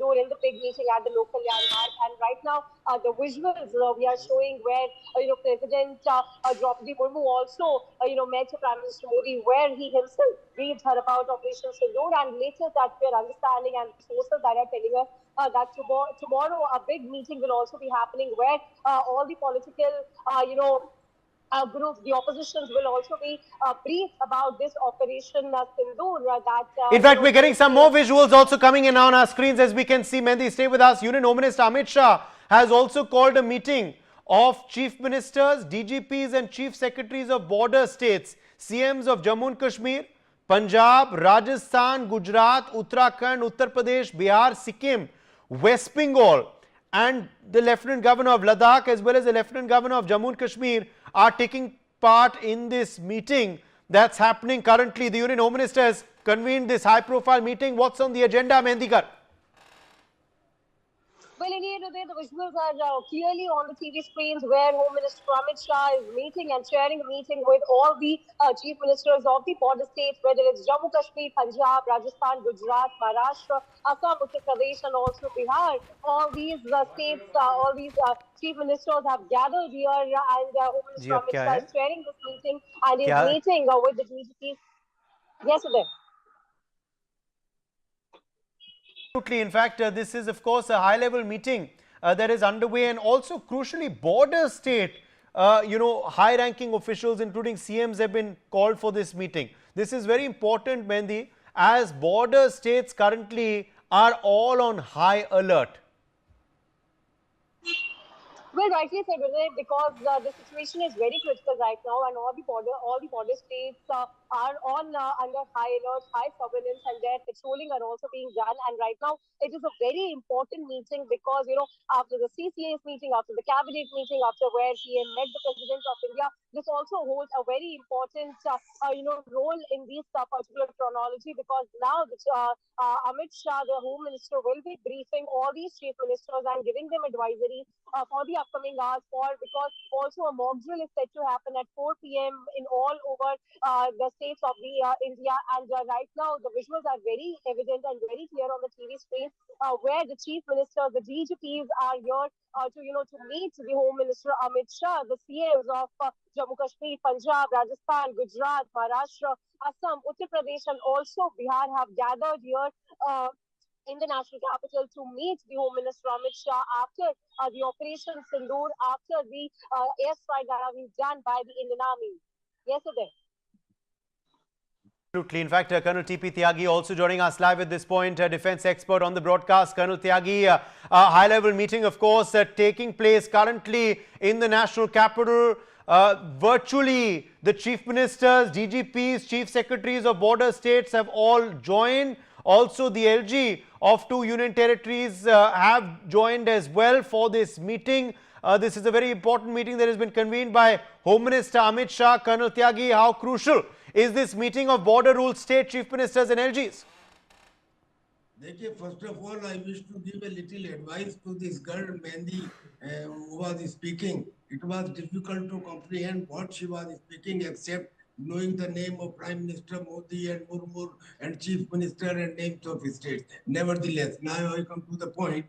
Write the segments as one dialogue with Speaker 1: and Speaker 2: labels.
Speaker 1: Sindoor in the big meeting at the local landmark. And right now, the visuals we are showing where President Draupadi Murmu also met Prime Minister Modi, where he himself briefed her about Operation Sindoor, and later that we are understanding and sources that are telling us that tomorrow a big meeting will also be happening where all the political groups, the oppositions will also be briefed about this Operation Sindoor.
Speaker 2: In fact, we're getting some more visuals also coming in on our screens as we can see. Mehndi, stay with us. Union Home Minister Amit Shah has also called a meeting of Chief Ministers, DGPs and Chief Secretaries of border states, CMs of Jammu and Kashmir, Punjab, Rajasthan, Gujarat, Uttarakhand, Uttar Pradesh, Bihar, Sikkim, West Bengal and the Lieutenant Governor of Ladakh as well as the Lieutenant Governor of Jammu and Kashmir are taking part in this meeting that's happening currently. The Union Home Minister has convened this high-profile meeting. What's on the agenda, Mehndikar?
Speaker 1: Well, indeed, the visuals are clearly on the TV screens where Home Minister Amit Shah is meeting and sharing a meeting with all the chief ministers of the border states, whether it's Jammu Kashmir, Punjab, Rajasthan, Gujarat, Maharashtra, Assam, Uttar Pradesh, and also Bihar. All these states, all these chief ministers have gathered here, and Home Minister Amit Shah is sharing this meeting and is meeting with the DGPs. Yes, sir.
Speaker 2: Absolutely. In fact, this is of course a high-level meeting that is underway, and also crucially border state, high-ranking officials including CMs have been called for this meeting. This is very important, Mehndi, as border states currently are all on high alert.
Speaker 1: Well, rightly said, because the situation is very critical right now, and all the border states are on under high alert, high surveillance, and their patrolling are also being done. And right now, it is a very important meeting because after the CCA's meeting, after the cabinet meeting, after where PM met the President of India, this also holds a very important role in this particular chronology, because now Amit Shah, the Home Minister, will be briefing all these chief ministers and giving them advisories for the upcoming hours, because also a mock drill is set to happen at 4 p.m. in all over the states of the India. And right now, the visuals are very evident and very clear on the TV screen, where the chief ministers, the DGPs are here to meet the Home Minister Amit Shah. The CMs of Jammu Kashmir, Punjab, Rajasthan, Gujarat, Maharashtra, Assam, Uttar Pradesh, and also Bihar have gathered here in the national capital to meet the Home Minister Amit Shah after the Operation Sindoor, after the airstrike that have been done by the Indian Army. Yes, sir.
Speaker 2: Absolutely. In fact, Colonel T.P. Tyagi also joining us live at this point, defense expert on the broadcast. Colonel Tyagi, a high-level meeting, of course, taking place currently in the national capital. Virtually, the chief ministers, DGPs, chief secretaries of border states have all joined. Also, the LG of 2 union territories have joined as well for this meeting. This is a very important meeting that has been convened by Home Minister Amit Shah. Colonel Tyagi, how crucial is this meeting of border rule state chief ministers and LGs?
Speaker 3: First of all, I wish to give a little advice to this girl, Mehndi, who was speaking. It was difficult to comprehend what she was speaking, except knowing the name of Prime Minister Modi and Murmur and Chief Minister and names of states. Nevertheless, now I come to the point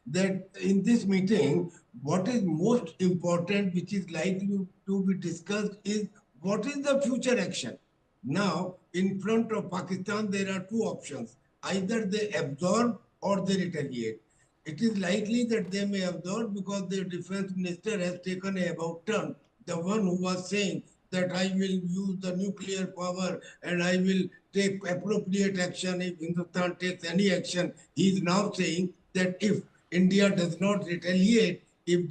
Speaker 3: that in this meeting, what is most important, which is likely to be discussed, is what is the future action. Now, in front of Pakistan, there are 2 options. Either they absorb or they retaliate. It is likely that they may absorb because their defense minister has taken a about turn. The one who was saying that I will use the nuclear power and I will take appropriate action if Hindustan takes any action. He is now saying that if India does not retaliate, if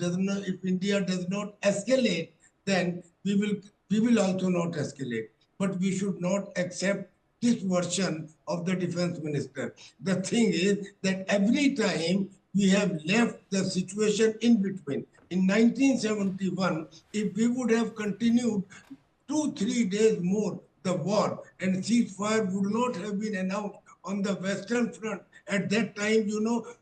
Speaker 3: India does not escalate, then we will also not escalate. But we should not accept this version of the defense minister. The thing is that every time we have left the situation in between. In 1971, if we would have continued 2-3 days more the war and ceasefire would not have been announced on the Western Front. At that time,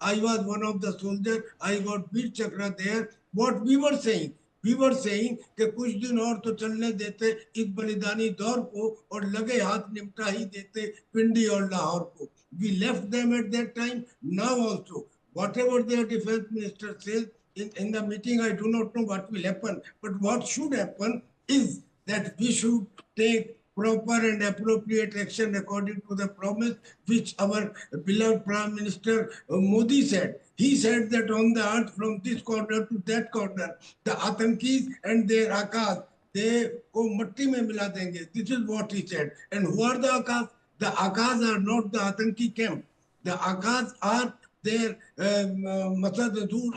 Speaker 3: I was one of the soldiers. I got Veer Chakra there. What we were saying कि कुछ दिन और तो चलने देते इस बलिदानी दौर को और लगे हाथ निपटा ही देते पिंडी और लाहौर को. We left them at that time. Now also, whatever their defense minister says in the meeting, I do not know what will happen. But what should happen is that we should take proper and appropriate action according to the promise which our beloved Prime Minister Modi said. He said that on the earth from this corner to that corner, the Atankis and their Akas, they ko matti mein mila denge. This is what he said. And who are the Akas? The Akas are not the Atanki camp. The Akas are their Masad Adur,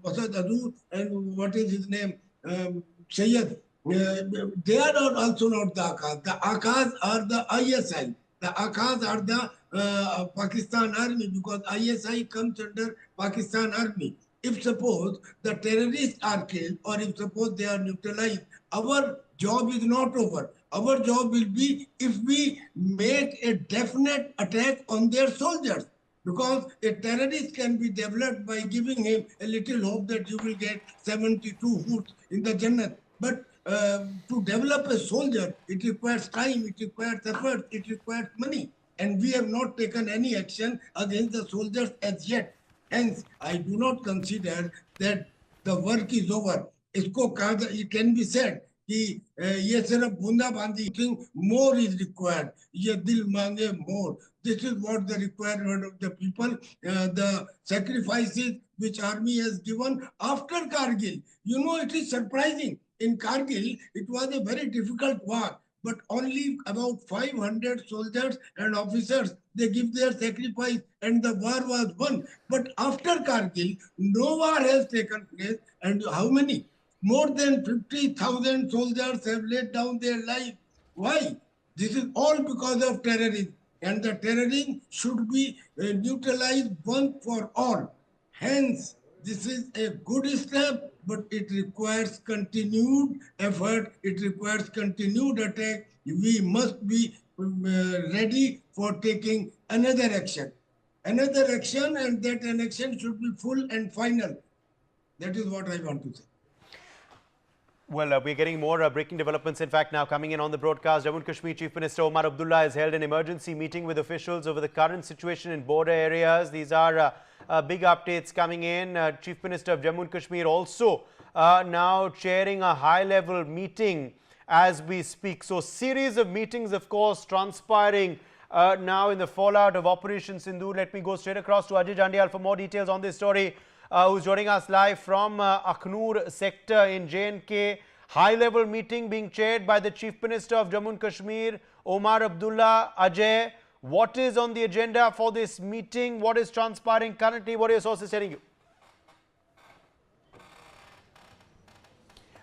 Speaker 3: Masad Adur, and what is his name? Syed. They are not also not the Akas. The Akas are the ISI. The Akas are the Pakistan Army, because ISI comes under Pakistan Army. If suppose the terrorists are killed, or if suppose they are neutralized, our job is not over. Our job will be if we make a definite attack on their soldiers. Because a terrorist can be developed by giving him a little hope that you will get 72 hoods in the Jannat. But to develop a soldier, it requires time, it requires effort, it requires money. And we have not taken any action against the soldiers as yet. Hence, I do not consider that the work is over. It can be said कि ये सिर्फ बूंदाबांदी, think more is required. ये दिल मांगे more. This is what the requirement of the people, the sacrifices which army has given after Kargil. You know, it is surprising. In Kargil, it was a very difficult war, but only about 500 soldiers and officers, they give their sacrifice and the war was won. But after Kargil, no war has taken place. And how many? More than 50,000 soldiers have laid down their lives. Why? This is all because of terrorism. And the terrorism should be neutralized once for all. Hence, this is a good step, but it requires continued effort. It requires continued attack. We must be ready for taking another action. Another action, and that an action should be full and final. That is what I want to say.
Speaker 2: Well, we're getting more breaking developments, in fact, now coming in on the broadcast. Jammu and Kashmir Chief Minister Omar Abdullah has held an emergency meeting with officials over the current situation in border areas. These are big updates coming in. Chief Minister of Jammu and Kashmir also now chairing a high-level meeting as we speak. So, series of meetings, of course, transpiring now in the fallout of Operation Sindoor. Let me go straight across to Ajay Jandial for more details on this story. Who's joining us live from Akhnur sector in J&K. High-level meeting being chaired by the Chief Minister of Jammu and Kashmir, Omar Abdullah. Ajay, what is on the agenda for this meeting? What is transpiring currently? What are your sources telling you?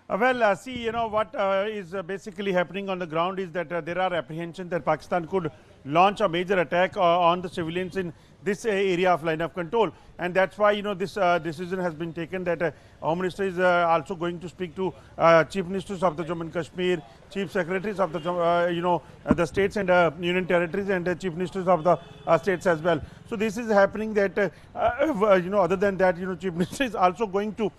Speaker 4: Well, see, you know, what is basically happening on the ground is that there are apprehensions that Pakistan could launch a major attack on the civilians in this area of line of control. And that's why, you know, this decision has been taken that Home Minister is also going to speak to Chief Ministers of the Jammu and Kashmir, Chief Secretaries of the, the states and Union Territories, and Chief Ministers of the states as well. So this is happening that, other than that, Chief Minister is also going to,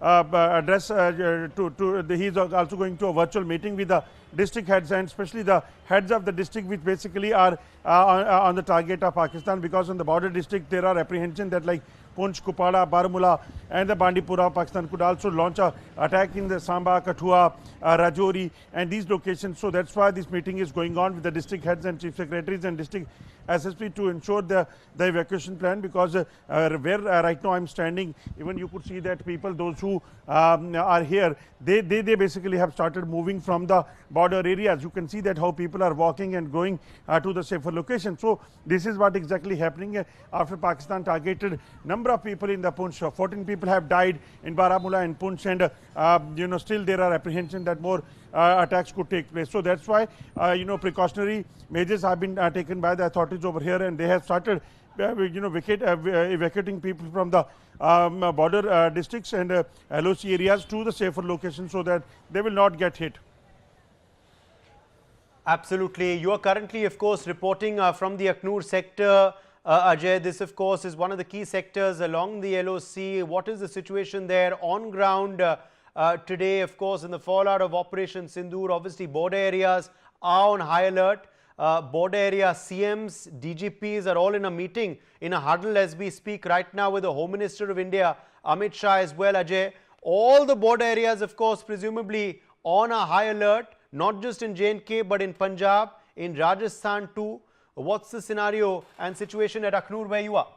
Speaker 4: address he is also going to a virtual meeting with the district heads, and especially the heads of the district, which basically are on the target of Pakistan, because on the border district there are apprehension that like Poonch, Kupara, Baramulla and the Bandipora, Pakistan could also launch a attack in the Samba, Kathua, Rajouri and these locations. So that's why this meeting is going on with the district heads and chief secretaries and district SSP to ensure the evacuation plan, because where right now I'm standing, even you could see that people, those who are here, they basically have started moving from the border areas. You can see that how people are walking and going to the safer location. So this is what exactly happening after Pakistan targeted number of people in the Poonch. 14 people have died in Baramulla and Poonch, and still there are apprehension that more attacks could take place. So that's why precautionary measures have been taken by the authorities over here, and they have started evacuating people from the border districts and LOC areas to the safer locations so that they will not get hit.
Speaker 2: Absolutely. You are currently, of course, reporting from the Akhnur sector. Ajay, this, of course, is one of the key sectors along the LOC. What is the situation there on ground today, of course, in the fallout of Operation Sindoor? Obviously, border areas are on high alert. border area CMs, DGPs are all in a meeting, in a huddle as we speak right now with the Home Minister of India, Amit Shah as well, Ajay. All the border areas, of course, presumably on a high alert, not just in J&K, but in Punjab, in Rajasthan too. What's the scenario and situation at Akhnur where you are?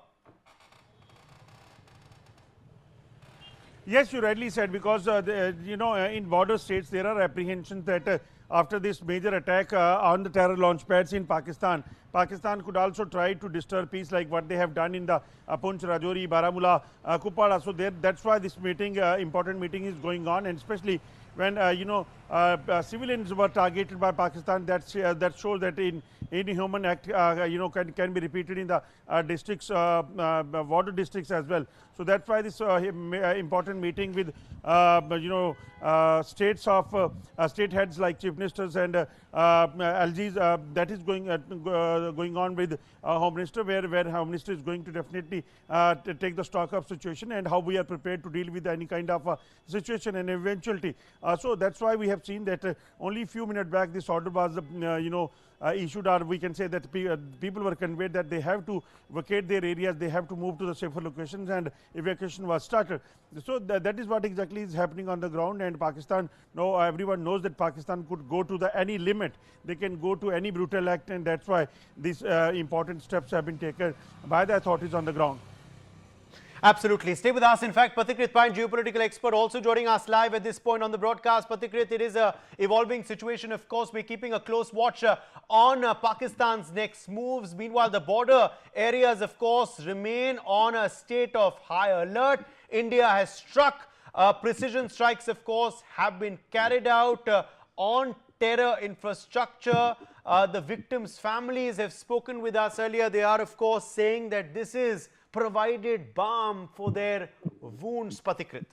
Speaker 4: Yes, you rightly said, because in border states there are apprehensions that after this major attack on the terror launch pads in Pakistan, Pakistan could also try to disturb peace like what they have done in the Poonch, Rajouri, Baramulla, Kupara. So that's why this meeting, important meeting, is going on, and especially when civilians were targeted by Pakistan, that shows that inhuman act can be repeated in the districts, border districts as well. So that's why this important meeting with states of state heads like chief ministers and LGs, that is going on with Home Minister, where Home Minister is going to definitely take the stock of situation and how we are prepared to deal with any kind of situation and eventuality. So that's why we have seen that only a few minutes back this order was issued, or we can say that people were conveyed that they have to vacate their areas, they have to move to the safer locations, and evacuation was started. So that is what exactly is happening on the ground, and Pakistan, now everyone knows that Pakistan could go to any limit, they can go to any brutal act, and that's why these important steps have been taken by the authorities on the ground.
Speaker 2: Absolutely. Stay with us. In fact, Pathikrit Pine, geopolitical expert, also joining us live at this point on the broadcast. Pathikrit, it is a evolving situation. Of course, we're keeping a close watch on Pakistan's next moves. Meanwhile, the border areas, of course, remain on a state of high alert. India has struck. Precision strikes, of course, have been carried out on terror infrastructure. The victims' families have spoken with us earlier. They are, of course, saying that this is provided balm for their wounds, Pathikrit.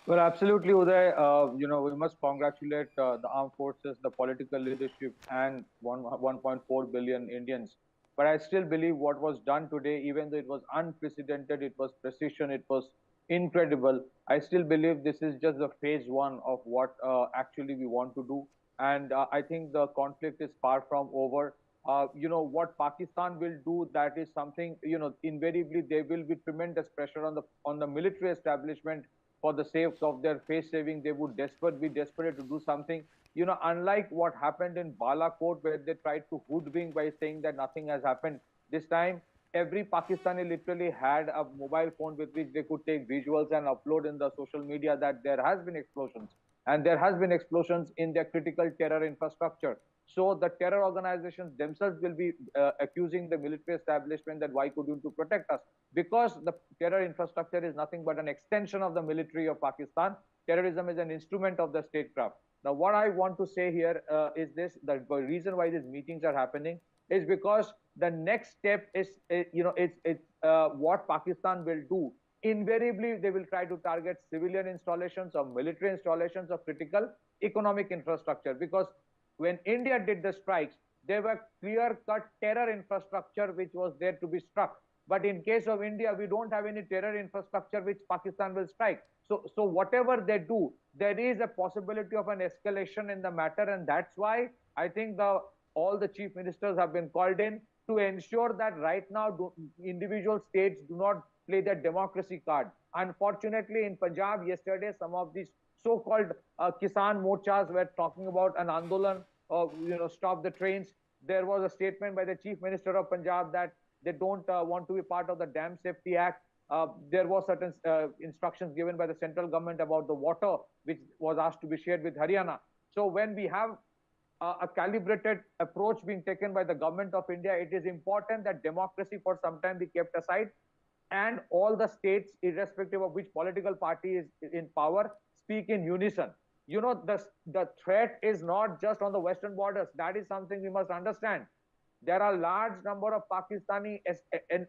Speaker 5: Well, absolutely, Uday. We must congratulate the armed forces, the political leadership, and 1.4 billion Indians. But I still believe what was done today, even though it was unprecedented, it was precision, it was incredible. I still believe this is just the phase one of what actually we want to do. And I think the conflict is far from over. What Pakistan will do, that is something, invariably there will be tremendous pressure on the military establishment for the sake of their face saving. They would be desperate to do something. Unlike what happened in Balakot, where they tried to hoodwink by saying that nothing has happened, this time every Pakistani literally had a mobile phone with which they could take visuals and upload in the social media that there has been explosions. And there has been explosions in their critical terror infrastructure. So the terror organizations themselves will be accusing the military establishment that why couldn't you protect us? Because the terror infrastructure is nothing but an extension of the military of Pakistan. Terrorism is an instrument of the statecraft. Now, what I want to say here is this: the reason why these meetings are happening is because the next step is, what Pakistan will do. Invariably, they will try to target civilian installations or military installations of critical economic infrastructure, because when India did the strikes, there were clear-cut terror infrastructure which was there to be struck. But in case of India, we don't have any terror infrastructure which Pakistan will strike. So whatever they do, there is a possibility of an escalation in the matter, and that's why I think all the chief ministers have been called in to ensure that right now individual states do not play their democracy card. Unfortunately, in Punjab yesterday, some of these so-called Kisan Morchas were talking about an Andolan, stop the trains. There was a statement by the Chief Minister of Punjab that they don't want to be part of the Dam Safety Act. There was certain instructions given by the central government about the water, which was asked to be shared with Haryana. So when we have a calibrated approach being taken by the government of India, it is important that democracy for some time be kept aside, and all the states, irrespective of which political party is in power, speak in unison. The threat is not just on the western borders. That is something we must understand. There are large number of Pakistani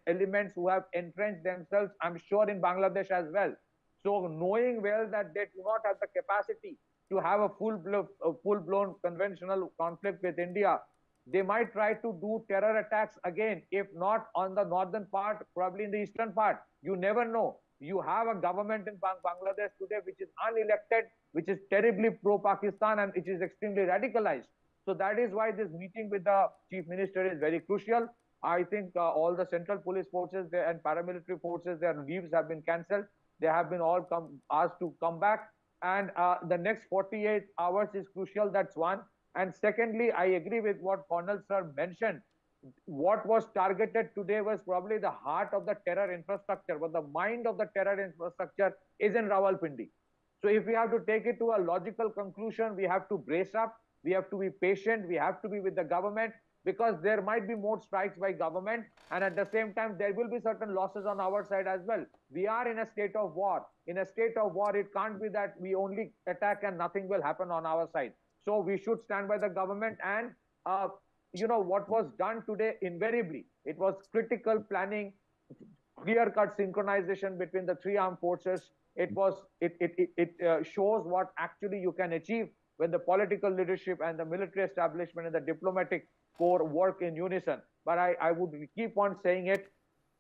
Speaker 5: elements who have entrenched themselves, I'm sure, in Bangladesh as well. So knowing well that they do not have the capacity to have a full-blown conventional conflict with India, they might try to do terror attacks again, if not on the northern part, probably in the eastern part. You never know. You have a government in Bangladesh today which is unelected, which is terribly pro-Pakistan, and which is extremely radicalized. So that is why this meeting with the Chief Minister is very crucial. I think all the central police forces and paramilitary forces, their leaves have been cancelled. They have been all asked to come back. And the next 48 hours is crucial. That's one. And secondly, I agree with what Colonel Sir mentioned. What was targeted today was probably the heart of the terror infrastructure, but the mind of the terror infrastructure is in Rawalpindi. So if we have to take it to a logical conclusion, we have to brace up, we have to be patient, we have to be with the government, because there might be more strikes by government, and at the same time there will be certain losses on our side as well. We are in a state of war. In a state of war, it can't be that we only attack and nothing will happen on our side. So we should stand by the government, and what was done today, invariably it was critical planning, clear-cut synchronization between the three armed forces. It shows what actually you can achieve when the political leadership and the military establishment and the diplomatic corps work in unison. But I would keep on saying it,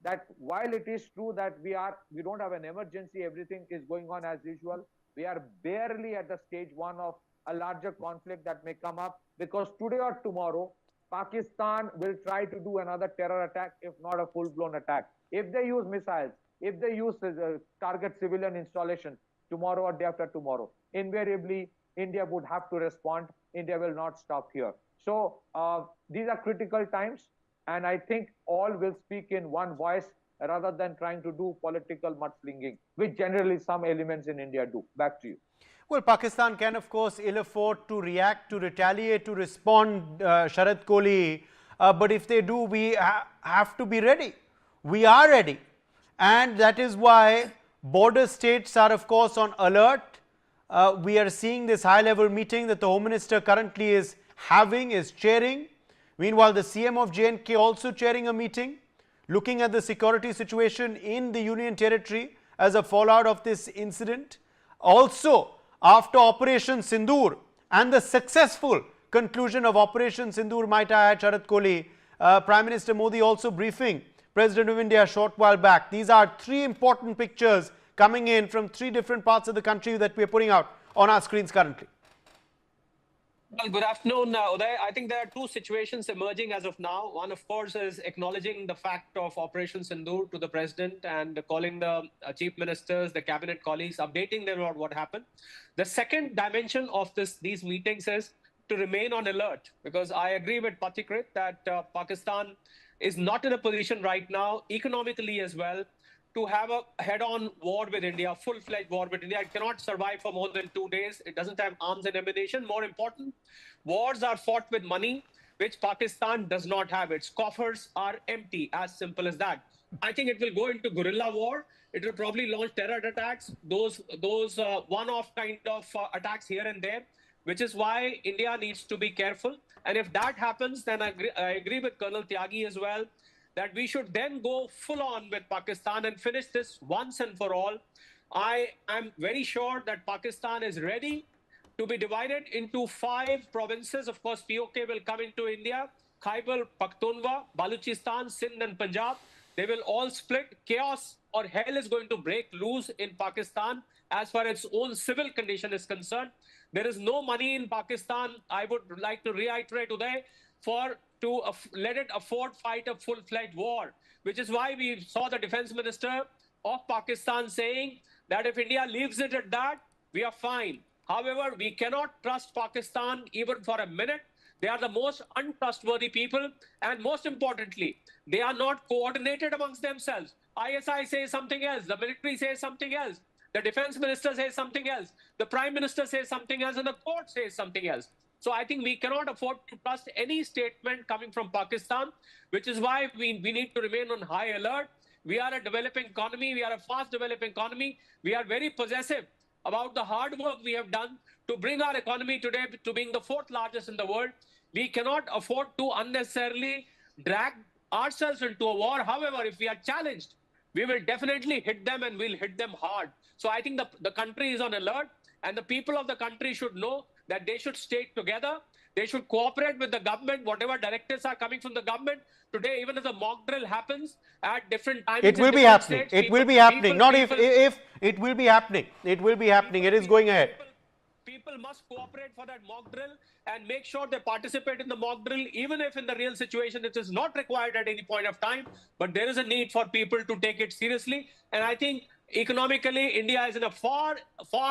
Speaker 5: that while it is true that we don't have an emergency, everything is going on as usual, we are barely at the stage one of a larger conflict that may come up, because today or tomorrow Pakistan will try to do another terror attack, if not a full-blown attack. If they use missiles, if they use target civilian installations tomorrow or day after tomorrow, invariably India would have to respond. India will not stop here. So these are critical times, and I think all will speak in one voice rather than trying to do political mudslinging, which generally some elements in India do. Back to you.
Speaker 2: Well, Pakistan can, of course, ill afford to react, to retaliate, to respond, Sharad Kohli. But if they do, we have to be ready. We are ready. And that is why border states are, of course, on alert. We are seeing this high-level meeting that the Home Minister currently is having, is chairing. Meanwhile, the CM of J&K also chairing a meeting, looking at the security situation in the Union Territory as a fallout of this incident. Also, after Operation Sindoor and the successful conclusion of Operation Sindoor, might I add, Sharad Kohli, Prime Minister Modi also briefing President of India a short while back. These are three important pictures coming in from three different parts of the country that we are putting out on our screens currently.
Speaker 6: Well, good afternoon, Uday. I think there are two situations emerging as of now. One, of course, is acknowledging the fact of Operation Sindoor to the President and calling the Chief Ministers, the Cabinet colleagues, updating them about what happened. The second dimension of these meetings is to remain on alert, because I agree with Pathikrit that Pakistan is not in a position right now, economically as well, to have a head-on war with India, full-fledged war with India. It cannot survive for more than 2 days. It doesn't have arms and ammunition. More important, wars are fought with money, which Pakistan does not have. Its coffers are empty, as simple as that. I think it will go into guerrilla war. It will probably launch terror attacks, those one-off kind of attacks here and there, which is why India needs to be careful. And if that happens, then I agree with Colonel Tyagi as well, that we should then go full on with Pakistan and finish this once and for all. I am very sure that Pakistan is ready to be divided into 5 provinces. Of course, POK will come into India, Khyber Pakhtunkhwa, Balochistan, Sindh and Punjab. They will all split. Chaos or hell is going to break loose in Pakistan as far as its own civil condition is concerned. There is no money in Pakistan. I would like to reiterate today to let it afford fight a full-fledged war, which is why we saw the Defense Minister of Pakistan saying that if India leaves it at that, we are fine. However, we cannot trust Pakistan even for a minute. They are the most untrustworthy people, and most importantly, they are not coordinated amongst themselves. ISI says something else, the military says something else, the Defense Minister says something else, the Prime Minister says something else, and the court says something else. So I think we cannot afford to trust any statement coming from Pakistan, which is why we need to remain on high alert. We are a developing economy. We are a fast developing economy. We are very possessive about the hard work we have done to bring our economy today to being the 4th largest in the world. We cannot afford to unnecessarily drag ourselves into a war. However, if we are challenged, we will definitely hit them, and we'll hit them hard. So I think the country is on alert, and the people of the country should know that they should stay together. They should cooperate with the government, whatever directives are coming from the government. Today, even if the mock drill happens at different times,
Speaker 2: it will be happening. It will be happening. Not if it will be happening. It will be happening. It is going ahead.
Speaker 6: People must cooperate for that mock drill. and make sure they participate in the mock drill, even if in the real situation it is not required at any point of time. But there is a need for people to take it seriously. And I think economically, India is in a far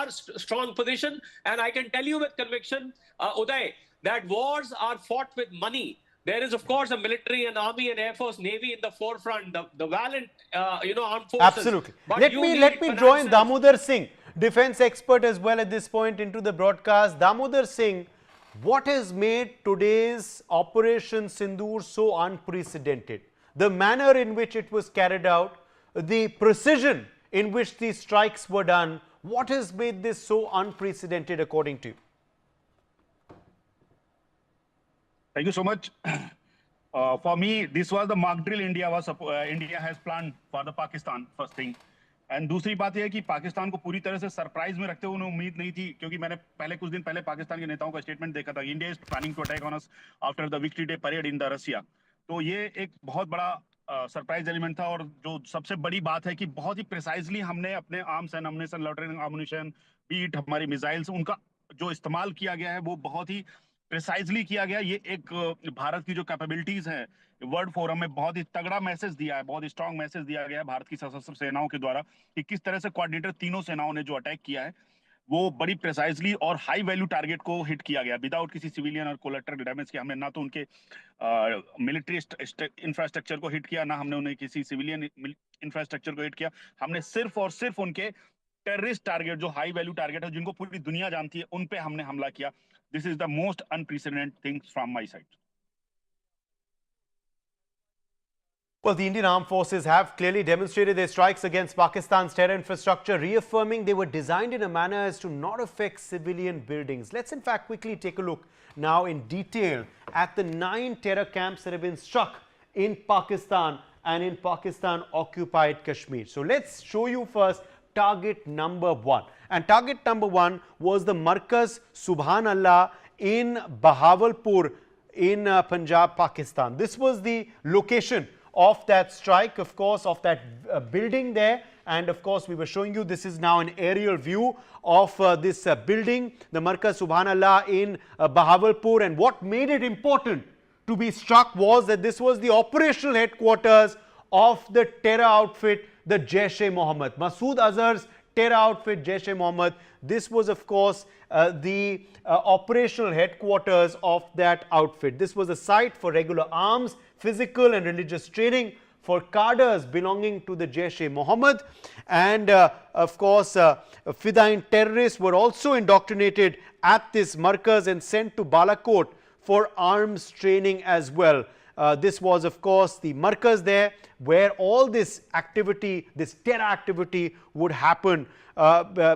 Speaker 6: strong position. And I can tell you with conviction, Uday, that wars are fought with money. There is, of course, a military and army and air force, navy in the forefront, the valiant, armed forces.
Speaker 2: Absolutely.
Speaker 6: But
Speaker 2: Let me join Damodar Singh, defense expert as well at this point, into the broadcast. Damodar Singh, what has made today's Operation Sindoor so unprecedented? The manner in which it was carried out, the precision in which these strikes were done, what has made this so unprecedented according to you?
Speaker 7: Thank you so much. For me, this was the mock drill India has planned for the Pakistan, first thing. And दूसरी बात यह है कि पाकिस्तान को पूरी तरह से surprise में रखते हुए उन्हें उम्मीद नहीं थी, क्योंकि मैंने कुछ दिन पहले पाकिस्तान के नेताओं का स्टेटमेंट देखा था, India is planning to attack on us after the victory day parade in the Russia. तो ये एक बहुत बड़ा सरप्राइज एलिमेंट था. और जो सबसे बड़ी बात है कि बहुत ही प्रिसाइजली हमने अपने आर्म्स एंड अम्युनिशन, लॉटरिंग अम्युनिशन, बीट हमारी मिसाइल्स, उनका जो इस्तेमाल किया गया है वो बहुत ही प्रिसाइजली किया गया. ये एक भारत की जो कैपेबिलिटीज हैं, वर्ल्ड फोरम में बहुत ही तगड़ा मैसेज दिया है, बहुत ही स्ट्रांग मैसेज दिया गया है भारत की सशस्त्र सेनाओं के द्वारा कि किस तरह से कोऑर्डिनेटर तीनों सेनाओं ने जो अटैक किया है वो बड़ी प्रिसाइजली और हाई वैल्यू टारगेट को हिट किया गया विदाउट किसी सिविलियन और कोलैटरल डैमेज के. हमने ना तो उनके मिलिट्री इंफ्रास्ट्रक्चर को हिट किया, ना हमने उन्हें किसी सिविलियन इंफ्रास्ट्रक्चर को हिट किया. हमने सिर्फ और सिर्फ उनके टेररिस्ट टारगेट, जो हाई वैल्यू टारगेट है, जिनको पूरी दुनिया जानती है, उन पे हमने हमला किया. This is the most unprecedented thing from my side.
Speaker 2: Well, the Indian Armed Forces have clearly demonstrated their strikes against Pakistan's terror infrastructure, reaffirming they were designed in a manner as to not affect civilian buildings. Let's in fact quickly take a look now in detail at the 9 terror camps that have been struck in Pakistan and in Pakistan-occupied Kashmir. So let's show you first target number 1. And target number 1 was the Markaz Subhanallah in Bahawalpur in Punjab, Pakistan. This was the location of that strike, of course, of that building there. And of course, we were showing you, this is now an aerial view of this building, the Markaz Subhanallah in Bahawalpur. And what made it important to be struck was that this was the operational headquarters of the terror outfit, the Jaish-e-Mohammed, Masood Azhar's terror outfit, Jaish-e-Mohammed. This was, of course, the operational headquarters of that outfit. This was a site for regular arms, physical and religious training for cadres belonging to the Jaish-e-Mohammed. And of course, Fidain terrorists were also indoctrinated at this Markaz and sent to Balakot for arms training as well. This was, of course, the Markaz there where all this activity, this terror activity would happen,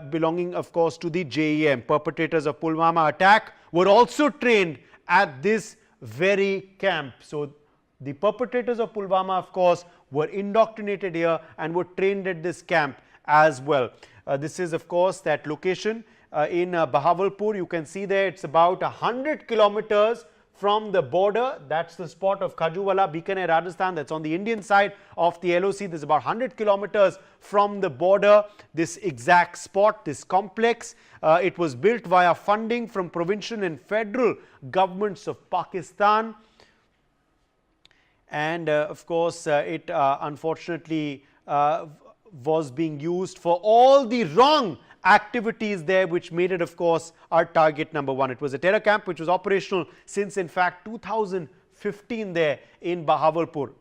Speaker 2: belonging, of course, to the JEM. Perpetrators of Pulwama attack were also trained at this very camp. So the perpetrators of Pulwama, of course, were indoctrinated here and were trained at this camp as well. This is, of course, that location in Bahawalpur. You can see there it's about 100 kilometers from the border. That's the spot of Khajuwala, Bikaner, Rajasthan. That's on the Indian side of the LOC. There's about 100 kilometers from the border, this exact spot, this complex. It was built via funding from provincial and federal governments of Pakistan. And of course, it unfortunately was being used for all the wrong activities there, which made it, of course, our target number 1. It was a terror camp which was operational since, in fact, 2015 there in Bahawalpur.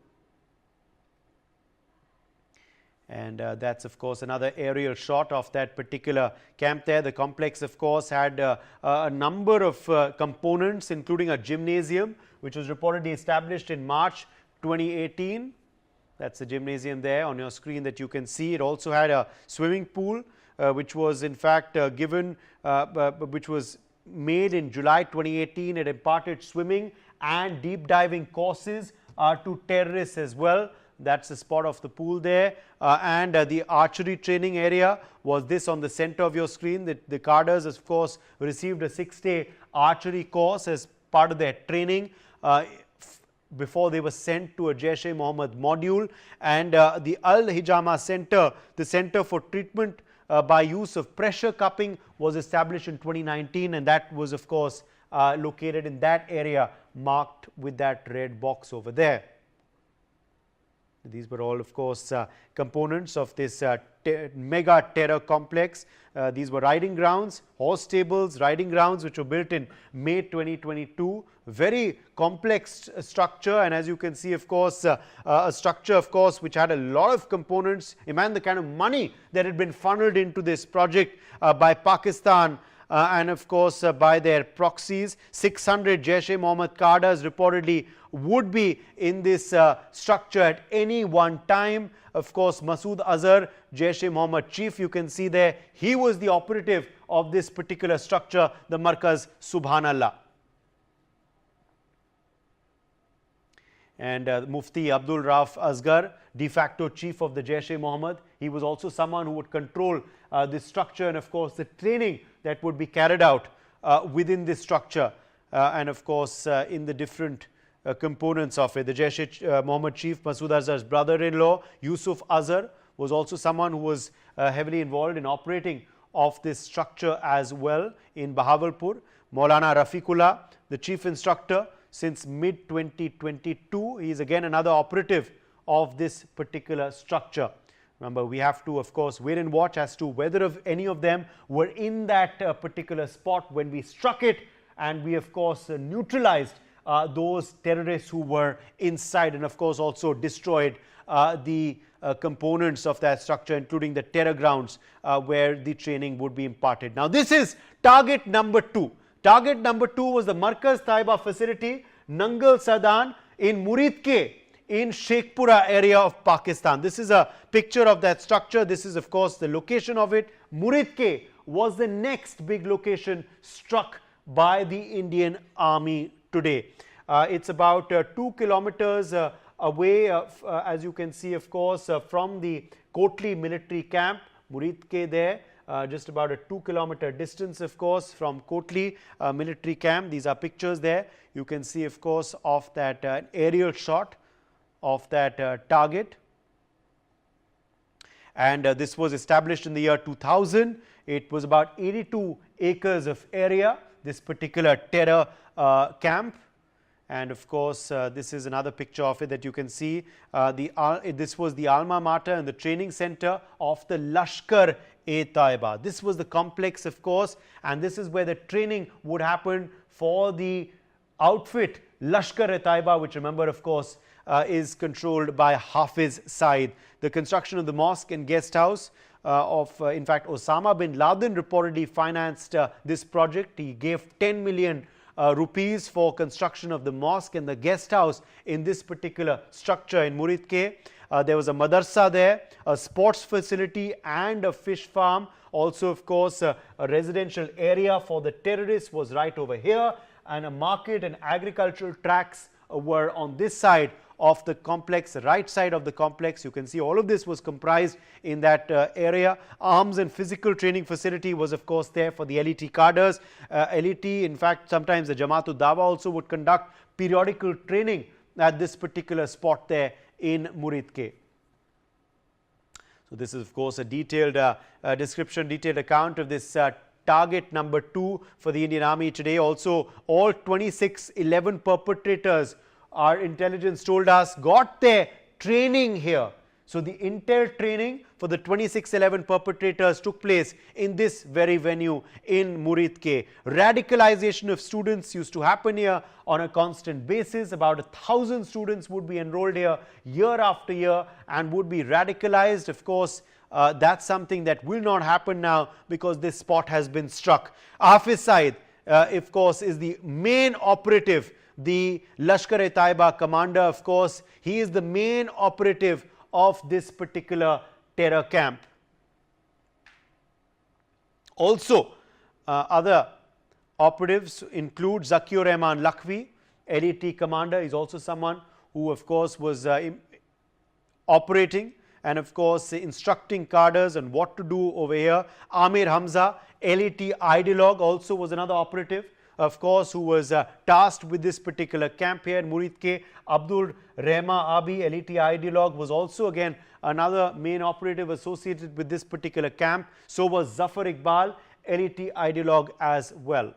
Speaker 2: And that's, of course, another aerial shot of that particular camp there. The complex, of course, had a number of components, including a gymnasium, which was reportedly established in March 2018. That's the gymnasium there on your screen that you can see. It also had a swimming pool, which was in fact which was made in July 2018. It imparted swimming and deep diving courses to terrorists as well. That's the spot of the pool there. And the archery training area was this on the center of your screen. The cadres, of course, received a 6-day archery course as part of their training before they were sent to a Jaish-e-Mohammed module. And the Al-Hijama Center, the Center for Treatment by Use of Pressure Cupping, was established in 2019, and that was, of course, located in that area marked with that red box over there. These were all, of course, components of this mega terror complex. These were riding grounds, horse stables, riding grounds, which were built in May 2022. Very complex structure, and as you can see, of course, a structure, of course, which had a lot of components. Imagine the kind of money that had been funneled into this project by Pakistan and, of course, by their proxies. 600 Jaish-e-Mohammed cadres reportedly would be in this structure at any one time. Of course, Masood Azhar, Jaish-e-Mohammed chief, you can see there, he was the operative of this particular structure, the Markaz Subhanallah. And Mufti Abdul Rauf Asgar, de facto chief of the Jaish-e-Mohammed, he was also someone who would control this structure and, of course, the training that would be carried out within this structure and, of course, in the different components of it. The Jaish-e-Mohammed chief, Masood Azhar's brother-in-law, Yusuf Azhar, was also someone who was heavily involved in operating of this structure as well in Bahawalpur. Maulana Rafiqullah, the chief instructor since mid-2022. He is again another operative of this particular structure. Remember, we have to, of course, wait and watch as to whether of any of them were in that particular spot when we struck it, and we, of course, neutralized those terrorists who were inside, and, of course, also destroyed the components of that structure, including the terror grounds where the training would be imparted. Now, this is target number 2. Target number 2 was the Markaz Taiba facility, Nangal Sadan in Muridke in Sheikhpura area of Pakistan. This is a picture of that structure. This is, of course, the location of it. Muridke was the next big location struck by the Indian Army today. It's about 2 kilometers away, as you can see, of course, from the Kotli military camp, Muridke there. Just about a 2-kilometer distance, of course, from Kotli military camp. These are pictures there. You can see, of course, of that aerial shot of that target. And this was established in the year 2000. It was about 82 acres of area, this particular terror camp. And, of course, this is another picture of it that you can see. This was the alma mater and the training center of the Lashkar e Taiba. This was the complex, of course, and this is where the training would happen for the outfit Lashkar e Taiba, which, remember, of course, is controlled by Hafiz Saeed. The construction of the mosque and guest house in fact, Osama bin Laden reportedly financed this project. He gave 10 million rupees for construction of the mosque and the guest house in this particular structure in Muridke. There was a madarsa there, a sports facility and a fish farm. Also, of course, a residential area for the terrorists was right over here, and a market and agricultural tracts were on this side of the complex, right side of the complex. You can see all of this was comprised in that area. Arms and physical training facility was, of course, there for the LET cadres. LET, in fact, sometimes the Jamaat-ud Dawa also would conduct periodical training at this particular spot there in Muridke. So this is, of course, a detailed description, detailed account of this target number 2 for the Indian Army today. Also, all 2611 perpetrators, our intelligence told us, got their training here. So the intel training for the 2611 perpetrators took place in this very venue in Muridke. Radicalization of students used to happen here on a constant basis. About 1,000 students would be enrolled here year after year and would be radicalized. Of course, that's something that will not happen now because this spot has been struck. Hafiz Saeed, of course, is the main operative, the Lashkar-e-Taiba commander. Of course, he is the main operative of this particular terror camp. Also, other operatives include Zakir Rahman Lakhvi, LET commander. Is also someone who, of course, was operating and, of course, instructing cadres on what to do over here. Amir Hamza, LET ideologue, also was another operative, of course, who was tasked with this particular camp here in Muridke. Abdul Rehma Abi, LET ideologue, was also again another main operative associated with this particular camp. So was Zafar Iqbal, LET ideologue as well.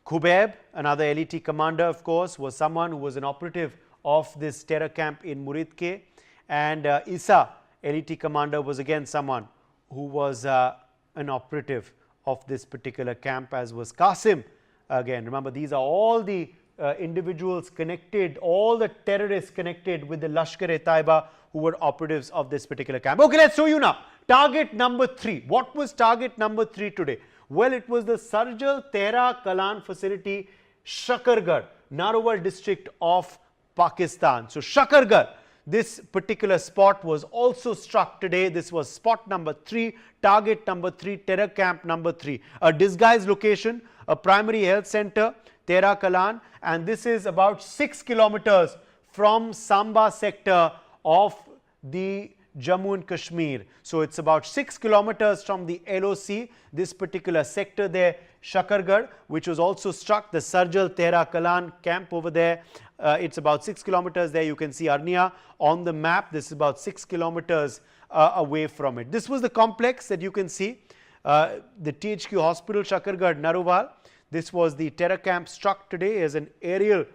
Speaker 2: Khubaib, another LET commander, of course, was someone who was an operative of this terror camp in Muridke. And Isa, LET commander, was again someone who was an operative of this particular camp, as was Qasim. Again, remember, these are all the individuals connected, all the terrorists connected with the Lashkar-e-Taiba who were operatives of this particular camp. Okay, let's show you now. Target number 3. What was target number 3 today? Well, it was the Sarjal Tera Kalan facility, Shakargarh, Narowal district of Pakistan. So, Shakargarh, this particular spot was also struck today. This was spot number 3, target number 3, terror camp number 3. A disguised location, a primary health center, Tera Kalan, and this is about 6 kilometers from Samba sector of the Jammu and Kashmir. So, it's about 6 kilometers from the LOC, this particular sector there, Shakargarh, which was also struck, the Sarjal Tera Kalan camp over there. It's about 6 kilometers there. You can see Arnia on the map. This is about 6 kilometers away from it. This was the complex that you can see, the THQ Hospital, Shakargarh, Narowal. This was the terror camp struck today as an aerial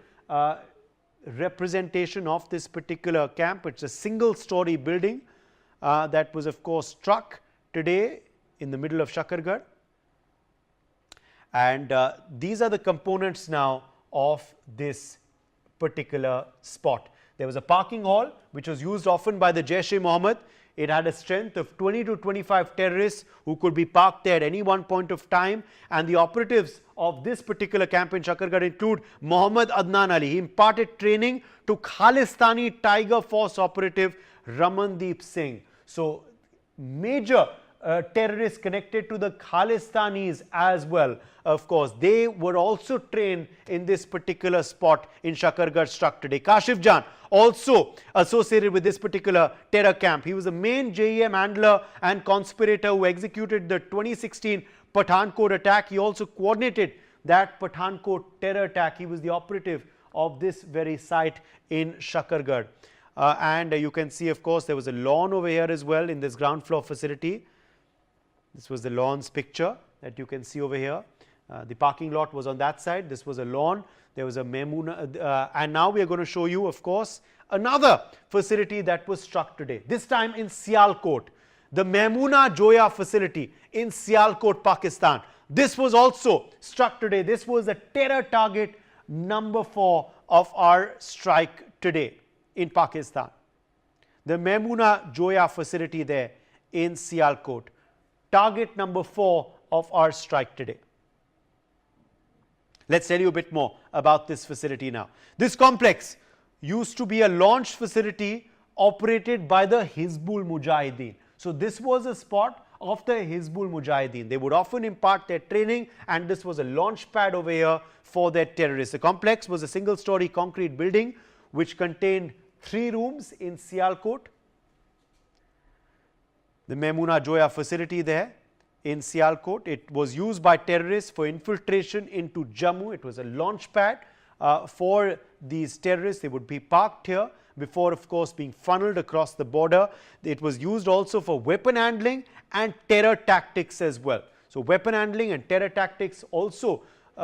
Speaker 2: representation of this particular camp. It's a single story building that was, of course, struck today in the middle of Shakargarh. And these are the components now of this particular spot. There was a parking hall which was used often by the Jaish-e-Mohammed. It had a strength of 20 to 25 terrorists who could be parked there at any one point of time. And the operatives of this particular camp in Shakargarh include Mohammad Adnan Ali. He imparted training to Khalistani Tiger Force operative Ramandeep Singh. So, major terrorists connected to the Khalistanis as well. Of course, they were also trained in this particular spot in Shakargarh struck today. Kashif Jan, also associated with this particular terror camp. He was the main JEM handler and conspirator who executed the 2016 Pathankot attack. He also coordinated that Pathankot terror attack. He was the operative of this very site in Shakargarh. And you can see, of course, there was a lawn over here as well in this ground floor facility. This was the lawn's picture that you can see over here. The parking lot was on that side. This was a lawn. There was a Memuna. And now we are going to show you, of course, another facility that was struck today. This time in Sialkot. The Memuna Joya facility in Sialkot, Pakistan. This was also struck today. This was the terror target number 4 of our strike today in Pakistan. The Memuna Joya facility there in Sialkot. Target number 4 of our strike today. Let's tell you a bit more about this facility now. This complex used to be a launch facility operated by the Hizbul Mujahideen. So, this was a spot of the Hizbul Mujahideen. They would often impart their training, and this was a launch pad over here for their terrorists. The complex was a single story concrete building which contained 3 rooms in Sialkot. The Memuna Joya facility there in Sialkot. It was used by terrorists for infiltration into Jammu. It was a launch pad for these terrorists. They would be parked here before, of course, being funneled across the border. It was used also for weapon handling and terror tactics as well. So, weapon handling and terror tactics also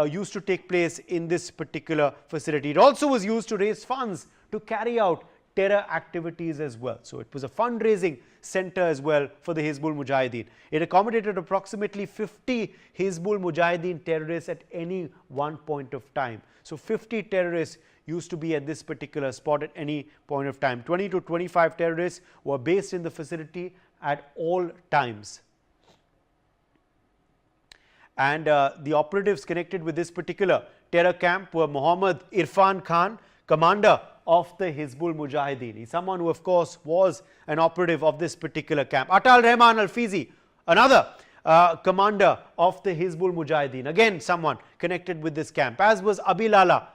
Speaker 2: used to take place in this particular facility. It also was used to raise funds to carry out terror activities as well. So, it was a fundraising center as well for the Hizbul Mujahideen. It accommodated approximately 50 Hizbul Mujahideen terrorists at any one point of time. So, 50 terrorists used to be at this particular spot at any point of time. 20 to 25 terrorists were based in the facility at all times. And the operatives connected with this particular terror camp were Muhammad Irfan Khan, commander of the Hizbul Mujahideen. He's someone who, of course, was an operative of this particular camp. Atal Rahman Al-Fizi, another commander of the Hizbul Mujahideen, again someone connected with this camp, as was Abilala,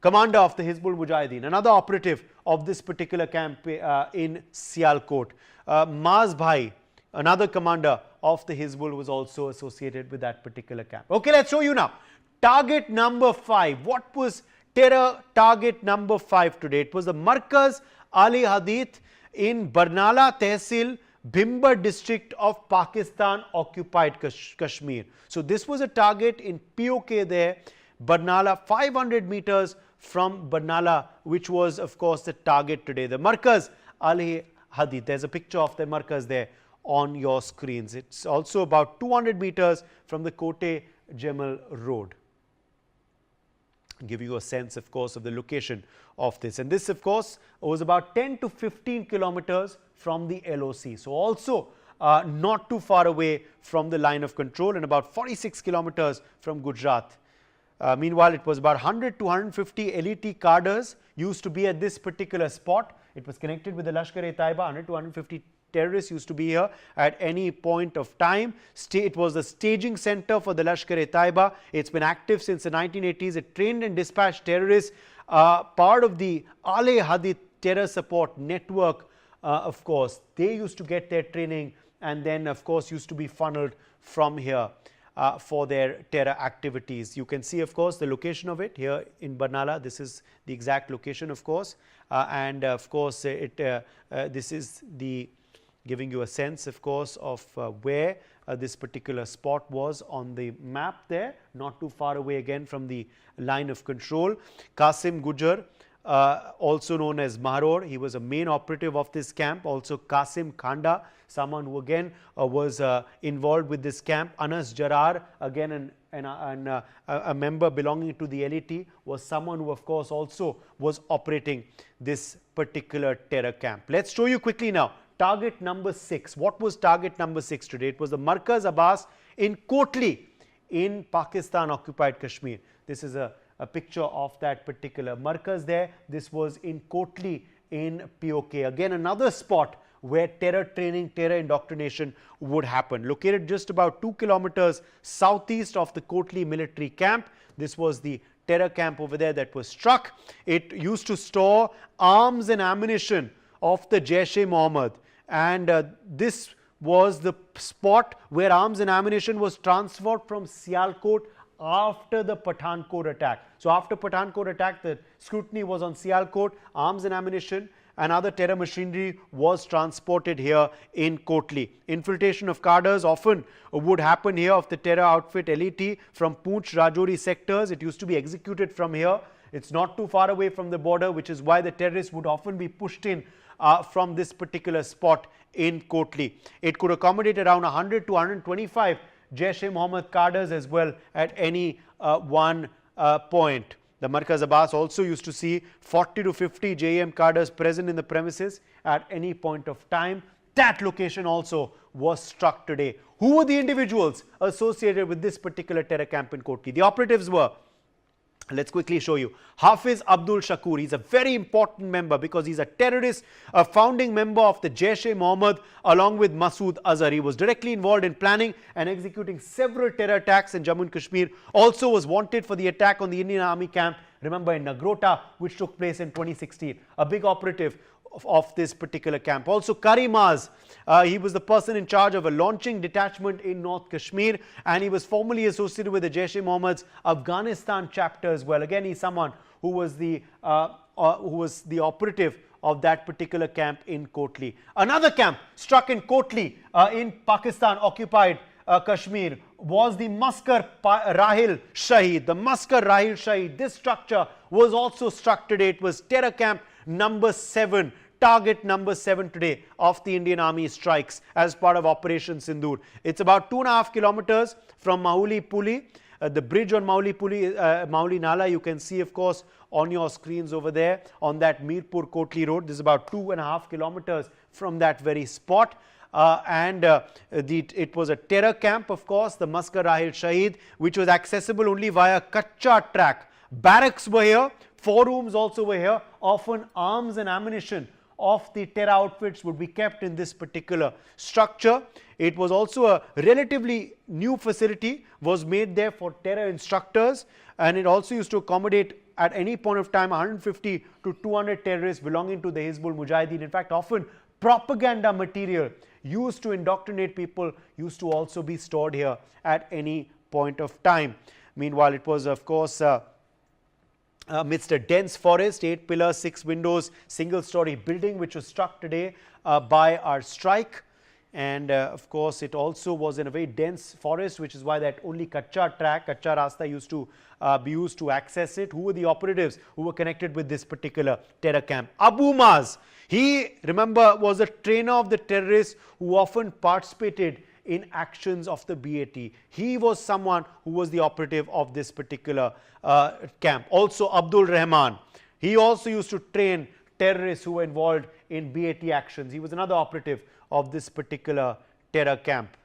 Speaker 2: commander of the Hizbul Mujahideen, another operative of this particular camp in Sialkot. Maz Bhai, another commander of the Hizbul, was also associated with that particular camp. Okay, let's show you now. Target number 5. What was terror target number 5 today? It was the Markaz Ali Hadith in Barnala Tehsil, Bhimber district of Pakistan occupied Kashmir. So, this was a target in POK there, Barnala, 500 meters from Barnala, which was of course the target today. The Markaz Al-Hadid, there's a picture of the Markaz there on your screens. It's also about 200 meters from the Kote Jemal Road. Give you a sense, of course, of the location of this. And this, of course, was about 10 to 15 kilometers from the LOC. So also not too far away from the line of control and about 46 kilometers from Gujarat. Meanwhile, it was about 100 to 150 LET cadres used to be at this particular spot. It was connected with the Lashkar-e-Taiba. 100 to 150 terrorists used to be here at any point of time. It was the staging center for the Lashkar-e-Taiba. It's been active since the 1980s. It trained and dispatched terrorists, part of the Al-Hadid terror support network. Of course, they used to get their training and then, of course, used to be funneled from here for their terror activities. You can see, of course, the location of it here in Barnala. This is the exact location, of course, and of course, this is the giving you a sense, of course, of where this particular spot was on the map there, not too far away again from the line of control. Qasim Gujar, also known as Mahror, he was a main operative of this camp. Also Qasim Khanda, someone who again was involved with this camp. Anas Jarar, again a member belonging to the LET, was someone who of course also was operating this particular terror camp. Let's show you quickly now target number 6. What was target number 6 today? It was the Markaz Abbas in Kotli in Pakistan occupied Kashmir. This is a picture of that particular Markaz there. This was in Kotli in POK. Again, another spot where terror training, terror indoctrination would happen. Located just about 2 kilometers southeast of the Kotli military camp. This was the terror camp over there that was struck. It used to store arms and ammunition of the Jaish-e-Mohammed, and this was the spot where arms and ammunition was transferred from Sialkot after the Pathankot attack. So after Pathankot attack, the scrutiny was on Sialkot. Arms and ammunition and other terror machinery was transported here in Kotli. Infiltration of cadres often would happen here of the terror outfit LET from Poonch, Rajouri sectors. It used to be executed from here. It's not too far away from the border, which is why the terrorists would often be pushed in from this particular spot in Kotli. It could accommodate around 100 to 125 Jaish-e-Mohammed cadres as well at any one point. The Markaz Abbas also used to see 40 to 50 JEM cadres present in the premises at any point of time. That location also was struck today. Who were the individuals associated with this particular terror camp in Kotli? The operatives were, let's quickly show you, Hafiz Abdul Shakur. He's a very important member because he's a terrorist, a founding member of the Jaish-e-Mohammed along with Masood Azhar. He was directly involved in planning and executing several terror attacks in Jammu and Kashmir. Also was wanted for the attack on the Indian Army camp, remember, in Nagrota, which took place in 2016. A big operative of this particular camp. Also Karimaz, he was the person in charge of a launching detachment in North Kashmir, and he was formerly associated with the Jaish-e-Mohammed's Afghanistan chapter as well. Again, he's someone who was the operative of that particular camp in Kotli. Another camp struck in Kotli in Pakistan occupied Kashmir was the Maskar Rahil Shahid. The Maskar Rahil Shahid, this structure was also struck today. It was terror camp number 7, target number 7 today of the Indian Army strikes as part of Operation Sindoor. It's about 2.5 kilometers from Mahuli Puli. The bridge on Mahuli Puli, Mahuli Nala, you can see, of course, on your screens over there on that Mirpur Kotli road. This is about 2.5 kilometers from that very spot. It was a terror camp, of course, the Maskar Rahil Shahid, which was accessible only via Kacha track. Barracks were here, 4 rooms also were here. Often arms and ammunition of the terror outfits would be kept in this particular structure. It was also a relatively new facility, was made there for terror instructors, and it also used to accommodate at any point of time 150 to 200 terrorists belonging to the Hizbul Mujahideen. In fact, often propaganda material used to indoctrinate people used to also be stored here at any point of time. Meanwhile, it was, of course, amidst a dense forest, 8 pillars, 6 windows, single-story building which was struck today by our strike. And of course, it also was in a very dense forest, which is why that only Kacha track, Kacha Rasta used to be used to access it. Who were the operatives who were connected with this particular terror camp? Abu Maz, he, remember, was a trainer of the terrorists who often participated in actions of the BAT. He was someone who was the operative of this particular camp. Also Abdul Rahman, he also used to train terrorists who were involved in BAT actions. He was another operative of this particular terror camp.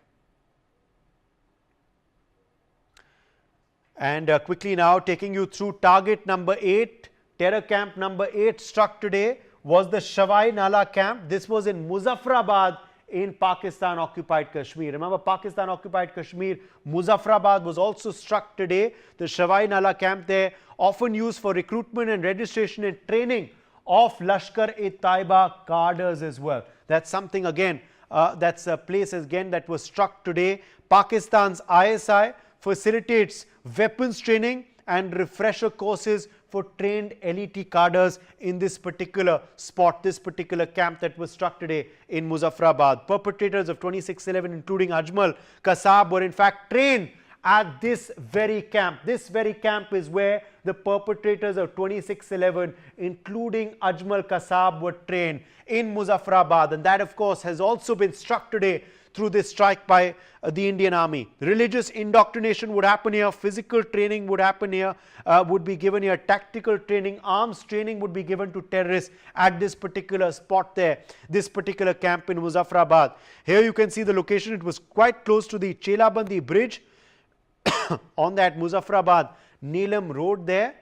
Speaker 2: And quickly now taking you through target number 8, terror camp number 8 struck today was the Shawai Nala camp. This was in Muzaffarabad in Pakistan occupied Kashmir. Remember, Pakistan occupied Kashmir, Muzaffarabad was also struck today. The Shawai Nala camp there, often used for recruitment and registration and training of Lashkar-e-Taiba cadres as well. That's something again, that's a place again that was struck today. Pakistan's ISI facilitates weapons training and refresher courses for trained LET cadres in this particular spot, this particular camp that was struck today in Muzaffarabad. Perpetrators of 26/11, including Ajmal Kasab, were in fact trained at this very camp. This very camp is where the perpetrators of 26/11, including Ajmal Kasab, were trained in Muzaffarabad, and that of course has also been struck today through this strike by the Indian Army. Religious indoctrination would happen here, physical training would happen here, would be given here, tactical training, arms training would be given to terrorists at this particular spot there, this particular camp in Muzaffarabad. Here you can see the location. It was quite close to the Chelabandi bridge on that Muzaffarabad Neelam road there,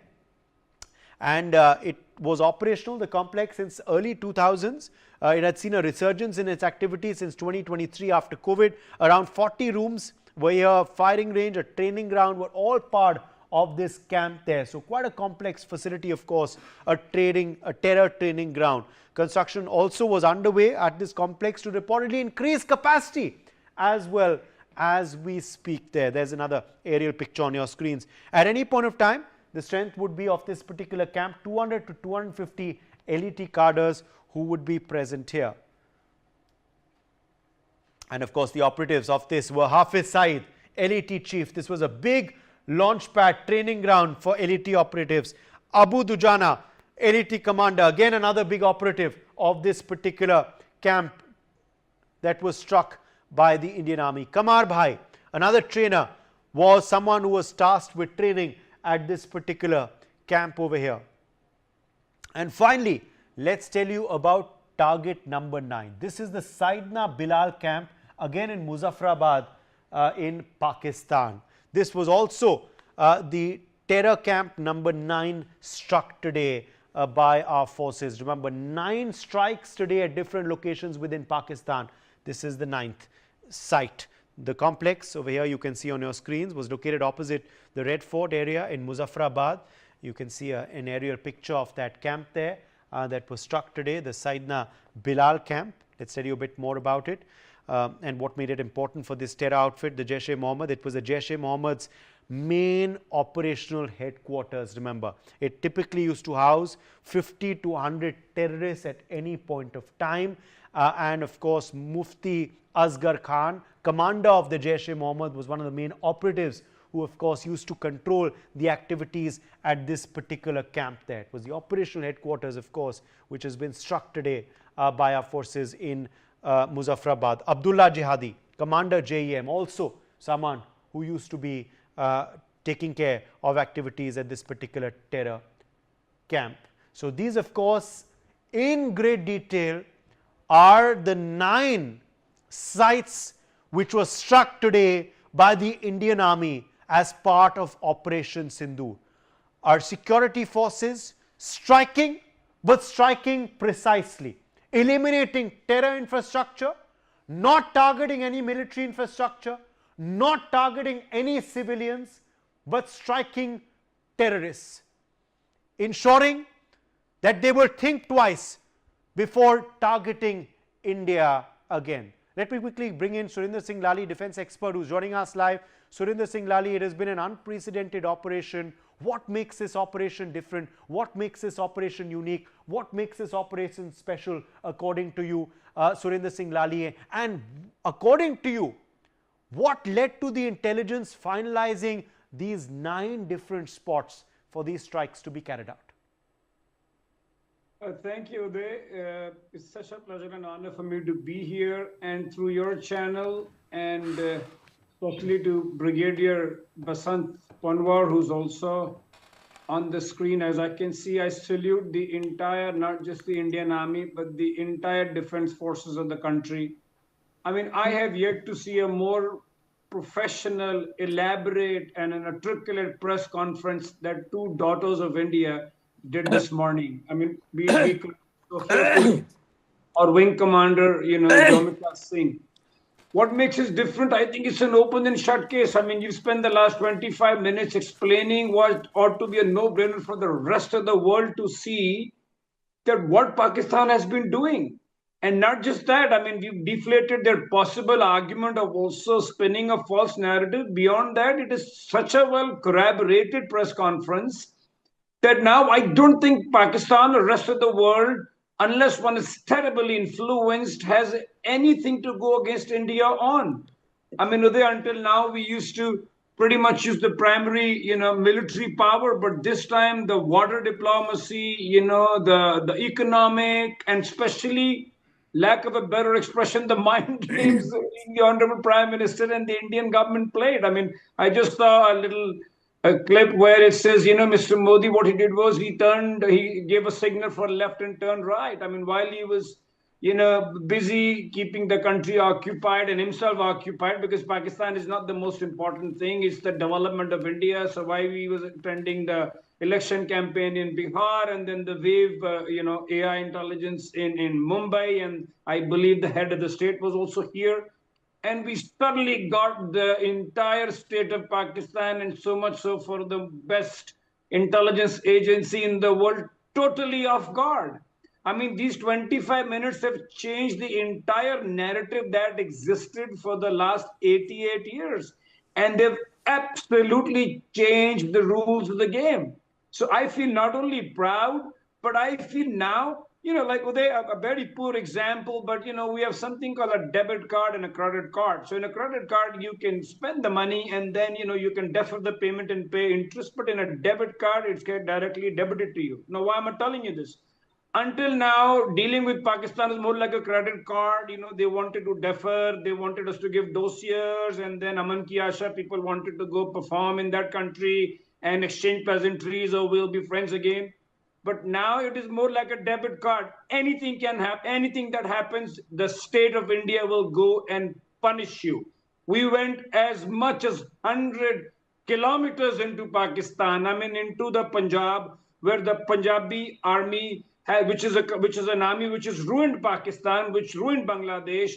Speaker 2: and it was operational, the complex, since early 2000s. It had seen a resurgence in its activity since 2023 after COVID. Around 40 rooms were here, a firing range, a training ground were all part of this camp there. So quite a complex facility, of course, a terror training ground. Construction also was underway at this complex to reportedly increase capacity as well as we speak there. There's another aerial picture on your screens. At any point of time, the strength would be of this particular camp 200 to 250 LET cadres who would be present here. And of course, the operatives of this were Hafiz Saeed, LET chief. This was a big launchpad training ground for LET operatives. Abu Dujana, LET commander, again another big operative of this particular camp that was struck by the Indian Army. Kamar Bhai, another trainer, was someone who was tasked with training at this particular camp over here. And finally, let's tell you about target number 9. This is the Syedna Bilal camp, again in Muzaffarabad in Pakistan. This was also the terror camp number 9 struck today by our forces. Remember, 9 strikes today at different locations within Pakistan. This is the 9th site. The complex over here you can see on your screens was located opposite the Red Fort area in Muzaffarabad. You can see an aerial picture of that camp there that was struck today, the Syedna Bilal camp. Let's tell you a bit more about it and what made it important for this terror outfit, the Jaish-e-Mohammed. It was the Jaish-e-Mohammed's main operational headquarters. Remember, it typically used to house 50 to 100 terrorists at any point of time, and of course Mufti Asghar Khan, commander of the Jaish-e-Mohammed, was one of the main operatives who of course used to control the activities at this particular camp there. It was the operational headquarters, of course, which has been struck today by our forces in Muzaffarabad. Abdullah Jihadi, commander JEM, also someone who used to be taking care of activities at this particular terror camp. So these, of course, in great detail are the 9 sites which were struck today by the Indian Army as part of Operation Sindoor. Our security forces striking, but striking precisely, eliminating terror infrastructure, not targeting any military infrastructure, not targeting any civilians, but striking terrorists, ensuring that they will think twice before targeting India again. Let me quickly bring in Surinder Singh Lali, defense expert, who's joining us live. Surinder Singh Lali, it has been an unprecedented operation. What makes this operation different? What makes this operation unique? What makes this operation special according to you, Surinder Singh Lali? And according to you, what led to the intelligence finalizing these 9 different spots for these strikes to be carried out?
Speaker 8: Thank you, Uday. It's such a pleasure and honor for me to be here, and through your channel, and especially to Brigadier Basant Panwar, who's also on the screen. As I can see, I salute the entire, not just the Indian Army, but the entire defense forces of the country. I mean, I have yet to see a more professional, elaborate, and an articulate press conference that two daughters of India did this morning. I mean, be it or Wing Commander, Jomika Singh. What makes it different? I think it's an open and shut case. I mean, you spend the last 25 minutes explaining what ought to be a no-brainer for the rest of the world to see that what Pakistan has been doing. And not just that, I mean, we've deflated their possible argument of also spinning a false narrative. Beyond that, it is such a well corroborated press conference that now I don't think Pakistan or the rest of the world, unless one is terribly influenced, has anything to go against India on. I mean, Uday, until now, we used to pretty much use the primary, military power, but this time the water diplomacy, the economic, and especially, lack of a better expression, the mind games the Honorable Prime Minister and the Indian government played. I mean, I just saw a clip where it says, Mr. Modi, what he did was he gave a signal for left and turned right. I mean, while he was, busy keeping the country occupied and himself occupied, because Pakistan is not the most important thing. It's the development of India. So while he was attending the election campaign in Bihar and then the wave, AI intelligence in Mumbai, and I believe the head of the state was also here. And we suddenly got the entire state of Pakistan, and so much so for the best intelligence agency in the world, totally off guard. I mean, these 25 minutes have changed the entire narrative that existed for the last 88 years. And they've absolutely changed the rules of the game. So I feel not only proud, but I feel now, like Uday, a very poor example, but we have something called a debit card and a credit card. So in a credit card, you can spend the money and then, you can defer the payment and pay interest. But in a debit card, it's directly debited to you. Now, why am I telling you this? Until now, dealing with Pakistan is more like a credit card. They wanted to defer. They wanted us to give dossiers. And then Aman Ki Asha, people wanted to go perform in that country and exchange pleasantries, or we'll be friends again. But now it is more like a debit card. Anything can happen. Anything that happens, the state of India will go and punish you. We went as much as 100 kilometers into Pakistan. I mean, into the Punjab, where the Punjabi army, which is an army which has ruined Pakistan, which ruined Bangladesh,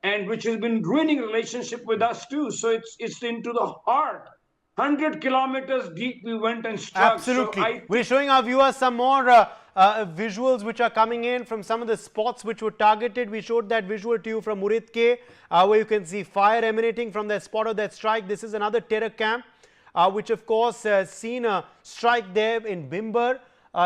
Speaker 8: and which has been ruining relationship with us too. So it's into the heart. 100 kilometers deep we went and struck.
Speaker 2: Absolutely.
Speaker 8: So
Speaker 2: we're showing our viewers some more visuals which are coming in from some of the spots which were targeted. We showed that visual to you from Murid K, where you can see fire emanating from that spot of that strike. This is another terror camp, which of course seen a strike there in Bimbar.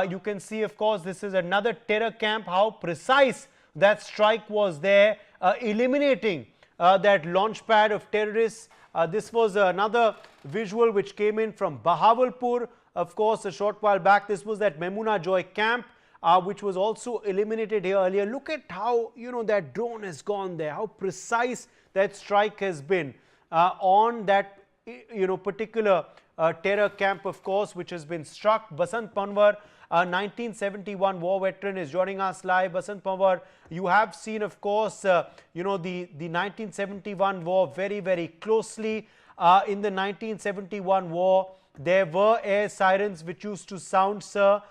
Speaker 2: You can see, of course, this is another terror camp, how precise that strike was there, eliminating that launch pad of terrorists. This was another visual which came in from Bahawalpur, of course, a short while back. This was that Memuna Joy camp, which was also eliminated here earlier. Look at how, that drone has gone there, how precise that strike has been on that, particular terror camp, of course, which has been struck. Basant Panwar, a 1971 war veteran, is joining us live. Basant Panwar, you have seen, of course, the 1971 war very, very closely. In the 1971 war, there were air sirens which used to sound, sir.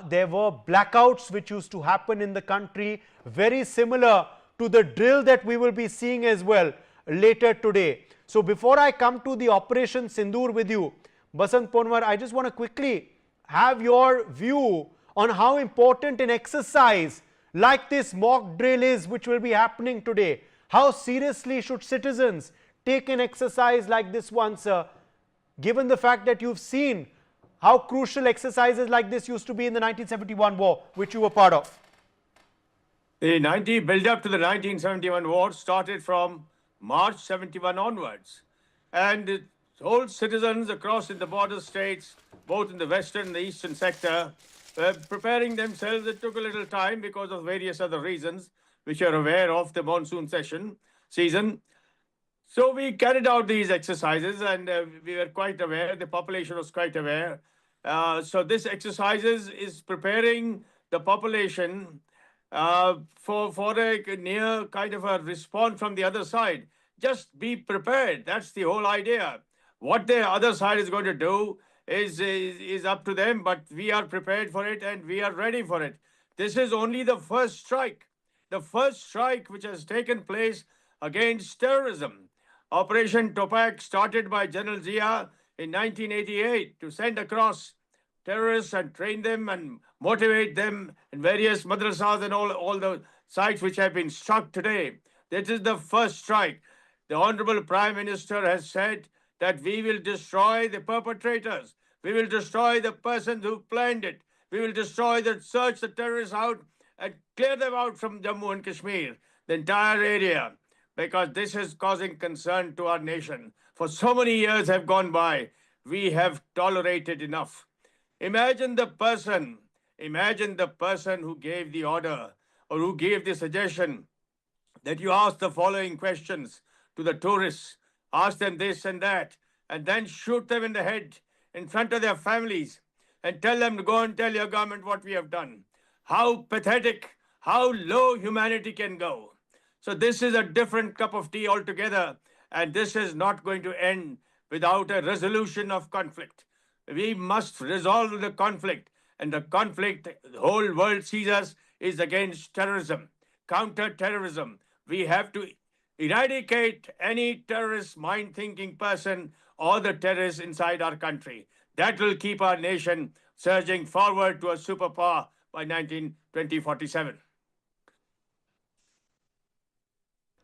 Speaker 2: There were blackouts which used to happen in the country, very similar to the drill that we will be seeing as well later today. So before I come to the Operation Sindoor with you, Basant Panwar, I just want to quickly have your view on how important an exercise like this mock drill is, which will be happening today. How seriously should citizens take an exercise like this one, sir, given the fact that you've seen how crucial exercises like this used to be in the 1971 war, which you were part of?
Speaker 9: The build-up to the 1971 war started from March 71 onwards. And whole citizens across in the border states, both in the western and the eastern sector, were preparing themselves. It took a little time because of various other reasons, which you're aware of, the monsoon season. So we carried out these exercises, and we were quite aware, the population was quite aware. So this exercises is preparing the population for a near kind of a response from the other side. Just be prepared. That's the whole idea. What the other side is going to do is up to them, but we are prepared for it and we are ready for it. This is only the first strike. The first strike which has taken place against terrorism. Operation Topak, started by General Zia in 1988 to send across terrorists and train them and motivate them in various madrasas and all the sites which have been struck today. This is the first strike. The Honorable Prime Minister has said that we will destroy the perpetrators. We will destroy the persons who planned it. We will search the terrorists out and clear them out from Jammu and Kashmir, the entire area, because this is causing concern to our nation. For so many years have gone by, we have tolerated enough. Imagine the person who gave the order or who gave the suggestion that you ask the following questions to the tourists, ask them this and that, and then shoot them in the head in front of their families and tell them to go and tell your government what we have done. How pathetic, how low humanity can go. So this is a different cup of tea altogether, and this is not going to end without a resolution of conflict. We must resolve the conflict, and the conflict the whole world sees us is against terrorism, counter-terrorism. We have to eradicate any terrorist mind-thinking person or the terrorists inside our country. That will keep our nation surging forward to a superpower by 2047.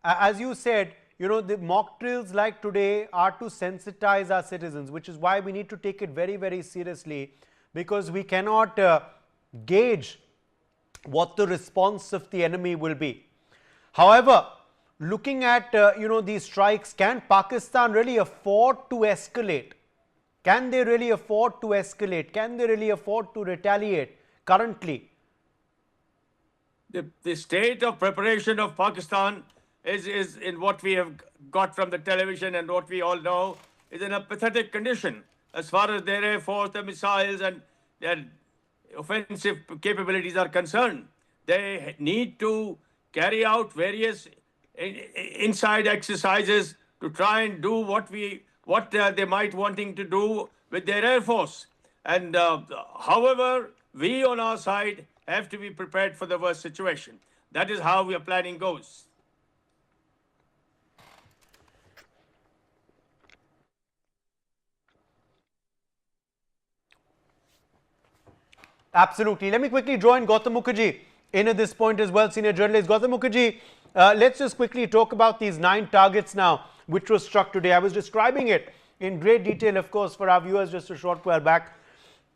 Speaker 2: As you said, the mock drills like today are to sensitize our citizens, which is why we need to take it very, very seriously, because we cannot gauge what the response of the enemy will be. However, looking at these strikes, can Pakistan really afford to escalate? Can they really afford to escalate? Can they really afford to retaliate currently?
Speaker 9: The state of preparation of Pakistan is in what we have got from the television and what we all know is in a pathetic condition as far as their air force, their missiles and their offensive capabilities are concerned. They need to carry out various inside exercises to try and do what they might wanting to do with their air force. And however, we on our side have to be prepared for the worst situation. That is how our planning goes.
Speaker 2: Absolutely. Let me quickly join Gautam Mukherjee in at this point as well, senior journalist. Gautam Mukherjee, let's just quickly talk about these 9 targets now, which were struck today. I was describing it in great detail, of course, for our viewers just a short while back.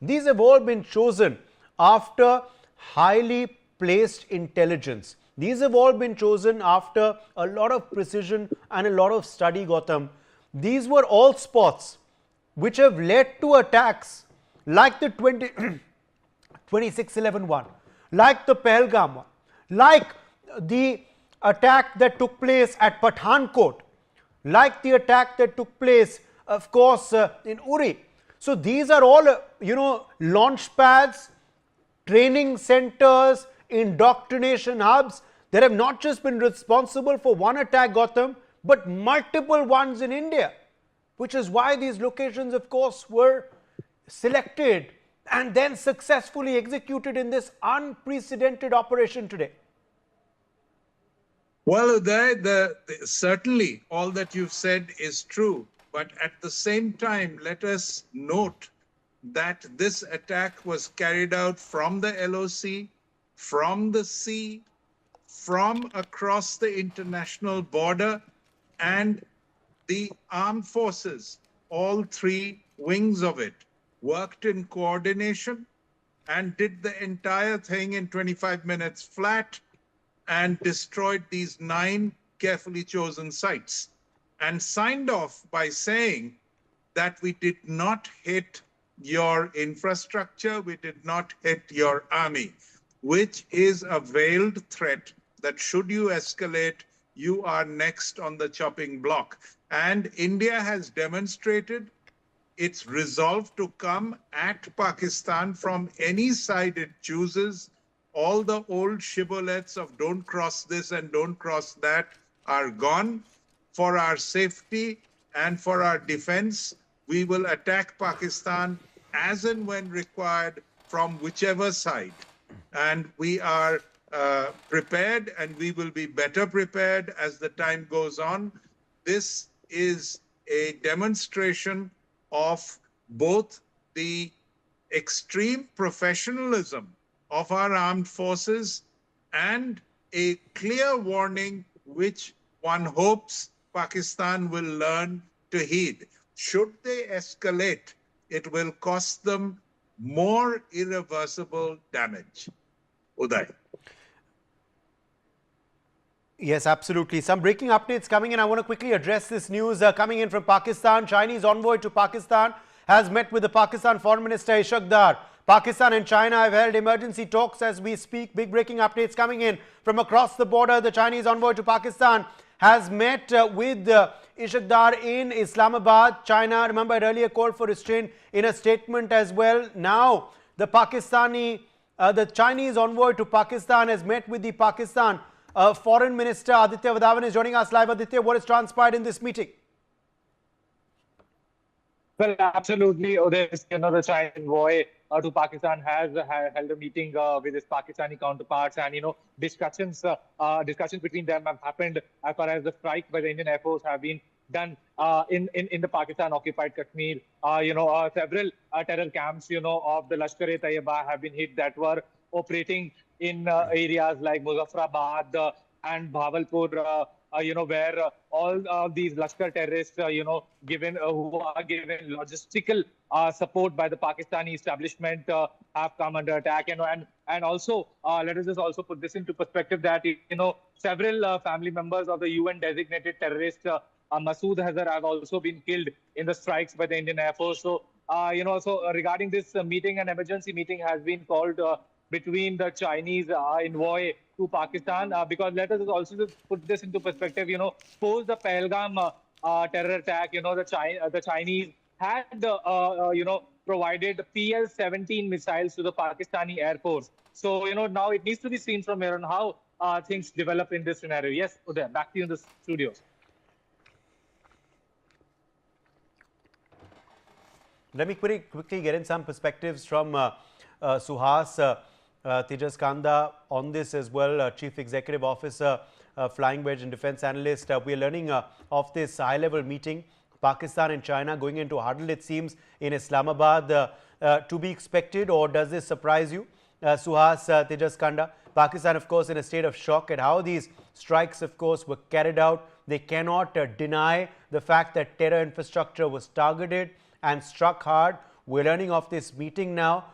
Speaker 2: These have all been chosen after highly placed intelligence. These have all been chosen after a lot of precision and a lot of study, Gautam. These were all spots which have led to attacks like the 26/11 one, like the Pahalgam one, like the attack that took place at Pathankot, like the attack that took place, of course, in Uri. So these are all, launch pads, training centers, indoctrination hubs that have not just been responsible for one attack, Gautam, but multiple ones in India, which is why these locations, of course, were selected and then successfully executed in this unprecedented operation today.
Speaker 10: Well, Uday, certainly all that you've said is true. But at the same time, let us note that this attack was carried out from the LOC, from the sea, from across the international border, and the armed forces, all 3 wings of it, worked in coordination and did the entire thing in 25 minutes flat and destroyed these 9 carefully chosen sites and signed off by saying that we did not hit your infrastructure, we did not hit your army, which is a veiled threat that should you escalate, you are next on the chopping block. And India has demonstrated its resolve to come at Pakistan from any side it chooses. All the old shibboleths of don't cross this and don't cross that are gone. For our safety and for our defense, we will attack Pakistan as and when required from whichever side. And we are prepared, and we will be better prepared as the time goes on. This is a demonstration of both the extreme professionalism of our armed forces and a clear warning which one hopes Pakistan will learn to heed. Should they escalate, it will cost them more irreversible damage. Uday.
Speaker 2: Yes, absolutely. Some breaking updates coming in. I want to quickly address this news coming in from Pakistan. Chinese envoy to Pakistan has met with the Pakistan Foreign Minister Ishaq Dar. Pakistan and China have held emergency talks as we speak. Big breaking updates coming in from across the border. The Chinese envoy to Pakistan has met with Ishaq Dar in Islamabad. China, remember, had earlier called for restraint in a statement as well. Now, the Chinese envoy to Pakistan has met with the Pakistan Foreign Minister. Aditya Vadavan is joining us live. Aditya, what has transpired in this meeting?
Speaker 5: Well, absolutely. The Chinese envoy to Pakistan has held a meeting with his Pakistani counterparts, and discussions between them have happened as far as the strikes by the Indian Air Force have been done in the Pakistan-occupied Kashmir. Several terror camps, of the Lashkar-e-Taiba have been hit that were operating in areas like Muzaffarabad and Bhavalpur, where all these Lashkar terrorists, who are given logistical support by the Pakistani establishment, have come under attack. And also, let us just also put this into perspective that, several family members of the UN designated terrorist Masood Hazar have also been killed in the strikes by the Indian Air Force. So, regarding this meeting, an emergency meeting has been called between the Chinese envoy to Pakistan, because let us also just put this into perspective. Post the Pahalgam terror attack, the Chinese had provided PL-17 missiles to the Pakistani Air Force. So now it needs to be seen from here on how things develop in this scenario. Yes, Uday, back to you in the studios.
Speaker 2: Let me quickly get in some perspectives from Suhas Tejas Kanda on this as well, Chief Executive Officer, Flying Wedge and Defense Analyst. We are learning of this high-level meeting, Pakistan and China going into a huddle, it seems, in Islamabad. To be expected, or does this surprise you? Suhas Tejas Kanda, Pakistan, of course, in a state of shock at how these strikes, of course, were carried out. They cannot deny the fact that terror infrastructure was targeted and struck hard. We're learning of this meeting now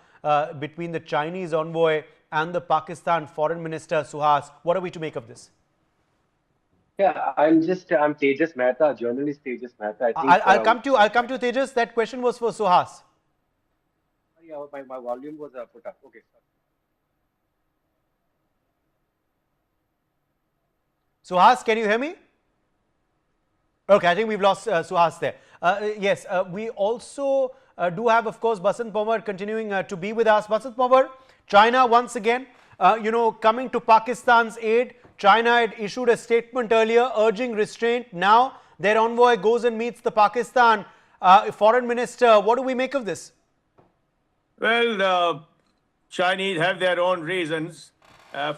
Speaker 2: between the Chinese envoy and the Pakistan Foreign Minister. Suhas, what are we to make of this?
Speaker 11: Yeah, I'm Tejas Mehta, journalist Tejas Mehta.
Speaker 2: I'll come to Tejas. That question was for Suhas.
Speaker 11: Sorry, my volume was put up. Okay.
Speaker 2: Suhas, can you hear me? Okay, I think we've lost Suhas there. Yes, we also do have, of course, Basant Pawar continuing to be with us. Basant Pawar, China once again, coming to Pakistan's aid. China had issued a statement earlier urging restraint. Now their envoy goes and meets the Pakistan foreign minister. What do we make of this?
Speaker 9: Well, Chinese have their own reasons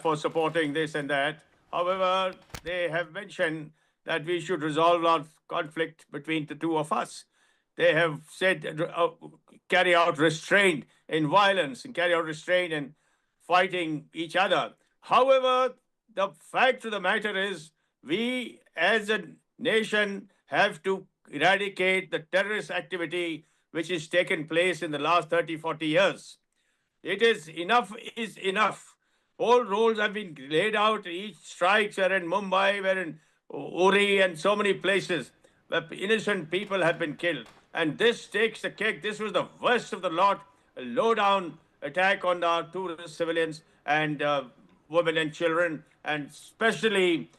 Speaker 9: for supporting this and that. However, they have mentioned that we should resolve our conflict between the two of us. They have said carry out restraint in violence and carry out restraint in fighting each other. However, the fact of the matter is we as a nation have to eradicate the terrorist activity which has taken place in the last 30, 40 years. It is enough is enough. All roles have been laid out. Each strikes were in Mumbai, were in Uri and so many places where innocent people have been killed. And this takes the cake. This was the worst of the lot, a low-down attack on our tourist civilians and women and children, and especially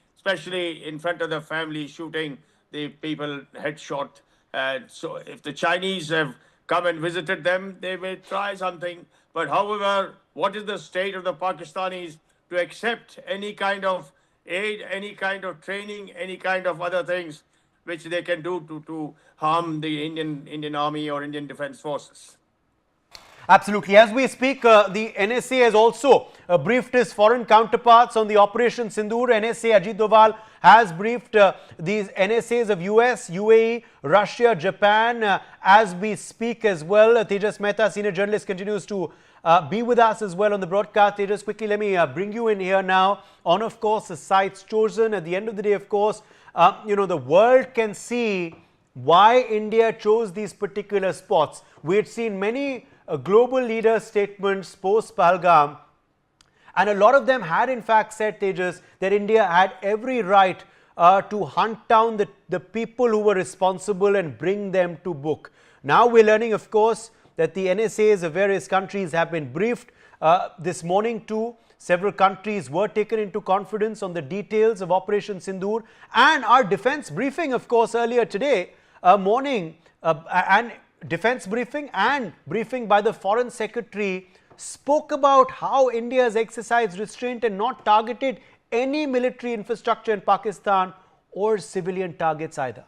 Speaker 9: in front of the family, shooting the people headshot. And so if the Chinese have come and visited them, they may try something. But however, what is the state of the Pakistanis to accept any kind of aid, any kind of training, any kind of other things which they can do to harm the Indian Army or Indian Defence Forces?
Speaker 2: Absolutely. As we speak, the NSA has also briefed his foreign counterparts on the Operation Sindoor. NSA Ajit Doval has briefed these NSAs of US, UAE, Russia, Japan as we speak as well. Tejas Mehta, senior journalist, continues to be with us as well on the broadcast. Tejas, quickly, let me bring you in here now on, of course, the sites chosen. At the end of the day, of course, the world can see why India chose these particular spots. We had seen many global leader statements post Pahalgam, and a lot of them had in fact said, Tejas, that India had every right to hunt down the people who were responsible and bring them to book. Now we're learning, of course, that the NSAs of various countries have been briefed this morning too. Several countries were taken into confidence on the details of Operation Sindoor, and our defense briefing, of course, earlier today morning, and defense briefing and briefing by the Foreign Secretary spoke about how India has exercised restraint and not targeted any military infrastructure in Pakistan or civilian targets either.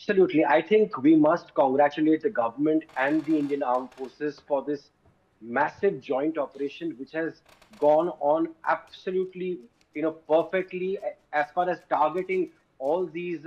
Speaker 11: Absolutely. I think we must congratulate the government and the Indian Armed Forces for this massive joint operation, which has gone on absolutely, perfectly as far as targeting all these,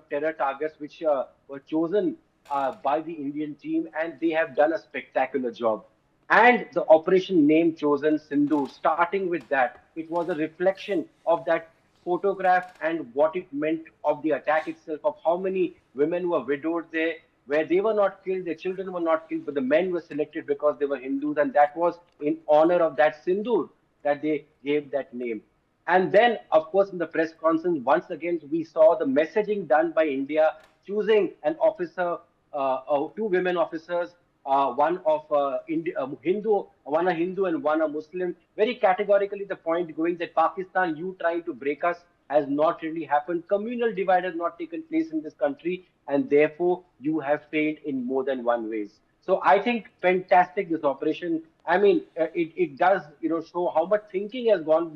Speaker 11: terror targets which were chosen by the Indian team, and they have done a spectacular job. And the operation name chosen, Sindoor, starting with that, it was a reflection of that photograph and what it meant of the attack itself, of how many women were widowed there, where they were not killed, their children were not killed, but the men were selected because they were Hindus, and that was in honor of that Sindoor that they gave that name. And then, of course, in the press conference, once again, we saw the messaging done by India, choosing an officer, two women officers, one of Hindu, one a Hindu and one a Muslim. Very categorically, the point going that Pakistan, you trying to break us, has not really happened. Communal divide has not taken place in this country, and therefore you have failed in more than one ways. So I think fantastic this operation. I mean, it does show how much thinking has gone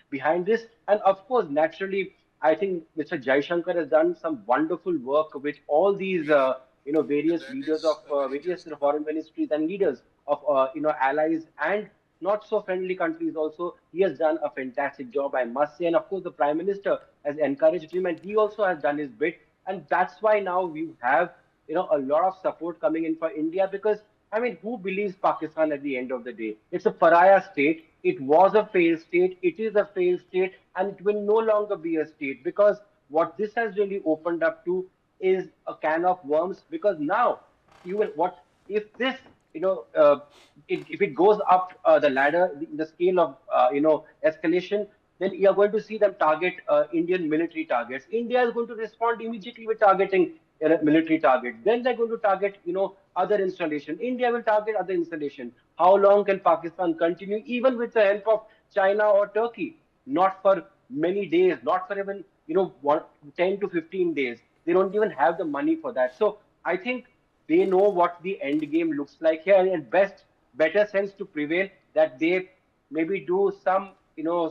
Speaker 11: behind this, and of course, naturally, I think Mr. Jaishankar has done some wonderful work with all these various leaders of various foreign ministries and leaders of allies and not so friendly countries also. He has done a fantastic job, I must say, and of course the Prime Minister has encouraged him, and he also has done his bit, and that's why now we have a lot of support coming in for India, because I mean, who believes Pakistan at the end of the day? It's a pariah state. It was a failed state. It is a failed state, and it will no longer be a state, because what this has really opened up to is a can of worms. Because now, you will what if this if it goes up the ladder, the scale of escalation, then you are going to see them target Indian military targets. India is going to respond immediately with targeting military targets. Then they're going to target other installation. India will target other installation. How long can Pakistan continue, even with the help of China or Turkey? Not for many days, not for even 10 to 15 days. They don't even have the money for that. So I think they know what the end game looks like here, and better sense to prevail, that they maybe do some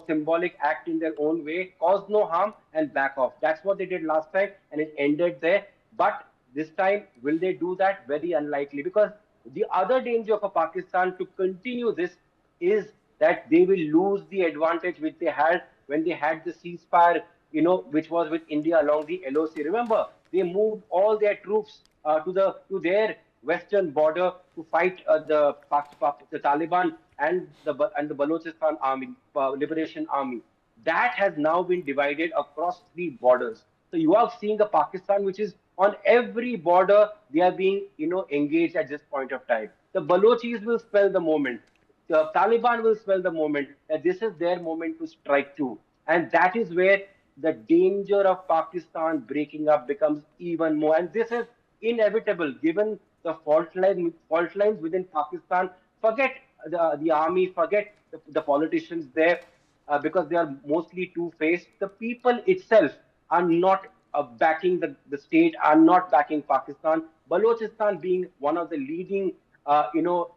Speaker 11: symbolic act in their own way, cause no harm and back off. That's what they did last time, and it ended there. But this time, will they do that? Very unlikely, because the other danger for Pakistan to continue this is that they will lose the advantage which they had when they had the ceasefire, which was with India along the LOC. Remember, they moved all their troops to their western border to fight the Taliban and the Balochistan army, liberation army. That has now been divided across three borders. So you are seeing a Pakistan which is on every border. They are being engaged at this point of time. The Balochis will spell the moment. The Taliban will spell the moment that this is their moment to strike too. And that is where the danger of Pakistan breaking up becomes even more. And this is inevitable given the fault lines within Pakistan. Forget the army, forget the politicians there, because they are mostly two-faced. The people itself are not backing the state, are not backing Pakistan. Balochistan being one of the leading,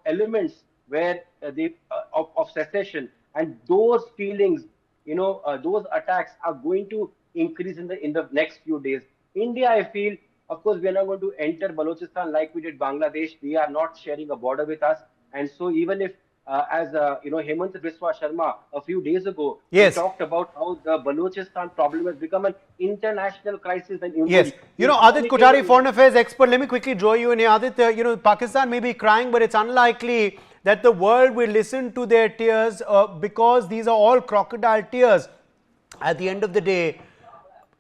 Speaker 11: elements where of secession, and those feelings, those attacks are going to increase in the next few days. India, I feel, of course, we are not going to enter Balochistan like we did Bangladesh. They are not sharing a border with us, and so even if, as Hemant Biswa Sharma a few days ago, he
Speaker 2: Yes.
Speaker 11: talked about how the Balochistan problem has become an international crisis, and
Speaker 2: Yes, Adit Kothari, foreign affairs expert, let me quickly draw you in here. Adit, Pakistan may be crying, but it's unlikely that the world will listen to their tears, because these are all crocodile tears. At the end of the day,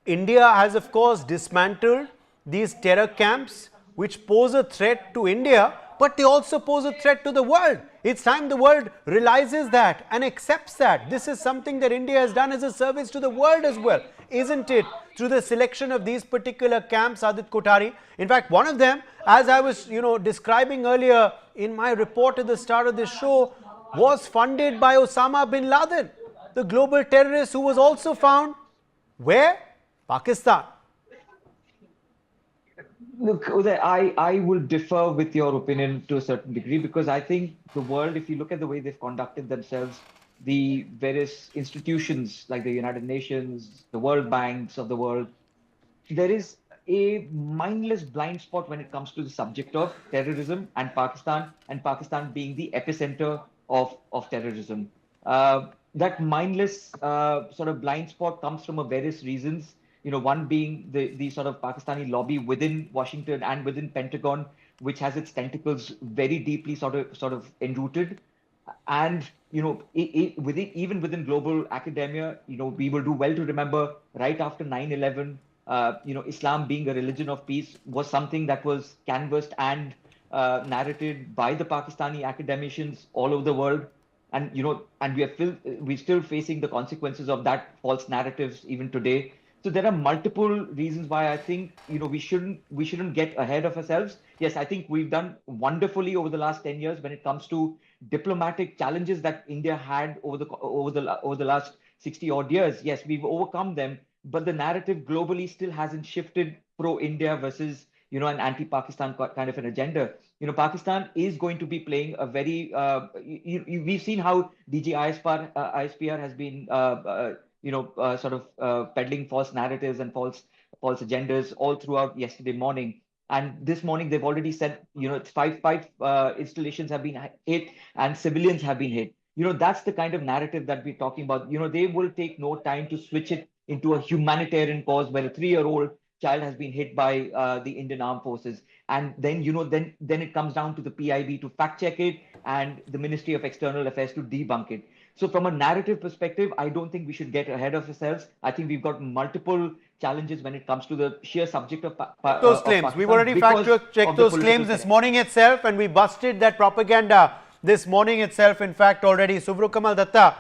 Speaker 2: India has, of course, dismantled these terror camps which pose a threat to India, but they also pose a threat to the world. It's time the world realizes that and accepts that. This is something that India has done as a service to the world as well, isn't it? Through the selection of these particular camps, Adit Kothari. In fact, one of them, as I was, describing earlier in my report at the start of this show, was funded by Osama bin Laden, the global terrorist who was also found where? Pakistan.
Speaker 12: Look, Uday, I will differ with your opinion to a certain degree, because I think the world, if you look at the way they've conducted themselves, the various institutions like the United Nations, the World Banks of the world, there is a mindless blind spot when it comes to the subject of terrorism and Pakistan being the epicenter of terrorism. That mindless sort of blind spot comes from various reasons. One being the sort of Pakistani lobby within Washington and within Pentagon, which has its tentacles very deeply sort of enrooted. And even within global academia, we will do well to remember right after 9/11, Islam being a religion of peace was something that was canvassed and narrated by the Pakistani academicians all over the world. And and we're still facing the consequences of that false narratives even today. So there are multiple reasons why I think we shouldn't get ahead of ourselves. Yes, I think we've done wonderfully over the last 10 years when it comes to diplomatic challenges that India had over the last 60 odd years. Yes, we've overcome them, but the narrative globally still hasn't shifted pro-India versus an anti-Pakistan kind of an agenda. Pakistan is going to be playing a very. We've seen how DG ISPR has been peddling false narratives and false agendas all throughout yesterday morning. And this morning they've already said, five installations have been hit and civilians have been hit. That's the kind of narrative that we're talking about. They will take no time to switch it into a humanitarian cause where a 3-year-old child has been hit by the Indian Armed Forces. And then, then it comes down to the PIB to fact check it and the Ministry of External Affairs to debunk it. So from a narrative perspective, I don't think we should get ahead of ourselves. I think we've got multiple challenges when it comes to the sheer subject of
Speaker 2: those claims. We've already fact-checked those claims this morning itself, and we busted that propaganda this morning itself, in fact, already. Subhru Kamal Datta,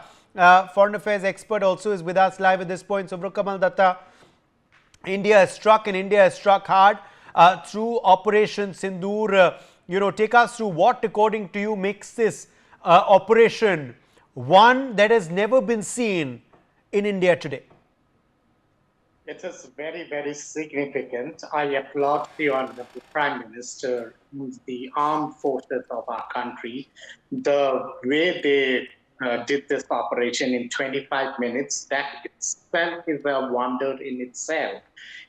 Speaker 2: foreign affairs expert, also is with us live at this point. Subhru Kamal Datta, India has struck, and India has struck hard through Operation Sindoor. Take us through what, according to you, makes this operation one that has never been seen in India today.
Speaker 13: It is very, very significant. I applaud the Honorable Prime Minister, the armed forces of our country, the way they did this operation in 25 minutes. That itself is a wonder in itself.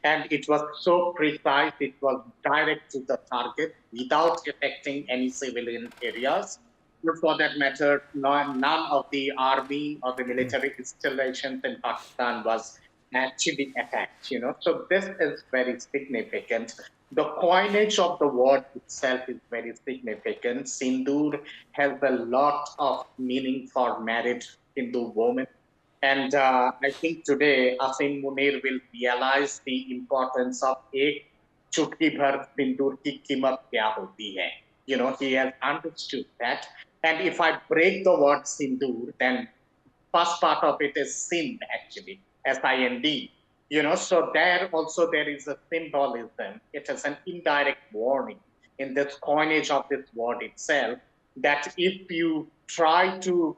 Speaker 13: And it was so precise, it was direct to the target without affecting any civilian areas. But for that matter, none of the army or the military installations in Pakistan was actually attacked. So this is very significant. The coinage of the word itself is very significant. Sindoor has a lot of meaning for married Hindu women. And I think today Asim Munir will realize the importance of ek chutki bhar sindoor ki कीमत क्या होती है. He has understood that. And if I break the word sindoor, then first part of it is sind, actually, S-I-N-D. So there also there is a symbolism. It is an indirect warning in this coinage of this word itself, that if you try to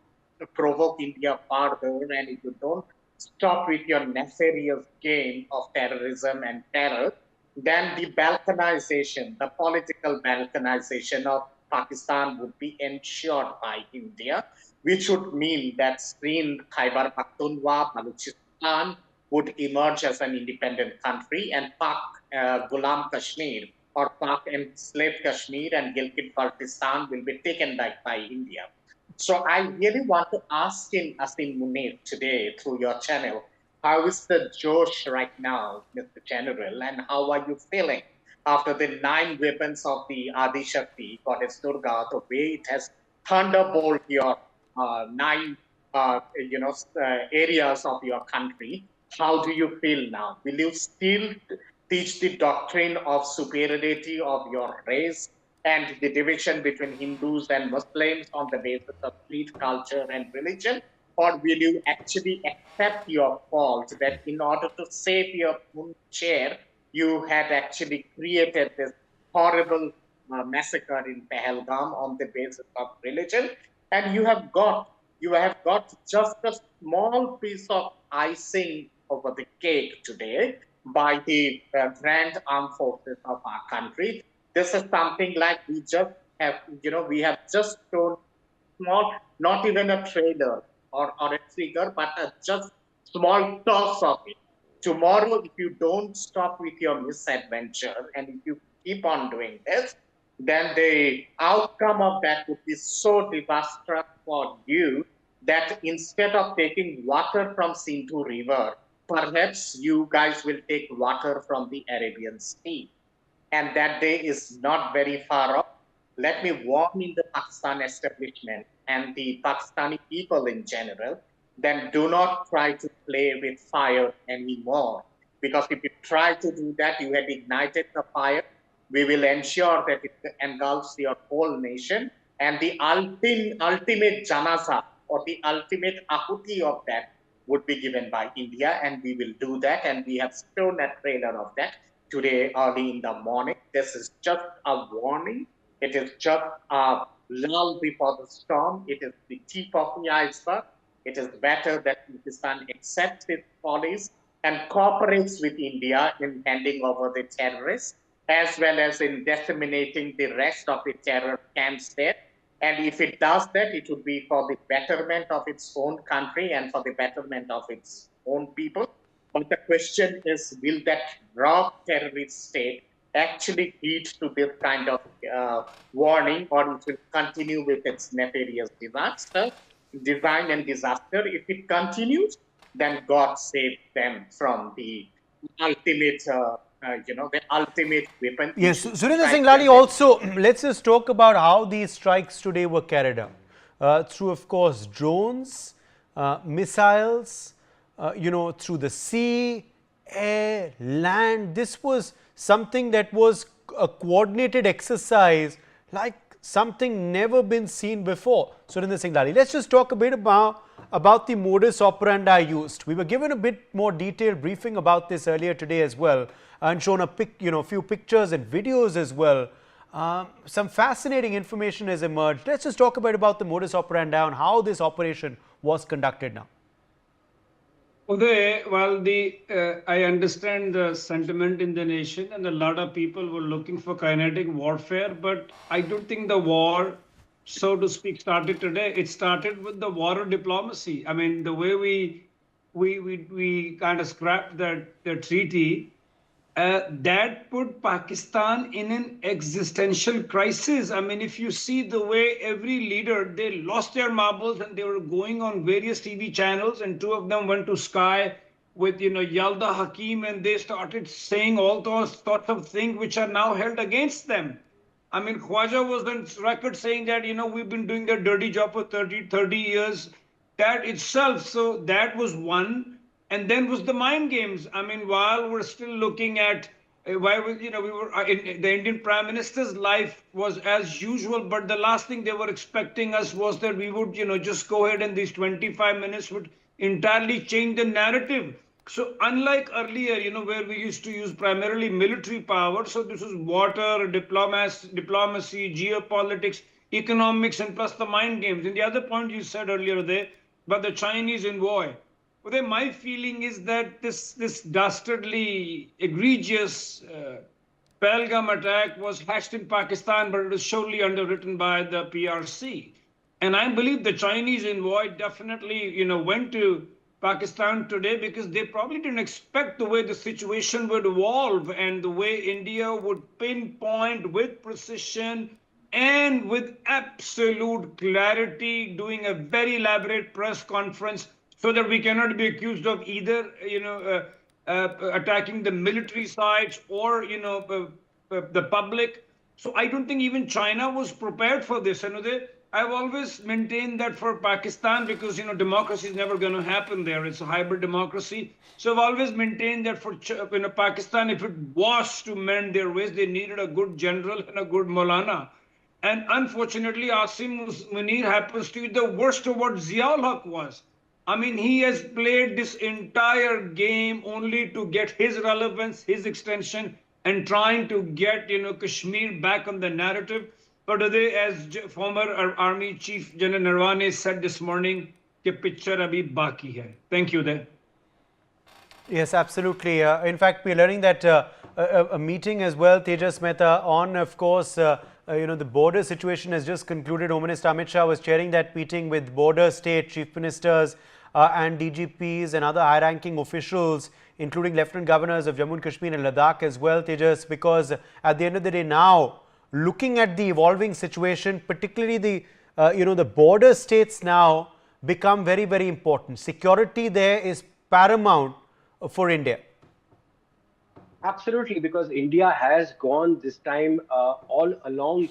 Speaker 13: provoke India further and if you don't stop with your nefarious game of terrorism and terror, then the balkanization, the political balkanization of Pakistan would be ensured by India, which would mean that Sindh, Khyber Pakhtunkhwa, Balochistan would emerge as an independent country, and Ghulam Kashmir or Pak enslaved Kashmir and Gilgit-Baltistan will be taken back by India. So I really want to ask Asim Munir today through your channel, how is the Josh right now, Mr. General, and how are you feeling after the 9 weapons of the Adi Shakti, Goddess Durga, the way it has thunderbolt your 9 areas of your country? How do you feel now? Will you still teach the doctrine of superiority of your race and the division between Hindus and Muslims on the basis of creed, culture, and religion? Or will you actually accept your fault that in order to save your own chair, you had actually created this horrible massacre in Pahalgam on the basis of religion, and you have got just a small piece of icing over the cake today by the grand armed forces of our country. This is something like we have just shown small, not even a trailer or a trigger, but just small toss of it. Tomorrow, if you don't stop with your misadventure and if you keep on doing this, then the outcome of that would be so disastrous for you that instead of taking water from Sindhu River, perhaps you guys will take water from the Arabian Sea. And that day is not very far off. Let me warn in the Pakistan establishment and the Pakistani people in general, then do not try to play with fire anymore. Because if you try to do that, you have ignited the fire. We will ensure that it engulfs your whole nation. And the ultimate janaza or the ultimate ahuti of that would be given by India. And we will do that. And we have shown a trailer of that today early in the morning. This is just a warning. It is just a lull before the storm. It is the tip of the iceberg. It is better that Pakistan accepts its follies and cooperates with India in handing over the terrorists, as well as in disseminating the rest of the terror camps there. And if it does that, it would be for the betterment of its own country and for the betterment of its own people. But the question is, will that raw terrorist state actually lead to this kind of warning, or it will continue with its nefarious design and disaster? If it continues, then God save them from the ultimate, the ultimate weapon.
Speaker 2: Yes, Surendra Singh Lali, also, let's just talk about how these strikes today were carried out. Through, of course, drones, missiles, through the sea, air, land. This was something that was a coordinated exercise like something never been seen before. Surendra Singh Lali, let's just talk a bit about the modus operandi used. We were given a bit more detailed briefing about this earlier today as well, and shown a few pictures and videos as well. Some fascinating information has emerged. Let's just talk a bit about the modus operandi and how this operation was conducted now.
Speaker 8: Uday, well, I understand the sentiment in the nation, and a lot of people were looking for kinetic warfare, but I don't think the war, so to speak, started today. It started with the war of diplomacy. I mean, the way we kind of scrapped the treaty, that put Pakistan in an existential crisis. I mean, if you see the way every leader, they lost their marbles and they were going on various TV channels, and 2 of them went to Sky with, Yalda Hakim, and they started saying all those sorts of things which are now held against them. I mean, Khwaja was on record saying that, we've been doing the dirty job for 30 years. That itself, so that was one. And then was the mind games. I mean, while we're still looking at why we were in the Indian Prime Minister's life was as usual, but the last thing they were expecting us was that we would, just go ahead and these 25 minutes would entirely change the narrative. So unlike earlier, where we used to use primarily military power, so this is water, diplomacy, geopolitics, economics, and plus the mind games. And the other point you said earlier there about the Chinese envoy. Well, then my feeling is that this dastardly, egregious Pahalgam attack was hatched in Pakistan, but it was solely underwritten by the PRC. And I believe the Chinese envoy definitely, went to Pakistan today because they probably didn't expect the way the situation would evolve and the way India would pinpoint with precision and with absolute clarity, doing a very elaborate press conference so that we cannot be accused of either, attacking the military sites or, the public. So I don't think even China was prepared for this. I've always maintained that for Pakistan, because democracy is never going to happen there. It's a hybrid democracy. So I've always maintained that for Pakistan, if it was to mend their ways, they needed a good general and a good Maulana. And unfortunately, Asim Munir happens to be the worst of what Ziaul Haq was. I mean, he has played this entire game only to get his relevance, his extension, and trying to get, Kashmir back on the narrative. But today, as former Army Chief General Narwane said this morning, कि picture abhi baki hai. Thank you there.
Speaker 2: Yes, absolutely. In fact, we're learning that a meeting as well, Tejas Mehta, on, of course, the border situation has just concluded. Home Minister Amit Shah was chairing that meeting with border state chief ministers and DGPs and other high-ranking officials, including Lieutenant Governors of Jammu and Kashmir and Ladakh as well, Tejas, because at the end of the day now, looking at the evolving situation, particularly the, the border states now become very, very important. Security there is paramount for India.
Speaker 11: Absolutely, because India has gone this time all along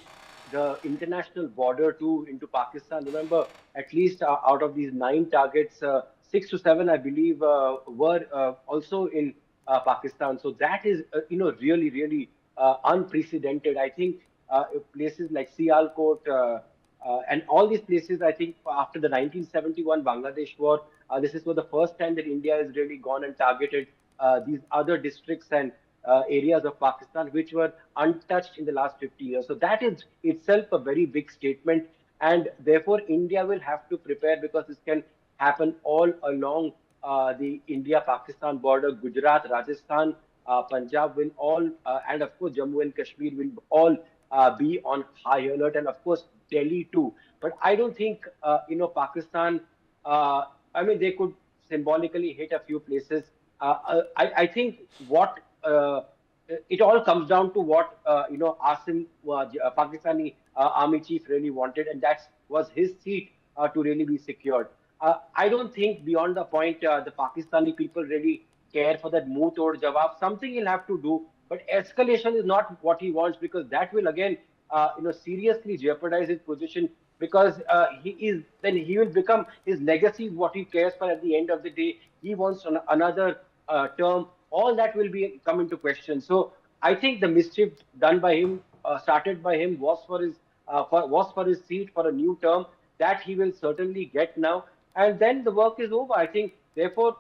Speaker 11: the international border into Pakistan. Remember, at least out of these 9 targets, 6 to 7, I believe, were also in Pakistan. So that is, really, really unprecedented. I think places like Sialkot and all these places, I think, after the 1971 Bangladesh war, this is for the first time that India has really gone and targeted these other districts and areas of Pakistan which were untouched in the last 50 years. So that is itself a very big statement, and therefore India will have to prepare, because this can happen all along the India-Pakistan border. Gujarat, Rajasthan, Punjab will all, and of course Jammu and Kashmir will all be on high alert, and of course Delhi too. But I don't think, Pakistan, I mean, they could symbolically hit a few places. I think what it all comes down to what Asim, Pakistani army chief, really wanted, and that was his seat to really be secured. I don't think beyond the point the Pakistani people really care for that muh tod jawab. Something he'll have to do, but escalation is not what he wants, because that will again seriously jeopardize his position, because he will become, his legacy is what he cares for at the end of the day. He wants another term. All that will be come into question. So I think the mischief done by him, started by him, was for his seat for a new term that he will certainly get now, and then the work is over. I think, therefore,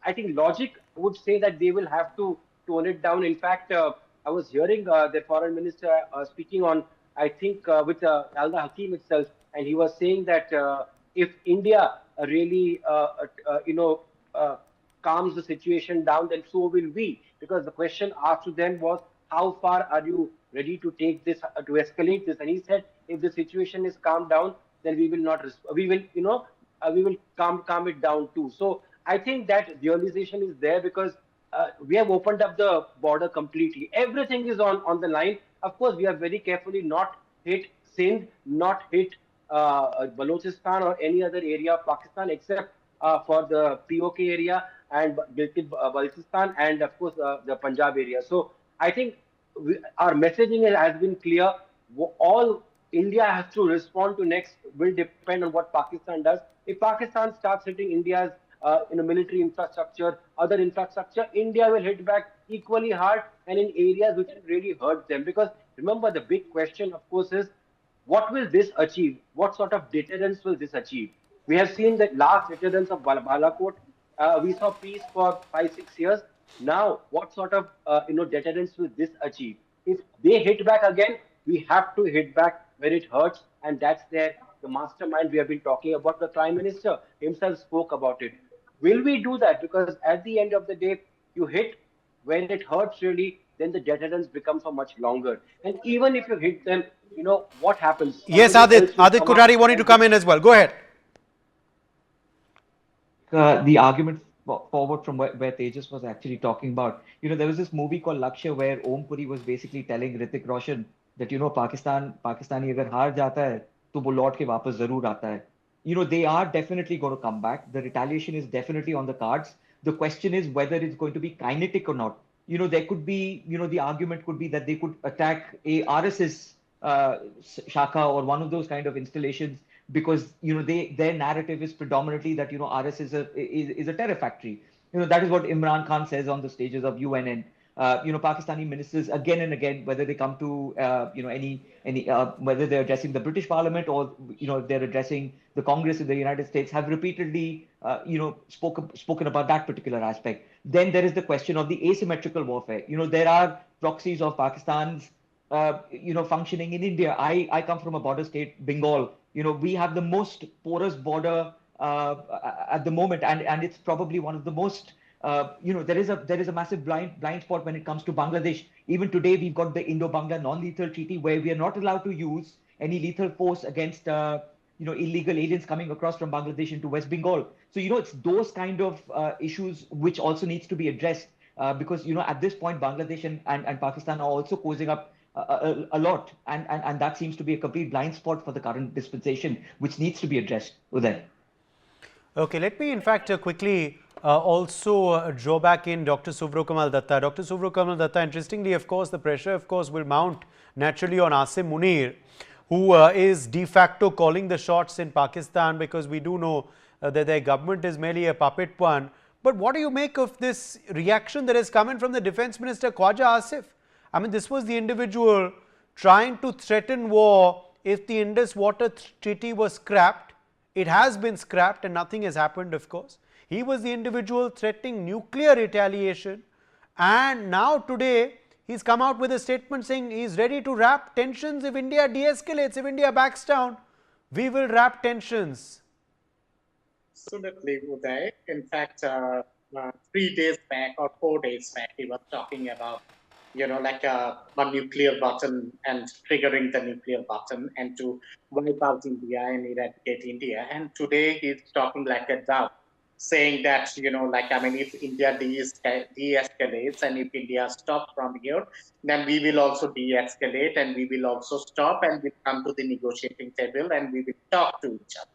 Speaker 11: I think logic would say that they will have to tone it down. In fact, I was hearing the foreign minister speaking on, I think, with Alda Hakim itself, and he was saying that if India really, calms the situation down, then so will we. Because the question asked to them was, how far are you ready to take this, to escalate this? And he said, if the situation is calmed down, then we will not, we will calm it down too. So I think that realization is there, because we have opened up the border completely. Everything is on the line. Of course, we have very carefully not hit Sindh, not hit Balochistan or any other area of Pakistan, except for the POK area and Balochistan, and of course the Punjab area. So I think our messaging has been clear. All India has to respond to next will depend on what Pakistan does. If Pakistan starts hitting India's military infrastructure, other infrastructure, India will hit back equally hard, and in areas which really hurt them. Because remember, the big question, of course, is what will this achieve? What sort of deterrence will this achieve? We have seen that last deterrence of Balakot We saw peace for 5, 6 years. Now, what sort of deterrence will this achieve? If they hit back again, we have to hit back where it hurts, and that's there. The mastermind we have been talking about, the Prime Minister himself spoke about it. Will we do that? Because at the end of the day, you hit when it hurts really, then the deterrence becomes for much longer. And even if you hit them, what happens?
Speaker 2: Yes,
Speaker 11: Somebody
Speaker 2: Adit.
Speaker 11: else will
Speaker 2: Adit
Speaker 11: come up
Speaker 2: Kothari wanted to
Speaker 11: and
Speaker 2: come
Speaker 11: hit.
Speaker 2: in as well. Go ahead.
Speaker 12: The argument forward from where Tejas was actually talking about. There was this movie called Lakshya where Om Puri was basically telling Hrithik Roshan that, Pakistani अगर हार जाता है, तो वो लौट के वापस जरूर आता है. They are definitely going to come back. The retaliation is definitely on the cards. The question is whether it's going to be kinetic or not. There could be, the argument could be that they could attack a RSS shaka or one of those kind of installations because their narrative is predominantly that RS is a terror factory. That is what Imran Khan says on the stages of UNN. Pakistani ministers again and again, whether they come to any whether they're addressing the British Parliament or they're addressing the Congress in the United States, have repeatedly spoken about that particular aspect. Then there is the question of the asymmetrical warfare. There are proxies of Pakistan's functioning in India. I come from a border state, Bengal. We have the most porous border at the moment, and it's probably one of the most. There is a massive blind spot when it comes to Bangladesh. Even today, we've got the Indo-Bangla non-lethal treaty where we are not allowed to use any lethal force against illegal aliens coming across from Bangladesh into West Bengal. So it's those kind of issues which also needs to be addressed because at this point Bangladesh and Pakistan are also causing up a lot, and that seems to be a complete blind spot for the current dispensation, which needs to be addressed. Uday.
Speaker 2: Okay, let me in fact quickly also draw back in Dr. Subro Kamal Datta. Dr. Subro Kamal Datta, interestingly, of course, the pressure, of course, will mount naturally on Asim Munir, who is de facto calling the shots in Pakistan, because we do know that their government is merely a puppet one. But what do you make of this reaction that has come in from the Defence Minister Khwaja Asif? I mean, this was the individual trying to threaten war if the Indus Water Treaty was scrapped. It has been scrapped and nothing has happened, of course. He was the individual threatening nuclear retaliation, and now today he's come out with a statement saying he's ready to wrap tensions if India de-escalates, if India backs down. We will wrap tensions.
Speaker 13: Absolutely, Uday. In fact, 3 days back or 4 days back, he was talking about, like a nuclear button and triggering the nuclear button and to wipe out India and eradicate India. And today he's talking like a dove, saying that, if India de-escalates and if India stops from here, then we will also de-escalate and we will also stop and we'll come to the negotiating table and we will talk to each other.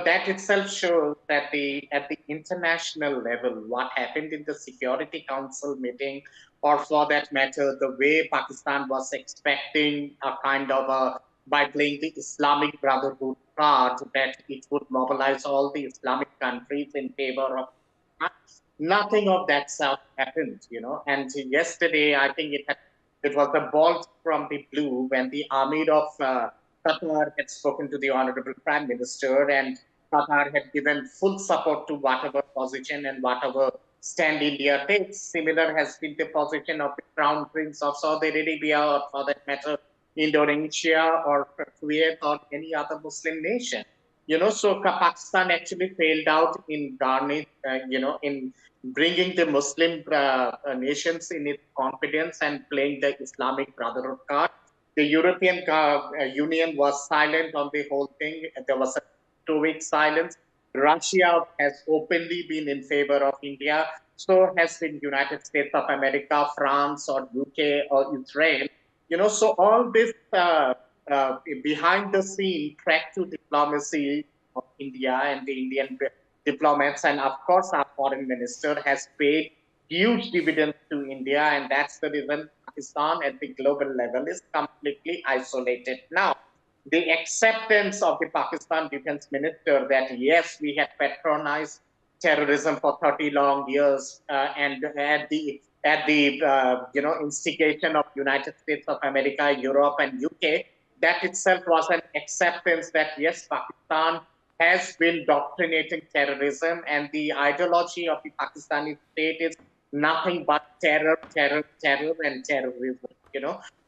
Speaker 13: That itself shows that at the international level, what happened in the Security Council meeting, or for that matter, the way Pakistan was expecting a kind of by playing the Islamic Brotherhood card, that it would mobilize all the Islamic countries in favor of nothing of that sort happened, And yesterday, I think it was the bolt from the blue when the Amir of Qatar had spoken to the Honorable Prime Minister, and Qatar had given full support to whatever position and whatever stand India takes. Similar has been the position of the Crown Prince of Saudi Arabia, or for that matter, Indonesia or Kuwait or any other Muslim nation. So Pakistan actually failed out in in bringing the Muslim nations in its confidence and playing the Islamic Brotherhood card. The European Union was silent on the whole thing. There was a 2 week silence. Russia has openly been in favor of India. So has the United States of America, France, or UK, or Israel. So all this behind the scene track to diplomacy of India and the Indian diplomats, and of course our foreign minister has paid huge dividends to India, and that's the reason Pakistan at the global level is completely isolated now. The acceptance of the Pakistan defense minister that yes, we had patronized terrorism for 30 long years, and at the instigation of United States of America, Europe, and UK, that itself was an acceptance that yes, Pakistan has been doctrinating terrorism, and the ideology of the Pakistani state is nothing but terror, terror, terror, and terrorism.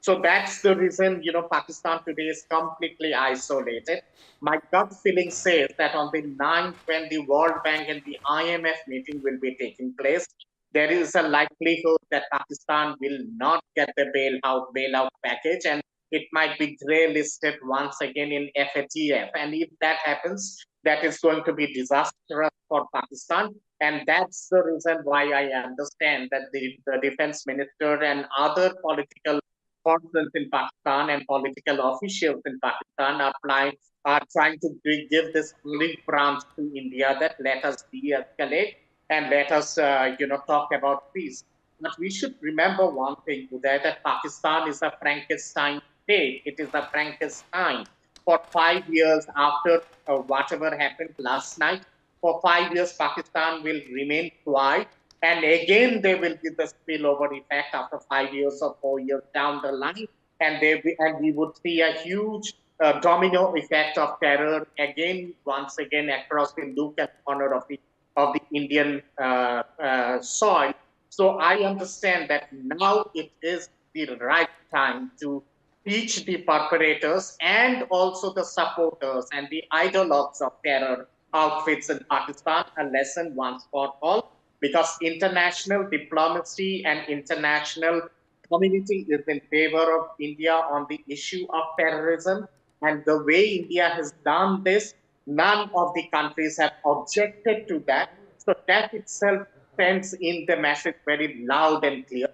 Speaker 13: So that's the reason Pakistan today is completely isolated. My gut feeling says that on the 9th, when the World Bank and the IMF meeting will be taking place, there is a likelihood that Pakistan will not get the bailout package, and it might be grey listed once again in FATF. And if that happens, that is going to be disastrous for Pakistan. And that's the reason why I understand that the defense minister and other political persons in Pakistan and political officials in Pakistan are trying to give this olive branch to India that let us de-escalate and let us, talk about peace. But we should remember one thing, Uday, that Pakistan is a Frankenstein state. It is a Frankenstein. For 5 years after whatever happened last night, for 5 years, Pakistan will remain quiet. And again, there will be the spillover effect after 5 years or 4 years down the line. And we would see a huge domino effect of terror again, once again, across the nook and corner of the Indian soil. So I understand that now it is the right time to teach the perpetrators and also the supporters and the ideologues of terror outfits in Pakistan a lesson once for all, because international diplomacy and international community is in favor of India on the issue of terrorism. And the way India has done this, none of the countries have objected to that. So that itself sends in the message very loud and clear.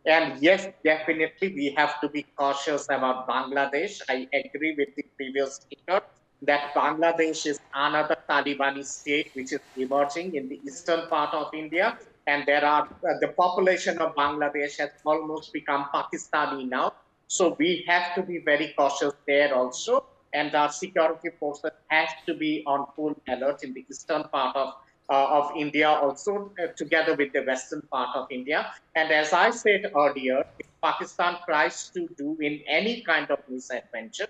Speaker 13: And yes, definitely we have to be cautious about Bangladesh. I agree with the previous speaker that Bangladesh is another Talibani state which is emerging in the eastern part of India. And the population of Bangladesh has almost become Pakistani now. So we have to be very cautious there also. And our security forces have to be on full alert in the eastern part of India also, together with the western part of India. And as I said earlier, if Pakistan tries to do in any kind of misadventure,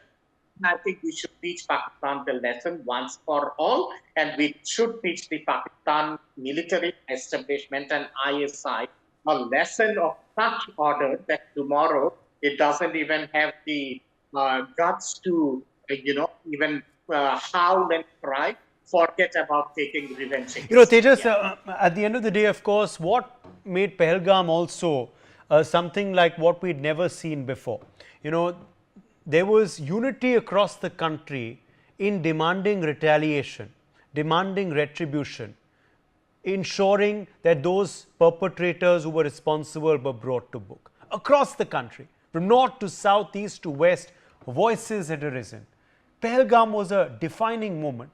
Speaker 13: I think we should teach Pakistan the lesson once for all, and we should teach the Pakistan military establishment and ISI a lesson of such order that tomorrow it doesn't even have the guts to, even howl and cry. Forget about taking revenge against
Speaker 2: Tejas,
Speaker 13: India.
Speaker 2: at the end of the day, of course, what made Pahalgam also something like what we'd never seen before? There was unity across the country in demanding retaliation, demanding retribution, ensuring that those perpetrators who were responsible were brought to book. Across the country, from north to south, east to west, voices had arisen. Pahalgam was a defining moment,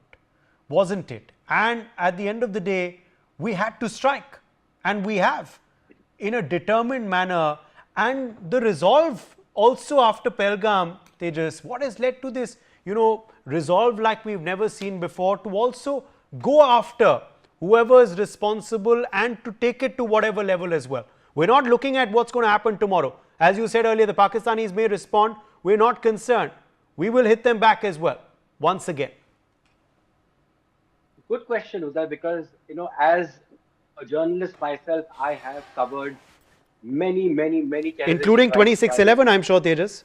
Speaker 2: wasn't it? And at the end of the day, we had to strike, and we have, in a determined manner. And the resolve also after Pahalgam, Tejas, what has led to this, resolve like we've never seen before, to also go after whoever is responsible and to take it to whatever level as well. We're not looking at what's going to happen tomorrow. As you said earlier, the Pakistanis may respond. We're not concerned. We will hit them back as well, once again.
Speaker 11: Good question, Uday, because, as a journalist myself, I have covered many terrorist
Speaker 2: including
Speaker 11: strikes.
Speaker 2: 2611, I'm sure, Tejas.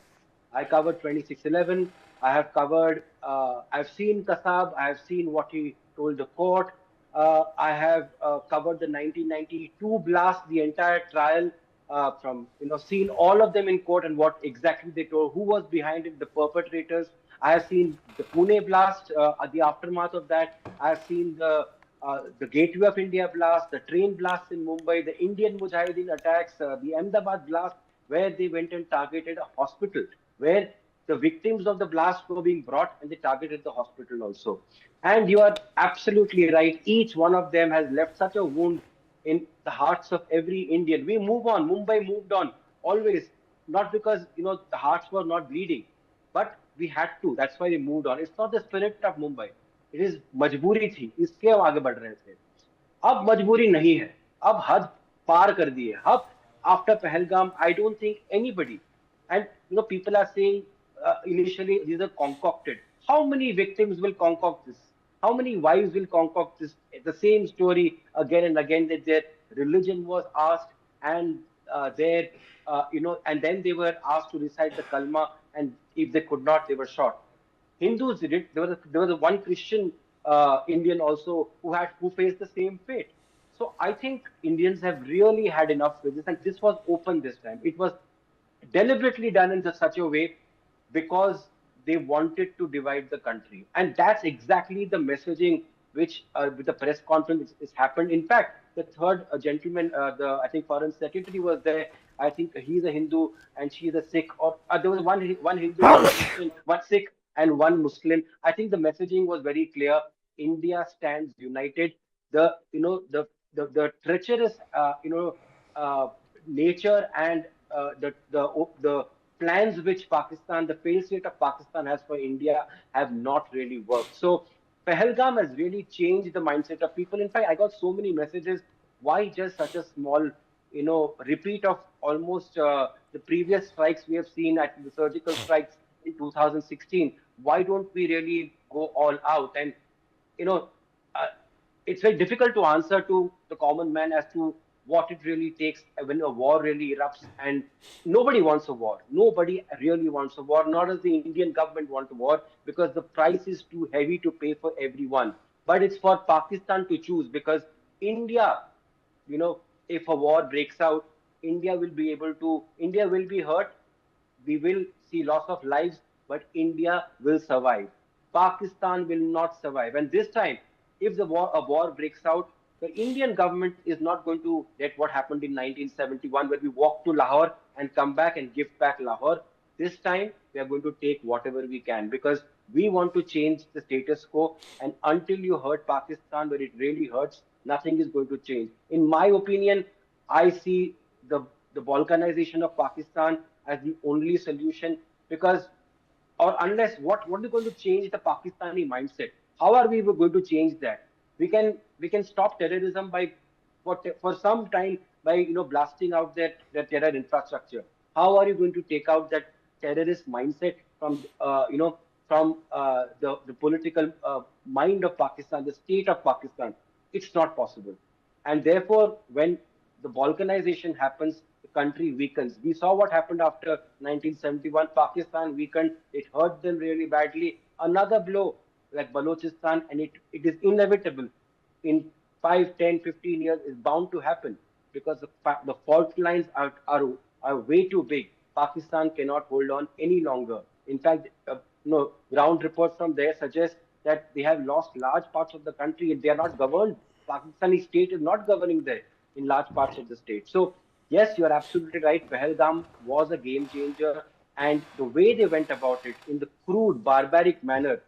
Speaker 11: I covered 2611. I have covered, I've seen Kasab. I have seen what he told the court. I have covered the 1992 blast, the entire trial, seen all of them in court and what exactly they told, who was behind it, the perpetrators. I have seen the Pune blast, the aftermath of that. I have seen the Gateway of India blast, the train blasts in Mumbai, the Indian Mujahideen attacks, the Ahmedabad blast, where they went and targeted a hospital, where the victims of the blast were being brought and they targeted the hospital also. And you are absolutely right. Each one of them has left such a wound in the hearts of every Indian. We move on. Mumbai moved on always, not because, the hearts were not bleeding, but we had to. That's why we moved on. It's not the spirit of Mumbai. It is मजबूरी थी, इसके हम आगे बढ़ रहे थे. अब मजबूरी नहीं है, अब हद पार कर दी है. अब after Pahalgam, I don't think anybody, and people are saying initially these are concocted. How many victims will concoct this? How many wives will concoct the same story again and again, that their religion was asked, and and then they were asked to recite the kalma, and if they could not, they were shot. Hindus did it. There was a one Christian Indian also who faced the same fate. So I think Indians have really had enough with this, and this was open this time. It was deliberately done in such a way because they wanted to divide the country, and that's exactly the messaging which with the press conference is happened. In fact, the third gentleman, the I think foreign secretary was there. I think he's a Hindu and she's a Sikh, or there was one Hindu, one Christian, one Sikh, and one Muslim. I think the messaging was very clear. India stands united. The treacherous nature and the plans which Pakistan, the failed state of Pakistan has for India have not really worked. So Pahalgam has really changed the mindset of people. In fact, I got so many messages. Why just such a small, repeat of almost the previous strikes we have seen at the surgical strikes in 2016? Why don't we really go all out? And you know, uh, it's very difficult to answer to the common man as to what it really takes when a war really erupts. And nobody wants a war. Nobody really wants a war. Nor does the Indian government want a war, because the price is too heavy to pay for everyone. But it's for Pakistan to choose, because India, if a war breaks out, India will be hurt. We will see loss of lives, but India will survive. Pakistan will not survive. And this time, if a war breaks out, the Indian government is not going to let what happened in 1971, where we walked to Lahore and come back and give back Lahore. This time, we are going to take whatever we can, because we want to change the status quo. And until you hurt Pakistan where it really hurts, nothing is going to change. In my opinion, I see the balkanization of Pakistan as the only solution, because or unless what is going to change the Pakistani mindset? How are we going to change that? We can stop terrorism by for some time by blasting out their terror infrastructure. How are you going to take out that terrorist mindset from the political mind of Pakistan, the state of Pakistan? It's not possible. And therefore, when the balkanization happens, the country weakens. We saw what happened after 1971. Pakistan weakened. It hurt them really badly. Another blow like Balochistan, and it is inevitable. In 5, 10, 15 years is bound to happen, because the fault lines are way too big. Pakistan cannot hold on any longer. In fact, ground reports from there suggest that they have lost large parts of the country. They are not governed. Pakistani state is not governing there in large parts of the state. So yes, you are absolutely right. Pahalgam was a game changer, and the way they went about it in the crude, barbaric manner,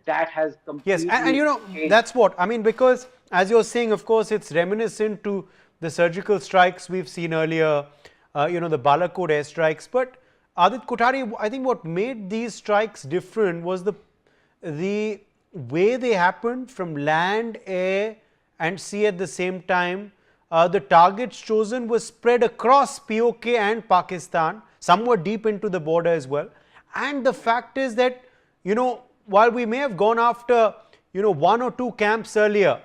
Speaker 11: that has completely
Speaker 2: Yes, and
Speaker 11: changed.
Speaker 2: that's what I mean, because as you're saying, of course, it's reminiscent to the surgical strikes we've seen earlier, the Balakot airstrikes. But Adit Kothari, I think what made these strikes different was the way they happened from land, air, and sea at the same time. The targets chosen were spread across POK and Pakistan. Some were deep into the border as well. And the fact is that, while we may have gone after, one or two camps earlier,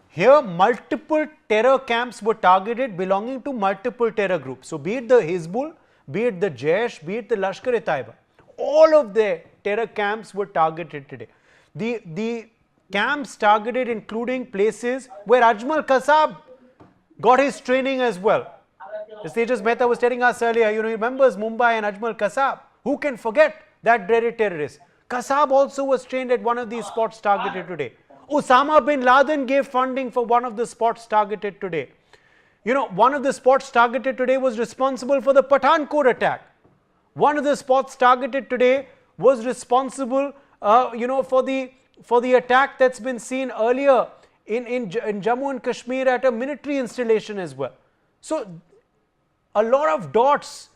Speaker 2: here multiple terror camps were targeted belonging to multiple terror groups. So be it the Hizbul, be it the Jaish, be it the Lashkar-e-Taiba, all of their terror camps were targeted today. The camps targeted including places where Ajmal Kasab got his training as well. The Tejas Mehta was telling us earlier, he remembers Mumbai and Ajmal Kasab. Who can forget that dreaded terrorist? Kasab also was trained at one of these spots targeted today. Osama bin Laden gave funding for one of the spots targeted today. One of the spots targeted today was responsible for the Pathankot attack. One of the spots targeted today was responsible, for the attack that's been seen earlier in Jammu and Kashmir at a military installation as well. So a lot of dots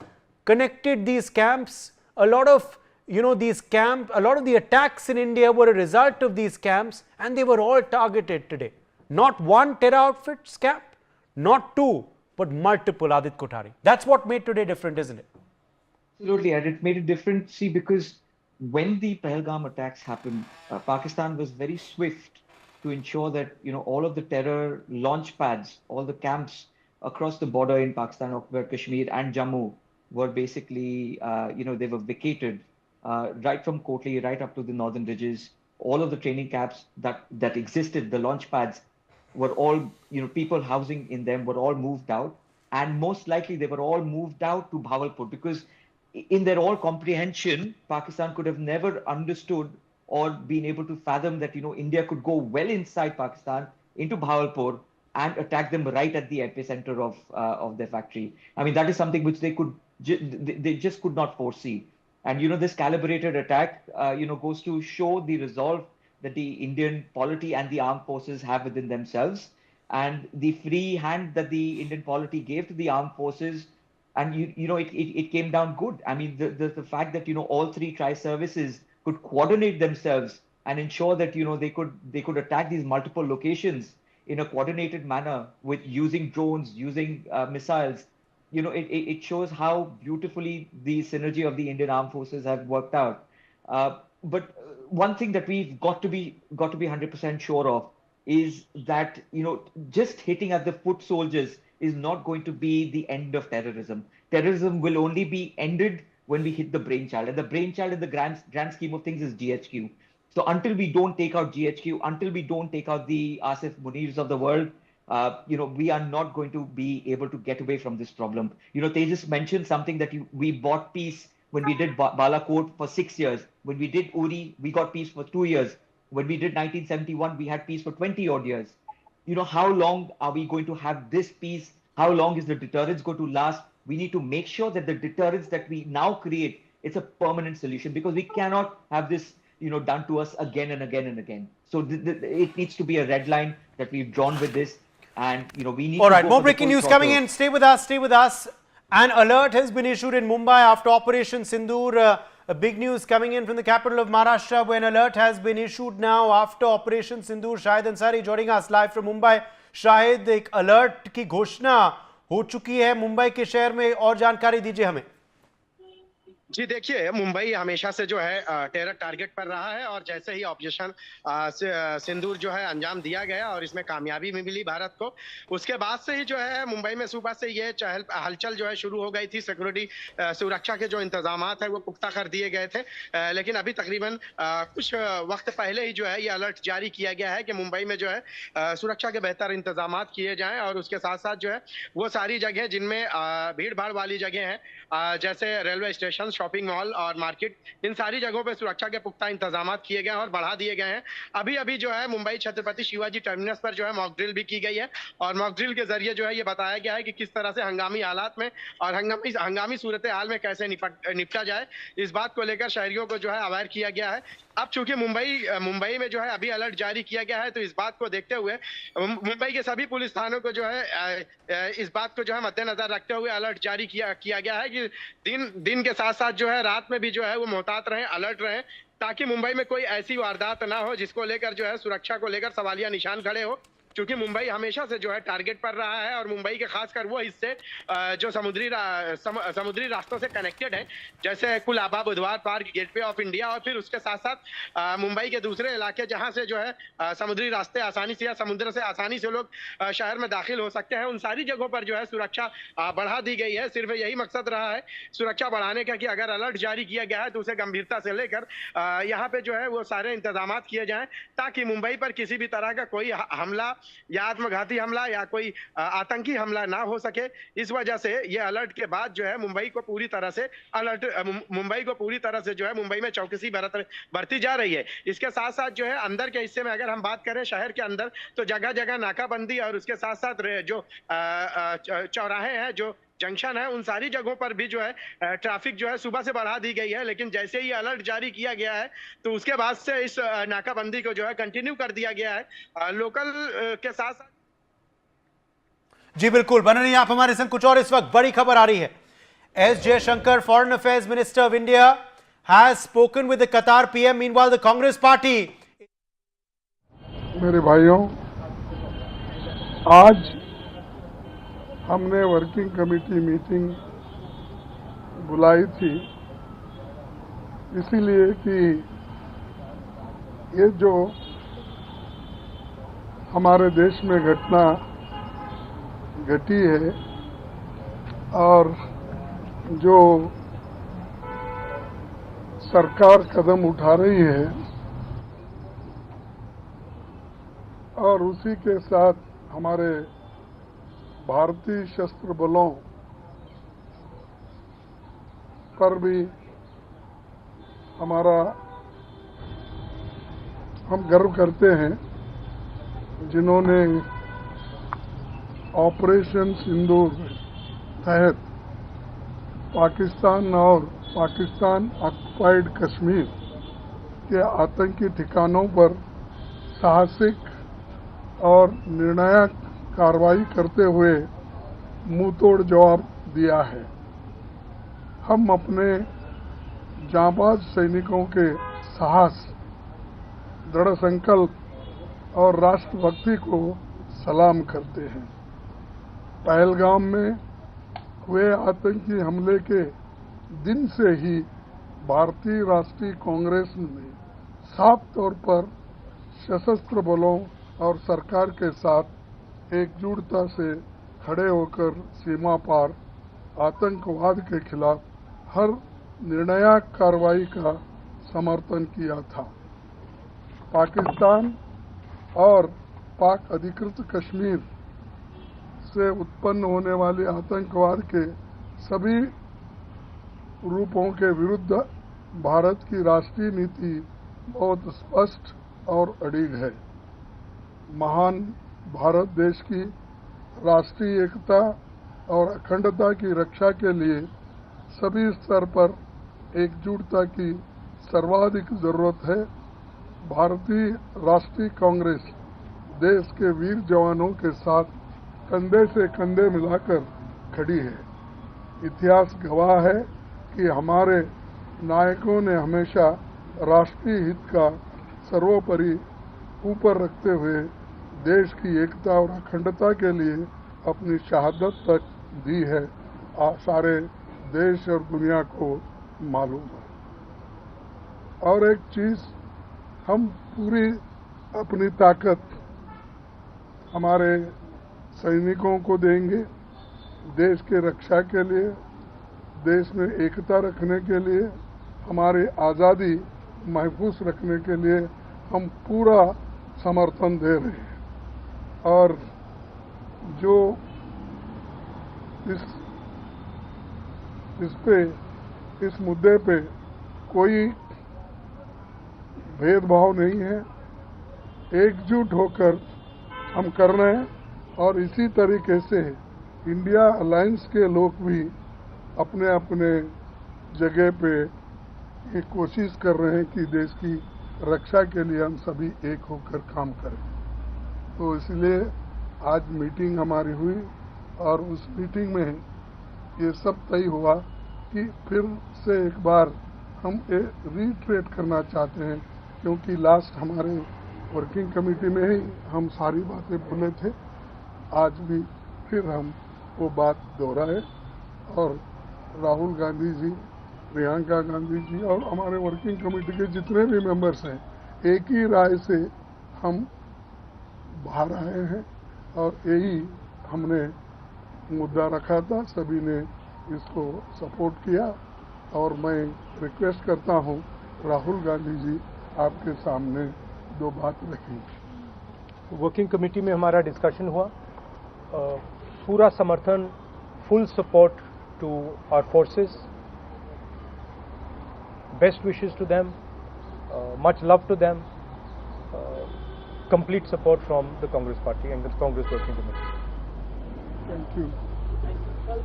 Speaker 2: connected these camps. A lot of the attacks in India were a result of these camps, and they were all targeted today. Not one terror outfit's camp, not two, but multiple, Adit Kothari. That's what made today different, isn't it?
Speaker 12: Absolutely, and it made it different. See, because when the Pahalgam attacks happened, Pakistan was very swift to ensure that all of the terror launch pads, all the camps across the border in Pakistan, where Kashmir and Jammu were basically, they were vacated right from Kotli right up to the northern ridges. All of the training camps that existed, the launch pads, were all, people housing in them were all moved out, and most likely they were all moved out to Bhavalpur because in their all comprehension, Pakistan could have never understood or been able to fathom that India could go well inside Pakistan into Bhavalpur and attack them right at the epicenter of their factory. I mean, that is something which they just could not foresee. And this calibrated attack, goes to show the resolve that the Indian polity and the armed forces have within themselves, and the free hand that the Indian polity gave to the armed forces, and it came down good. I mean, the fact that all three tri-services could coordinate themselves and ensure that they could attack these multiple locations in a coordinated manner with using drones, using missiles. It shows how beautifully the synergy of the Indian armed forces have worked out. But one thing that we've got to be 100% sure of is that just hitting at the foot soldiers is not going to be the end of terrorism. Terrorism will only be ended when we hit the brainchild, and the brainchild in the grand scheme of things is GHQ. So until we don't take out GHQ, until we don't take out the Asif Munirs of the world, we are not going to be able to get away from this problem. Tejas mentioned something that we bought peace when we did Balakot for 6 years. When we did Uri, we got peace for 2 years. When we did 1971, we had peace for 20 odd years. How long are we going to have this peace? How long is the deterrence going to last? We need to make sure that the deterrence that we now create, it's a permanent solution, because we cannot have this, done to us again and again and again. So it needs to be a red line that we've drawn with this. And, we need
Speaker 2: All
Speaker 12: to
Speaker 2: right,
Speaker 12: go
Speaker 2: more
Speaker 12: for the
Speaker 2: breaking
Speaker 12: full
Speaker 2: news
Speaker 12: throttle.
Speaker 2: coming in. Stay with us, stay with us. An alert has been issued in Mumbai after Operation Sindoor. A big news coming in from the capital of Maharashtra, where an alert has been issued now after Operation Sindoor. Shahid Ansari joining us live from Mumbai. Shahid, एक alert की घोषणा हो चुकी है मुंबई के शहर में, और जानकारी दीजिए हमें।
Speaker 14: जी देखिए, मुंबई हमेशा से जो है टेरर टारगेट पर रहा है, और जैसे ही ऑपरेशन सिंदूर जो है अंजाम दिया गया और इसमें कामयाबी भी मिली भारत को, उसके बाद से ही जो है मुंबई में सुबह से ये हलचल जो है शुरू हो गई थी। सिक्योरिटी सुरक्षा के जो इंतजामात है वो पुख्ता कर दिए गए थे, लेकिन अभी तकरीबन कुछ वक्त पहले ही जो है ये अलर्ट जारी किया गया है कि मुंबई में जो है सुरक्षा के बेहतर इंतजामात किए जाएं, और उसके साथ साथ जो है वो सारी जगह जिनमें भीड़ भाड़ वाली जगह है, जैसे रेलवे स्टेशन, शॉपिंग मॉल और मार्केट, इन सारी जगहों पे सुरक्षा के पुख्ता इंतजाम किए गए हैं और बढ़ा दिए गए हैं। अभी अभी जो है मुंबई छत्रपति शिवाजी टर्मिनस पर जो है मॉक ड्रिल भी की गई है, और मॉक ड्रिल के जरिए जो है ये बताया गया है कि किस तरह से हंगामी हालात में और हंगामी सूरत हाल में कैसे निपटा जाए, इस बात को लेकर शहरियों को जो है अवेयर किया गया है। अब चूंकि मुंबई में जो है अभी अलर्ट जारी किया गया है, तो इस बात को देखते हुए मुंबई के सभी पुलिस थानों को जो है इस बात को जो है मद्देनजर रखते हुए अलर्ट जारी किया गया है कि दिन के साथ साथ जो है रात में भी जो है वो मोहतात रहें, अलर्ट रहें, ताकि मुंबई में कोई ऐसी वारदात ना हो जिसको लेकर जो है सुरक्षा को लेकर सवालिया निशान खड़े हो। क्योंकि मुंबई हमेशा से जो है टारगेट पर रहा है, और मुंबई के खासकर वो हिस्से जो समुद्री रास्तों से कनेक्टेड है, जैसे कुलाबा, बुधवार पार्क, गेटवे ऑफ इंडिया, और फिर उसके साथ साथ मुंबई के दूसरे इलाके जहां से जो है समुद्री रास्ते आसानी से या समुद्र से आसानी से लोग शहर में दाखिल हो सकते हैं, उन सारी जगहों पर जो है सुरक्षा बढ़ा दी गई है। सिर्फ यही मकसद रहा है सुरक्षा बढ़ाने का कि अगर अलर्ट जारी किया गया है तो उसे गंभीरता से लेकर यहाँ पे जो है वो सारे इंतजाम किए जाएं, ताकि मुंबई पर किसी भी तरह का कोई हमला या आत्मघाती हमला या कोई आतंकी हमला ना हो सके। इस वजह से ये अलर्ट के बाद जो है मुंबई को पूरी तरह से जो है मुंबई में चौकसी बरती जा रही है। इसके साथ साथ जो है अंदर के हिस्से में अगर हम बात करें शहर के अंदर, तो जगह जगह नाकाबंदी और उसके साथ साथ जो चौराहे हैं, जो जंक्शन है, उन सारी जगहों पर भी जो है ट्रैफिक जो है सुबह से बढ़ा दी गई है। लेकिन जैसे ही अलर्ट जारी किया गया है तो उसके बाद से इस नाकाबंदी को जो है कंटिन्यू कर दिया गया है लोकल के साथ साथ।
Speaker 2: जी बिल्कुल, बने रहिए आप हमारे संग। कुछ और इस वक्त बड़ी खबर आ रही है। S Jaishankar, foreign affairs minister of India, has spoken with the Qatar PM. Meanwhile the Congress party.
Speaker 15: मेरे भाइयों, आज हमने वर्किंग कमेटी मीटिंग बुलाई थी इसीलिए कि ये जो हमारे देश में घटना घटी है और जो सरकार कदम उठा रही है और उसी के साथ हमारे भारतीय सशस्त्र बलों पर भी हम गर्व करते हैं, जिन्होंने ऑपरेशन सिंदूर तहत पाकिस्तान और पाकिस्तान ऑक्युपाइड कश्मीर के आतंकी ठिकानों पर साहसिक और निर्णायक कार्रवाई करते हुए मुंहतोड़ जवाब दिया है। हम अपने जांबाज सैनिकों के साहस, दृढ़ संकल्प और राष्ट्रभक्ति को सलाम करते हैं। पहलगाम में हुए आतंकी हमले के दिन से ही भारतीय राष्ट्रीय कांग्रेस ने साफ तौर पर सशस्त्र बलों और सरकार के साथ एकजुटता से खड़े होकर सीमा पार आतंकवाद के खिलाफ हर निर्णायक कार्रवाई का समर्थन किया था। पाकिस्तान और पाक अधिकृत कश्मीर से उत्पन्न होने वाले आतंकवाद के सभी रूपों के विरुद्ध भारत की राष्ट्रीय नीति बहुत स्पष्ट और अडिग है। महान भारत देश की राष्ट्रीय एकता और अखंडता की रक्षा के लिए सभी स्तर पर एकजुटता की सर्वाधिक जरूरत है। भारतीय राष्ट्रीय कांग्रेस देश के वीर जवानों के साथ कंधे से कंधे मिलाकर खड़ी है। इतिहास गवाह है कि हमारे नायकों ने हमेशा राष्ट्रीय हित का सर्वोपरि ऊपर रखते हुए देश की एकता और अखंडता के लिए अपनी शहादत तक दी है। सारे देश और दुनिया को मालूम है। और एक चीज, हम पूरी अपनी ताकत हमारे सैनिकों को देंगे, देश के रक्षा के लिए, देश में एकता रखने के लिए, हमारी आज़ादी महफूज रखने के लिए हम पूरा समर्थन दे रहे हैं। और जो इस मुद्दे पे कोई भेदभाव नहीं है, एकजुट होकर हम कर रहे हैं। और इसी तरीके से इंडिया अलायंस के लोग भी अपने अपने जगह पे ये कोशिश कर रहे हैं कि देश की रक्षा के लिए हम सभी एक होकर काम करें। तो इसलिए आज मीटिंग हमारी हुई और उस मीटिंग में ये सब तय हुआ कि फिर से एक बार हम ये रीट्रेट करना चाहते हैं, क्योंकि लास्ट हमारे वर्किंग कमेटी में ही हम सारी बातें बोले थे। आज भी फिर हम वो बात दोहराए और राहुल गांधी जी, प्रियंका गांधी जी और हमारे वर्किंग कमेटी के जितने भी मेंबर्स हैं, एक ही राय से हम बाहर आए हैं और यही हमने मुद्दा रखा था। सभी ने इसको सपोर्ट किया और मैं रिक्वेस्ट करता हूं राहुल गांधी जी आपके सामने दो बात रखें।
Speaker 16: वर्किंग कमेटी में हमारा डिस्कशन हुआ, पूरा समर्थन, full support to our forces, best wishes to them, much love to them, complete support from the Congress party and the Congress working committee.
Speaker 15: Thank you.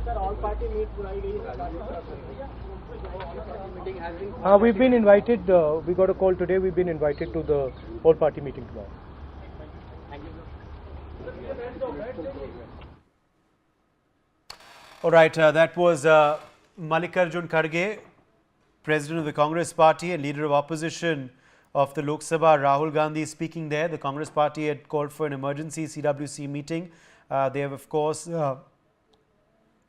Speaker 17: Sir, all party meet बुलाई गई है।
Speaker 16: We've been invited, we got a call today, we've been invited to the all party meeting tomorrow.
Speaker 2: All right, that was Mallikarjun Kharge, President of the Congress Party and Leader of Opposition of the Lok Sabha. Rahul Gandhi speaking there. The Congress Party had called for an emergency CWC meeting. They have, of course,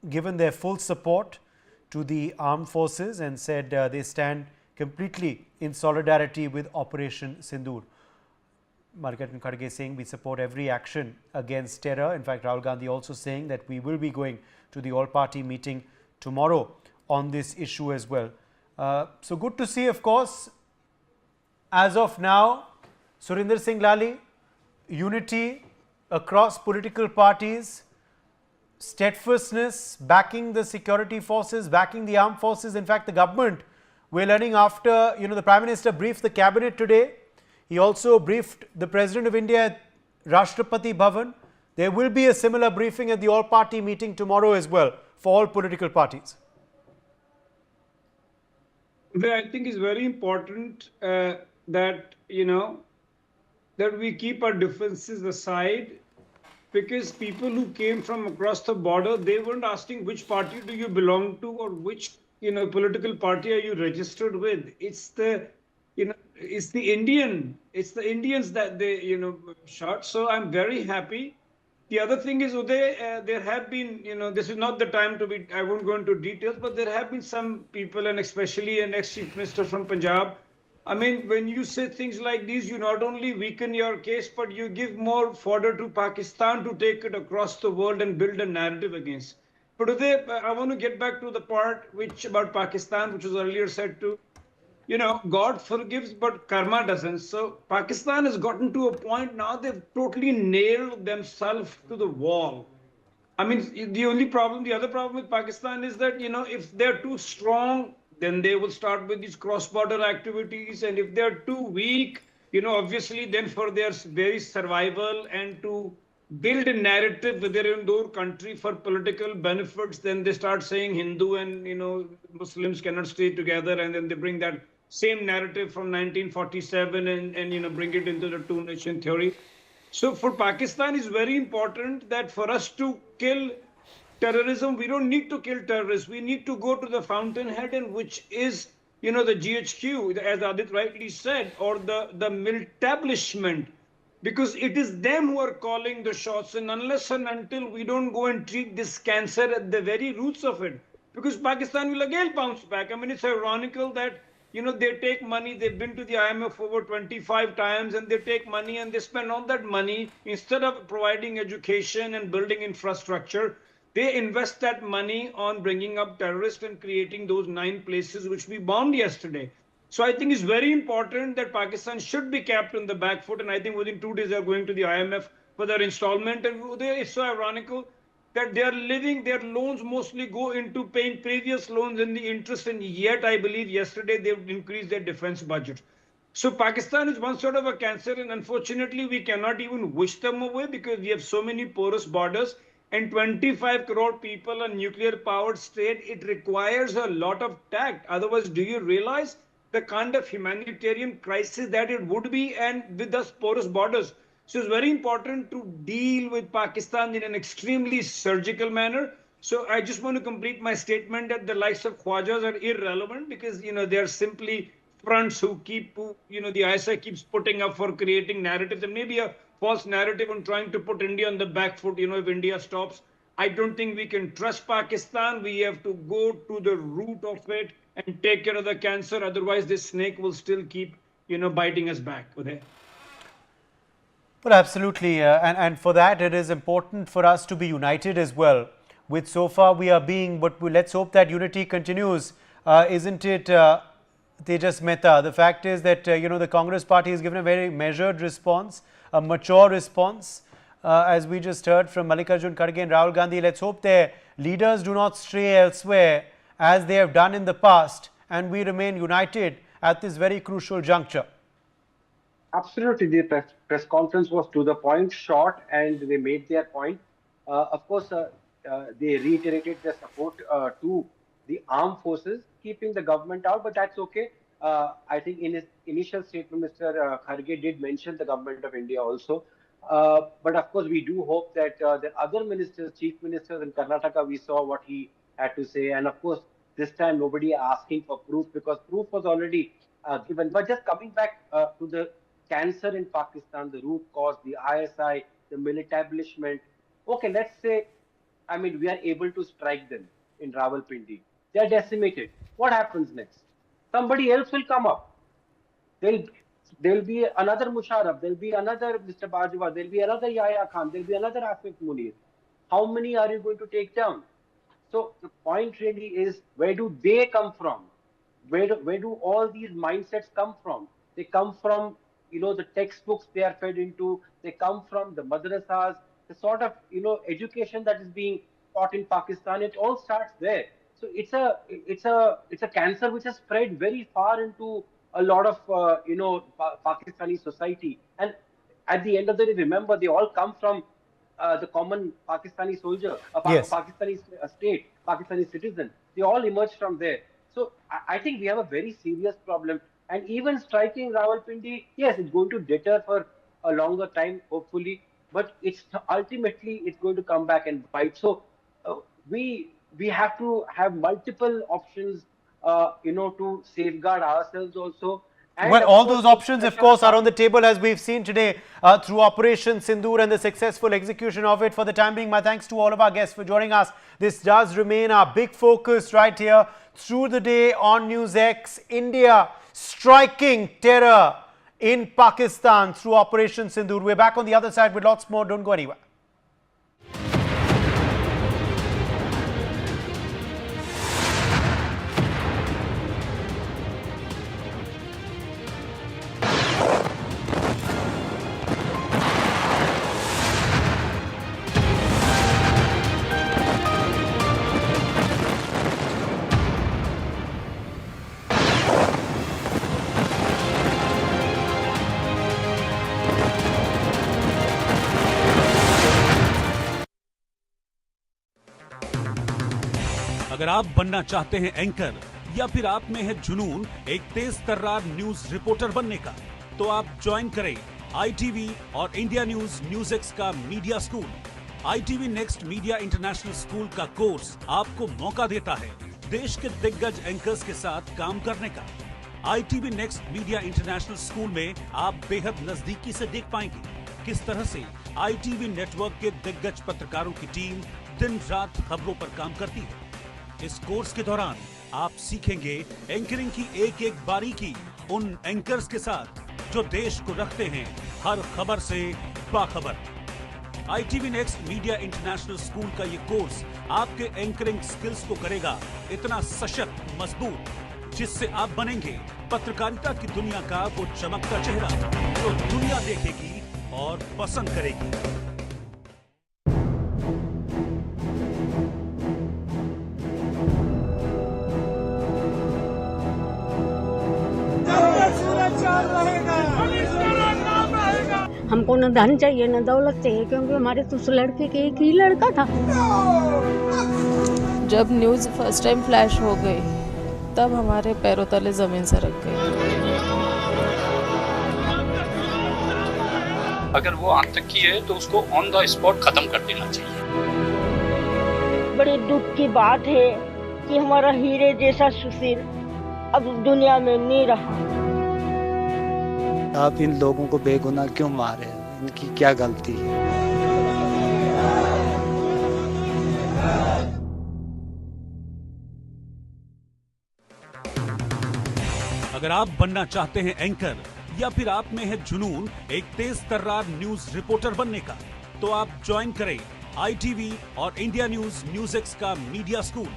Speaker 2: given their full support to the armed forces and said they stand completely in solidarity with Operation Sindoor. Mallikarjun Kharge saying we support every action against terror. In fact, Rahul Gandhi also saying that we will be going to the all-party meeting tomorrow on this issue as well. So good to see, of course, as of now, Surinder Singh Lali, unity across political parties, steadfastness, backing the security forces, backing the armed forces. In fact, the government, we're learning after, the Prime Minister briefed the cabinet today. He also briefed the President of India at Rashtrapati Bhavan. There will be a similar briefing at the all-party meeting tomorrow as well for all political parties.
Speaker 8: I think it's very important that, that we keep our differences aside, because people who came from across the border, they weren't asking which party do you belong to or which, political party are you registered with. It's the, it's the Indians that they, shot. So I'm very happy. The other thing is, Uday, there have been, this is not the time to be, I won't go into details, but there have been some people, and especially an ex-chief minister from Punjab. I mean, when you say things like these, you not only weaken your case, but you give more fodder to Pakistan to take it across the world and build a narrative against. But Uday, I want to get back to the part about Pakistan, which was earlier said to, God forgives, but karma doesn't. So Pakistan has gotten to a point now they've totally nailed themselves to the wall. I mean, the other problem with Pakistan is that, if they're too strong, then they will start with these cross-border activities. And if they're too weak, obviously then for their very survival and to build a narrative within their country for political benefits, then they start saying Hindu and, Muslims cannot stay together. And then they bring that same narrative from 1947 and bring it into the two-nation theory. So for Pakistan, it's very important that for us to kill terrorism, we don't need to kill terrorists. We need to go to the fountainhead, and which is, the GHQ, as Adit rightly said, or the militablishment, because it is them who are calling the shots. And unless and until we don't go and treat this cancer at the very roots of it, because Pakistan will again bounce back. I mean, it's ironical that, they take money, they've been to the IMF over 25 times, and they take money and they spend all that money. Instead of providing education and building infrastructure, they invest that money on bringing up terrorists and creating those 9 places which we bombed yesterday. So I think it's very important that Pakistan should be kept on the back foot. And I think within 2 days, they're going to the IMF for their installment. And it's so ironical that they are living, their loans mostly go into paying previous loans and the interest. And yet, I believe yesterday, they've increased their defense budget. So Pakistan is one sort of a cancer. And unfortunately, we cannot even wish them away because we have so many porous borders. And 25 crore people, a nuclear-powered state, it requires a lot of tact. Otherwise, do you realize the kind of humanitarian crisis that it would be, and with those porous borders? So it's very important to deal with Pakistan in an extremely surgical manner. So I just want to complete my statement that the likes of Khwajas are irrelevant because, they're simply fronts who keep, the ISI keeps putting up for creating narratives, and maybe a false narrative on trying to put India on the back foot, if India stops. I don't think we can trust Pakistan. We have to go to the root of it and take care of the cancer. Otherwise, this snake will still keep, biting us back. Uday.
Speaker 2: Well, absolutely. And for that, it is important for us to be united as well. With so far we are being, but let's hope that unity continues. Isn't it, Tejas Mehta? The fact is that, the Congress party has given a very measured response, a mature response, as we just heard from Mallikarjun Kharge and Rahul Gandhi. Let's hope their leaders do not stray elsewhere as they have done in the past, and we remain united at this very crucial juncture.
Speaker 11: Absolutely. The press conference was to the point, short, and they made their point. Of course, they reiterated their support to the armed forces, keeping the government out, but that's okay. I think in his initial statement, Mr. Kharge did mention the government of India also. But of course, we do hope that the other ministers, chief ministers in Karnataka, we saw what he had to say. And of course, this time nobody asking for proof because proof was already given. But just coming back to the cancer in Pakistan, the root cause, the ISI, the militablishment. Okay, let's say, we are able to strike them in Rawalpindi. They are decimated. What happens next? somebody else will come up. There'll be another Musharraf, there'll be another Mr. Bajwa, there'll be another Yahya Khan, there'll be another Asif Munir. How many are you going to take down? So the point really is, where do they come from? Where do all these mindsets come from? They come from, the textbooks they are fed into. They come from the madrasas, the sort of, education that is being taught in Pakistan. It all starts there. So it's a cancer which has spread very far into a lot of, Pakistani society. And at the end of the day, remember, they all come from the common Pakistani soldier,
Speaker 2: Yes.
Speaker 11: Pakistani state, Pakistani citizen. They all emerge from there. So I think we have a very serious problem. And even striking Rawalpindi, yes, it's going to deter for a longer time, hopefully. But ultimately it's going to come back and bite. So we have to have multiple options, to safeguard ourselves also. And
Speaker 2: well,
Speaker 11: of
Speaker 2: all
Speaker 11: course,
Speaker 2: those options, of course, are on the table, as we've seen today through Operation Sindoor and the successful execution of it. For the time being, my thanks to all of our guests for joining us. This does remain our big focus right here through the day on NewsX. India striking terror in Pakistan through Operation Sindoor. We're back on the other side with lots more. Don't go anywhere.
Speaker 18: अगर आप बनना चाहते हैं anchor या फिर आप में है जुनून एक तेज तर्रार न्यूज रिपोर्टर बनने का, तो आप ज्वाइन करें आईटीवी और इंडिया न्यूज़ का media school. ITV next media international school का कोर्स आपको मौका देता है देश के दिग्गज एंकर्स के साथ काम करने का। ITV next media international school में आप बेहद नजदीकी से देख पाएंगे किस तरह से आईटीवी नेटवर्क के दिग्गज पत्रकारों की टीम दिन रात खबरों पर काम करती है। इस कोर्स के दौरान आप सीखेंगे एंकरिंग की एक एक बारीकी उन एंकर्स के साथ जो देश को रखते हैं हर खबर से बाखबर। ITV next media international school का ये कोर्स आपके एंकरिंग स्किल्स को करेगा इतना सशक्त, मजबूत, जिससे आप बनेंगे पत्रकारिता की दुनिया का वो चमकता चेहरा जो दुनिया देखेगी और पसंद करेगी।
Speaker 19: हमको न धन चाहिए न दौलत चाहिए, क्योंकि हमारे तो उस लड़के के एक ही लड़का था।
Speaker 20: जब न्यूज़ फर्स्ट टाइम फ्लैश हो गई तब हमारे पैरों तले जमीन सरक गई।
Speaker 21: अगर वो आतंकी है तो उसको ऑन द स्पॉट खत्म कर देना चाहिए।
Speaker 19: बड़ी दुख की बात है कि हमारा हीरे जैसा सुशील अब दुनिया में नहीं रहा।
Speaker 22: आप इन लोगों को बेगुनाह क्यों मारे? इनकी क्या गलती है?
Speaker 18: अगर आप बनना चाहते हैं एंकर या फिर आप में है जुनून एक तेज तर्रार न्यूज रिपोर्टर बनने का, तो आप ज्वाइन करें आईटीवी और इंडिया न्यूज़ का media school.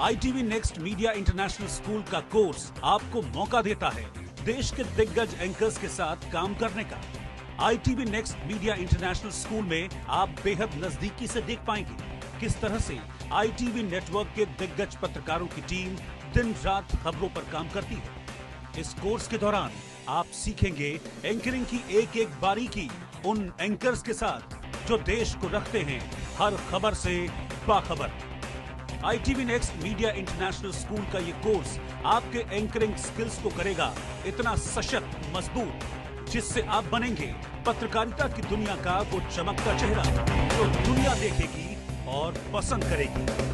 Speaker 18: ITV next media international school का कोर्स आपको मौका देता है देश के दिग्गज एंकर्स के साथ काम करने का। ITV next media international school में आप बेहद नजदीकी से देख पाएंगे किस तरह से आईटीवी नेटवर्क के दिग्गज पत्रकारों की टीम दिन रात खबरों पर काम करती है। इस कोर्स के दौरान आप सीखेंगे एंकरिंग की एक एक बारीकी उन एंकर्स के साथ जो देश को रखते हैं हर खबर से बाखबर। ITV next media international school का ये कोर्स आपके एंकरिंग स्किल्स को करेगा इतना सशक्त, मजबूत, जिससे आप बनेंगे पत्रकारिता की दुनिया का वो चमकता चेहरा जो दुनिया देखेगी और पसंद करेगी।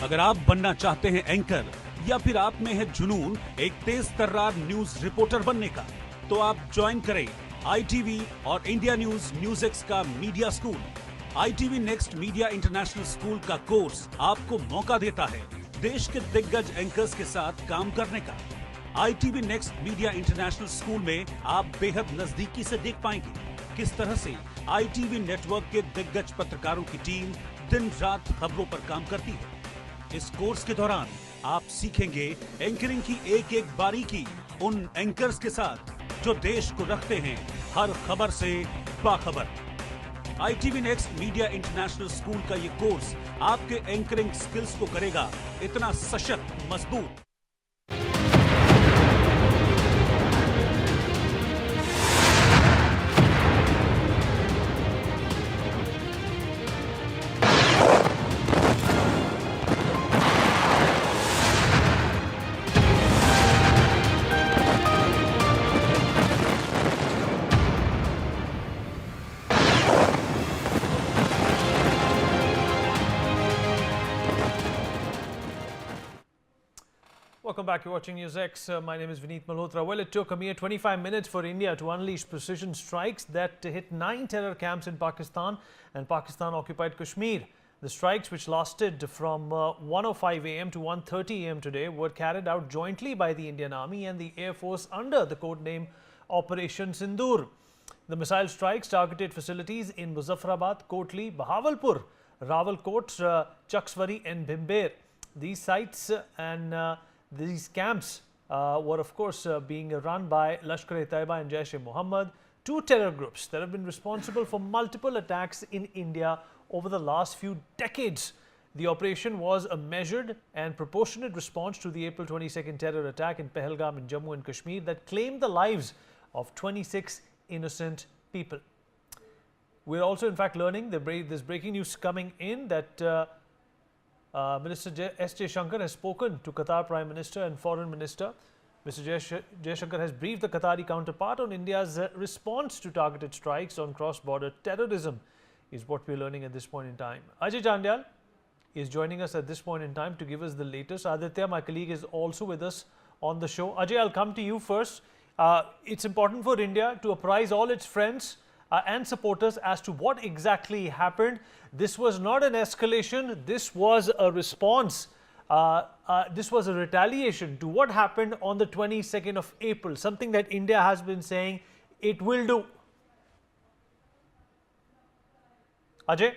Speaker 18: अगर आप बनना चाहते हैं एंकर या फिर आप में है जुनून एक तेज तर्रार न्यूज रिपोर्टर बनने का, तो आप ज्वाइन करें ITV और इंडिया NewsX का media school. ITV next media international school का कोर्स आपको मौका देता है देश के दिग्गज एंकर्स के साथ काम करने का। ITV next media international school में आप बेहद नजदीकी से देख पाएंगे किस तरह से ITV नेटवर्क के दिग्गज पत्रकारों की टीम दिन रात खबरों पर काम करती है। इस कोर्स के दौरान आप सीखेंगे एंकरिंग की एक एक बारीकी उन एंकर्स के साथ जो देश को रखते हैं हर खबर से बाखबर। ITV next media international school का ये कोर्स आपके एंकरिंग स्किल्स को करेगा इतना सशक्त, मजबूत।
Speaker 1: Welcome back. You're watching NewsX. My name is Vineet Malhotra. Well, it took a mere 25 minutes for India to unleash precision strikes that hit 9 terror camps in Pakistan and Pakistan-occupied Kashmir. The strikes, which lasted from 1:05 a.m. to 1:30 a.m. today, were carried out jointly by the Indian Army and the Air Force under the code name Operation Sindoor. The missile strikes targeted facilities in Muzaffarabad, Kotli, Bahawalpur, Rawalkot, Chakswari and Bhimber. These sites and these camps were of course being run by Lashkar-e-Taiba and Jaish-e-Mohammed, two terror groups that have been responsible for multiple attacks in India over the last few decades. The operation was a measured and proportionate response to the April 22nd terror attack in Pahalgam in Jammu and Kashmir that claimed the lives of 26 innocent people. We're also in fact learning, there's breaking news coming in that Minister S. Jaishankar has spoken to Qatar Prime Minister and Foreign Minister. Mr. Jaishankar has briefed the Qatari counterpart on India's response to targeted strikes on cross-border terrorism, is what we're learning at this point in time. Ajay Chandyal is joining us at this point in time to give us the latest. Aditya, my colleague, is also with us on the show. Ajay, I'll come to you first. It's important for India to apprise all its friends and supporters as to what exactly happened. This was not an escalation. This was a response. This was a retaliation to what happened on the 22nd of April, something that India has been saying it will do. Ajay?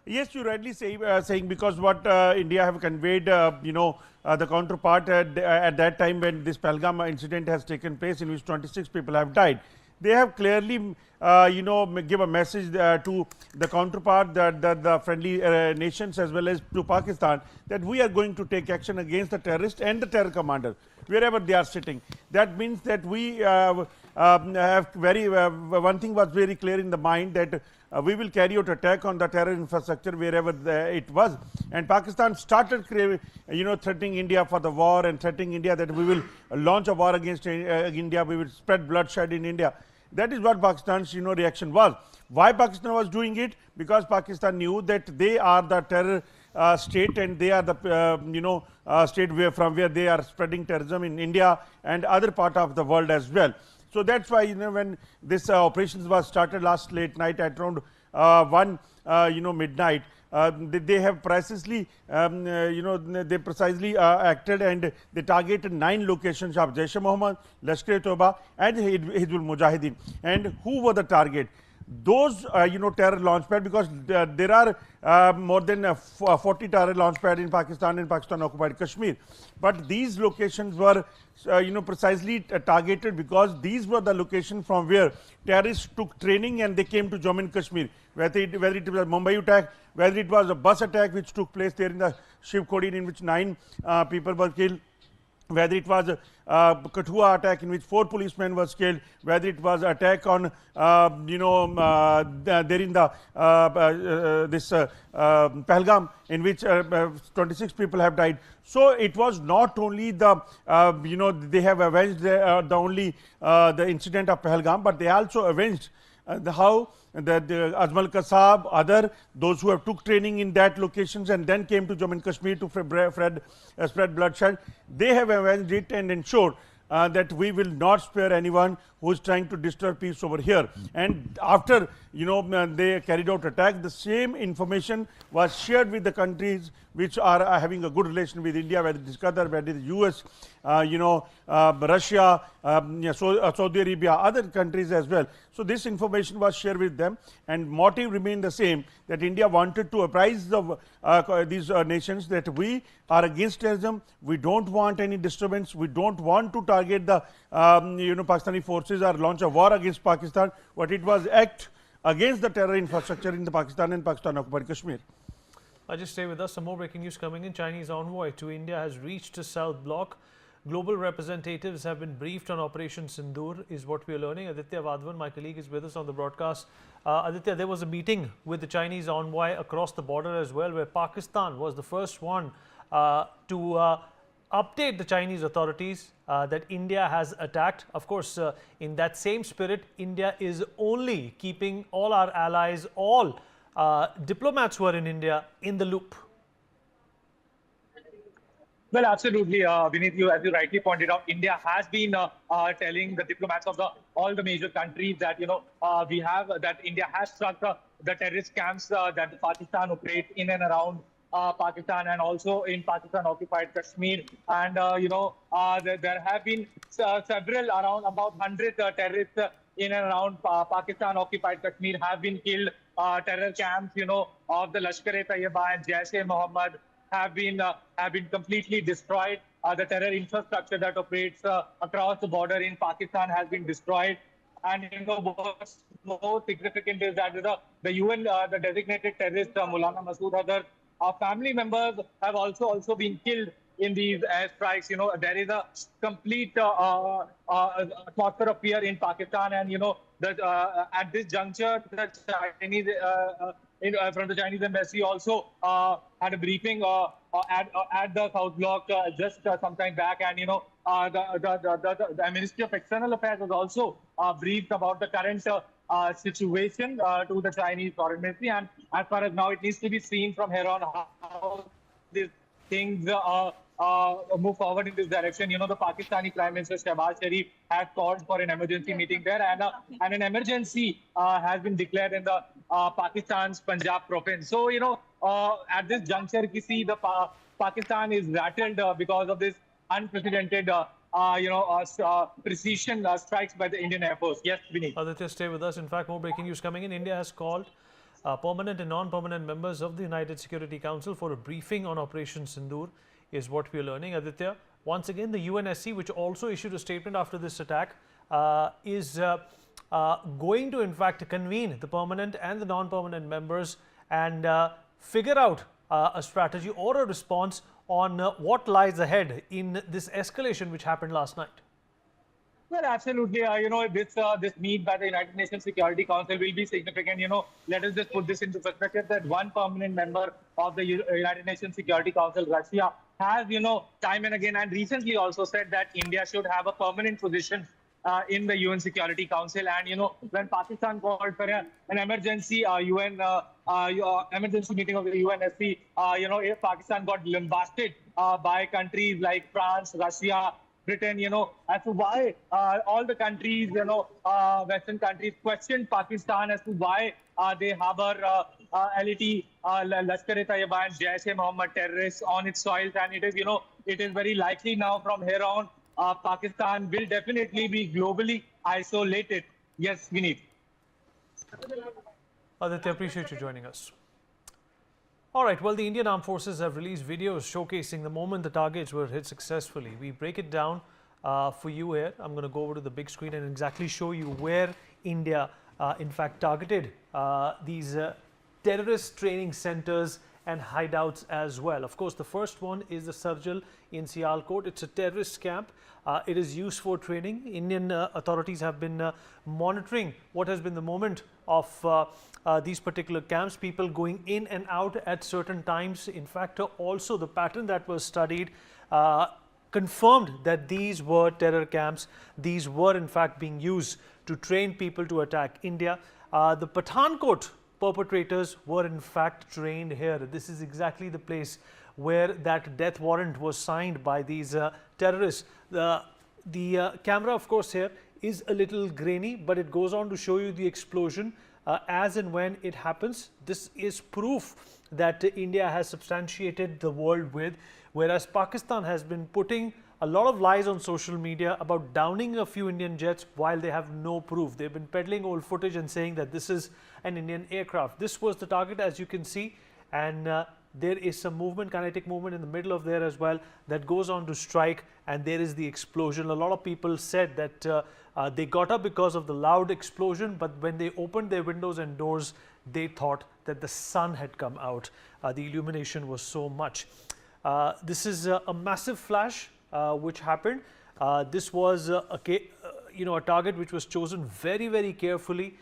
Speaker 4: Yes, you rightly saying because what India have conveyed, the counterpart at that time when this Pahalgam incident has taken place in which 26 people have died. They have clearly, give a message to the counterpart, that the friendly nations as well as to Pakistan, that we are going to take action against the terrorist and the terror commander wherever they are sitting. That means that we have one thing was very clear in the mind, that we will carry out attack on the terror infrastructure wherever it was. And Pakistan started threatening India for the war and threatening India that we will launch a war against India, we will spread bloodshed in India. That is what Pakistan's reaction was. Why Pakistan was doing it? Because Pakistan knew that they are the terror state and they are the state from where they are spreading terrorism in India and other part of the world as well. So that's why when this operations was started last late night at around 1 midnight, they have precisely acted and they targeted 9 locations of Jaish-e-Mohammed, Lashkar-e-Taiba and Hizbul Mujahideen. And who were the target? Those terror launch pad, because there are more than 40 terror launch pad in Pakistan and Pakistan occupied Kashmir, but these locations were precisely targeted because these were the locations from where terrorists took training and they came to Jammu and Kashmir, whether it was a Mumbai attack, whether it was a bus attack which took place there in the Shiv Khodi in which 9 people were killed, whether it was a Kathua attack in which 4 policemen were killed, whether it was attack on there in the this Pahalgam in which 26 people have died. So it was not only the they have avenged the incident of Pahalgam, but they also avenged how Ajmal Kasab, those who have took training in that locations and then came to Jammu and Kashmir to spread bloodshed, they have avenged it and ensured that we will not spare anyone who is trying to disturb peace over here. And after they carried out attack, the same information was shared with the countries which are having a good relation with India, whether it is Qatar, whether it is US, Russia, Saudi Arabia, other countries as well. So this information was shared with them, and motive remained the same, that India wanted to apprise these nations that we are against terrorism, we don't want any disturbance, we don't want to target the Pakistani forces or launch a war against Pakistan, but it was act against the terror infrastructure in the Pakistan and Pakistan occupied Kashmir.
Speaker 1: Just stay with us. Some more breaking news coming in. Chinese envoy to India has reached the South Bloc. Global representatives have been briefed on Operation Sindoor, is what we are learning. Aditya Vadvan, my colleague, is with us on the broadcast. Aditya, there was a meeting with the Chinese envoy across the border as well, where Pakistan was the first one to update the Chinese authorities that India has attacked. Of course, in that same spirit, India is only keeping all our allies, all diplomats who are in India, in the loop.
Speaker 3: Well, absolutely, Vineet, as you rightly pointed out, India has been telling the diplomats of all the major countries that that India has struck the terrorist camps that Pakistan operates in and around Pakistan and also in Pakistan-occupied Kashmir. And there have been several, around about 100 terrorists in and around Pakistan-occupied Kashmir have been killed. Terror camps, of the Lashkar-e-Taiba and Jaish-e-Mohammed have been completely destroyed. The terror infrastructure that operates across the border in Pakistan has been destroyed. And what's more significant is that the UN, the designated terrorist Maulana Masood Hazar, family members have also been killed in these airstrikes. There is a complete atmosphere of fear in Pakistan, and at this juncture, the Chinese from the Chinese embassy also had a briefing at the South Bloc just some time back, and the Ministry of External Affairs was also briefed about the current situation to the Chinese Foreign Ministry. And as far as now, it needs to be seen from here on how these things move forward in this direction. The Pakistani Prime Minister Shehbaz Sharif has called for an emergency meeting there, and an emergency has been declared in the Pakistan's Punjab province. So, at this juncture, you see the Pakistan is rattled because of this unprecedented precision strikes by the Indian Air Force. Yes, Vineet.
Speaker 1: Aditya, stay with us. In fact, more breaking news coming in. India has called permanent and non-permanent members of the United Security Council for a briefing on Operation Sindoor, is what we are learning. Aditya, once again, the UNSC, which also issued a statement after this attack, is going to, in fact, convene the permanent and the non-permanent members and figure out a strategy or a response on what lies ahead in this escalation which happened last night.
Speaker 3: Well, absolutely. This meet by the United Nations Security Council will be significant. Let us just put this into perspective that one permanent member of the United Nations Security Council, Russia, has, time and again and recently also said that India should have a permanent position in the UN Security Council. And, when Pakistan called for an emergency emergency meeting of the UNSC, Pakistan got lambasted by countries like France, Russia, Britain, as to why all the countries, Western countries questioned Pakistan as to why they harbor LET, Lashkar-e-Taiba and Jaish-e-Mohammed terrorists on its soils. And it is very likely now from here on, Pakistan will definitely be globally isolated. Yes, Vineet.
Speaker 1: Aditya, appreciate you joining us. All right, well, the Indian Armed Forces have released videos showcasing the moment the targets were hit successfully. We break it down for you here. I'm going to go over to the big screen and exactly show you where India, in fact, targeted these terrorist training centers and hideouts as well. Of course, the first one is the Sarjal in Sialkot. It's a terrorist camp. It is used for training. Indian authorities have been monitoring what has been the moment of these particular camps, people going in and out at certain times. In fact, also the pattern that was studied confirmed that these were terror camps. These were in fact being used to train people to attack India. The Pathankot perpetrators were in fact trained here. This is exactly the place where that death warrant was signed by these terrorists. The camera, of course, here is a little grainy, but it goes on to show you the explosion as and when it happens. This is proof that India has substantiated the world with, whereas Pakistan has been putting a lot of lies on social media about downing a few Indian jets while they have no proof. They've been peddling old footage and saying that this is an Indian aircraft. This was the target, as you can see, and there is some movement, kinetic movement in the middle of there as well that goes on to strike, and there is the explosion. A lot of people said that they got up because of the loud explosion, but when they opened their windows and doors, they thought that the sun had come out. The illumination was so much. This is a massive flash which happened. This was a target which was chosen very, very carefully.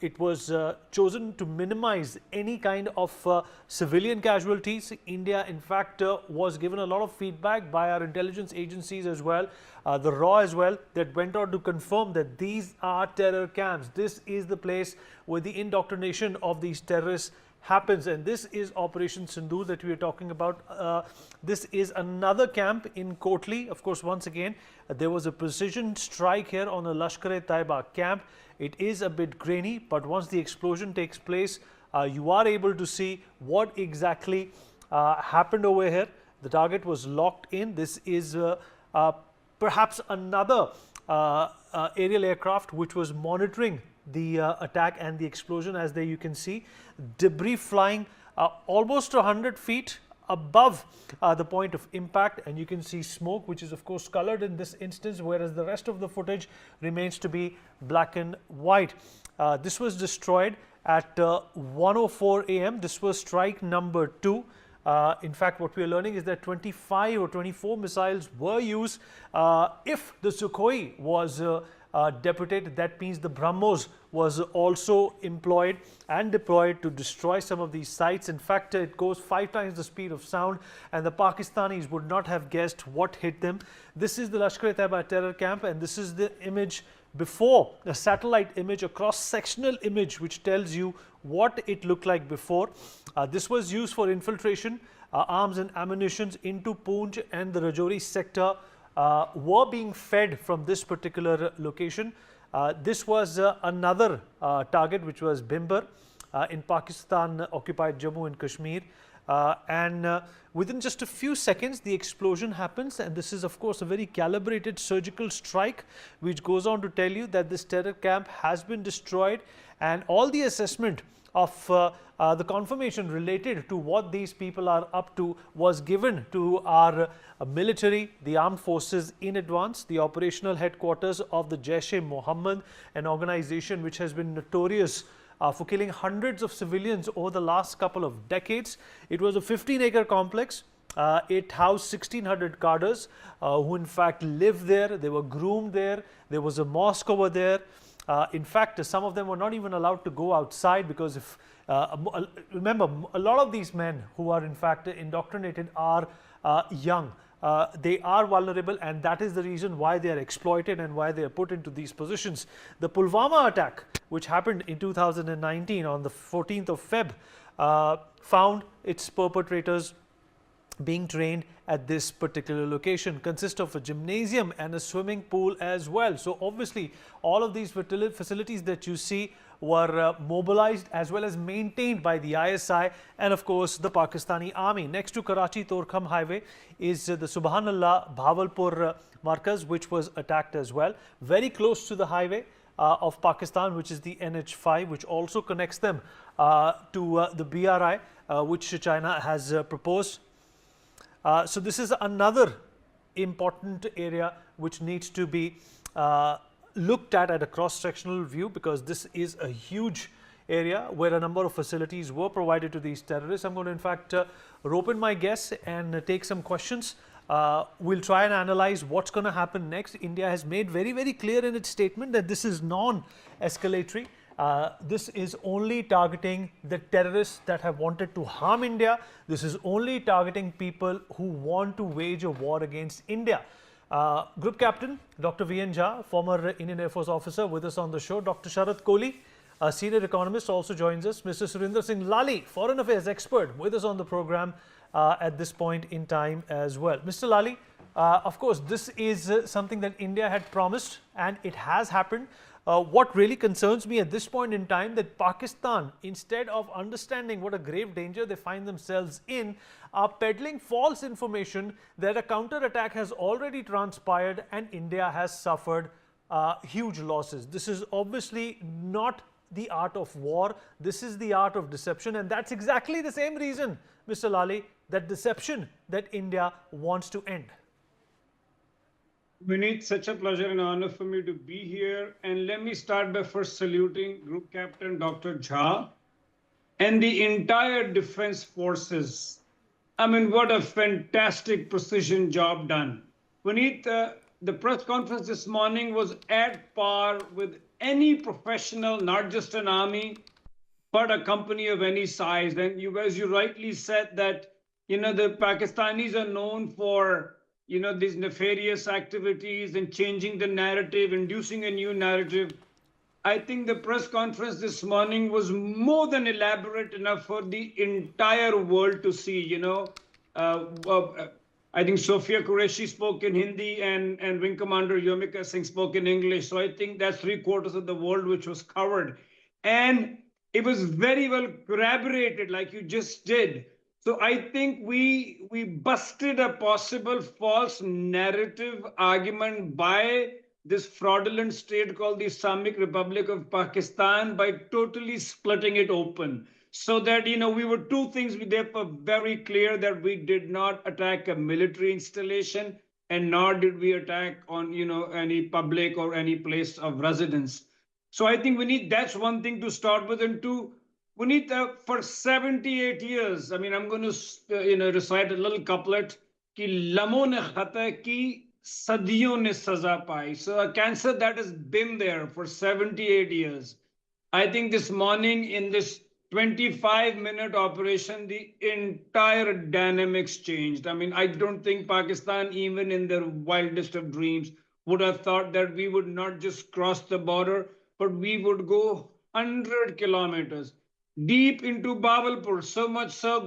Speaker 1: It was chosen to minimize any kind of civilian casualties. India, in fact, was given a lot of feedback by our intelligence agencies as well, the RAW as well, that went on to confirm that these are terror camps. This is the place where the indoctrination of these terrorists happens, and this is Operation Sindoor that we are talking about. This is another camp in Kotli. Of course, once again, there was a precision strike here on a Lashkar-e-Taiba camp. It is a bit grainy, but once the explosion takes place, you are able to see what exactly happened over here. The target was locked in. This is perhaps another aerial aircraft which was monitoring the attack and the explosion. As there you can see debris flying almost 100 feet above the point of impact, and you can see smoke, which is of course colored in this instance, whereas the rest of the footage remains to be black and white. This was destroyed at 1:04 a.m. This was strike number 2. In fact, what we are learning is that 25 or 24 missiles were used. If the Sukhoi was deputed, that means the BrahMos was also employed and deployed to destroy some of these sites. In fact, it goes 5 times the speed of sound, and the Pakistanis would not have guessed what hit them. This is the Lashkar-e-Taiba terror camp, and this is the image before, a satellite image, a cross-sectional image which tells you what it looked like before. This was used for infiltration. Arms and ammunitions into Poonch and the Rajouri sector were being fed from this particular location. This was another target, which was Bhimber in Pakistan occupied Jammu and Kashmir, and within just a few seconds the explosion happens, and this is of course a very calibrated surgical strike which goes on to tell you that this terror camp has been destroyed, and all the assessment of the confirmation related to what these people are up to was given to our military, the armed forces in advance. The operational headquarters of the Jaish-e-Mohammed, an organization which has been notorious for killing hundreds of civilians over the last couple of decades. It was a 15-acre complex. It housed 1,600 cadres who in fact lived there. They were groomed there. There was a mosque over there. In fact, some of them were not even allowed to go outside because if remember, a lot of these men who are in fact indoctrinated are young. They are vulnerable, and that is the reason why they are exploited and why they are put into these positions. The Pulwama attack, which happened in 2019 on the 14th of Feb, found its perpetrators being trained at this particular location. Consists of a gymnasium and a swimming pool as well. So obviously all of these facilities that you see were mobilized as well as maintained by the ISI and of course the Pakistani army. Next to Karachi Torkham highway is the Subhanallah Bhavalpur Markaz, which was attacked as well. Very close to the highway of Pakistan, which is the NH5, which also connects them to the BRI, which China has proposed. So this is another important area which needs to be looked at a cross-sectional view, because this is a huge area where a number of facilities were provided to these terrorists. I'm going to in fact rope in my guests and take some questions. We'll try and analyze what's going to happen next. India has made very, very clear in its statement that this is non-escalatory. This is only targeting the terrorists that have wanted to harm India. This is only targeting people who want to wage a war against India. Group Captain Dr. V.N. Jha, former Indian Air Force officer, with us on the show. Dr. Sharad Kohli, A senior economist also joins us, Mr. Surinder Singh Lali, foreign affairs expert, with us on the program at this point in time as well. Mr. Lali, of course, this is something that India had promised, and it has happened. What really concerns me at this point in time that Pakistan, instead of understanding what a grave danger they find themselves in, are peddling false information that a counter-attack has already transpired and India has suffered huge losses. This is obviously not the art of war. This is the art of deception, and that's exactly the same reason, Mr. Lali, that deception that India wants to end.
Speaker 8: Vineet, such a pleasure and honor for me to be here. And let me start by first saluting Group Captain Dr. Jha and the entire Defense Forces. I mean, what a fantastic precision job done. Vineet, the press conference this morning was at par with any professional, not just an army, but a company of any size. And you, as you rightly said, that, the Pakistanis are known for, these nefarious activities and changing the narrative, inducing a new narrative. I think the press conference this morning was more than elaborate enough for the entire world to see, I think Sophia Qureshi spoke in Hindi and Wing Commander Yomika Singh spoke in English. So I think that's 3/4 of the world which was covered. And it was very well corroborated like you just did. So I think we busted a possible false narrative argument by this fraudulent state called the Islamic Republic of Pakistan by totally splitting it open. So that, we were two things, therefore very clear that we did not attack a military installation and nor did we attack on, any public or any place of residence. So I think that's one thing to start with. And two, we need for 78 years, I mean, I'm going to, recite a little couplet, ki lamo ne khata ki sadiyon ne saza pai. So a cancer that has been there for 78 years. I think this morning in this 25-minute operation, the entire dynamics changed. I mean, I don't think Pakistan, even in their wildest of dreams, would have thought that we would not just cross the border, but we would go 100 kilometers deep into Bawalpur. So much so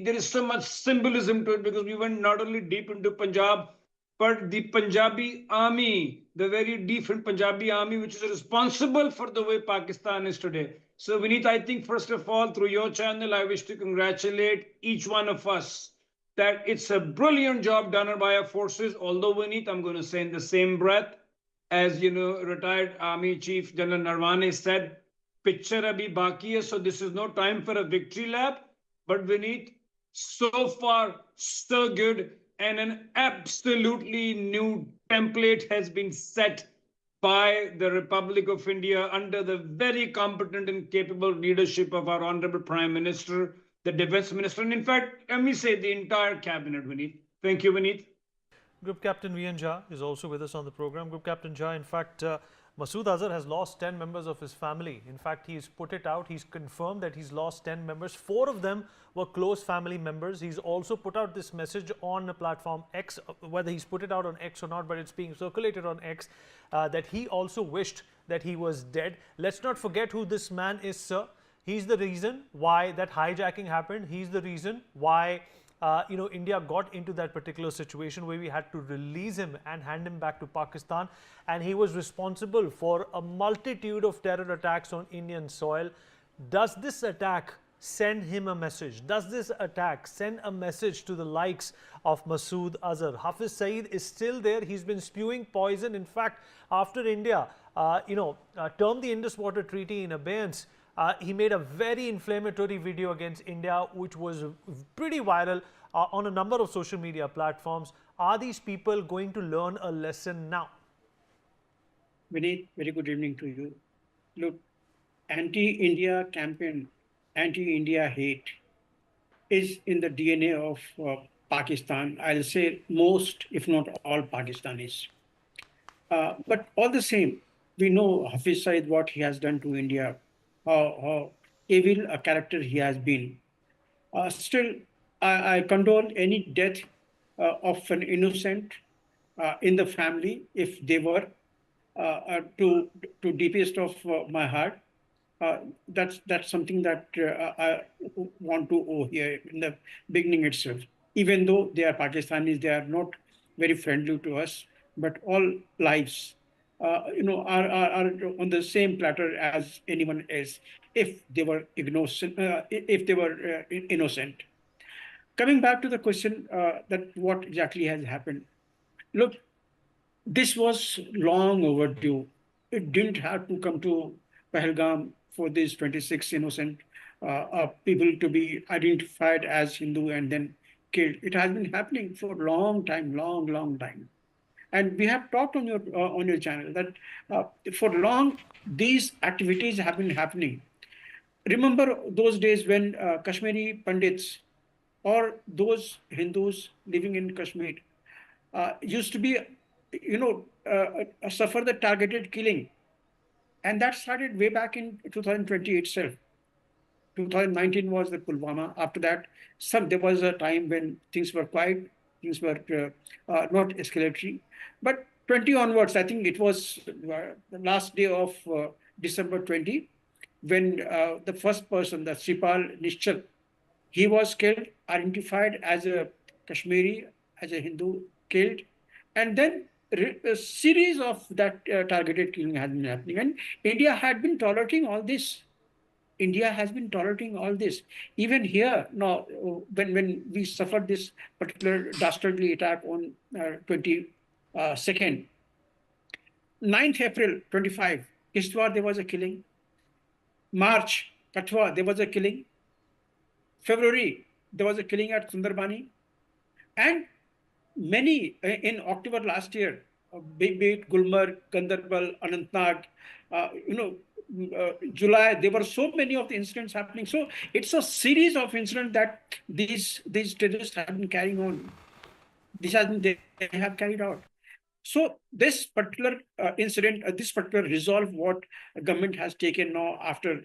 Speaker 8: there is so much symbolism to it because we went not only deep into Punjab, but the Punjabi army, the very different Punjabi army, which is responsible for the way Pakistan is today. So Vineet, I think first of all, through your channel, I wish to congratulate each one of us that it's a brilliant job done by our forces. Although Vineet, I'm going to say in the same breath, as retired Army Chief General Narwane said, picture abhi baki hai, so this is no time for a victory lap. But Vineet, so far, so good. And an absolutely new template has been set by the Republic of India under the very competent and capable leadership of our Honorable Prime Minister, the Defense Minister, and in fact, let me say the entire cabinet, Vineet. Thank you, Vineet.
Speaker 1: Group Captain V.N. Jha is also with us on the program. Group Captain Jha, in fact, Masood Azhar has lost 10 members of his family. In fact, he's put it out. He's confirmed that he's lost 10 members. 4 of them were close family members. He's also put out this message on the platform X, whether he's put it out on X or not, but it's being circulated on X, that he also wished that he was dead. Let's not forget who this man is, sir. He's the reason why that hijacking happened. He's the reason why India got into that particular situation where we had to release him and hand him back to Pakistan. And he was responsible for a multitude of terror attacks on Indian soil. Does this attack send him a message? Does this attack send a message to the likes of Masood Azhar? Hafiz Saeed is still there. He's been spewing poison. In fact, after India, termed the Indus Water Treaty in abeyance, he made a very inflammatory video against India, which was pretty viral on a number of social media platforms. Are these people going to learn a lesson now?
Speaker 6: Vineet, very good evening to you. Look, anti-India campaign, anti-India hate is in the DNA of Pakistan. I'll say most, if not all, Pakistanis. But all the same, we know Hafiz Saeed, what he has done to India, how evil a character he has been. Still, I condole any death of an innocent in the family, if they were, to deepest of my heart. That's something that I want to owe here in the beginning itself. Even though they are Pakistanis, they are not very friendly to us, but all lives, are on the same platter as anyone else if they were innocent. Innocent. Coming back to the question that what exactly has happened. Look, this was long overdue. It didn't have to come to Pahalgam for these 26 innocent people to be identified as Hindu and then killed. It has been happening for a long time, long time. And we have talked on your channel that for long these activities have been happening. Remember those days when Kashmiri Pandits or those Hindus living in Kashmir used to be, suffer the targeted killing. And that started way back in 2020 itself. 2019 was the Pulwama. After that, there was a time when things were quiet, things were not escalatory. But 20 onwards, I think it was the last day of December 20, when the first person, the Sripal Nishchal, he was killed, identified as a Kashmiri, as a Hindu, killed. And then a series of that targeted killing has been happening. And India had been tolerating all this. India has been tolerating all this. Even here, now, when we suffered this particular dastardly attack on 22nd, 9th April 25, Kishtwar, there was a killing. March, Katwa, there was a killing. February, there was a killing at Sundarbani. And many, in October last year, be it Gulmarg, Gandarbal, Anantnag, July, there were so many of the incidents happening. So it's a series of incidents that these terrorists have been carrying on. They have carried out. So this particular incident, this particular resolve, what government has taken now after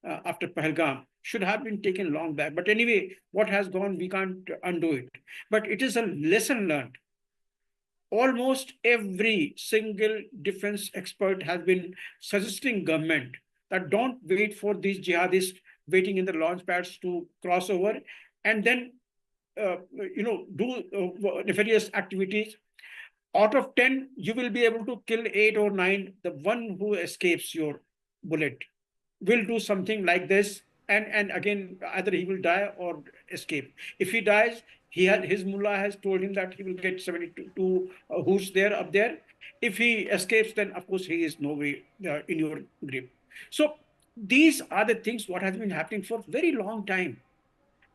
Speaker 6: Pahalgam, should have been taken long back. But anyway, what has gone, we can't undo it. But it is a lesson learned. Almost every single defense expert has been suggesting government that don't wait for these jihadists waiting in the launch pads to cross over and then, do nefarious activities. Out of 10, you will be able to kill 8 or 9. The one who escapes your bullet will do something like this. And again, either he will die or escape. If he dies, his mullah has told him that he will get 72 hoosh up there. If he escapes, then of course he is no way in your grip. So these are the things what has been happening for a very long time.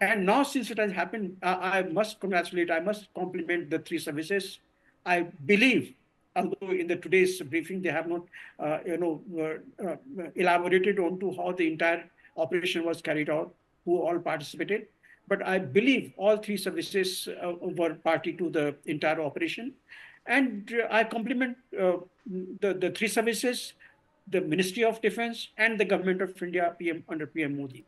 Speaker 6: And now since it has happened, I must congratulate, I must compliment the three services. I believe, although in today's briefing, they have not elaborated on to how the entire operation was carried out, who all participated. But I believe all three services were party to the entire operation. And I compliment the three services, the Ministry of Defense and the Government of India under PM Modi.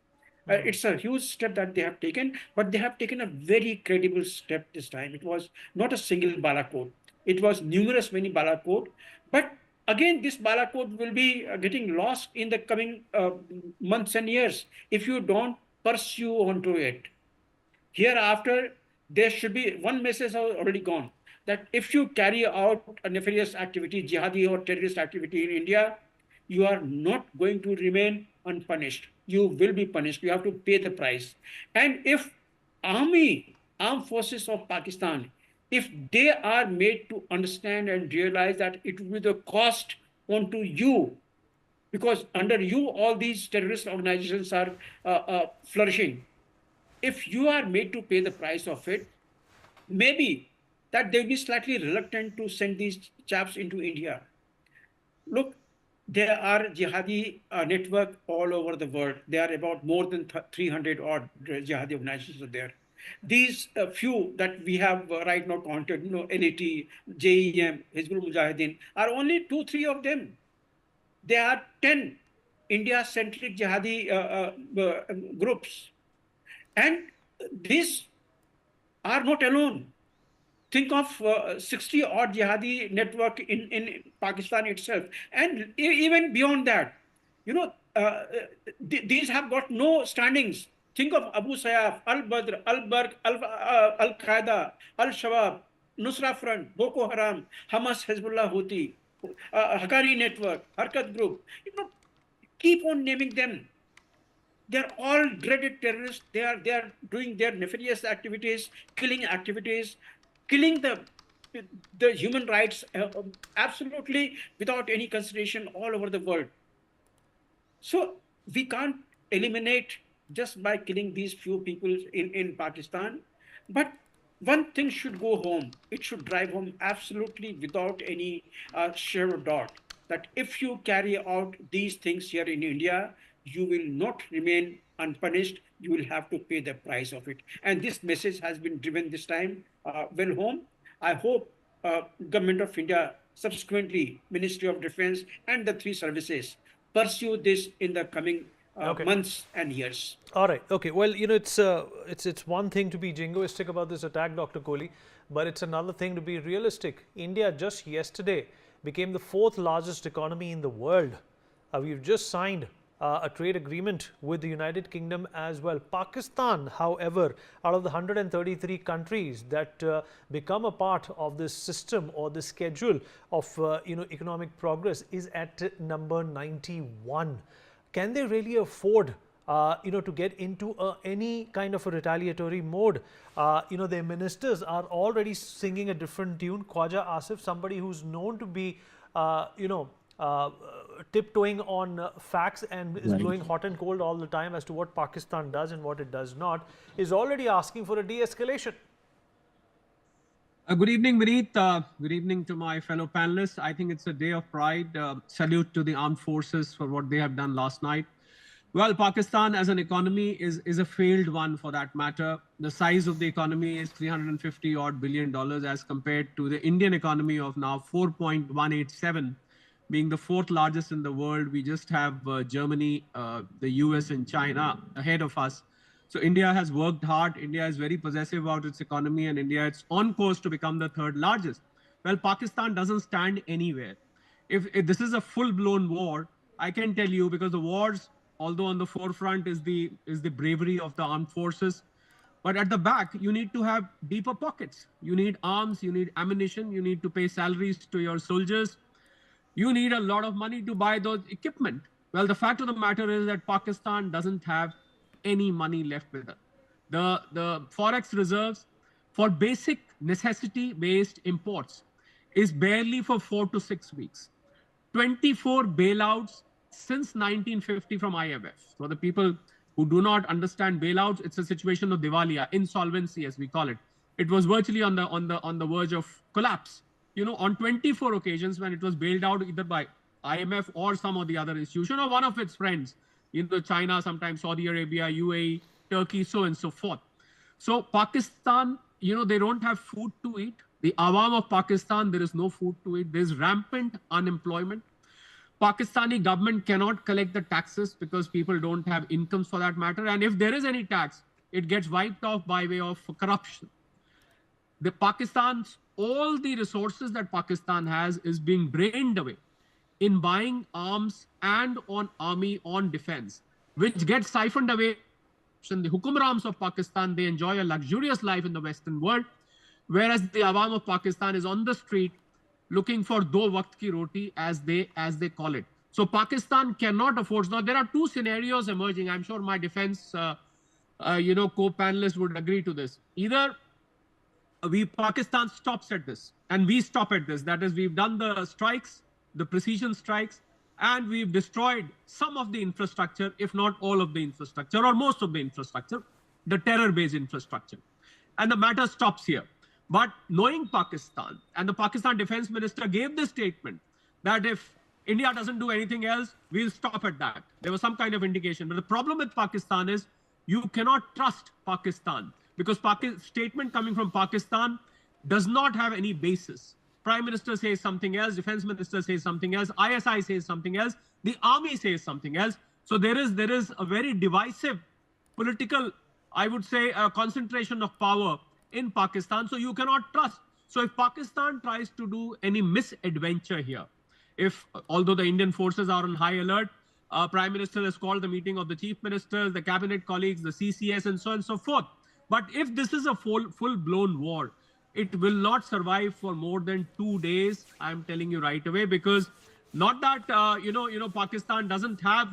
Speaker 6: It's a huge step that they have taken, but they have taken a very credible step this time. It was not a single Balakot. It was many Balakot. But again, this Balakot will be getting lost in the coming months and years if you don't pursue onto it. Hereafter, there should be one message already gone, that if you carry out a nefarious activity, jihadi or terrorist activity in India, you are not going to remain unpunished. You will be punished. You have to pay the price. And if armed forces of Pakistan, if they are made to understand and realize that it will be the cost onto you, because under you all these terrorist organizations are flourishing. If you are made to pay the price of it, maybe that they'll be slightly reluctant to send these chaps into India. Look, there are jihadi network all over the world. There are about more than 300 odd jihadi organizations are there. These few that we have right now counted, LAT, JEM, Hizbul Mujahideen, are only 2-3 of them. There are 10 India-centric jihadi groups. And these are not alone. Think of 60 odd jihadi network in Pakistan itself. And even beyond that, these have got no standings. Think of Abu Sayyaf, Al-Badr, Al-Barq, Al-Qaeda, Al-Shabaab, Nusra Front, Boko Haram, Hamas, Hezbollah, Houthi, Haqqani Network, Harkat Group. Keep on naming them. They're all dreaded terrorists. They are doing their nefarious activities, killing the human rights absolutely without any consideration all over the world. So we can't eliminate just by killing these few people in Pakistan. But one thing should go home. It should drive home absolutely without any shadow of doubt that if you carry out these things here in India, you will not remain unpunished. You will have to pay the price of it. And this message has been driven this time well home. I hope Government of India, subsequently Ministry of Defense and the three services pursue this in the coming months and years.
Speaker 1: All right. Okay. Well, it's one thing to be jingoistic about this attack, Dr. Kohli, but it's another thing to be realistic. India just yesterday became the 4th largest economy in the world. We've just signed a trade agreement with the United Kingdom as well. Pakistan, however, out of the 133 countries that become a part of this system or the schedule of economic progress, is at number 91. Can they really afford to get into any kind of a retaliatory mode? Their ministers are already singing a different tune. Khwaja Asif, somebody who's known to be tiptoeing on facts and is blowing hot and cold all the time as to what Pakistan does and what it does not, is already asking for a de-escalation.
Speaker 7: Good evening, Vineet. Good evening to my fellow panelists. I think it's a day of pride. Salute to the armed forces for what they have done last night. Well, Pakistan as an economy is a failed one for that matter. The size of the economy is $350 odd billion as compared to the Indian economy of now 4.187. Being the 4th largest in the world. We just have Germany, the US and China ahead of us. So India has worked hard. India is very possessive about its economy, and India is on course to become the 3rd largest. Well, Pakistan doesn't stand anywhere. If this is a full-blown war, I can tell you, because the wars, although on the forefront is the bravery of the armed forces, but at the back, you need to have deeper pockets. You need arms, you need ammunition, you need to pay salaries to your soldiers. You need a lot of money to buy those equipment. Well, the fact of the matter is that Pakistan doesn't have any money left with it. The forex reserves for basic necessity-based imports is barely for 4 to 6 weeks. 24 bailouts since 1950 from IMF. For the people who do not understand bailouts, it's a situation of Diwaliya, insolvency as we call it. It was virtually on the verge of collapse. On 24 occasions when it was bailed out either by IMF or some of the other institution or one of its friends, China, sometimes Saudi Arabia, UAE, Turkey, so on and so forth. So Pakistan, they don't have food to eat. The Awam of Pakistan, there is no food to eat. There's rampant unemployment. Pakistani government cannot collect the taxes because people don't have incomes for that matter. And if there is any tax, it gets wiped off by way of corruption. All the resources that Pakistan has is being drained away in buying arms and on army, on defense, which gets siphoned away. The Hukumrams of Pakistan, they enjoy a luxurious life in the Western world, whereas the Awam of Pakistan is on the street looking for do waqt ki roti, as they call it. So Pakistan cannot afford. Now, there are two scenarios emerging. I'm sure my defense co-panelists would agree to this. Either Pakistan stops at this and we stop at this. That is, we've done the strikes, the precision strikes, and we've destroyed some of the infrastructure, if not all of the infrastructure or most of the infrastructure, the terror-based infrastructure. And the matter stops here. But knowing Pakistan, and the Pakistan defense minister gave this statement that if India doesn't do anything else, we'll stop at that. There was some kind of indication. But the problem with Pakistan is you cannot trust Pakistan, because statement coming from Pakistan does not have any basis. Prime Minister says something else, Defense Minister says something else, ISI says something else, the army says something else. So there is a very divisive political, I would say, concentration of power in Pakistan. So you cannot trust. So if Pakistan tries to do any misadventure here, although the Indian forces are on high alert, Prime Minister has called the meeting of the chief ministers, the cabinet colleagues, the CCS, and so on and so forth. But if this is a full-blown war, it will not survive for more than 2 days. I'm telling you right away, because not that Pakistan doesn't have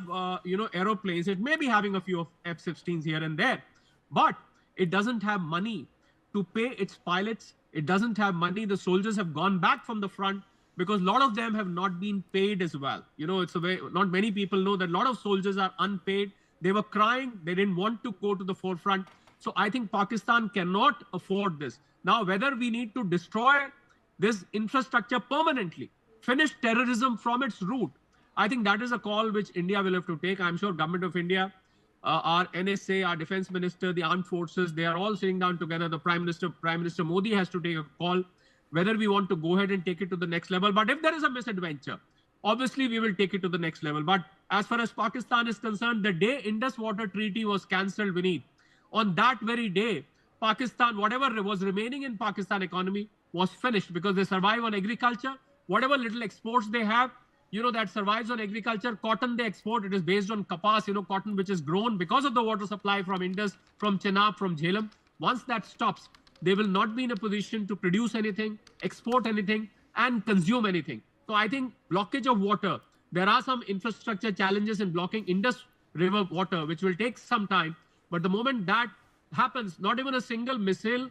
Speaker 7: aeroplanes. It may be having a few of F-16s here and there, but it doesn't have money to pay its pilots. It doesn't have money. The soldiers have gone back from the front because a lot of them have not been paid as well. It's a way, not many people know that a lot of soldiers are unpaid. They were crying. They didn't want to go to the forefront. So I think Pakistan cannot afford this. Now, whether we need to destroy this infrastructure permanently, finish terrorism from its root, I think that is a call which India will have to take. I'm sure Government of India, our NSA, our Defense Minister, the Armed Forces, they are all sitting down together. The Prime Minister Modi has to take a call whether we want to go ahead and take it to the next level. But if there is a misadventure, obviously we will take it to the next level. But as far as Pakistan is concerned, the day Indus Water Treaty was cancelled, Vineet, on that very day, Pakistan, whatever was remaining in Pakistan economy was finished, because they survive on agriculture. Whatever little exports they have, that survives on agriculture. Cotton they export, it is based on kapas, cotton which is grown because of the water supply from Indus, from Chenab, from Jhelum. Once that stops, they will not be in a position to produce anything, export anything, and consume anything. So I think blockage of water, there are some infrastructure challenges in blocking Indus River water, which will take some time. But the moment that happens, not even a single missile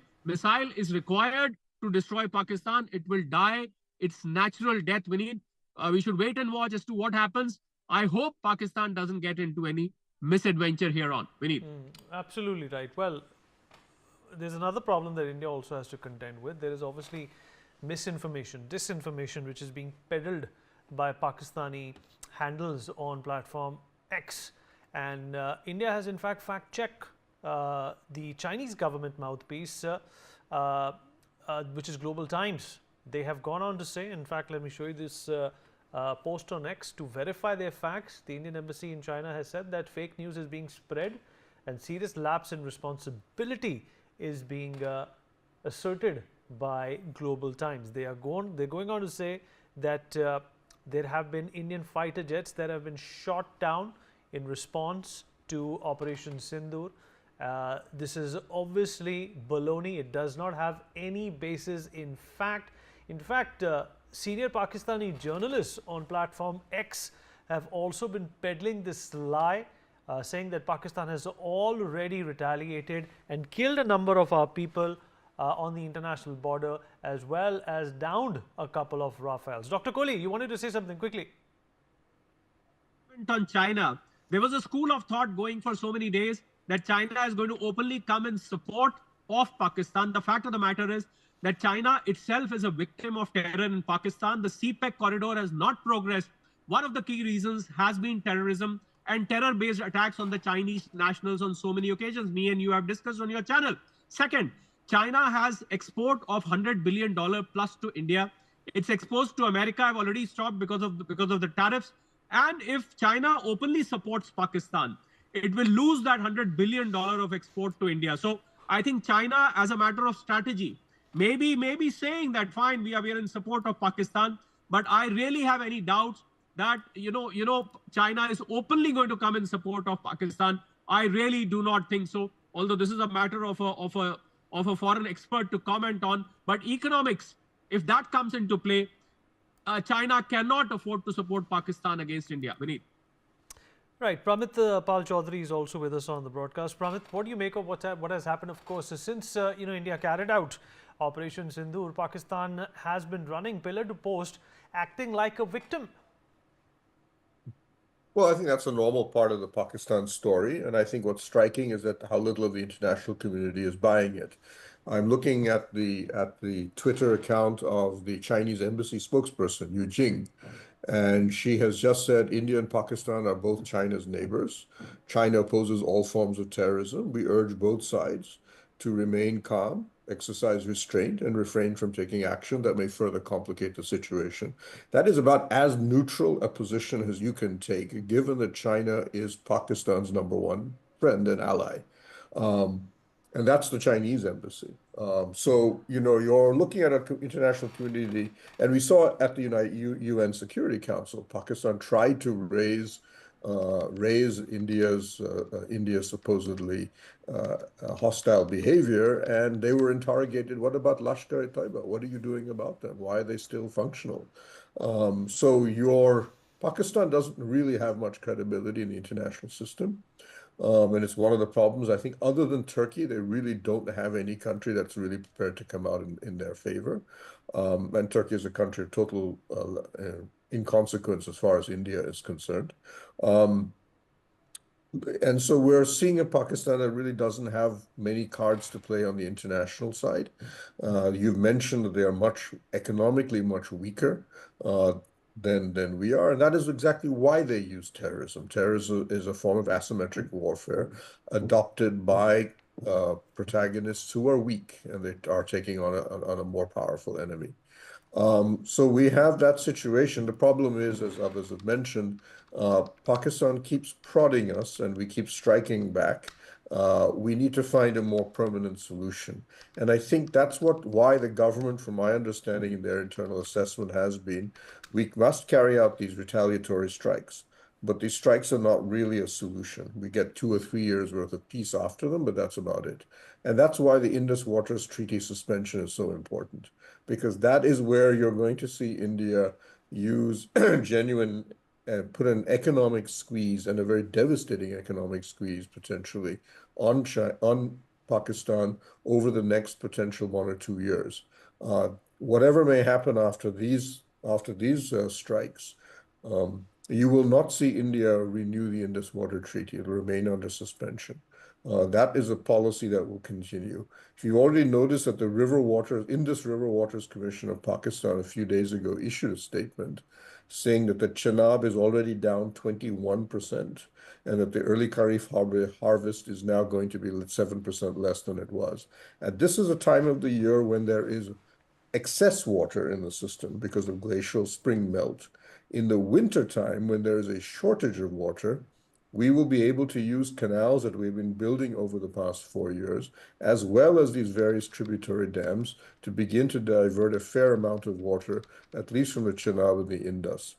Speaker 7: is required to destroy Pakistan. It will die its natural death. We should wait and watch as to what happens. I hope Pakistan doesn't get into any misadventure here on.
Speaker 1: Absolutely right. Well, there's another problem that India also has to contend with. There is obviously misinformation, disinformation, which is being peddled by Pakistani handles on platform X. And India has in fact fact-checked the Chinese government mouthpiece, which is Global Times. They have gone on to say, in fact, let me show you this post on X, to verify their facts. The Indian embassy in China has said that fake news is being spread and serious lapse in responsibility is being asserted by Global Times. They're going on to say that there have been Indian fighter jets that have been shot down in response to Operation Sindoor. This is obviously baloney. It does not have any basis in fact. In fact, senior Pakistani journalists on platform X have also been peddling this lie, saying that Pakistan has already retaliated and killed a number of our people on the international border, as well as downed a couple of Rafales. Dr. Kotli, you wanted to say something quickly.
Speaker 7: On China, there was a school of thought going for so many days that China is going to openly come in support of Pakistan. The fact of the matter is that China itself is a victim of terror in Pakistan. The CPEC corridor has not progressed. One of the key reasons has been terrorism and terror-based attacks on the Chinese nationals on so many occasions. Me and you have discussed on your channel. Second, China has export of $100 billion plus to India. It's exposed to America. I've already stopped because of the tariffs. And if China openly supports Pakistan, it will lose that $100 billion of export to India. So I think China, as a matter of strategy, maybe saying that fine, we are in support of Pakistan, but I really have any doubts that China is openly going to come in support of Pakistan. I really do not think so. Although this is a matter of a foreign expert to comment on, but economics, if that comes into play, China cannot afford to support Pakistan against India. Vineet.
Speaker 1: Right, Pramit Pal Chaudhary is also with us on the broadcast. Pramit, what do you make of what has happened? Of course, since India carried out Operation Sindoor, Pakistan has been running pillar to post, acting like a victim.
Speaker 5: Well, I think that's a normal part of the Pakistan story, and I think what's striking is that how little of the international community is buying it. I'm looking at the Twitter account of the Chinese embassy spokesperson, Yu Jing, and she has just said India and Pakistan are both China's neighbors. China opposes all forms of terrorism. We urge both sides to remain calm, exercise restraint, and refrain from taking action that may further complicate the situation. That is about as neutral a position as you can take, given that China is Pakistan's #1 friend and ally. And that's the Chinese embassy. So, you're looking at an international community, and we saw at the UN Security Council, Pakistan tried to raise raise India's supposedly hostile behavior, and they were interrogated. What about Lashkar-e-Taiba? What are you doing about them? Why are they still functional? So Pakistan doesn't really have much credibility in the international system. And it's one of the problems. I think other than Turkey, they really don't have any country that's really prepared to come out in their favor. And Turkey is a country of total inconsequence as far as India is concerned. And so we're seeing a Pakistan that really doesn't have many cards to play on the international side. You've mentioned that they are economically much weaker than we are, and that is exactly why they use terrorism. Terrorism is a form of asymmetric warfare adopted by protagonists who are weak, and they are taking on a more powerful enemy. So we have that situation. The problem is, as others have mentioned, Pakistan keeps prodding us and we keep striking back. We need to find a more permanent solution. And I think that's why the government, from my understanding in their internal assessment, has been, we must carry out these retaliatory strikes. But these strikes are not really a solution. We get 2 or 3 years worth of peace after them, but that's about it. And that's why the Indus Waters Treaty suspension is so important, because that is where you're going to see India use put an economic squeeze, and a very devastating economic squeeze potentially on Pakistan over the next potential 1 or 2 years. Whatever may happen after these strikes, you will not see India renew the Indus Water Treaty. It will remain under suspension. That is a policy that will continue. If you already noticed that the Indus River Waters Commission of Pakistan a few days ago issued a statement saying that the Chenab is already down 21%, and that the early Kharif harvest is now going to be 7% less than it was. And this is a time of the year when there is excess water in the system because of glacial spring melt. In the winter time, when there is a shortage of water, we will be able to use canals that we've been building over the past 4 years, as well as these various tributary dams, to begin to divert a fair amount of water, at least from the Chenab and the Indus.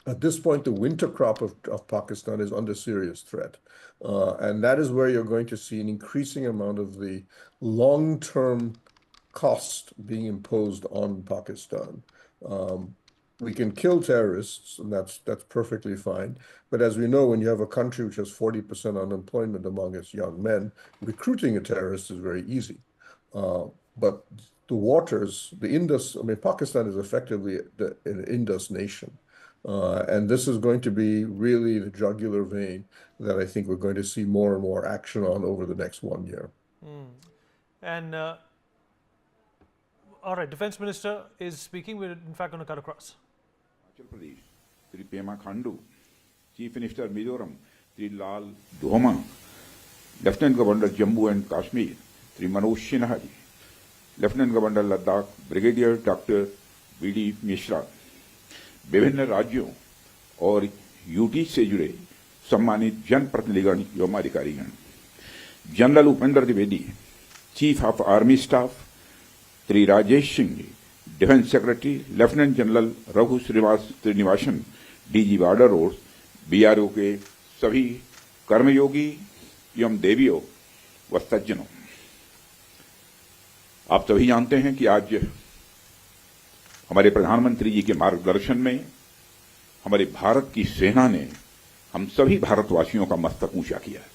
Speaker 5: At this point, the winter crop of Pakistan is under serious threat. And that is where you're going to see an increasing amount of the long-term cost being imposed on Pakistan. We can kill terrorists, and that's perfectly fine. But as we know, when you have a country which has 40% unemployment among its young men, recruiting a terrorist is very easy. But the waters, the Indus, Pakistan is effectively an Indus nation. And this is going to be really the jugular vein that I think we're going to see more and more action on over the next 1 year.
Speaker 1: And all right, Defense Minister is speaking. We're in fact going to cut across.
Speaker 9: Pradesh, Sri Pema Khandu, Chief Minister Mizoram, Sri Lal Duhoma, Lieutenant Governor Jammu and Kashmir, Sri Manoj Sinha, Lieutenant Governor Ladakh, Brigadier Dr. B.D. Mishra, विभिन्न राज्यों और UT से जुड़े सम्मानित जनप्रतिनिधिगण एवं अधिकारीगण, general Upendra Dwivedi, chief of army staff, Shri Rajesh Singh ji, defence secretary, lieutenant general Raghu Srinivasan, DG border roads, BRO के सभी कर्मयोगी एवं देवियों व सज्जनों, आप सभी जानते हैं कि आज हमारे प्रधानमंत्री जी के मार्गदर्शन में हमारे भारत की सेना ने हम सभी भारतवासियों का मस्तक ऊंचा किया है।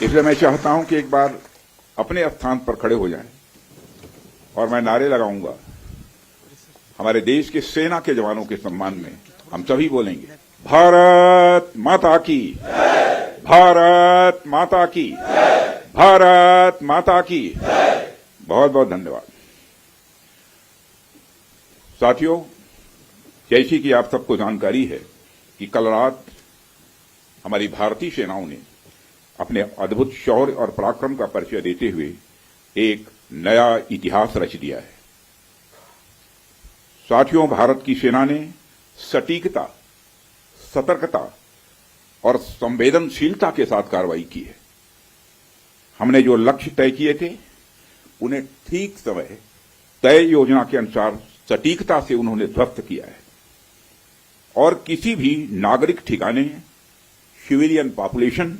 Speaker 9: इसलिए मैं चाहता हूं कि एक बार अपने स्थान पर खड़े हो जाएं और मैं नारे लगाऊंगा। हमारे देश के सेना के जवानों के सम्मान में हम सभी बोलेंगे, भारत माता की, भारत माता की, भारत माता की। बहुत बहुत धन्यवाद। साथियों, जैसी कि आप सबको जानकारी है कि कल रात हमारी भारतीय सेनाओं ने अपने अद्भुत शौर्य और पराक्रम का परिचय देते हुए एक नया इतिहास रच दिया है। साथियों, भारत की सेना ने सटीकता, सतर्कता और संवेदनशीलता के साथ कार्रवाई की है। हमने जो लक्ष्य तय किए थे उन्हें ठीक समय तय योजना के अनुसार सटीकता से उन्होंने ध्वस्त किया है और किसी भी नागरिक ठिकाने, सिविलियन पॉपुलेशन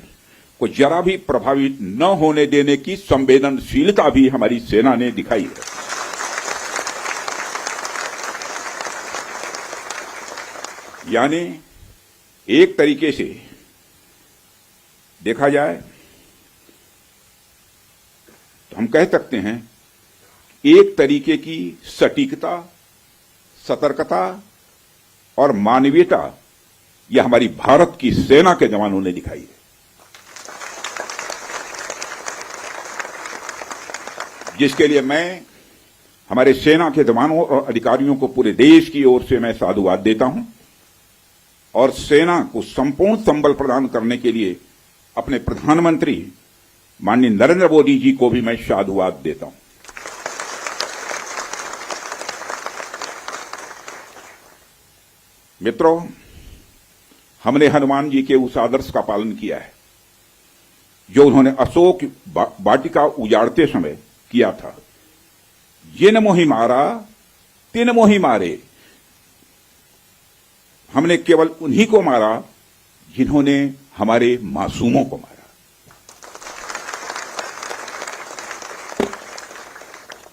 Speaker 9: को जरा भी प्रभावित न होने देने की संवेदनशीलता भी हमारी सेना ने दिखाई है। यानी एक तरीके से देखा जाए तो हम कह सकते हैं एक तरीके की सटीकता, सतर्कता और मानवीयता यह हमारी भारत की सेना के जवानों ने दिखाई है, जिसके लिए मैं हमारे सेना के जवानों और अधिकारियों को पूरे देश की ओर से मैं साधुवाद देता हूं और सेना को संपूर्ण संबल प्रदान करने के लिए अपने प्रधानमंत्री माननीय नरेंद्र मोदी जी को भी मैं साधुवाद देता हूं। मित्रों, हमने हनुमान जी के उस आदर्श का पालन किया है जो उन्होंने अशोक वाटिका उजाड़ते समय किया था। जिन मोहि मारा तिन मोहि मारे। हमने केवल उन्हीं को मारा जिन्होंने हमारे मासूमों को मारा।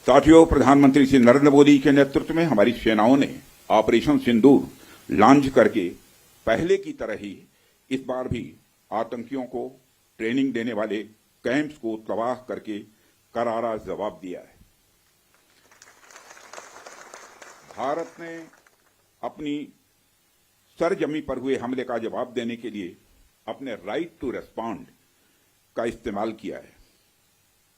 Speaker 9: साथियों, प्रधानमंत्री श्री नरेंद्र मोदी के नेतृत्व में हमारी सेनाओं ने ऑपरेशन सिंदूर लॉन्च करके पहले की तरह ही इस बार भी आतंकियों को ट्रेनिंग देने वाले कैंप्स को तबाह करके करारा जवाब दिया है। भारत ने अपनी सरजमी पर हुए हमले का जवाब देने के लिए अपने राइट टू रेस्पॉन्ड का इस्तेमाल किया है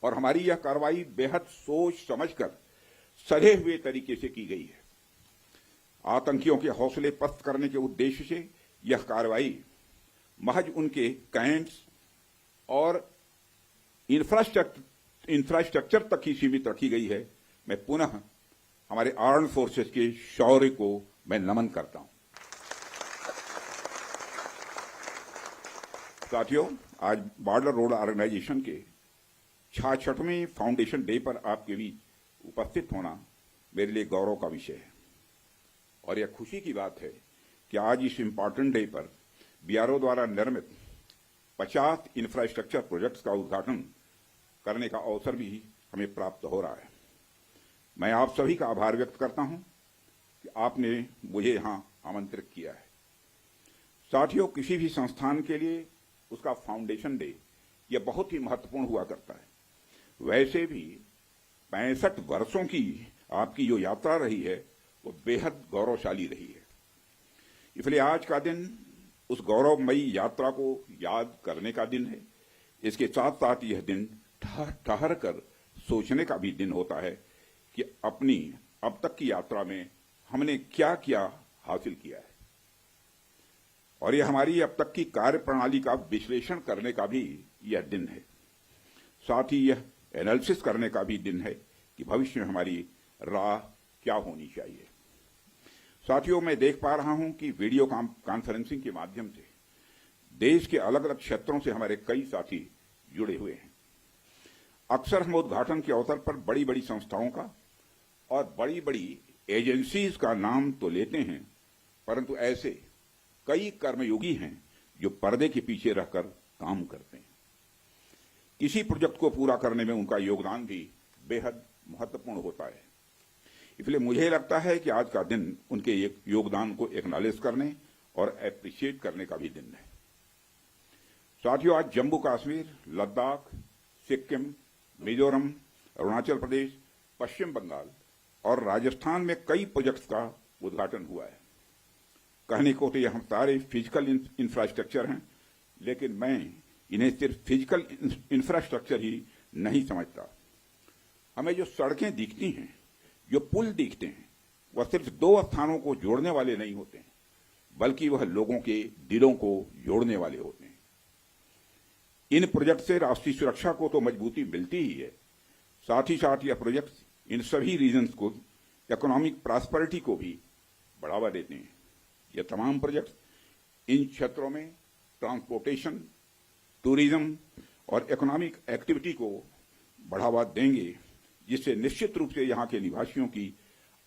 Speaker 9: और हमारी यह कार्रवाई बेहद सोच समझकर सधे हुए तरीके से की गई है। आतंकियों के हौसले पस्त करने के उद्देश्य से यह कार्रवाई महज उनके कैंप्स और इंफ्रास्ट्रक्चर तक ही सीमित रखी गई है। मैं पुनः हमारे आर्म्ड फोर्सेस के शौर्य को मैं नमन करता हूं। साथियों, आज बॉर्डर रोड ऑर्गेनाइजेशन के 66वें फाउंडेशन डे पर आपके बीच उपस्थित होना मेरे लिए गौरव का विषय है और यह खुशी की बात है कि आज इस इंपॉर्टेंट डे पर बीआरओ द्वारा निर्मित 50 इंफ्रास्ट्रक्चर प्रोजेक्ट्स का उद्घाटन करने का अवसर भी हमें प्राप्त हो रहा है। मैं आप सभी का आभार व्यक्त करता हूं कि आपने मुझे यहां आमंत्रित किया है। साथियों, किसी भी संस्थान के लिए उसका फाउंडेशन डे यह बहुत ही महत्वपूर्ण हुआ करता है। वैसे भी 65 वर्षों की आपकी जो यात्रा रही है वो बेहद गौरवशाली रही है। इसलिए आज का दिन उस गौरवमयी यात्रा को याद करने का दिन है। इसके साथ साथ यह दिन ठहर कर सोचने का भी दिन होता है कि अपनी अब तक की यात्रा में हमने क्या क्या हासिल किया है और यह हमारी अब तक की कार्य प्रणाली का विश्लेषण करने का भी यह दिन है। साथ ही यह एनालिसिस करने का भी दिन है कि भविष्य में हमारी राह क्या होनी चाहिए। साथियों, मैं देख पा रहा हूं कि वीडियो कॉन्फ्रेंसिंग के माध्यम से देश के अलग अलग क्षेत्रों से हमारे कई साथी जुड़े हुए हैं। अक्सर हम उद्घाटन के अवसर पर बड़ी बड़ी संस्थाओं का और बड़ी बड़ी एजेंसीज का नाम तो लेते हैं, परंतु ऐसे कई कर्मयोगी हैं जो पर्दे के पीछे रहकर काम करते हैं। किसी प्रोजेक्ट को पूरा करने में उनका योगदान भी बेहद महत्वपूर्ण होता है। इसलिए मुझे लगता है कि आज का दिन उनके योगदान को एक्नॉलेज करने और एप्रिशिएट करने का भी दिन है। साथियों, आज जम्मू कश्मीर, लद्दाख, सिक्किम, मिजोरम, अरुणाचल प्रदेश, पश्चिम बंगाल और राजस्थान में कई प्रोजेक्ट्स का उद्घाटन हुआ है। कहने को तो यह सारे फिजिकल इंफ्रास्ट्रक्चर हैं, लेकिन मैं इन्हें सिर्फ फिजिकल इंफ्रास्ट्रक्चर ही नहीं समझता। हमें जो सड़कें दिखती हैं, जो पुल दिखते हैं, वह सिर्फ दो स्थानों को जोड़ने वाले नहीं होते हैं, बल्कि वह लोगों के दिलों को जोड़ने वाले होते हैं। इन प्रोजेक्ट से राष्ट्रीय सुरक्षा को तो मजबूती मिलती ही है, साथ ही साथ यह प्रोजेक्ट इन सभी रीजन्स को इकोनॉमिक प्रॉस्पेरिटी को भी बढ़ावा देते हैं। ये तमाम प्रोजेक्ट इन क्षेत्रों में ट्रांसपोर्टेशन, टूरिज्म और इकोनॉमिक एक्टिविटी को बढ़ावा देंगे, जिससे निश्चित रूप से यहाँ के निवासियों की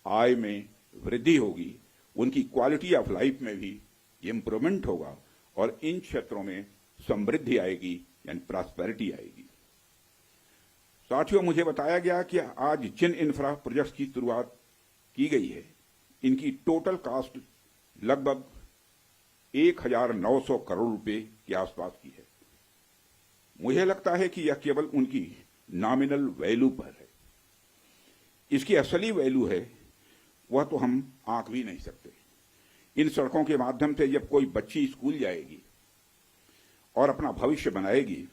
Speaker 9: आय में वृद्धि होगी, उनकी क्वालिटी ऑफ लाइफ में भी इम्प्रूवमेंट होगा और इन क्षेत्रों में समृद्धि आएगी, यानी प्रॉस्पेरिटी आएगी। साथियों, मुझे बताया गया कि आज जिन इंफ्रा प्रोजेक्ट्स की शुरुआत की गई है, इनकी टोटल कॉस्ट लगभग 1900 करोड़ रुपए के आसपास की है। मुझे लगता है कि यह केवल उनकी नॉमिनल वैल्यू पर है। इसकी असली वैल्यू है वह तो हम आंक भी नहीं सकते। इन सड़कों के माध्यम से जब कोई बच्ची स्कूल जाएगी और अपना भविष्य बनाएगी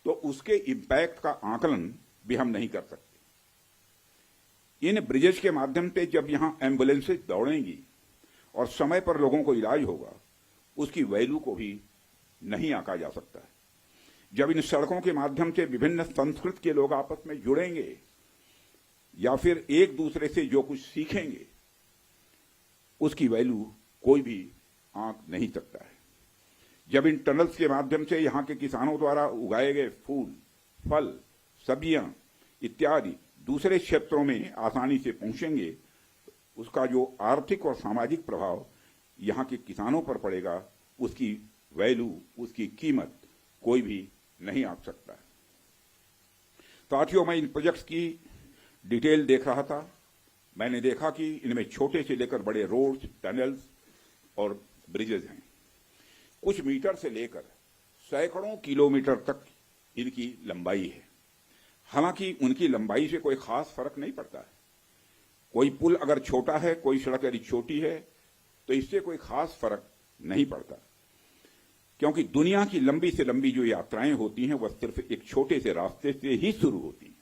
Speaker 9: तो उसके इम्पैक्ट का आकलन भी हम नहीं कर सकते। इन ब्रिजेस के माध्यम से जब यहां एम्बुलेंसेज दौड़ेंगी और समय पर लोगों को इलाज होगा, उसकी वैल्यू को भी नहीं आंका जा सकता है। जब इन सड़कों के माध्यम से विभिन्न संस्कृति के लोग आपस में जुड़ेंगे या फिर एक दूसरे से जो कुछ सीखेंगे, उसकी वैल्यू कोई भी आंक नहीं सकता है। जब इन टनल्स के माध्यम से यहाँ के किसानों द्वारा उगाए गए फूल, फल, सब्जियां इत्यादि दूसरे क्षेत्रों में आसानी से पहुंचेंगे, उसका जो आर्थिक और सामाजिक प्रभाव यहाँ के किसानों पर पड़ेगा, उसकी वैल्यू, उसकी कीमत कोई भी नहीं आंक सकता है। साथियों, मैं इन प्रोजेक्ट्स की डिटेल देख रहा था। मैंने देखा कि इनमें छोटे से लेकर बड़े रोड्स, टनल्स और ब्रिजेज हैं। कुछ मीटर से लेकर सैकड़ों किलोमीटर तक इनकी लंबाई है। हालांकि उनकी लंबाई से कोई खास फर्क नहीं पड़ता है। कोई पुल अगर छोटा है, कोई सड़क यदि छोटी है, तो इससे कोई खास फर्क नहीं पड़ता, क्योंकि दुनिया की लंबी से लंबी जो यात्राएं होती हैं वह सिर्फ एक छोटे से रास्ते से ही शुरू होती हैं।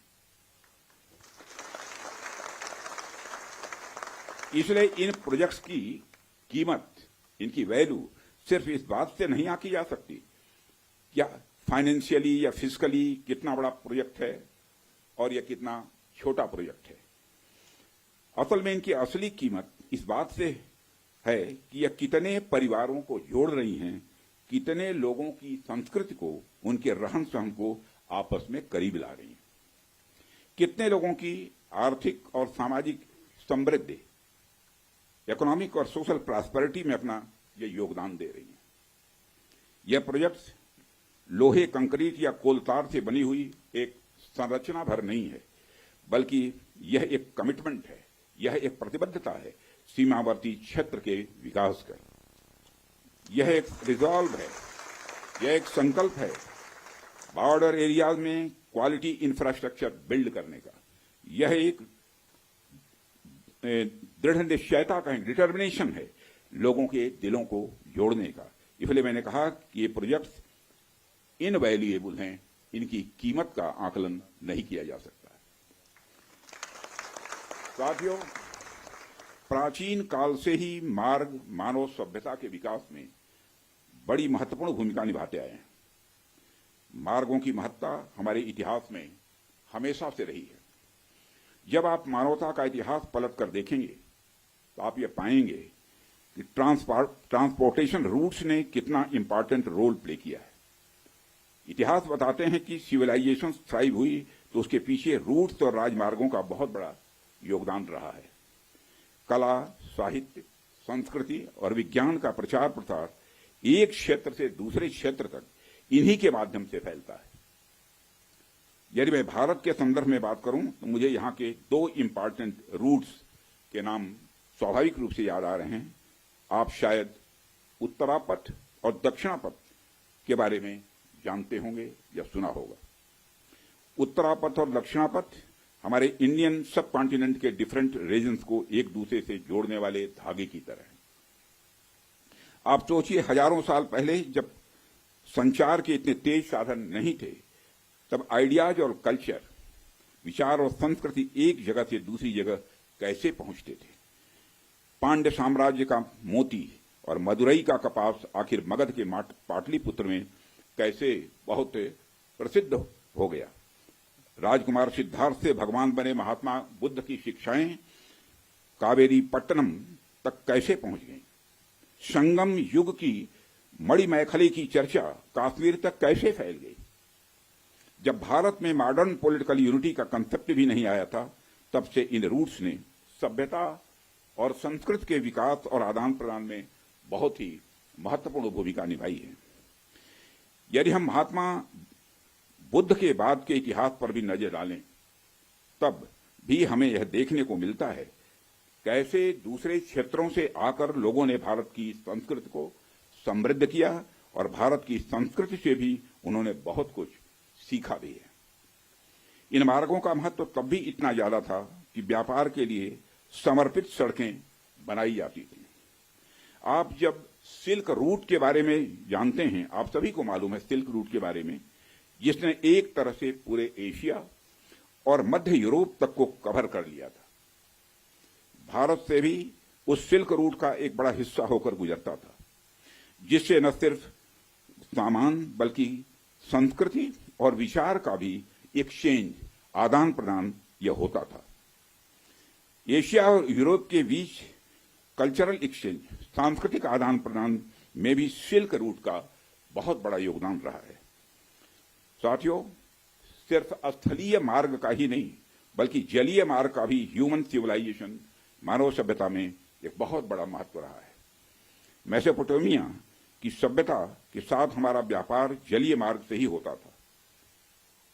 Speaker 9: इसलिए इन प्रोजेक्ट्स की कीमत, इनकी वैल्यू सिर्फ इस बात से नहीं आंकी जा सकती क्या फाइनेंशियली या फिजिकली कितना बड़ा प्रोजेक्ट है और यह कितना छोटा प्रोजेक्ट है। असल में इनकी असली कीमत इस बात से है कि यह कितने परिवारों को जोड़ रही हैं, कितने लोगों की संस्कृति को, उनके रहन सहन को आपस में करीब ला रही हैं, कितने लोगों की आर्थिक और सामाजिक समृद्धि, इकोनॉमिक और सोशल प्रॉस्पेरिटी में अपना ये योगदान दे रही है। यह प्रोजेक्ट्स लोहे, कंक्रीट या कोलतार से बनी हुई एक संरचना भर नहीं है, बल्कि यह एक कमिटमेंट है, यह एक प्रतिबद्धता है सीमावर्ती क्षेत्र के विकास का। यह एक रिजॉल्व है, यह एक संकल्प है बॉर्डर एरियाज में क्वालिटी इंफ्रास्ट्रक्चर बिल्ड करने का। यह एक दृढ़ निश्चयता का डिटर्मिनेशन है लोगों के दिलों को जोड़ने का। इसलिए मैंने कहा कि ये प्रोजेक्ट्स इनवैल्यूएबल हैं, इनकी कीमत का आकलन नहीं किया जा सकता। साथियों, प्राचीन काल से ही मार्ग मानव सभ्यता के विकास में बड़ी महत्वपूर्ण भूमिका निभाते आए हैं। मार्गों की महत्ता हमारे इतिहास में हमेशा से रही है। जब आप मानवता का इतिहास पलट कर देखेंगे तो आप ये पाएंगे कि ट्रांसपोर्टेशन रूट्स ने कितना इंपॉर्टेंट रोल प्ले किया है। इतिहास बताते हैं कि सिविलाइजेशन थ्राइव हुई तो उसके पीछे रूट्स और राजमार्गों का बहुत बड़ा योगदान रहा है। कला, साहित्य, संस्कृति और विज्ञान का प्रचार प्रसार एक क्षेत्र से दूसरे क्षेत्र तक इन्हीं के माध्यम से फैलता है। यदि मैं भारत के संदर्भ में बात करूं तो मुझे यहां के दो इंपॉर्टेंट रूट्स के नाम स्वाभाविक रूप से याद आ रहे हैं। आप शायद उत्तरापथ और दक्षिणापथ के बारे में जानते होंगे या सुना होगा। उत्तरापथ और दक्षिणापथ हमारे इंडियन सब कॉन्टिनेंट के डिफरेंट रीजन्स को एक दूसरे से जोड़ने वाले धागे की तरह है। आप सोचिए, हजारों साल पहले जब संचार के इतने तेज साधन नहीं थे, तब आइडियाज और कल्चर, विचार और संस्कृति एक जगह से दूसरी जगह कैसे पहुंचते थे। पांड्य साम्राज्य का मोती और मदुरई का कपास आखिर मगध के पाटलिपुत्र में कैसे बहुत प्रसिद्ध हो गया। राजकुमार सिद्धार्थ से भगवान बने महात्मा बुद्ध की शिक्षाएं कावेरी पट्टनम तक कैसे पहुंच गईं। संगम युग की मणिमैखली की चर्चा कश्मीर तक कैसे फैल गई। जब भारत में मॉडर्न पॉलिटिकल यूनिटी का कंसेप्ट भी नहीं आया था, तब से इन रूट्स ने सभ्यता और संस्कृति के विकास और आदान प्रदान में बहुत ही महत्वपूर्ण भूमिका निभाई है। यदि हम महात्मा बुद्ध के बाद के इतिहास पर भी नजर डालें, तब भी हमें यह देखने को मिलता है कैसे दूसरे क्षेत्रों से आकर लोगों ने भारत की संस्कृति को समृद्ध किया और भारत की संस्कृति से भी उन्होंने बहुत कुछ सीखा भी है। इन मार्गों का महत्व तब भी इतना ज्यादा था कि व्यापार के लिए समर्पित सड़कें बनाई जाती थी। आप जब सिल्क रूट के बारे में जानते हैं, आप सभी को मालूम है सिल्क रूट के बारे में, जिसने एक तरह से पूरे एशिया और मध्य यूरोप तक को कवर कर लिया था। भारत से भी उस सिल्क रूट का एक बड़ा हिस्सा होकर गुजरता था, जिससे न सिर्फ सामान बल्कि संस्कृति और विचार का भी एक्सचेंज, आदान प्रदान यह होता था। एशिया और यूरोप के बीच कल्चरल एक्सचेंज, सांस्कृतिक आदान प्रदान में भी सिल्क रूट का बहुत बड़ा योगदान रहा है। साथियों, सिर्फ स्थलीय मार्ग का ही नहीं बल्कि जलीय मार्ग का भी ह्यूमन सिविलाइजेशन, मानव सभ्यता में एक बहुत बड़ा महत्व रहा है। मेसोपोटामिया की सभ्यता के साथ हमारा व्यापार जलीय मार्ग से ही होता था।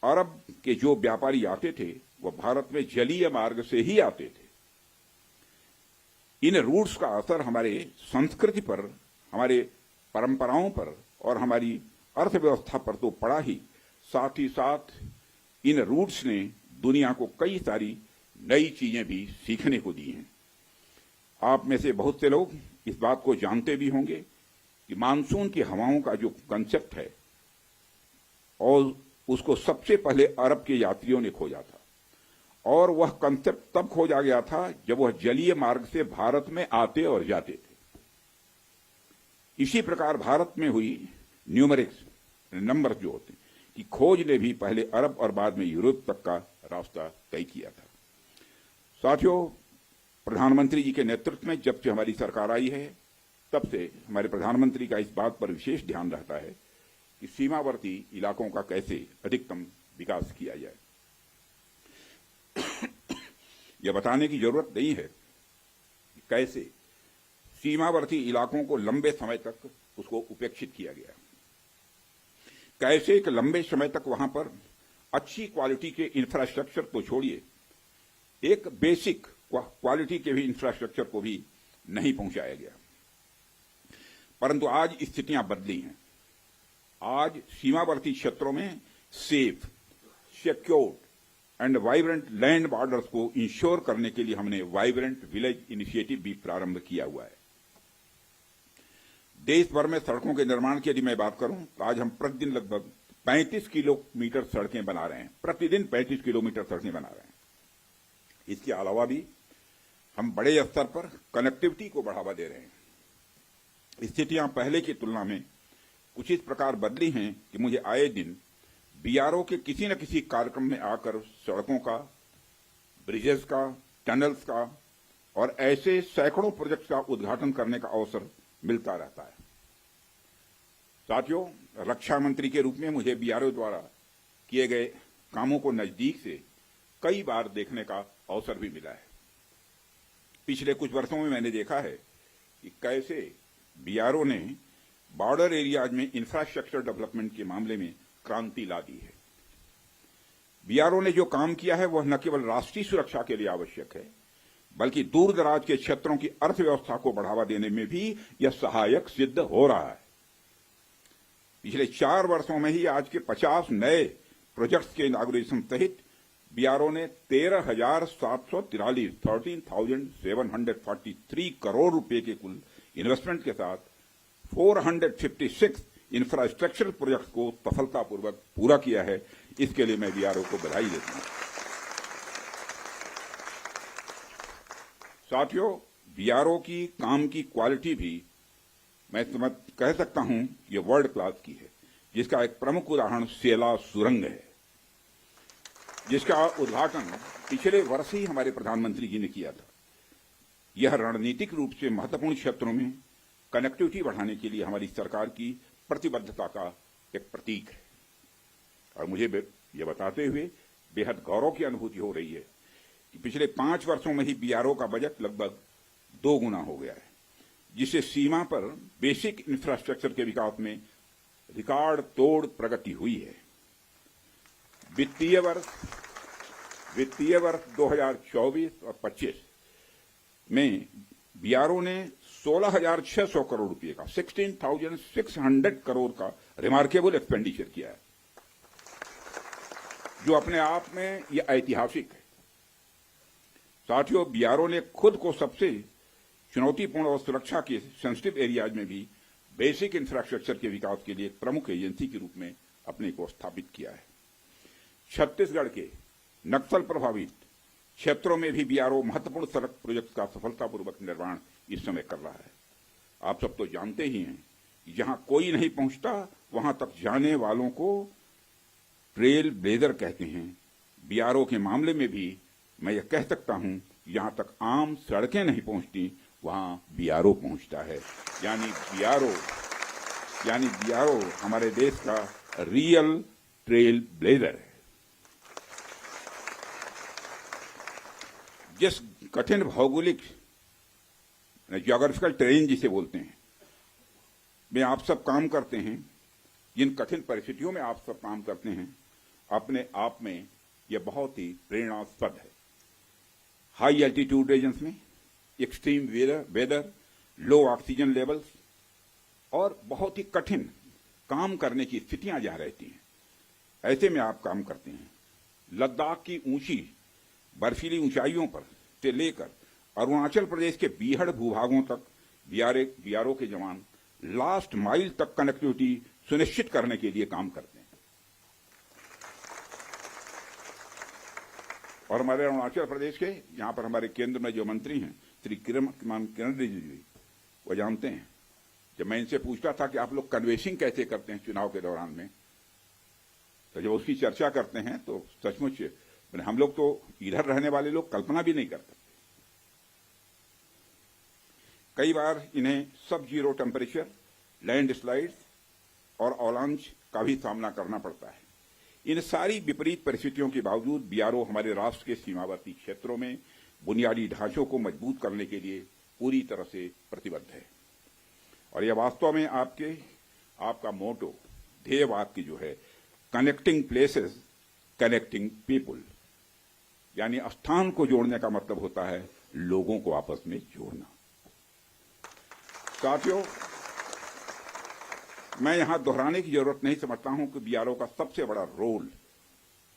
Speaker 9: अरब के जो व्यापारी आते थे वह भारत में जलीय मार्ग से ही आते थे। इन रूट्स का असर हमारे संस्कृति पर, हमारे परंपराओं पर और हमारी अर्थव्यवस्था पर तो पड़ा ही, साथ ही साथ इन रूट्स ने दुनिया को कई सारी नई चीजें भी सीखने को दी हैं। आप में से बहुत से लोग इस बात को जानते भी होंगे कि मानसून की हवाओं का जो कंसेप्ट है और उसको सबसे पहले अरब के यात्रियों ने खोजा था, और वह कंसेप्ट तब खोजा गया था जब वह जलीय मार्ग से भारत में आते और जाते थे। इसी प्रकार भारत में हुई न्यूमेरिक्स, नंबर जो होते हैं, की खोज ने भी पहले अरब और बाद में यूरोप तक का रास्ता तय किया था। साथियों, प्रधानमंत्री जी के नेतृत्व में जब से हमारी सरकार आई है, तब से हमारे प्रधानमंत्री का इस बात पर विशेष ध्यान रहता है कि सीमावर्ती इलाकों का कैसे अधिकतम विकास किया जाए। यह बताने की जरूरत नहीं है कि कैसे सीमावर्ती इलाकों को लंबे समय तक उसको उपेक्षित किया गया, कैसे एक लंबे समय तक वहां पर अच्छी क्वालिटी के इंफ्रास्ट्रक्चर को छोड़िए, एक बेसिक क्वालिटी के भी इंफ्रास्ट्रक्चर को भी नहीं पहुंचाया गया। परंतु आज स्थितियां बदली हैं। आज सीमावर्ती क्षेत्रों में safe, secured and vibrant land borders को इंश्योर करने के लिए हमने वाइब्रेंट विलेज इनिशिएटिव भी प्रारंभ किया हुआ है। देश भर में सड़कों के निर्माण की यदि मैं बात करूं तो आज हम प्रतिदिन लगभग 35 किलोमीटर सड़कें बना रहे हैं, प्रतिदिन 35 किलोमीटर सड़कें बना रहे हैं। इसके अलावा भी हम बड़े स्तर पर कनेक्टिविटी को बढ़ावा दे रहे हैं। स्थितियां पहले की तुलना में कुछ इस प्रकार बदली हैं कि मुझे आए दिन बीआरओ के किसी न किसी कार्यक्रम में आकर सड़कों का, ब्रिजेस का, टनल्स का और ऐसे सैकड़ों प्रोजेक्ट्स का उद्घाटन करने का अवसर मिलता रहता है। साथियों, रक्षा मंत्री के रूप में मुझे बीआरओ द्वारा किए गए कामों को नजदीक से कई बार देखने का अवसर भी मिला है। पिछले कुछ वर्षों में मैंने देखा है कि कैसे बीआरओ ने बॉर्डर एरियाज में इंफ्रास्ट्रक्चर डेवलपमेंट के मामले में क्रांति ला दी है। बीआरओ ने जो काम किया है वह न केवल राष्ट्रीय सुरक्षा के लिए आवश्यक है, बल्कि दूर दराज के क्षेत्रों की अर्थव्यवस्था को बढ़ावा देने में भी यह सहायक सिद्ध हो रहा है। पिछले 4 वर्षों में ही आज के 50 नए प्रोजेक्ट्स के इनॉग्रेशन सहित बीआरओ ने 13,743 करोड़ रुपए के कुल इन्वेस्टमेंट के साथ 456 इंफ्रास्ट्रक्चरल प्रोजेक्ट्स को सफलतापूर्वक पूरा किया है। इसके लिए मैं बीआरओ को बधाई देता हूं। साथियों, बीआरओ की काम की क्वालिटी भी मैं कह सकता हूं ये वर्ल्ड क्लास की है, जिसका एक प्रमुख उदाहरण सेला सुरंग है, जिसका उद्घाटन पिछले वर्ष ही हमारे प्रधानमंत्री जी ने किया था। यह रणनीतिक रूप से महत्वपूर्ण क्षेत्रों में कनेक्टिविटी बढ़ाने के लिए हमारी सरकार की प्रतिबद्धता का एक प्रतीक है। और मुझे ये बताते हुए बेहद गौरव की अनुभूति हो रही है कि पिछले 5 वर्षों में ही बीआरओ का बजट लगभग 2 गुना हो गया है, जिससे सीमा पर बेसिक इंफ्रास्ट्रक्चर के विकास में रिकॉर्ड तोड़ प्रगति हुई है। वित्तीय वर्ष 2024 और 25 में बीआरओ ने 16,600 करोड़ रुपए का 16,600 करोड़ का रिमार्केबल एक्सपेंडिचर किया है, जो अपने आप में यह ऐतिहासिक है। साथियों, बीआरओ ने खुद को सबसे चुनौतीपूर्ण और सुरक्षा के सेंसिटिव एरियाज में भी बेसिक इंफ्रास्ट्रक्चर के विकास के लिए एक प्रमुख एजेंसी के रूप में अपने को स्थापित किया है। छत्तीसगढ़ के नक्सल प्रभावित क्षेत्रों में भी बीआरओ महत्वपूर्ण सड़क प्रोजेक्ट का सफलतापूर्वक निर्माण इस समय कर रहा है। आप सब तो जानते ही हैं कि जहां कोई नहीं पहुंचता वहां तक जाने वालों को ट्रेल ब्लेजर कहते हैं। बीआरओ के मामले में भी मैं यह कह सकता हूं, जहां तक आम सड़कें नहीं पहुंचती वहां बीआरओ पहुंचता है। यानी बीआरओ हमारे देश का रियल ट्रेल ब्लेजर है। जिस कठिन भौगोलिक ज्योग्राफिकल टेरेन जिसे बोलते हैं में आप सब काम करते हैं, जिन कठिन परिस्थितियों में आप सब काम करते हैं, अपने आप में यह बहुत ही प्रेरणास्पद है। हाई एल्टीट्यूड रीजन्स में एक्सट्रीम वेदर, लो ऑक्सीजन लेवल्स और बहुत ही कठिन काम करने की स्थितियां जहां रहती हैं, ऐसे में आप काम करते हैं। लद्दाख की ऊंची बर्फीली ऊंचाइयों पर से लेकर अरुणाचल प्रदेश के बीहड़ भूभागों तक बीआरओ के जवान लास्ट माइल तक कनेक्टिविटी सुनिश्चित करने के लिए काम करते हैं। और हमारे अरुणाचल प्रदेश के यहां पर हमारे केंद्र में जो मंत्री हैं श्री किरण रिजिजू जी, वो जानते हैं, जब मैं इनसे पूछता था कि आप लोग कन्वेंसिंग कैसे करते हैं चुनाव के दौरान में, तो जब उसकी चर्चा करते हैं तो सचमुच हम लोग तो इधर रहने वाले लोग कल्पना भी नहीं कर सकते। कई बार इन्हें सब जीरो टेम्परेचर, लैंड स्लाइड्स और अवलांच का भी सामना करना पड़ता है। इन सारी विपरीत परिस्थितियों के बावजूद बीआरओ हमारे राष्ट्र के सीमावर्ती क्षेत्रों में बुनियादी ढांचों को मजबूत करने के लिए पूरी तरह से प्रतिबद्ध है। और यह वास्तव में आपका मोटो, ध्येय वाक्य जो है, कनेक्टिंग प्लेसेस कनेक्टिंग पीपुल, यानी स्थान को जोड़ने का मतलब होता है लोगों को आपस में जोड़ना। साथियों, मैं यहां दोहराने की जरूरत नहीं समझता हूं कि बीआरओ का सबसे बड़ा रोल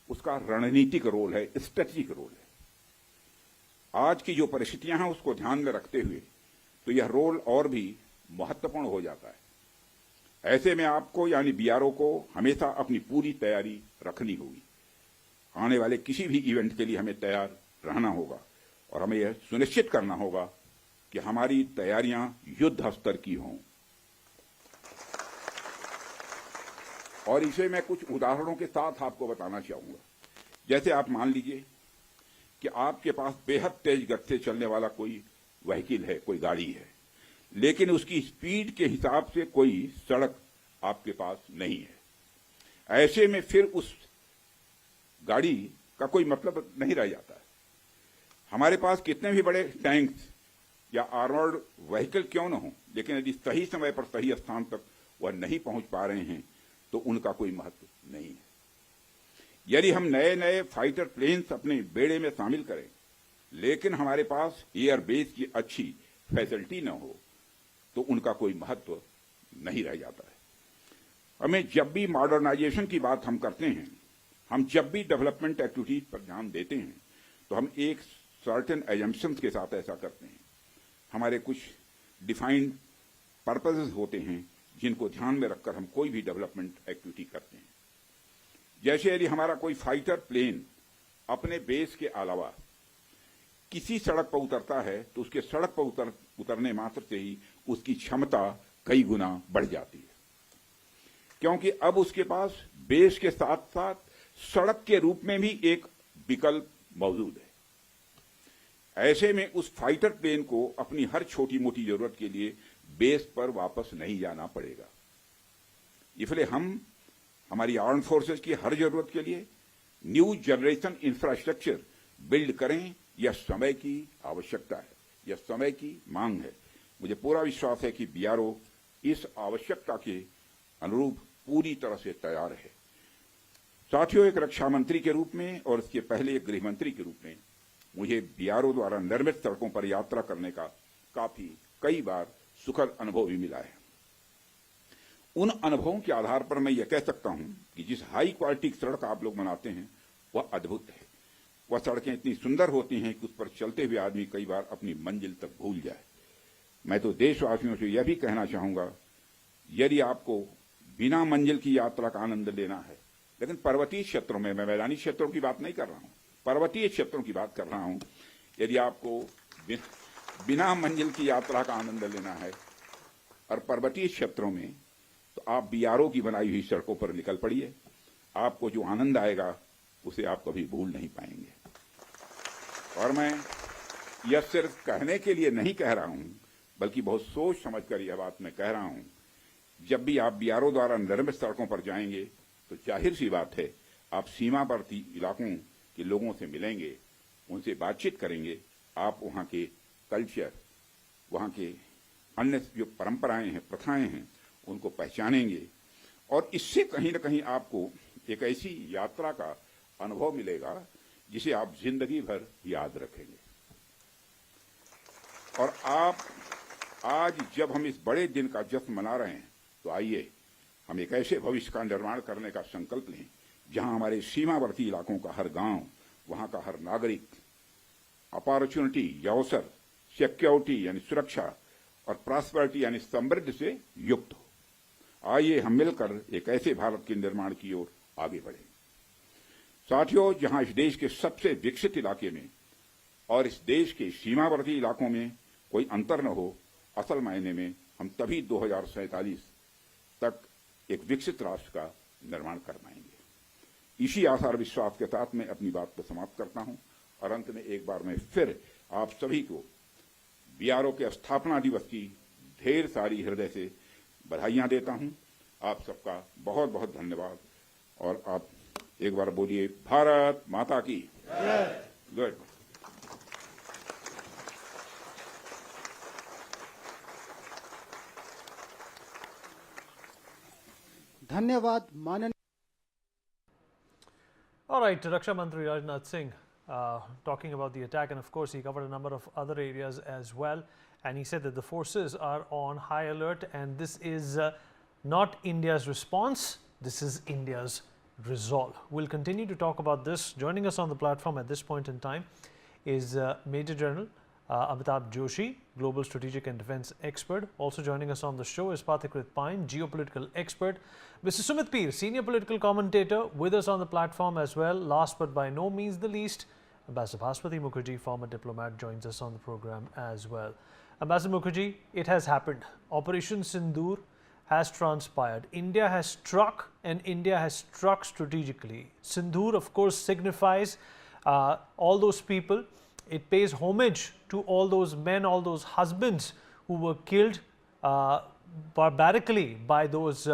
Speaker 9: उसका रणनीतिक रोल है, स्ट्रेटेजिक रोल है। आज की जो परिस्थितियां हैं उसको ध्यान में रखते हुए तो यह रोल और भी महत्वपूर्ण हो जाता है। ऐसे में आपको यानी बीआरओ को हमेशा अपनी पूरी तैयारी रखनी होगी। आने वाले किसी भी इवेंट के लिए हमें तैयार रहना होगा और हमें यह सुनिश्चित करना होगा कि हमारी तैयारियां युद्ध स्तर की हों। और इसे मैं कुछ उदाहरणों के साथ आपको बताना चाहूंगा। जैसे आप मान लीजिए कि आपके पास बेहद तेज गति से चलने वाला कोई व्हीकल है, कोई गाड़ी है, लेकिन उसकी स्पीड के हिसाब से कोई सड़क आपके पास नहीं है। ऐसे में फिर उस गाड़ी का कोई मतलब नहीं रह जाता है। हमारे पास कितने भी बड़े टैंक्स या आर्मर्ड व्हीकल क्यों न हो, लेकिन यदि सही समय पर सही स्थान तक वह नहीं पहुंच पा रहे हैं तो उनका कोई महत्व नहीं है। यदि हम नए नए फाइटर प्लेन्स अपने बेड़े में शामिल करें, लेकिन हमारे पास एयरबेस की अच्छी फैसिलिटी न हो, तो उनका कोई महत्व नहीं रह जाता है। हमें जब भी मॉडर्नाइजेशन की बात हम करते हैं, हम जब भी डेवलपमेंट एक्टिविटीज पर ध्यान देते हैं, तो हम एक सर्टेन एजम्पशंस के साथ ऐसा करते हैं। हमारे कुछ डिफाइंड पर्पसेस होते हैं जिनको ध्यान में रखकर हम कोई भी डेवलपमेंट एक्टिविटी करते हैं। जैसे यदि हमारा कोई फाइटर प्लेन अपने बेस के अलावा किसी सड़क पर उतरता है, तो उसके सड़क पर उतरने मात्र से ही उसकी क्षमता कई गुना बढ़ जाती है, क्योंकि अब उसके पास बेस के साथ साथ सड़क के रूप में भी एक विकल्प मौजूद है। ऐसे में उस फाइटर प्लेन को अपनी हर छोटी मोटी जरूरत के लिए बेस पर वापस नहीं जाना पड़ेगा। इसलिए हम हमारी आर्म फोर्सेस की हर जरूरत के लिए न्यू जनरेशन इंफ्रास्ट्रक्चर बिल्ड करें, यह समय की आवश्यकता है, यह समय की मांग है। मुझे पूरा विश्वास है कि बीआरओ इस आवश्यकता के अनुरूप पूरी तरह से तैयार है। साथियों, एक रक्षा मंत्री के रूप में और इसके पहले एक गृह मंत्री के रूप में मुझे बीआरओ द्वारा निर्मित सड़कों पर यात्रा करने का कई बार सुखद अनुभव भी मिला है। उन अनुभवों के आधार पर मैं यह कह सकता हूं कि जिस हाई क्वालिटी की सड़क आप लोग बनाते हैं वह अद्भुत है। वह सड़कें इतनी सुंदर होती हैं कि उस पर चलते हुए आदमी कई बार अपनी मंजिल तक भूल जाए। मैं तो देशवासियों से यह भी कहना चाहूंगा, यदि आपको बिना मंजिल की यात्रा का आनंद लेना है, लेकिन पर्वतीय क्षेत्रों में, मैं मैदानी क्षेत्रों की बात नहीं कर रहा हूं, पर्वतीय क्षेत्रों की बात कर रहा हूं, यदि आपको बिना मंजिल की यात्रा का आनंद लेना है और पर्वतीय क्षेत्रों में, तो आप बीआरओ की बनाई हुई सड़कों पर निकल पड़िए। आपको जो आनंद आएगा उसे आप कभी भूल नहीं पाएंगे। और मैं यह सिर्फ कहने के लिए नहीं कह रहा हूं, बल्कि बहुत सोच समझकर यह बात मैं कह रहा हूं। जब भी आप बीआरओ द्वारा निर्मित सड़कों पर जाएंगे तो जाहिर सी बात है आप सीमावर्ती इलाकों के लोगों से मिलेंगे, उनसे बातचीत करेंगे, आप वहां के कल्चर, वहां के अन्य जो परंपराएं हैं, प्रथाएं हैं, उनको पहचानेंगे और इससे कहीं न कहीं आपको एक ऐसी यात्रा का अनुभव मिलेगा जिसे आप जिंदगी भर याद रखेंगे। और आप आज जब हम इस बड़े दिन का जश्न मना रहे हैं, तो आइए हम एक ऐसे भविष्य का निर्माण करने का संकल्प लें जहां हमारे सीमावर्ती इलाकों का हर गांव, वहां का हर नागरिक अपॉर्चुनिटी या अवसर, सिक्योरिटी यानी सुरक्षा और प्रॉस्पेरिटी यानी समृद्धि से युक्त हो। आइए हम मिलकर एक ऐसे भारत के निर्माण की ओर आगे बढ़ें। साथियों, जहां इस देश के सबसे विकसित इलाके में और इस देश के सीमावर्ती इलाकों में कोई अंतर न हो, असल मायने में हम तभी 2047 तक एक विकसित राष्ट्र का निर्माण कर पाएंगे। इसी आशा और विश्वास के साथ मैं अपनी बात को समाप्त करता हूं और अंत में एक बार मैं फिर आप सभी को बीआरओ के स्थापना दिवस की ढेर सारी हृदय से बधाइयां देता हूं। आप सबका बहुत बहुत धन्यवाद। और आप एक बार बोलिए, भारत माता की गुड।
Speaker 10: धन्यवाद माननीय।
Speaker 1: All right, Raksha Mantri Rajnath Singh talking about the attack, and of course he covered a number of other areas as well, and he said that the forces are on high alert and this is not India's response, this is India's resolve. We'll continue to talk about this. Joining us on the platform at this point in time is Major General Amitabh Joshi, Global Strategic and Defence Expert. Also joining us on the show is Pathikrit Pine, Geopolitical Expert. Mr. Sumit Peer, Senior Political Commentator, with us on the platform as well. Last but by no means the least, Ambassador Bhaspati Mukherjee, former diplomat, joins us on the program as well. Ambassador Mukherjee, it has happened. Operation Sindoor has transpired. India has struck, and India has struck strategically. Sindoor, of course, signifies all those people. It pays homage to all those men, all those husbands who were killed barbarically by those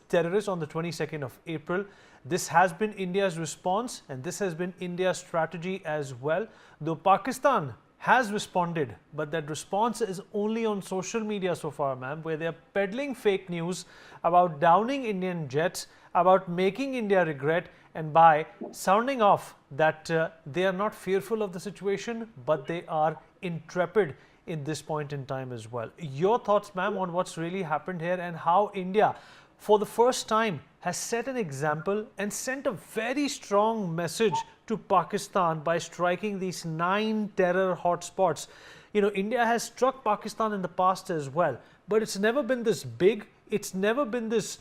Speaker 1: terrorists on the 22nd of April. This has been India's response, and this has been India's strategy as well. Though Pakistan has responded, but that response is only on social media so far, ma'am, where they are peddling fake news about downing Indian jets, about making India regret, and by sounding off that they are not fearful of the situation, but they are intrepid in this point in time as well. Your thoughts, ma'am, on what's really happened here and how India, for the first time, has set an example and sent a very strong message to Pakistan by striking these 9 terror hotspots. You know, India has struck Pakistan in the past as well, but it's never been this big, it's never been this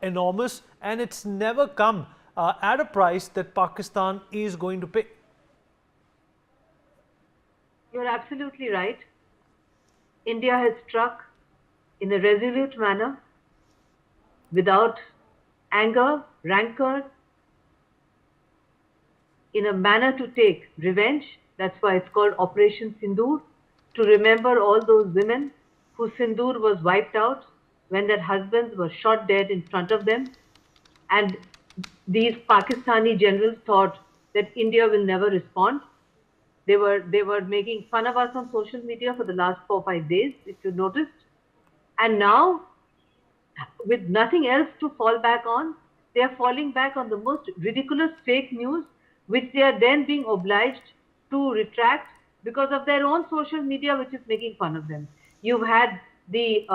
Speaker 1: enormous, and it's never come at a price that Pakistan is going to pay.
Speaker 13: You're absolutely right. India has struck in a resolute manner, without anger, rancor, in a manner to take revenge. That's why it's called Operation Sindoor, to remember all those women whose Sindoor was wiped out when their husbands were shot dead in front of them. And these Pakistani generals thought that India will never respond. They were making fun of us on social media for the last 4 or 5 days, if you noticed. And now, with nothing else to fall back on, they are falling back on the most ridiculous fake news, which they are then being obliged to retract because of their own social media, which is making fun of them. You've had the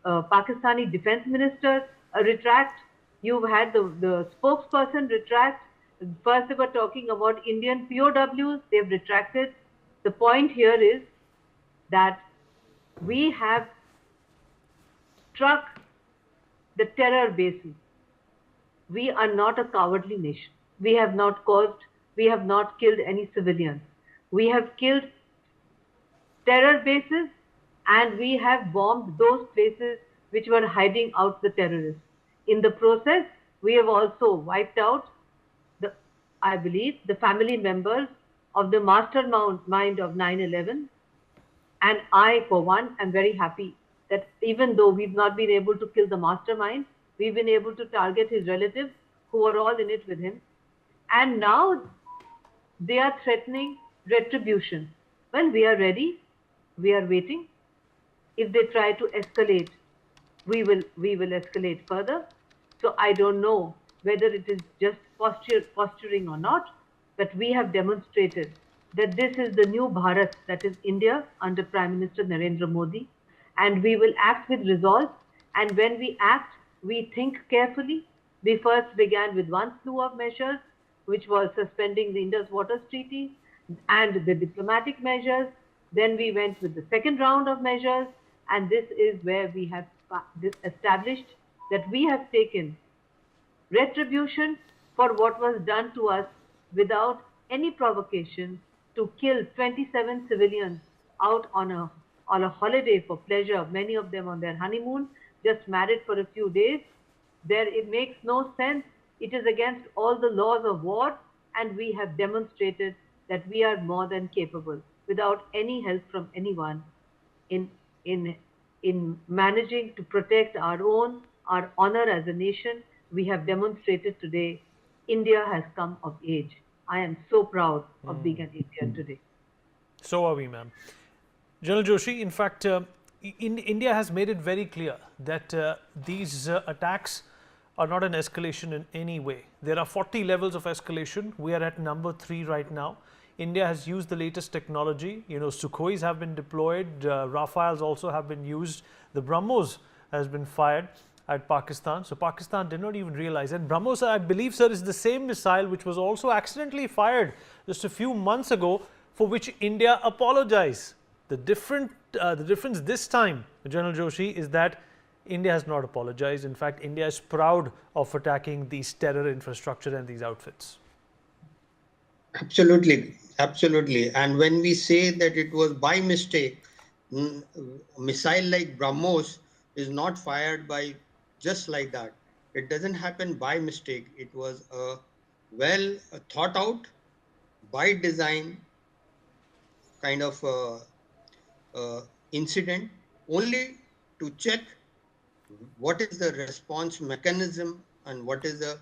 Speaker 13: Pakistani defense minister retract. You've had the spokesperson retract. First, they were talking about Indian POWs. They've retracted. The point here is that we have struck the terror bases. We are not a cowardly nation. We have not killed any civilians. We have killed terror bases and we have bombed those places which were hiding out the terrorists. In the process, we have also wiped out, I believe, the family members of the mastermind of 9/11. And I, for one, am very happy that even though we've not been able to kill the mastermind, we've been able to target his relatives who are all in it with him. And now they are threatening retribution. Well, we are ready. We are waiting. If they try to escalate, we will escalate further. So I don't know whether it is just posturing or not, but we have demonstrated that this is the new Bharat, that is India under Prime Minister Narendra Modi, and we will act with resolve. And when we act, we think carefully. We first began with one slew of measures, which was suspending the Indus Waters Treaty and the diplomatic measures. Then we went with the second round of measures, and this is where we have established that we have taken retribution for what was done to us without any provocation, to kill 27 civilians out on a holiday for pleasure, many of them on their honeymoon, just married for a few days. It makes no sense. It is against all the laws of war, and we have demonstrated that we are more than capable, without any help from anyone, in managing to protect our honor as a nation. We have demonstrated today India has come of age. I am so proud of being an Indian today.
Speaker 1: So are we, ma'am. General Joshi, in fact, India has made it very clear that these attacks are not an escalation in any way. There are 40 levels of escalation. We are at number 3 right now. India has used the latest technology. Sukhois have been deployed. Rafales also have been used. The BrahMos has been fired at Pakistan. So Pakistan did not even realize. And BrahMos, I believe, sir, is the same missile which was also accidentally fired just a few months ago, for which India apologized. The difference this time, General Joshi, is that India has not apologized. In fact, India is proud of attacking these terror infrastructure and these outfits.
Speaker 12: Absolutely, absolutely. And when we say that it was by mistake, missile like BrahMos is not fired by just like that. It doesn't happen by mistake. It was a well thought out, by design kind of incident, only to check what is the response mechanism and what is the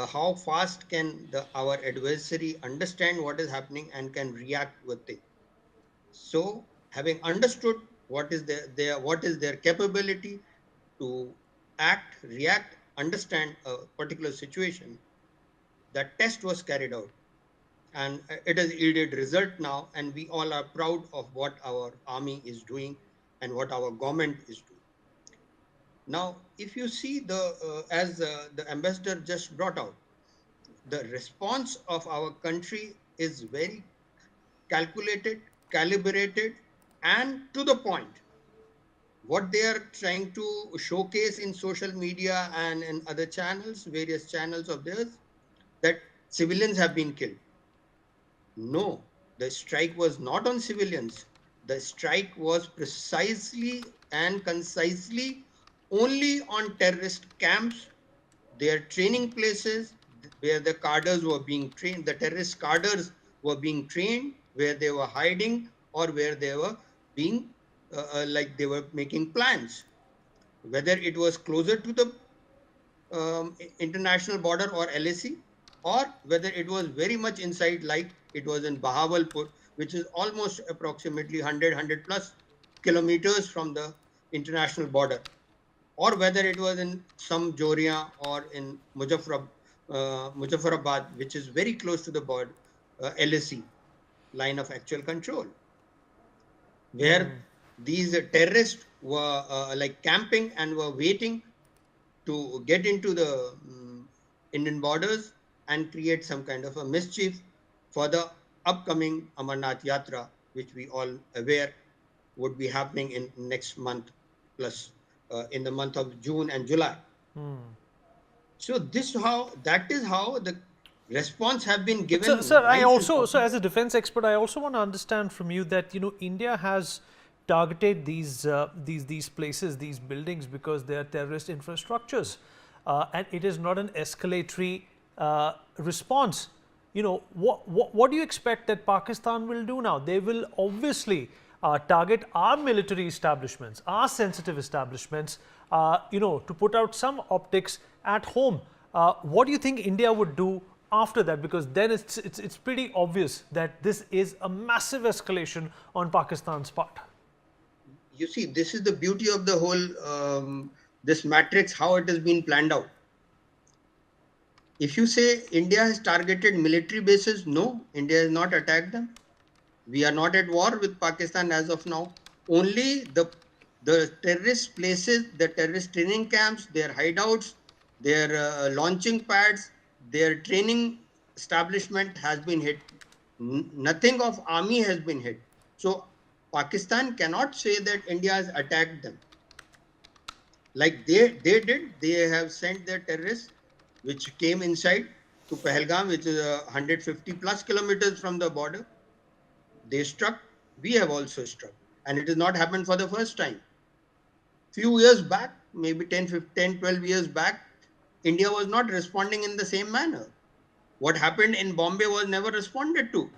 Speaker 12: how fast can our adversary understand what is happening and can react with it. So having understood what is their capability to act, react, understand a particular situation, that test was carried out. And it has yielded result now, and we all are proud of what our army is doing and what our government is doing. Now, if you see as the ambassador just brought out, the response of our country is very calculated, calibrated, and to the point. What they are trying to showcase in social media and in other channels, various channels of theirs, that civilians have been killed. No, the strike was not on civilians. The strike was precisely and concisely only on terrorist camps, their training places, where the cadres were being trained, the terrorist cadres were being trained, where they were hiding or where they were being like they were making plans. Whether it was closer to the international border or LAC, or whether it was very much inside, like it was in Bahawalpur, which is almost approximately 100 plus kilometers from the international border, or whether it was in some Joria or in Muzaffarabad, which is very close to the border, LAC, line of actual control, where these terrorists were like camping and were waiting to get into the Indian borders and create some kind of a mischief for the upcoming Amarnath Yatra, which we all aware would be happening in next month, plus in the month of June and July. So that is how the response have been given.
Speaker 1: Sir, I also, so as a defense expert, I also want to understand from you that, India has targeted these places, these buildings, because they are terrorist infrastructures, and it is not an escalatory response. What do you expect that Pakistan will do now? They will obviously target our military establishments, our sensitive establishments, to put out some optics at home. What do you think India would do after that? Because then it's pretty obvious that this is a massive escalation on Pakistan's part.
Speaker 12: You see, this is the beauty of the whole, this matrix, how it has been planned out. If you say India has targeted military bases, no, India has not attacked them. We are not at war with Pakistan as of now. Only the terrorist places, the terrorist training camps, their hideouts, their launching pads, their training establishment has been hit. Nothing of army has been hit. So Pakistan cannot say that India has attacked them. Like they did, they have sent their terrorists, which came inside to Pahalgam, which is 150 plus kilometers from the border. They struck, we have also struck. And it has not happened for the first time. Few years back, maybe 10, 12 years back, India was not responding in the same manner. What happened in Bombay was never responded to.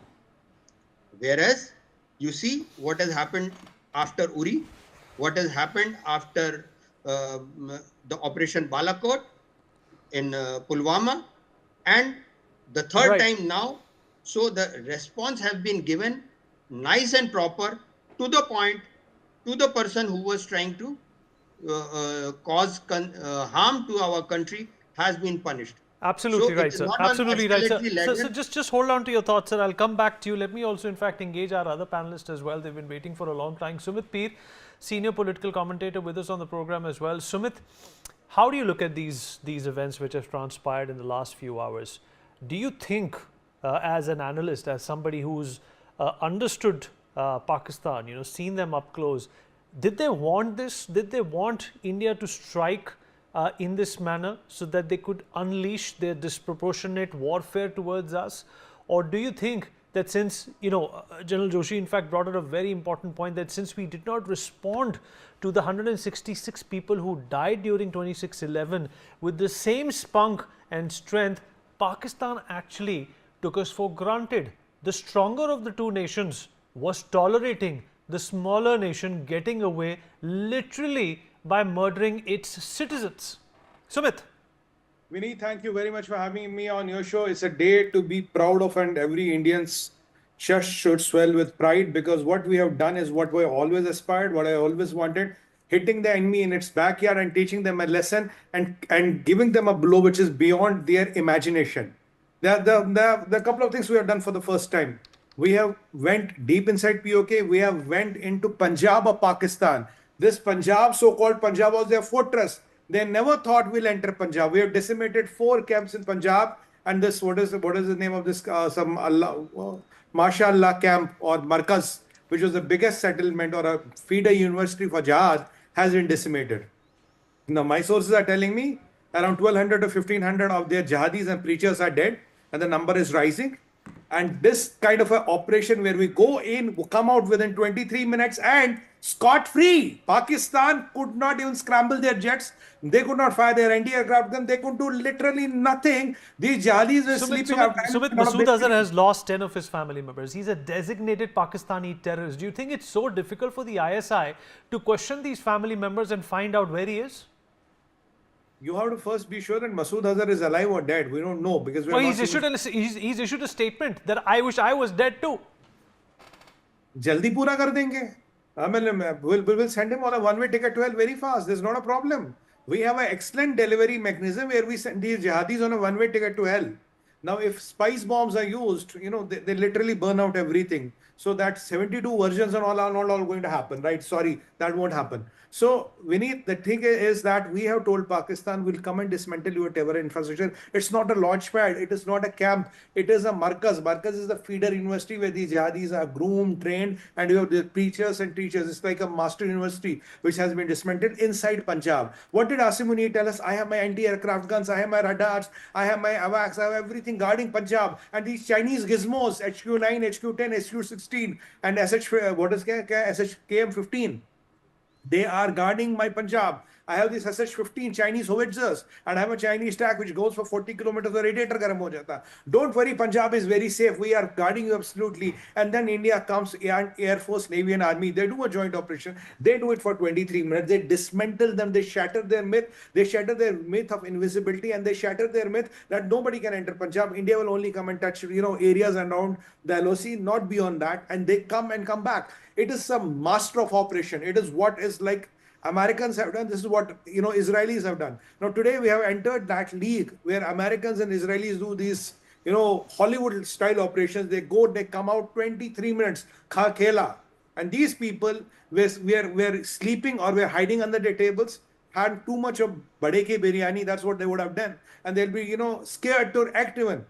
Speaker 12: Whereas, you see what has happened after Uri, what has happened after the Operation Balakot in Pulwama, and the third time now. So the response has been given nice and proper, to the point, to the person who was trying to cause harm to our country has been punished.
Speaker 1: Absolutely right, sir. Absolutely right, sir. So just hold on to your thoughts, sir. I'll come back to you. Let me also, in fact, engage our other panelists as well. They've been waiting for a long time. Sumit Peer, senior political commentator, with us on the program as well. Sumit, how do you look at these events which have transpired in the last few hours? Do you think, as an analyst, as somebody who's understood Pakistan, seen them up close, did they want this? Did they want India to strike in this manner so that they could unleash their disproportionate warfare towards us? Or do you think that since, General Joshi in fact brought out a very important point, that since we did not respond to the 166 people who died during 26/11 with the same spunk and strength, Pakistan actually took us for granted? The stronger of the two nations was tolerating the smaller nation getting away literally by murdering its citizens. Sumit.
Speaker 14: Vinny, thank you very much for having me on your show. It's a day to be proud of, and every Indian's chest should swell with pride, because what we have done is what we always aspired, what I always wanted, hitting the enemy in its backyard and teaching them a lesson and giving them a blow which is beyond their imagination. The couple of things we have done for the first time. We have went deep inside POK. We have went into Punjab of Pakistan. This Punjab, so-called Punjab, was their fortress. They never thought we'll enter Punjab. We have decimated 4 camps in Punjab. And this, what is the name of this? Mashallah camp or Markaz, which was the biggest settlement or a feeder university for jihad, has been decimated. Now, my sources are telling me around 1,200 to 1,500 of their jihadis and preachers are dead, and the number is rising. And this kind of an operation where we go in, come out within 23 minutes and scot-free. Pakistan could not even scramble their jets. They could not fire their anti-aircraft gun. They could do literally nothing. These jihadis were sleeping.
Speaker 1: Sumit, Masood Azhar has lost 10 of his family members. He's a designated Pakistani terrorist. Do you think it's so difficult for the ISI to question these family members and find out where he is?
Speaker 14: You have to first be sure that Masood Azhar is alive or dead. We don't know because
Speaker 1: well, he's issued a statement that I wish I was dead too.
Speaker 14: Jaldi pura kar denge. I mean, we'll send him on a one-way ticket to hell very fast. There's not a problem. We have an excellent delivery mechanism where we send these jihadis on a one-way ticket to hell. Now, if spice bombs are used, you know, they literally burn out everything. So that 72 versions and all are not all going to happen, right? Sorry, that won't happen. So, Vineet, the thing is that we have told Pakistan will come and dismantle your terror infrastructure. It's not a launch pad. It is not a camp. It is a markaz. Markaz is the feeder university where these jihadis are groomed, trained, and you have the preachers and teachers. It's like a master university which has been dismantled inside Punjab. What did Asim Munir tell us? I have my anti-aircraft guns. I have my radars. I have my AWACS. I have everything guarding Punjab. And these Chinese gizmos, HQ9, HQ10, HQ16, and SHKM15. They are guarding my Punjab. I have this SH-15 Chinese howitzers and I have a Chinese tank which goes for 40 kilometers. The radiator garam ho jata. Don't worry, Punjab is very safe. We are guarding you absolutely. And then India comes, Air Force, Navy and Army. They do a joint operation. They do it for 23 minutes. They dismantle them. They shatter their myth. They shatter their myth of invisibility and they shatter their myth that nobody can enter Punjab. India will only come and touch, you know, areas around the LOC, not beyond that. And they come and come back. It is some master of operation. It is what is like Americans have done. This is what, you know, Israelis have done. Now, today we have entered that league where Americans and Israelis do these, you know, Hollywood style operations. They go, they come out 23 minutes, khela. And these people were sleeping or were hiding under their tables, had too much of bade ke biryani. That's what they would have done. And they'll be, you know, scared to act even.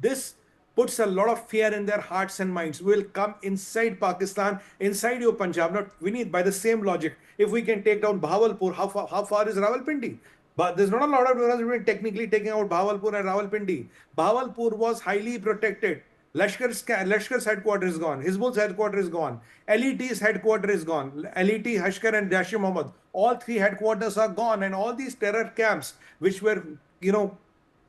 Speaker 14: This puts a lot of fear in their hearts and minds. We'll come inside Pakistan, inside your Punjab. Not Vineet, by the same logic. If we can take down Bahawalpur, how far is Rawalpindi? But there's not a lot of difference between technically taking out Bahawalpur and Rawalpindi. Bahawalpur was highly protected. Lashkar's headquarters is gone. Hizbul's headquarters is gone. LET's headquarters is gone. LET, Lashkar and Jaish-e Mohammed. All three headquarters are gone. And all these terror camps, which were, you know,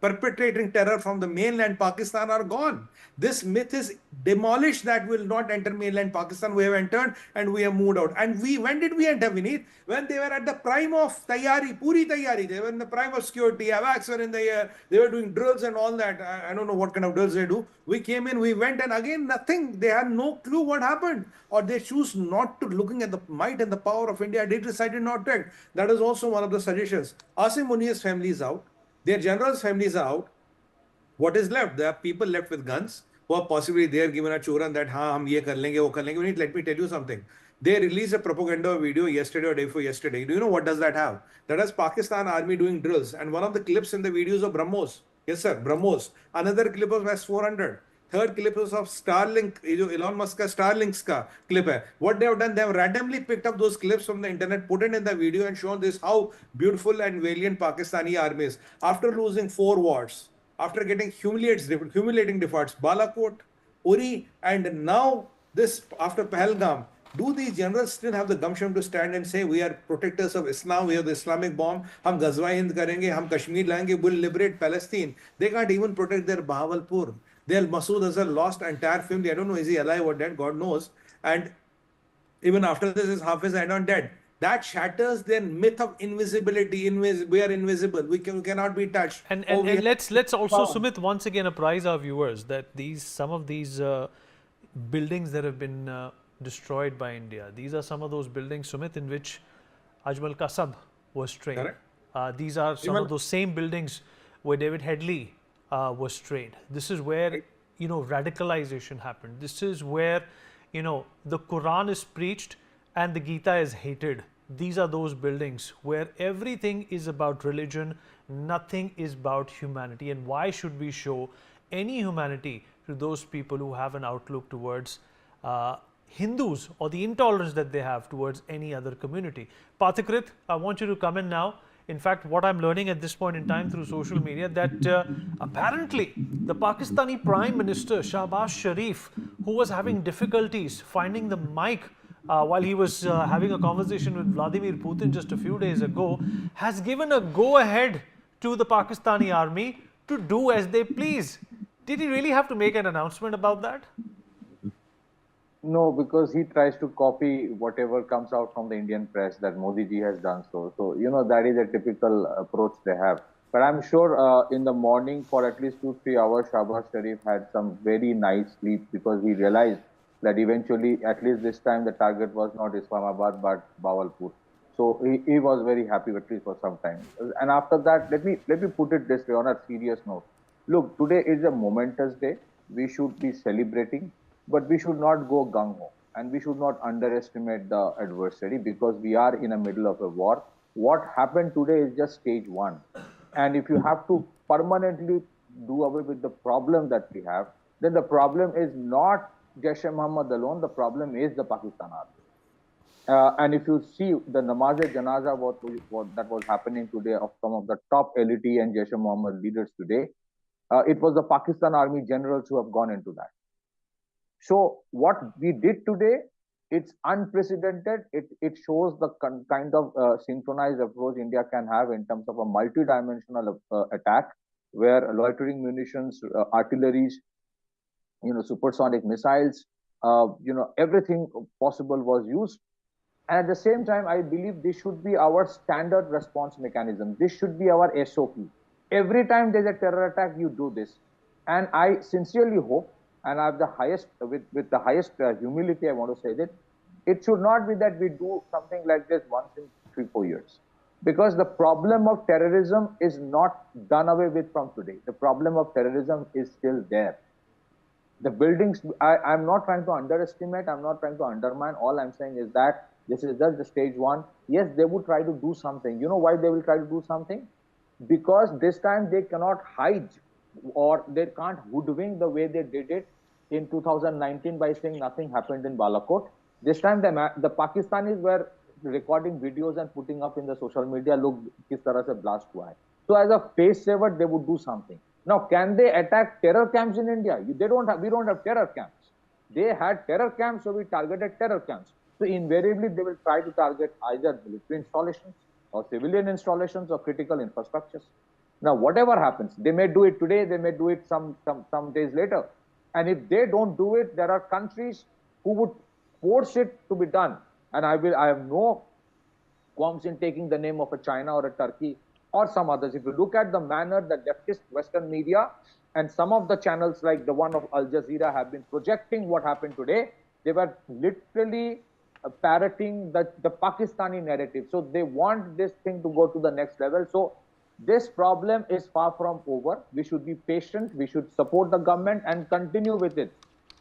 Speaker 14: perpetrating terror from the mainland Pakistan are gone. This myth is demolished that will not enter mainland Pakistan. We have entered and we have moved out. And when did we enter, Vineet? When they were at the prime of Tayyari, Puri Tayyari. They were in the prime of security. AWACS were in the air. They were doing drills and all that. I don't know what kind of drills they do. We came in, we went, and again nothing. They had no clue what happened. Or they choose not to, looking at the might and the power of India, they decided not to act. That is also one of the suggestions. Asim Munir's family is out. Their generals' families are out. What is left? There are people left with guns who are possibly there given a churan that, hum ye kar lenge, wo kar lenge. Let me tell you something. They released a propaganda video yesterday or day before yesterday. Do you know what does that have? That has Pakistan army doing drills. And one of the clips in the videos of BrahMos. Yes, sir, BrahMos. Another clip of S-400. Third clip is of Starlink, Elon Musk's Starlink's clip hai. What they have done, they have randomly picked up those clips from the internet, put it in the video and shown this how beautiful and valiant Pakistani army is. After losing 4 wars, after getting humiliating defeats, Balakot, Uri, and now this after Pahalgam, do these generals still have the gumption to stand and say, we are protectors of Islam, we have the Islamic bomb, hum Ghazwa Hind karenge, hum Kashmir laenge, we'll liberate Palestine. They can't even protect their Bahawalpur. Their Masood Azhar lost entire family. I don't know, is he alive or dead? God knows. And even after this, is Hafiz Aidan dead. That shatters their myth of invisibility. We are invisible. We cannot be touched.
Speaker 1: And let's also, Sumit, once again apprise our viewers that some of these buildings that have been destroyed by India, these are some of those buildings, Sumit, in which Ajmal Kasab was trained. These are some of those same buildings where David Headley was trained. This is where, you know, radicalization happened. This is where, you know, the Quran is preached and the Gita is hated. These are those buildings where everything is about religion, nothing is about humanity. And why should we show any humanity to those people who have an outlook towards Hindus or the intolerance that they have towards any other community? Pathikrit, I want you to come in now. In fact, what I'm learning at this point in time through social media, that apparently the Pakistani Prime Minister Shahbaz Sharif, who was having difficulties finding the mic while he was having a conversation with Vladimir Putin just a few days ago, has given a go-ahead to the Pakistani army to do as they please. Did he really have to make an announcement about that?
Speaker 15: No, because he tries to copy whatever comes out from the Indian press that Modi ji has done so. So, that is a typical approach they have. But I'm sure in the morning for at least 2-3 hours, Shahbaz Sharif had some very nice sleep because he realized that eventually, at least this time, the target was not Islamabad but Bawalpur. So he was very happy at least for some time. And after that, let me put it this way on a serious note. Look, today is a momentous day. We should be celebrating, but we should not go gung-ho and we should not underestimate the adversary because we are in the middle of a war. What happened today is just stage one. And if you have to permanently do away with the problem that we have, then the problem is not Jaish-e-Mohammed alone, the problem is the Pakistan army. And if you see the namaz-e-janaza what that was happening today of some of the top elite and Jaish-e-Mohammed leaders today, it was the Pakistan army generals who have gone into that. So what we did today, it's unprecedented. It shows the kind of synchronized approach India can have in terms of a multi-dimensional attack, where loitering munitions, artilleries, supersonic missiles, everything possible was used. And at the same time, I believe this should be our standard response mechanism. This should be our SOP. Every time there's a terror attack, you do this. And I sincerely hope, and I have the highest, with the highest humility, I want to say that it should not be that we do something like this once in 3-4 years. Because the problem of terrorism is not done away with from today. The problem of terrorism is still there. The buildings, I'm not trying to underestimate, I'm not trying to undermine. All I'm saying is that this is just the stage one. Yes, they would try to do something. You know why they will try to do something? Because this time they cannot hide or they can't hoodwink the way they did it in 2019 by saying nothing happened in Balakot. This time the Pakistanis were recording videos and putting up in the social media, look, kis tarah se blast hua hai. So as a face saver, they would do something. Now, can they attack terror camps in India? We don't have terror camps. They had terror camps, so we targeted terror camps. So invariably, they will try to target either military installations or civilian installations or critical infrastructures. Now, whatever happens, they may do it today, they may do it some days later. And if they don't do it, there are countries who would force it to be done. And I have no qualms in taking the name of a China or a Turkey or some others. If you look at the manner the leftist Western media and some of the channels like the one of Al Jazeera have been projecting what happened today, they were literally parroting the Pakistani narrative. So they want this thing to go to the next level. So this problem is far from over. We should be patient. We should support the government and continue with it.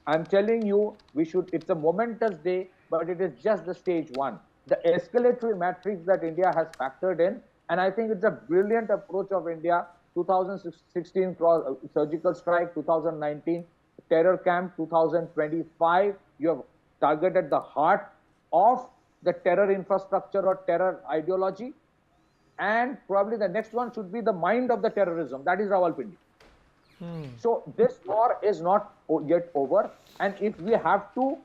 Speaker 15: I'm telling you, it's a momentous day, but it is just the stage one. The escalatory matrix that India has factored in, and I think it's a brilliant approach of India. 2016 surgical strike, 2019 terror camp, 2025, you have targeted the heart of the terror infrastructure or terror ideology. And probably the next one should be the mind of the terrorism. That is Rawalpindi. So this war is not yet over. And if we have to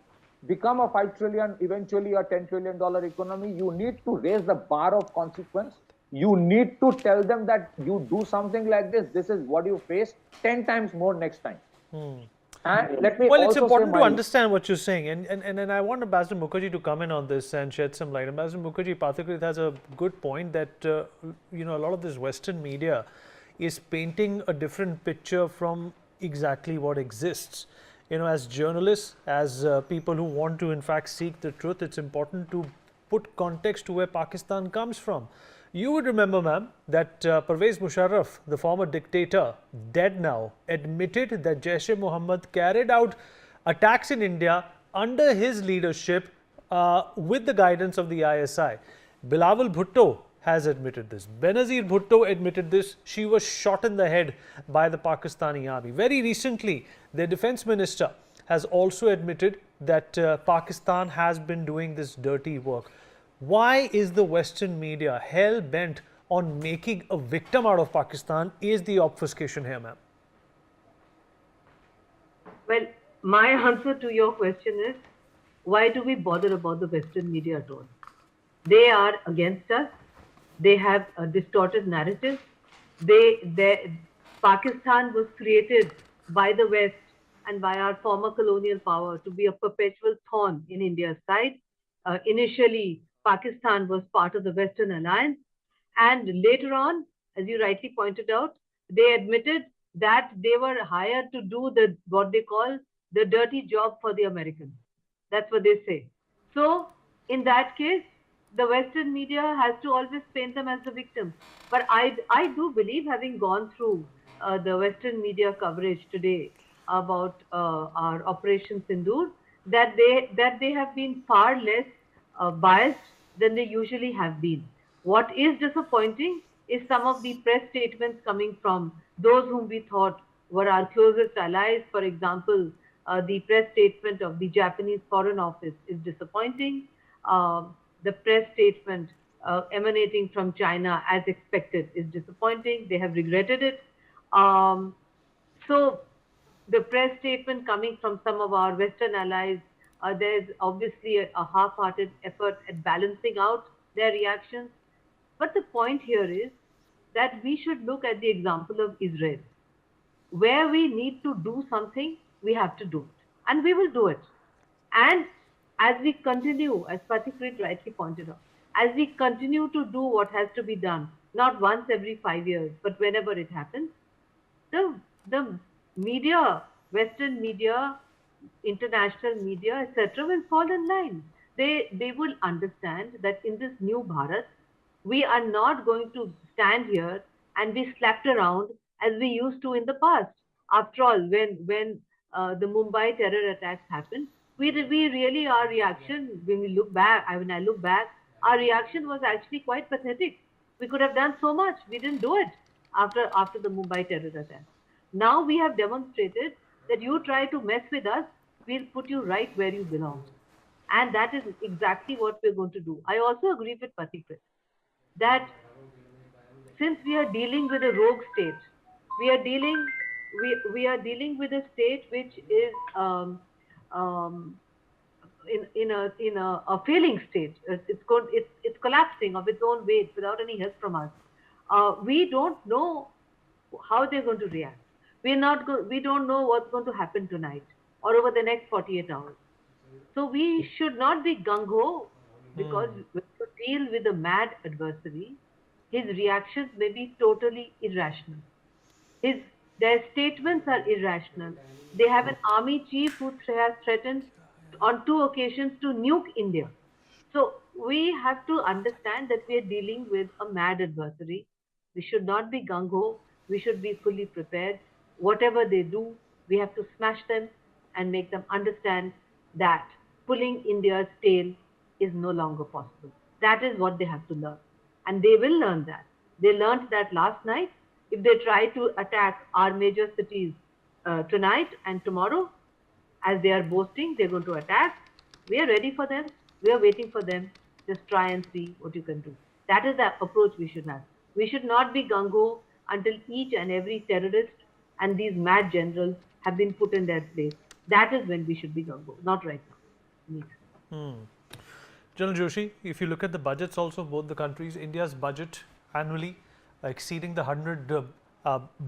Speaker 15: become a 5 trillion, eventually a $10 trillion economy, you need to raise the bar of consequence. You need to tell them that you do something like this. This is what you face 10 times more next time. And let me
Speaker 1: it's important to understand what you're saying, and I want Ambassador Mukherjee to come in on this and shed some light. Ambassador Mukherjee, Pathakrit has a good point that a lot of this Western media is painting a different picture from exactly what exists. As journalists, as people who want to in fact seek the truth, it's important to put context to where Pakistan comes from. You would remember, ma'am, that Pervez Musharraf, the former dictator, dead now, admitted that Jaish-e-Mohammed carried out attacks in India under his leadership with the guidance of the ISI. Bilawal Bhutto has admitted this. Benazir Bhutto admitted this. She was shot in the head by the Pakistani army. Very recently, their defense minister has also admitted that Pakistan has been doing this dirty work. Why is the Western media hell-bent on making a victim out of Pakistan? Is the obfuscation here, ma'am?
Speaker 13: Well, my answer to your question is, why do we bother about the Western media at all? They are against us. They have a distorted narrative. Pakistan was created by the West and by our former colonial power to be a perpetual thorn in India's side. Initially, Pakistan was part of the Western Alliance, and later on, as you rightly pointed out, they admitted that they were hired to do the what they call the dirty job for the Americans. That's what they say. So, in that case, the Western media has to always paint them as the victims. But I do believe, having gone through the Western media coverage today about our Operation Sindoor, that they have been far less biased than they usually have been. What is disappointing is some of the press statements coming from those whom we thought were our closest allies. For example, the press statement of the Japanese Foreign Office is disappointing. The press statement emanating from China, as expected, is disappointing. They have regretted it. So the press statement coming from some of our Western allies, there's obviously a half-hearted effort at balancing out their reactions. But the point here is that we should look at the example of Israel. Where we need to do something, we have to do it. And we will do it. And as we continue, as Pathikrit rightly pointed out, as we continue to do what has to be done, not once every 5 years, but whenever it happens, the media, Western media, international media, etc., will fall in line. They will understand that in this new Bharat, we are not going to stand here and be slapped around as we used to in the past. After all, when the Mumbai terror attacks happened, we really, our reaction, when we look back, when I look back, our reaction was actually quite pathetic. We could have done so much. We didn't do it after the Mumbai terror attack. Now we have demonstrated that you try to mess with us, we'll put you right where you belong. And that is exactly what we're going to do. I also agree with Pathikrit that since we are dealing with a rogue state, we are dealing with a state which is in a failing state. It's collapsing of its own weight without any help from us. We don't know how they're going to react. We don't know what's going to happen tonight or over the next 48 hours. So we should not be gung-ho, because when you deal with a mad adversary, his reactions may be totally irrational. Their statements are irrational. They have an army chief who has threatened on 2 occasions to nuke India. So we have to understand that we are dealing with a mad adversary. We should not be gung-ho. We should be fully prepared. Whatever they do, we have to smash them and make them understand that pulling India's tail is no longer possible. That is what they have to learn. And they will learn that. They learned that last night. If they try to attack our major cities tonight and tomorrow, as they are boasting, they're going to attack. We are ready for them. We are waiting for them. Just try and see what you can do. That is the approach we should have. We should not be gung-ho until each and every terrorist and these mad generals have been put in their place. That is when we should be gung-ho, not right now.
Speaker 1: General Joshi, if you look at the budgets also of both the countries, India's budget annually exceeding the $100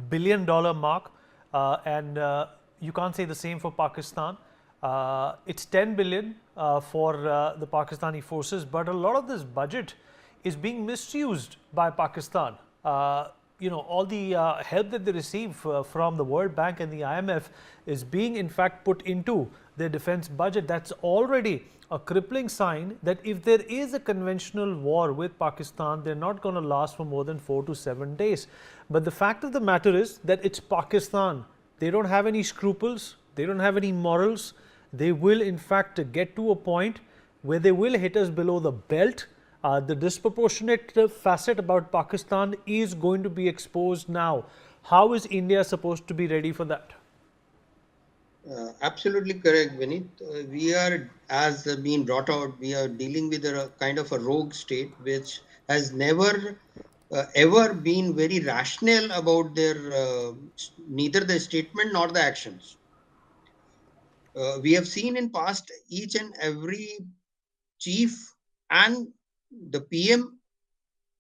Speaker 1: billion mark, and you can't say the same for Pakistan. It's 10 billion for the Pakistani forces, but a lot of this budget is being misused by Pakistan. All the help that they receive from the World Bank and the IMF is being in fact put into their defense budget. That's already a crippling sign that if there is a conventional war with Pakistan, they're not going to last for more than 4 to 7 days. But the fact of the matter is that it's Pakistan. They don't have any scruples. They don't have any morals. They will in fact get to a point where they will hit us below the belt. The disproportionate facet about Pakistan is going to be exposed now. How is India supposed to be ready for that?
Speaker 12: Absolutely correct, Vineet. We are, as being brought out, we are dealing with a kind of a rogue state which has never ever been very rational about their neither the statement nor the actions. We have seen in past each and every chief and the PM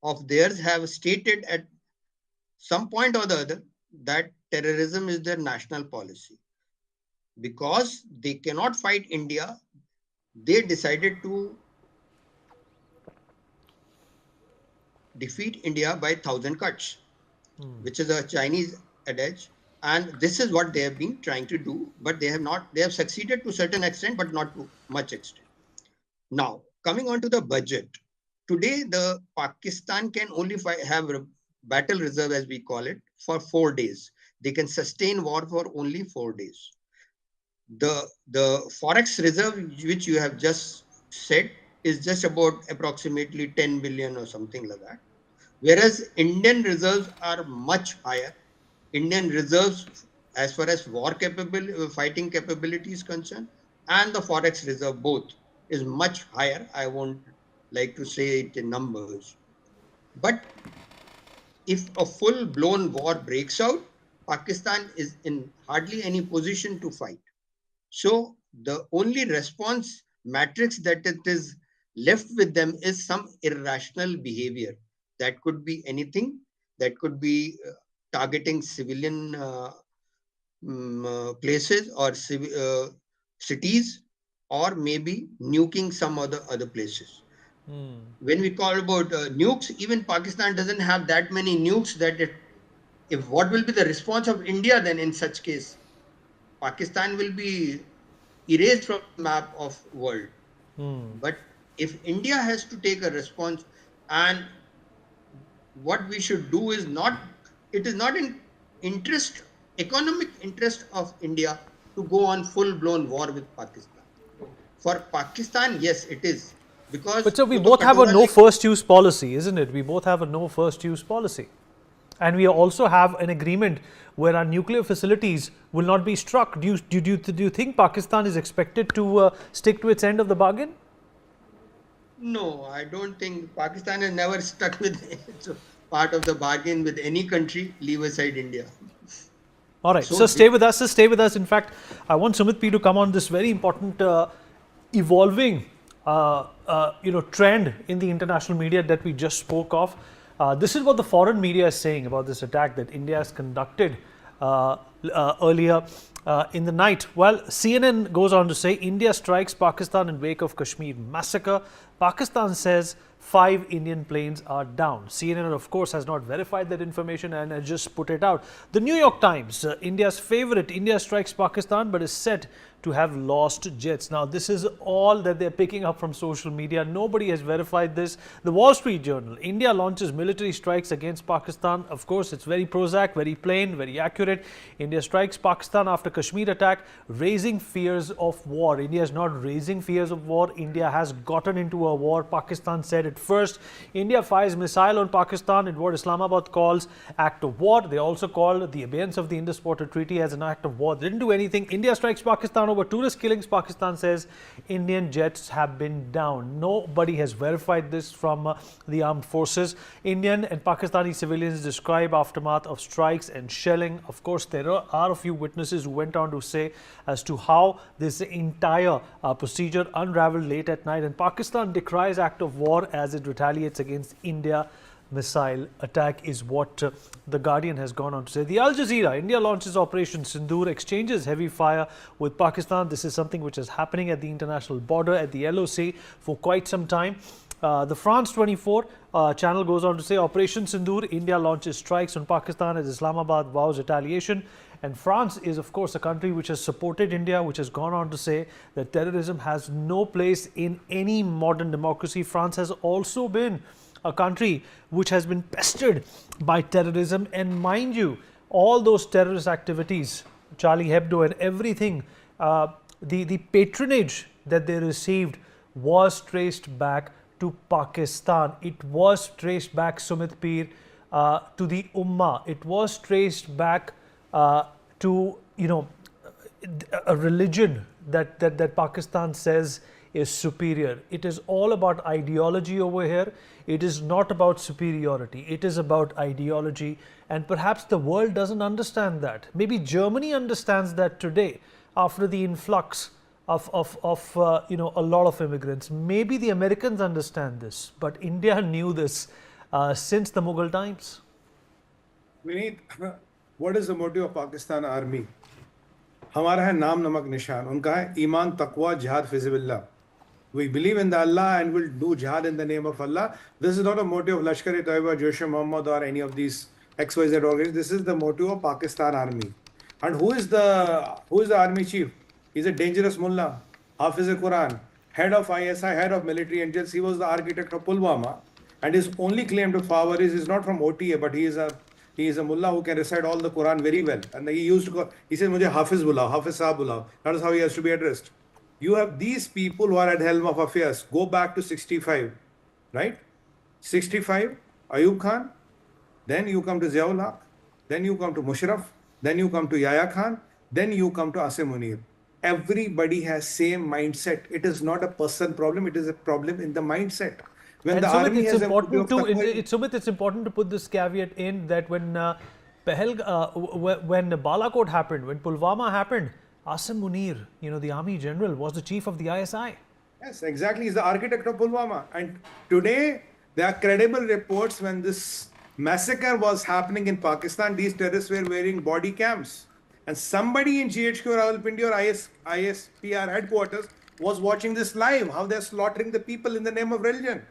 Speaker 12: of theirs have stated at some point or the other that terrorism is their national policy. because they cannot fight India, they decided to defeat India by 1,000 cuts, which is a Chinese adage. And this is what they have been trying to do, but they have succeeded to a certain extent, but not to much extent. Now, coming on to the budget. Today, the Pakistan can only have a battle reserve, as we call it, for 4 days. They can sustain war for only 4 days. The forex reserve, which you have just said, is just about approximately 10 billion or something like that. Whereas Indian reserves are much higher. Indian reserves, as far as fighting capability is concerned, and the forex reserve both is much higher. I won't like to say it in numbers. But if a full-blown war breaks out, Pakistan is in hardly any position to fight. So the only response matrix that it is left with them is some irrational behavior. That could be anything. That could be targeting civilian places or cities, or maybe nuking some other places. When we call about nukes, even Pakistan doesn't have that many nukes that if what will be the response of India then in such case? Pakistan will be erased from the map of world. But if India has to take a response, and what we should do is it is not in economic interest of India to go on full-blown war with Pakistan. For Pakistan, yes, it is. Because
Speaker 1: but so we both have a no first use policy, isn't it? We both have a no first use policy. And we also have an agreement where our nuclear facilities will not be struck. Do you think Pakistan is expected to stick to its end of the bargain?
Speaker 12: No, I don't think. Pakistan has never stuck with its part of the bargain with any country, leave aside India.
Speaker 1: All right, so stay with us. Stay with us. In fact, I want Sumit P to come on this very important evolving trend in the international media that we just spoke of. This is what the foreign media is saying about this attack that India has conducted earlier in the night. Well, CNN goes on to say India strikes Pakistan in wake of Kashmir massacre. Pakistan says 5 Indian planes are down. CNN, of course, has not verified that information and has just put it out. The New York Times, India's favorite, India strikes Pakistan but is said to have lost jets. Now, this is all that they're picking up from social media. Nobody has verified this. The Wall Street Journal, India launches military strikes against Pakistan. Of course, it's very Prozac, very plain, very accurate. India strikes Pakistan after Kashmir attack, raising fears of war. India is not raising fears of war. India has gotten into a war. Pakistan said it first. India fires missile on Pakistan in what Islamabad calls act of war. They also called the abeyance of the Indus Water Treaty as an act of war. They didn't do anything. India strikes Pakistan over tourist killings. Pakistan says Indian jets have been down. Nobody has verified this from the armed forces. Indian and Pakistani civilians describe aftermath of strikes and shelling. Of course, there are a few witnesses who went on to say as to how this entire procedure unraveled late at night, and Pakistan decries act of war as it retaliates against India missile attack, is what the Guardian has gone on to say. The Al Jazeera, India launches Operation Sindoor, exchanges heavy fire with Pakistan. This is something which is happening at the international border at the LOC for quite some time. The France 24 channel goes on to say Operation Sindoor, India launches strikes on Pakistan as Islamabad vows retaliation. And France is, of course, a country which has supported India, which has gone on to say that terrorism has no place in any modern democracy. France has also been a country which has been pestered by terrorism. And mind you, all those terrorist activities, Charlie Hebdo and everything, the patronage that they received was traced back to Pakistan. It was traced back, Sumit Peer, to the Ummah. It was traced back to, a religion that Pakistan says is superior. It is all about ideology over here. It is not about superiority. It is about ideology. And perhaps the world doesn't understand that. Maybe Germany understands that today after the influx of a lot of immigrants. Maybe the Americans understand this, but India knew this since the Mughal times.
Speaker 14: Vineet, what is the motive of Pakistan army? हमारा है नाम नमक निशान, उनका है ईमान तकवा जिहाद फिज़िबिल्लाह. We believe in the Allah and will do jihad in the name of Allah. This is not a motive of Lashkar-e-Taiba, Jaish-e-Mohammed or any of these XYZ organizations. This is the motive of Pakistan Army. And who is the army chief? He's a dangerous mullah, Hafiz-e-Quran, head of ISI, head of military intelligence. He was the architect of Pulwama. And his only claim to power is he's not from OTA, but he is a mullah who can recite all the Quran very well. And he used to call, he says, Mujhe Hafiz bulao, Hafiz Sahab bulao. That is how he has to be addressed. You have these people who are at helm of affairs. Go back to 65, right? 65, Ayub Khan. Then you come to Ziaul Haq. Then you come to Musharraf. Then you come to Yahya Khan. Then you come to Asim Munir. Everybody has same mindset. It is not a person problem. It is a problem in the mindset. When the
Speaker 1: Sumit,
Speaker 14: army has a motive of
Speaker 1: Sumit, it's important to put this caveat in that when Balakot happened, when Pulwama happened, Asim Munir, the army general, was the chief of the ISI.
Speaker 14: Yes, exactly. He's the architect of Pulwama. And today, there are credible reports when this massacre was happening in Pakistan, these terrorists were wearing body cams. And somebody in GHQ or Rawalpindi or ISPR headquarters was watching this live, how they're slaughtering the people in the name of religion.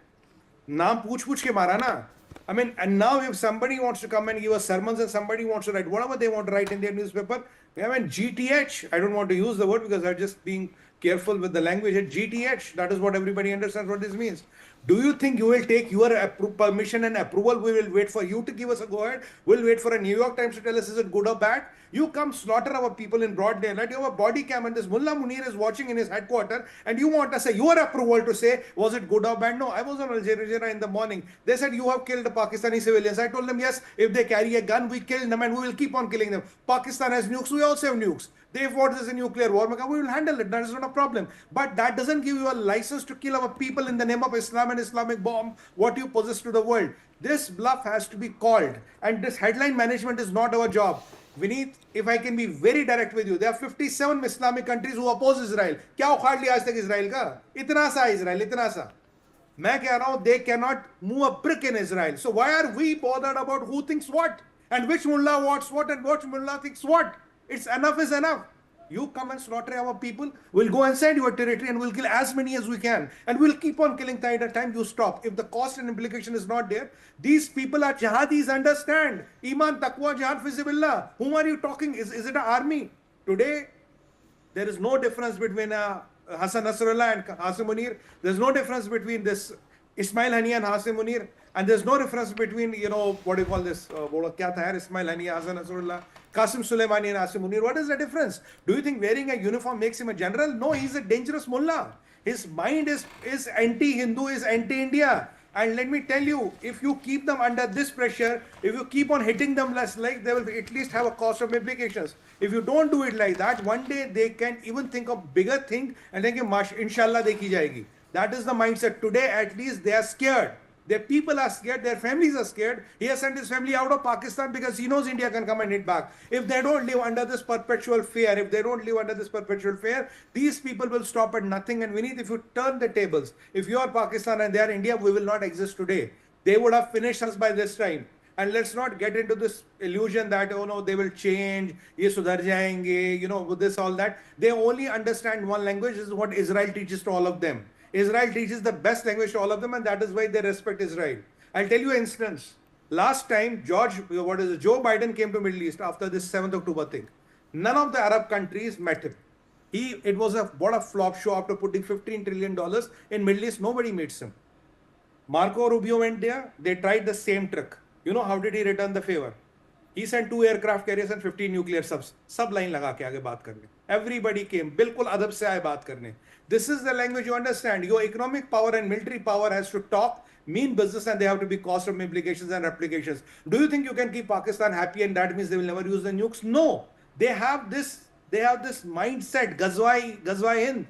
Speaker 14: Naam pooch ke mara na. I mean, and now if somebody wants to come and give us sermons and somebody wants to write whatever they want to write in their newspaper, I mean, GTH, I don't want to use the word because I'm just being careful with the language. GTH, that is what everybody understands what this means. Do you think you will take your permission and approval? We will wait for you to give us a go ahead. We'll wait for a New York Times to tell us is it good or bad. You come slaughter our people in broad daylight. You have a body cam and this Mullah Munir is watching in his headquarters and you want us your approval to say was it good or bad? No, I was on Al Jazeera in the morning. They said you have killed the Pakistani civilians. I told them yes, if they carry a gun, we kill them and we will keep on killing them. Pakistan has nukes, we also have nukes. They fought this a nuclear war. We will handle it. That is not a problem. But that doesn't give you a license to kill our people in the name of Islam and Islamic bomb, what you possess to the world. This bluff has to be called. And this headline management is not our job. Vineet, if I can be very direct with you, there are 57 Islamic countries who oppose Israel. क्या उखाड़ लिया आज तक Israel का? इतना सा Israel, इतना सा. मैं कह रहा हूं, they cannot move a brick in Israel. So why are we bothered about who thinks what? And which mullah wants what and which mullah thinks what? It's enough is enough. You come and slaughter our people, we'll go inside your territory and we'll kill as many as we can. And we'll keep on killing till the time you stop. If the cost and implication is not there, these people are jihadis, understand. Iman, taqwa, jihad, fizibillah. Whom are you talking? Is it an army? Today, there is no difference between Hassan Nasrallah and Asim Munir. There's no difference between this Ismail Haniya and Asim Munir. And there's no difference between, what do you call this? Ismail Haniya, Hassan Nasrallah, Qasim Soleimani and Asim Munir. What is the difference? Do you think wearing a uniform makes him a general? No, he's a dangerous mullah. His mind is anti-Hindu, is anti-India. And let me tell you, if you keep them under this pressure, if you keep on hitting them less, like they will at least have a cost of implications. If you don't do it like that, one day they can even think of bigger thing and then inshallah dekhi jayegi. That is the mindset. Today, at least they are scared. Their people are scared, their families are scared. He has sent his family out of Pakistan because he knows India can come and hit back. If they don't live under this perpetual fear, these people will stop at nothing. And Vineet, if you turn the tables, if you are Pakistan and they are India, we will not exist today. They would have finished us by this time. And let's not get into this illusion that, oh no, they will change, ye sudhar jayenge, this, all that. They only understand one language, this is what Israel teaches to all of them. Israel teaches the best language to all of them, and that is why they respect Israel. I'll tell you an instance. Last time, Joe Biden came to Middle East after this 7th October thing. None of the Arab countries met him. It was what a flop show after putting $15 trillion in Middle East. Nobody meets him. Marco Rubio went there. They tried the same trick. You know how did he return the favor? He sent 2 aircraft carriers and 15 nuclear subs. Sab line laga ke aage baat karne. Everybody came. Bilkul adab se aaye baat karne. This is the language you understand. Your economic power and military power has to talk, mean business, and they have to be cost of implications and replications. Do you think you can keep Pakistan happy and that means they will never use the nukes? No. They have this mindset. Ghazwa Hind.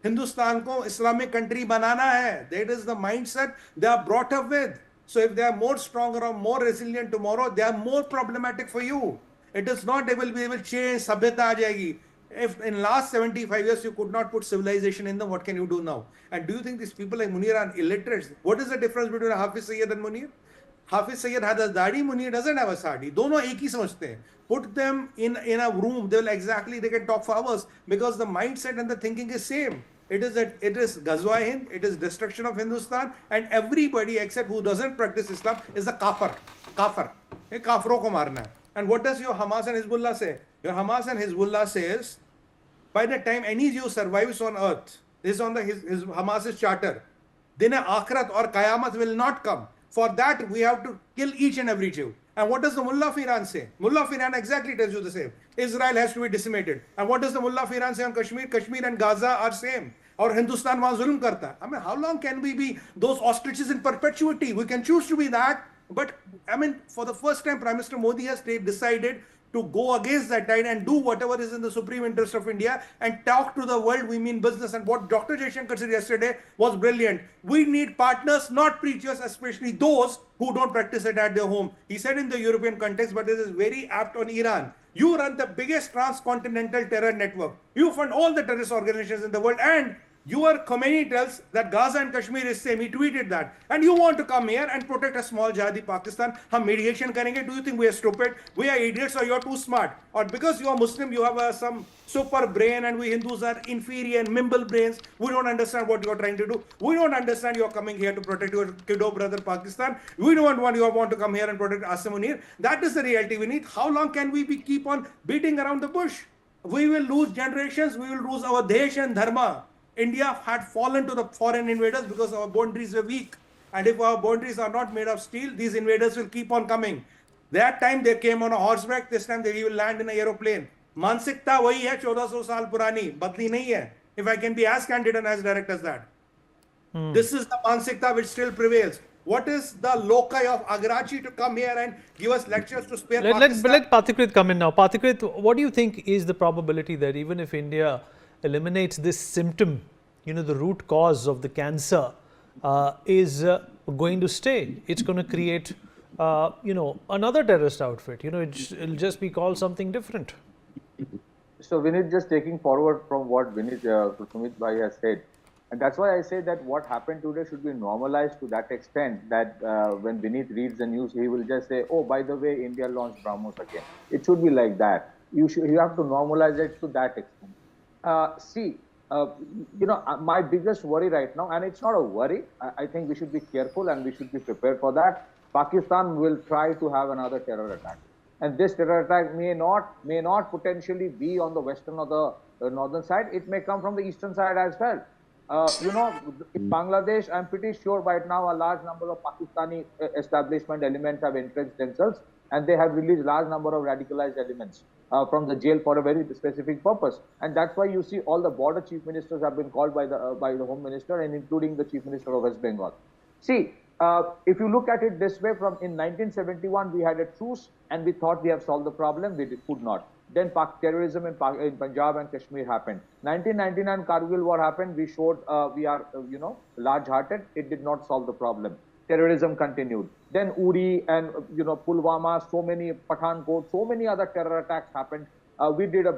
Speaker 14: Hindustan ko Islamic country banana hai. That is the mindset they are brought up with. So if they are more stronger or more resilient tomorrow, they are more problematic for you. It is not they will change, sabhyata aa jayegi. If in last 75 years you could not put civilization in them, what can you do now? And do you think these people like Munir are illiterates? What is the difference between Hafiz Sayyid and Munir? Hafiz Sayyid had a dadi, Munir doesn't have a sadi. Dono ek hi samajhte hain. Put them in a room, they can talk for hours because the mindset and the thinking is same. It is Ghazwa Hind, it is destruction of Hindustan, and everybody except who doesn't practice Islam is a kafir. Kafir. Ye kafiro ko marna hai. And what does your Hamas and Hezbollah say? Your Hamas and Hezbollah says, by the time any Jew survives on earth, this is on his Hamas's charter, then Akhirat or Qayamat will not come. For that, we have to kill each and every Jew. And what does the Mullah of Iran say? Mullah of Iran exactly tells you the same. Israel has to be decimated. And what does the Mullah of Iran say on Kashmir? Kashmir and Gaza are same. Or Hindustan wahan zulm karta. I mean, how long can we be those ostriches in perpetuity? We can choose to be that. But I mean, for the first time, Prime Minister Modi has decided to go against that tide and do whatever is in the supreme interest of India and talk to the world. We mean business. And what Dr. Jaishankar said yesterday was brilliant. We need partners, not preachers, especially those who don't practice it at their home. He said in the European context, but this is very apt on Iran. You run the biggest transcontinental terror network. You fund all the terrorist organizations in the world, and your Khomeini tells that Gaza and Kashmir is same. He tweeted that. And you want to come here and protect a small jihadi Pakistan. Hum mediation karenge. Do you think we are stupid? We are idiots, or you are too smart? Or because you are Muslim, you have some super brain and we Hindus are inferior and mimble brains. We don't understand what you are trying to do. We don't understand you are coming here to protect your kiddo brother Pakistan. We don't want you want to come here and protect Asymmetrical. That is the reality we need. How long can we keep on beating around the bush? We will lose generations. We will lose our Desh and Dharma. India had fallen to the foreign invaders because our boundaries were weak. And if our boundaries are not made of steel, these invaders will keep on coming. That time they came on a horseback, this time they will land in an aeroplane. Mansikta wahi hai 1400 saal purani, badli nahi hai. If I can be as candid and as direct as that. This is the Mansikta which still prevails. What is the loci of Agrachi to come here and give us lectures to spare Pakistan?
Speaker 1: Let Pathikrit come in now. Pathikrit, what do you think is the probability that even if India eliminates this symptom, the root cause of the cancer is going to stay? It's going to create, another terrorist outfit. It'll just be called something different.
Speaker 15: So Vinit, just taking forward from what Sumit Bhai has said, and that's why I say that what happened today should be normalized to that extent that when Vinit reads the news, he will just say, oh, by the way, India launched BrahMos again. It should be like that. You have to normalize it to that extent. My biggest worry right now, and it's not a worry, I think we should be careful and we should be prepared for that. Pakistan will try to have another terror attack. And this terror attack may not potentially be on the western or the northern side. It may come from the eastern side as well. In Bangladesh, I'm pretty sure right now a large number of Pakistani establishment elements have entrenched themselves, and they have released large number of radicalized elements from the jail for a very specific purpose. And that's why you see all the border chief ministers have been called by the Home Minister, and including the Chief Minister of West Bengal. See, if you look at it this way, in 1971 we had a truce and we thought we have solved the problem. We could not. Then terrorism in Punjab and Kashmir happened. 1999 Kargil war happened. We showed we are large-hearted. It did not solve the problem. Terrorism continued. Then Uri and Pulwama, so many Pathankot, so many other terror attacks happened. We did a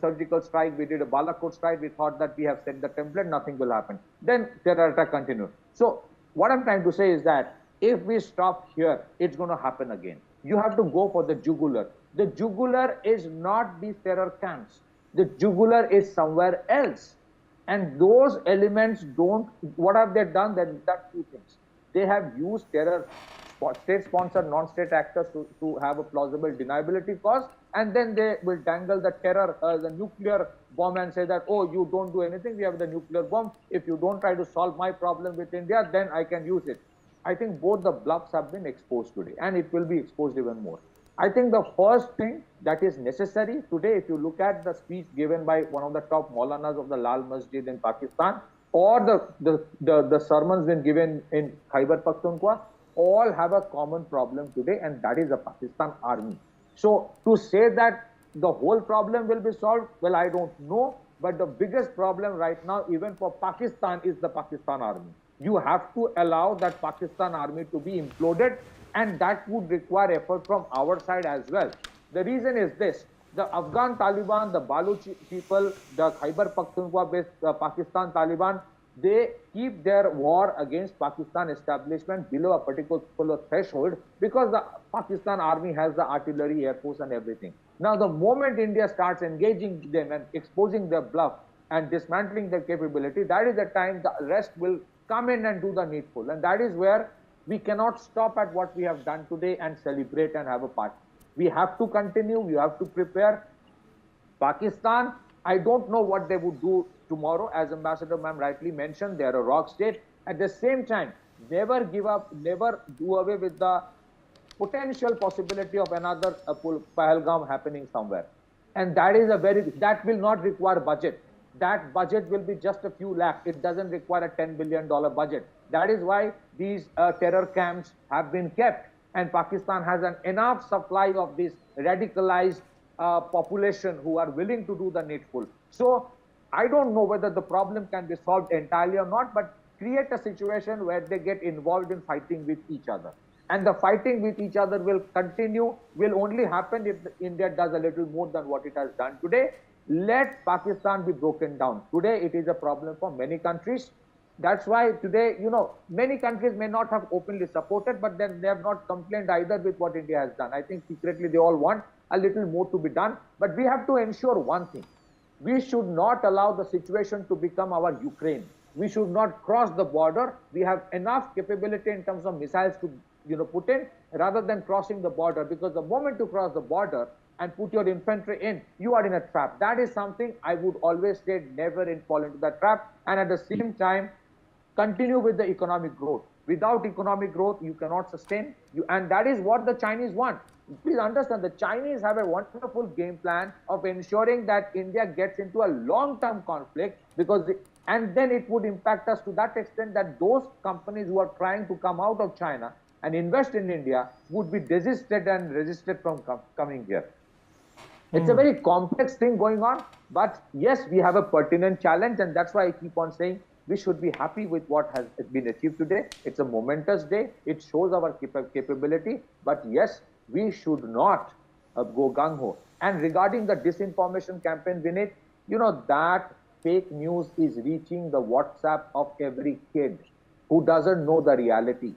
Speaker 15: surgical strike. We did a Balakot strike. We thought that we have set the template. Nothing will happen. Then terror attack continued. So what I'm trying to say is that if we stop here, it's going to happen again. You have to go for the jugular. The jugular is not these terror camps. The jugular is somewhere else. And those elements what have they done? They've done two things. They have used terror, state-sponsored, non-state actors to have a plausible deniability cause, and then they will dangle the terror, the nuclear bomb and say that, oh, you don't do anything, we have the nuclear bomb. If you don't try to solve my problem with India, then I can use it. I think both the bluffs have been exposed today, and it will be exposed even more. I think the first thing that is necessary today, if you look at the speech given by one of the top Maulanas of the Lal Masjid in Pakistan, or the sermons been given in Khyber Pakhtunkhwa, all have a common problem today, and that is the Pakistan army. So to say that the whole problem will be solved, well, I don't know, but the biggest problem right now, even for Pakistan, is the Pakistan army. You have to allow that Pakistan army to be imploded, and that would require effort from our side as well. The reason is this: the Afghan Taliban, the Baluchi people, the Khyber Pakhtunkhwa based Pakistan Taliban, they keep their war against Pakistan establishment below a particular threshold because the Pakistan army has the artillery, air force and everything. Now, the moment India starts engaging them and exposing their bluff and dismantling their capability, that is the time the rest will come in and do the needful. And that is where we cannot stop at what we have done today and celebrate and have a party. We have to continue, we have to prepare. Pakistan, I don't know what they would do tomorrow. As Ambassador ma'am rightly mentioned, they are a rock state. At the same time, never give up, never do away with the potential possibility of another Pahalgam happening somewhere. And that is that will not require budget. That budget will be just a few lakh. It doesn't require a $10 billion budget. That is why these terror camps have been kept. And Pakistan has an enough supply of this radicalized population who are willing to do the needful. So I don't know whether the problem can be solved entirely or not, but create a situation where they get involved in fighting with each other. And the fighting with each other will continue, will only happen if India does a little more than what it has done today. Let Pakistan be broken down. Today, it is a problem for many countries. That's why today, many countries may not have openly supported, but then they have not complained either with what India has done. I think secretly they all want a little more to be done. But we have to ensure one thing. We should not allow the situation to become our Ukraine. We should not cross the border. We have enough capability in terms of missiles to put in rather than crossing the border, because the moment you cross the border and put your infantry in, you are in a trap. That is something I would always say, never fall into that trap. And at the same time, continue with the economic growth. Without economic growth, you cannot sustain. And that is what the Chinese want. Please understand, the Chinese have a wonderful game plan of ensuring that India gets into a long-term conflict, and then it would impact us to that extent that those companies who are trying to come out of China and invest in India would be desisted and resisted from coming here. It's a very complex thing going on, but yes, we have a pertinent challenge, and that's why I keep on saying we should be happy with what has been achieved today. It's a momentous day. It shows our capability, but yes, we should not go gung-ho. And regarding the disinformation campaign, Vinit, that fake news is reaching the WhatsApp of every kid who doesn't know the reality.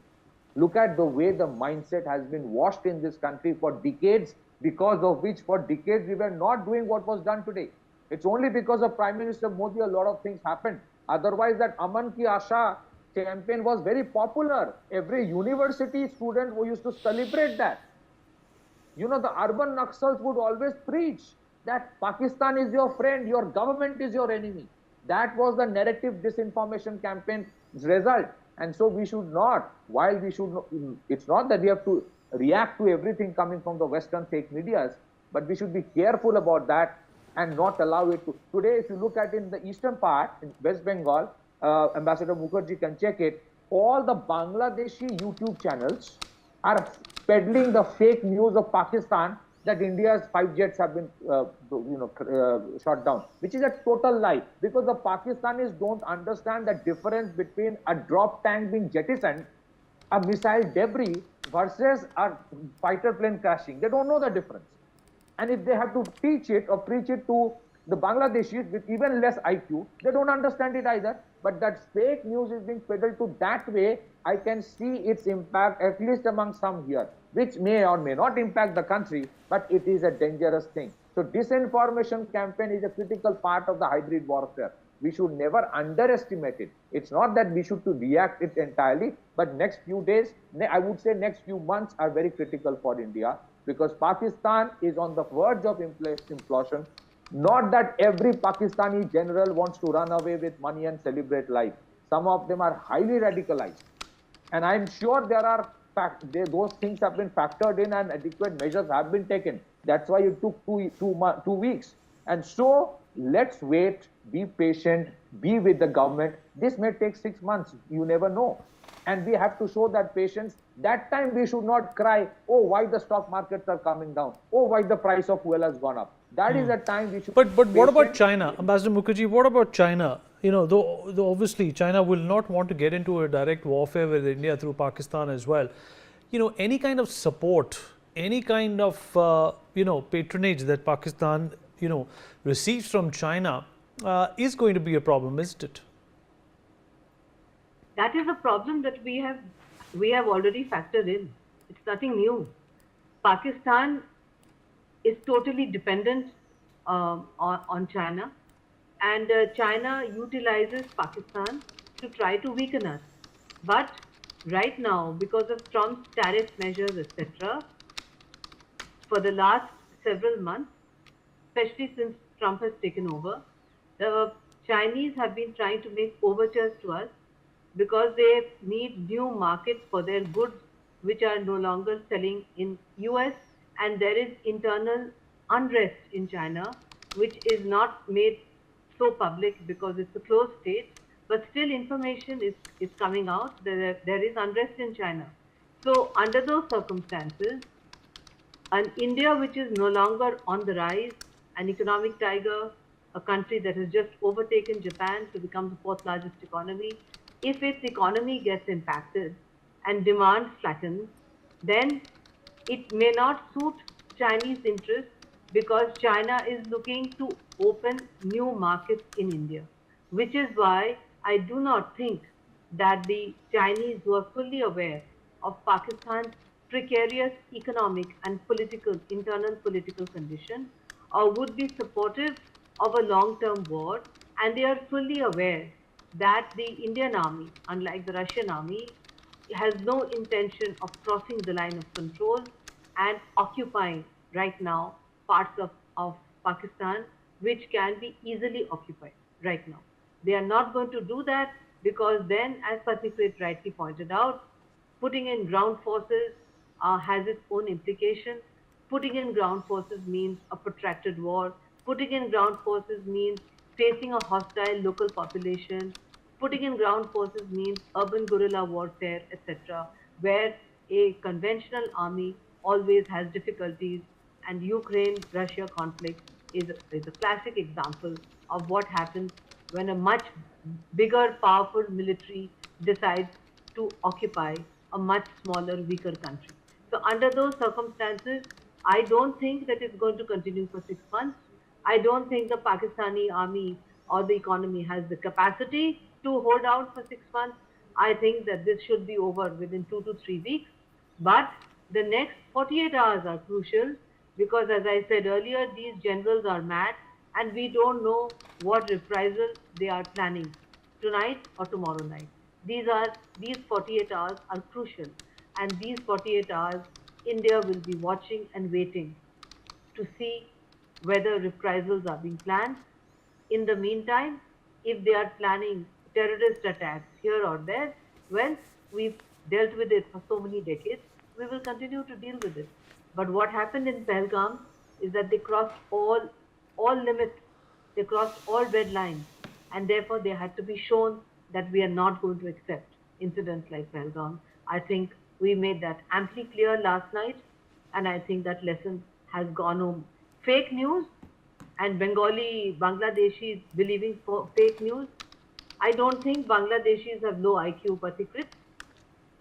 Speaker 15: Look at the way the mindset has been washed in this country for decades, because of which for decades we were not doing what was done today. It's only because of Prime Minister Modi a lot of things happened. Otherwise, that Aman Ki Asha campaign was very popular. Every university student who used to celebrate that. The urban Naxals would always preach that Pakistan is your friend, your government is your enemy. That was the narrative disinformation campaign's result. And so we should not, it's not that we have to react to everything coming from the Western fake medias, but we should be careful about that and not allow it to. Today, if you look at in the eastern part, in West Bengal, Ambassador Mukherjee can check it, all the Bangladeshi YouTube channels are peddling the fake news of Pakistan that India's 5 jets have been shot down, which is a total lie, because the Pakistanis don't understand the difference between a drop tank being jettisoned, a missile debris, versus a fighter plane crashing. They don't know the difference. And if they have to teach it or preach it to the Bangladeshis with even less IQ, they don't understand it either. But that fake news is being peddled to that way, I can see its impact, at least among some here, which may or may not impact the country, but it is a dangerous thing. So disinformation campaign is a critical part of the hybrid warfare. We should never underestimate it. It's not that we should to react it entirely, but next few days, I would say next few months are very critical for India, because Pakistan is on the verge of implosion. Not that every Pakistani general wants to run away with money and celebrate life. Some of them are highly radicalized. And I'm sure there are those things have been factored in and adequate measures have been taken. That's why it took 2 weeks. And so let's wait, be patient, be with the government. This may take 6 months. You never know. And we have to show that patience. That time we should not cry, oh, why the stock markets are coming down? Oh, why the price of fuel has gone up? That is the time we should.
Speaker 1: But what about China, Ambassador Mukherjee? What about China? Though obviously China will not want to get into a direct warfare with India through Pakistan as well. Any kind of support, any kind of patronage that Pakistan receives from China is going to be a problem, isn't it?
Speaker 13: That is a problem that we have already factored in. It's nothing new. Pakistan is totally dependent on China, and China utilizes Pakistan to try to weaken us. But right now, because of Trump's tariff measures, etc., for the last several months, especially since Trump has taken over, the Chinese have been trying to make overtures to us because they need new markets for their goods which are no longer selling in US, and there is internal unrest in China which is not made so public because it's a closed state, but still information is coming out. There is unrest in China. So under those circumstances, an India which is no longer on the rise, an economic tiger, a country that has just overtaken Japan to become the fourth largest economy, if its economy gets impacted and demand flattens, then it may not suit Chinese interests because China is looking to open new markets in India, which is why I do not think that the Chinese, who are fully aware of Pakistan's precarious economic and internal political condition, would be supportive of a long-term war, and they are fully aware that the Indian army, unlike the Russian army, has no intention of crossing the line of control and occupying right now parts of Pakistan which can be easily occupied right now. They are not going to do that because then, as Patikrit rightly pointed out, putting in ground forces has its own implications. Putting in ground forces means a protracted war. Putting in ground forces means facing a hostile local population. Putting in ground forces means urban guerrilla warfare, etc., where a conventional army always has difficulties, and Ukraine-Russia conflict is a classic example of what happens when a much bigger, powerful military decides to occupy a much smaller, weaker country. So under those circumstances, I don't think that it's going to continue for 6 months. I don't think the Pakistani army or the economy has the capacity to hold out for 6 months. I think that this should be over within 2 to 3 weeks. But the next 48 hours are crucial because, as I said earlier, these generals are mad and we don't know what reprisal they are planning tonight or tomorrow night. These 48 hours are crucial, and these 48 hours India will be watching and waiting to see whether reprisals are being planned. In the meantime, if they are planning terrorist attacks here or there, well, we've dealt with it for so many decades, we will continue to deal with it. But what happened in Pahalgam is that they crossed all limits, they crossed all red lines, and therefore they had to be shown that we are not going to accept incidents like Pahalgam. I think we made that amply clear last night, and I think that lesson has gone home. Fake news and Bangladeshis believing fake news. I don't think Bangladeshis have low IQ, Patikrit.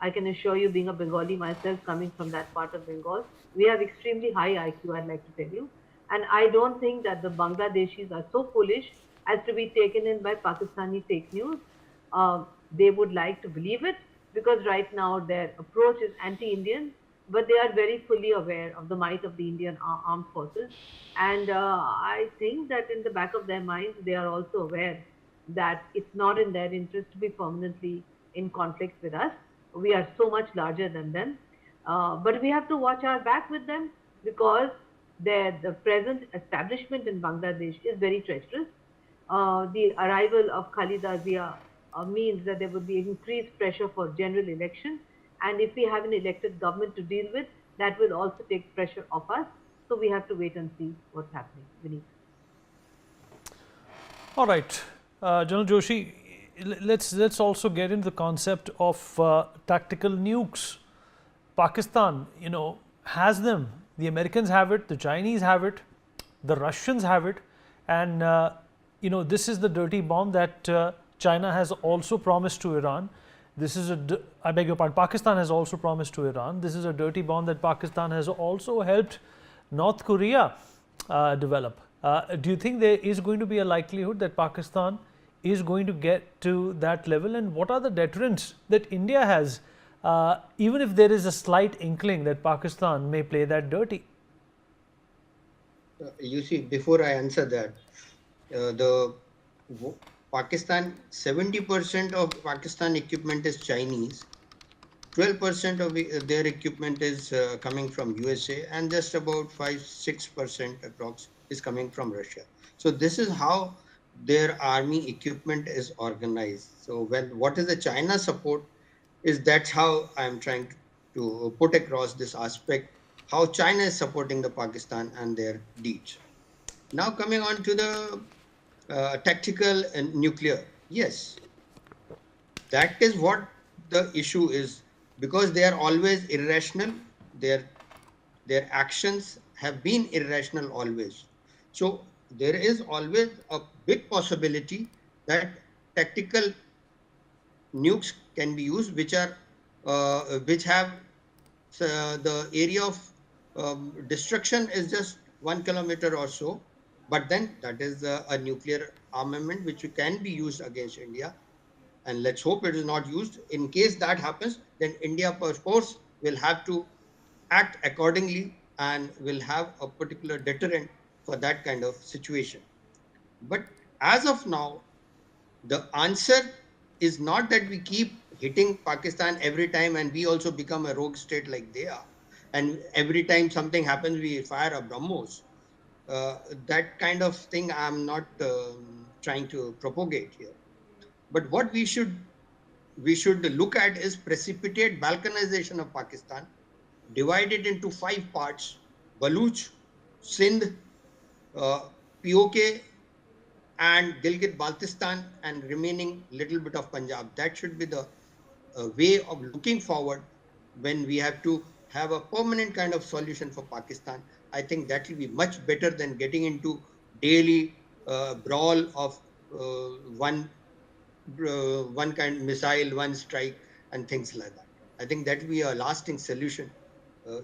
Speaker 13: I can assure you, being a Bengali myself, coming from that part of Bengal, we have extremely high IQ, I'd like to tell you. And I don't think that the Bangladeshis are so foolish as to be taken in by Pakistani fake news. They would like to believe it because right now their approach is anti-Indian, but they are very fully aware of the might of the Indian armed forces. And I think that in the back of their minds, they are also aware that it's not in their interest to be permanently in conflict with us. We are so much larger than them. But we have to watch our back with them because the present establishment in Bangladesh is very treacherous. The arrival of Khalida Zia means that there would be increased pressure for general election. And if we have an elected government to deal with, that will also take pressure off us. So we have to wait and see what's happening. Vineet.
Speaker 1: All right, General Joshi, let's also get into the concept of tactical nukes. Pakistan, has them. The Americans have it, the Chinese have it, the Russians have it, and this is the dirty bomb that China has also promised to Iran. This is I beg your pardon, Pakistan has also promised to Iran. This is a dirty bomb that Pakistan has also helped North Korea develop. Do you think there is going to be a likelihood that Pakistan is going to get to that level, and what are the deterrents that India has, even if there is a slight inkling that Pakistan may play that dirty?
Speaker 12: You see, before I answer that, the Pakistan, 70% of Pakistan equipment is Chinese, 12% of their equipment is coming from USA, and just about 5-6% approx is coming from Russia. So this is how their army equipment is organized. So what is the China support is that's how I'm trying to put across this aspect, how China is supporting the Pakistan and their deeds. Now coming on to the tactical and nuclear. Yes, that is what the issue is, because they are always irrational. Their actions have been irrational always. So there is always a big possibility that tactical nukes can be used, which have the area of destruction is just 1 kilometer or so, but then that is a nuclear armament which can be used against India, and let's hope it is not used. In case that happens, then India, of course, will have to act accordingly and will have a particular deterrent for that kind of situation. But as of now, the answer is not that we keep hitting Pakistan every time and we also become a rogue state like they are. And every time something happens, we fire a BrahMos. That kind of thing I'm not trying to propagate here. But what we should look at is precipitate balkanization of Pakistan, divided into 5 parts: Baluch, Sindh, POK, and Gilgit-Baltistan, and remaining little bit of Punjab. That should be the way of looking forward when we have to have a permanent kind of solution for Pakistan. I think that will be much better than getting into daily brawl of one kind missile, one strike, and things like that. I think that will be a lasting solution.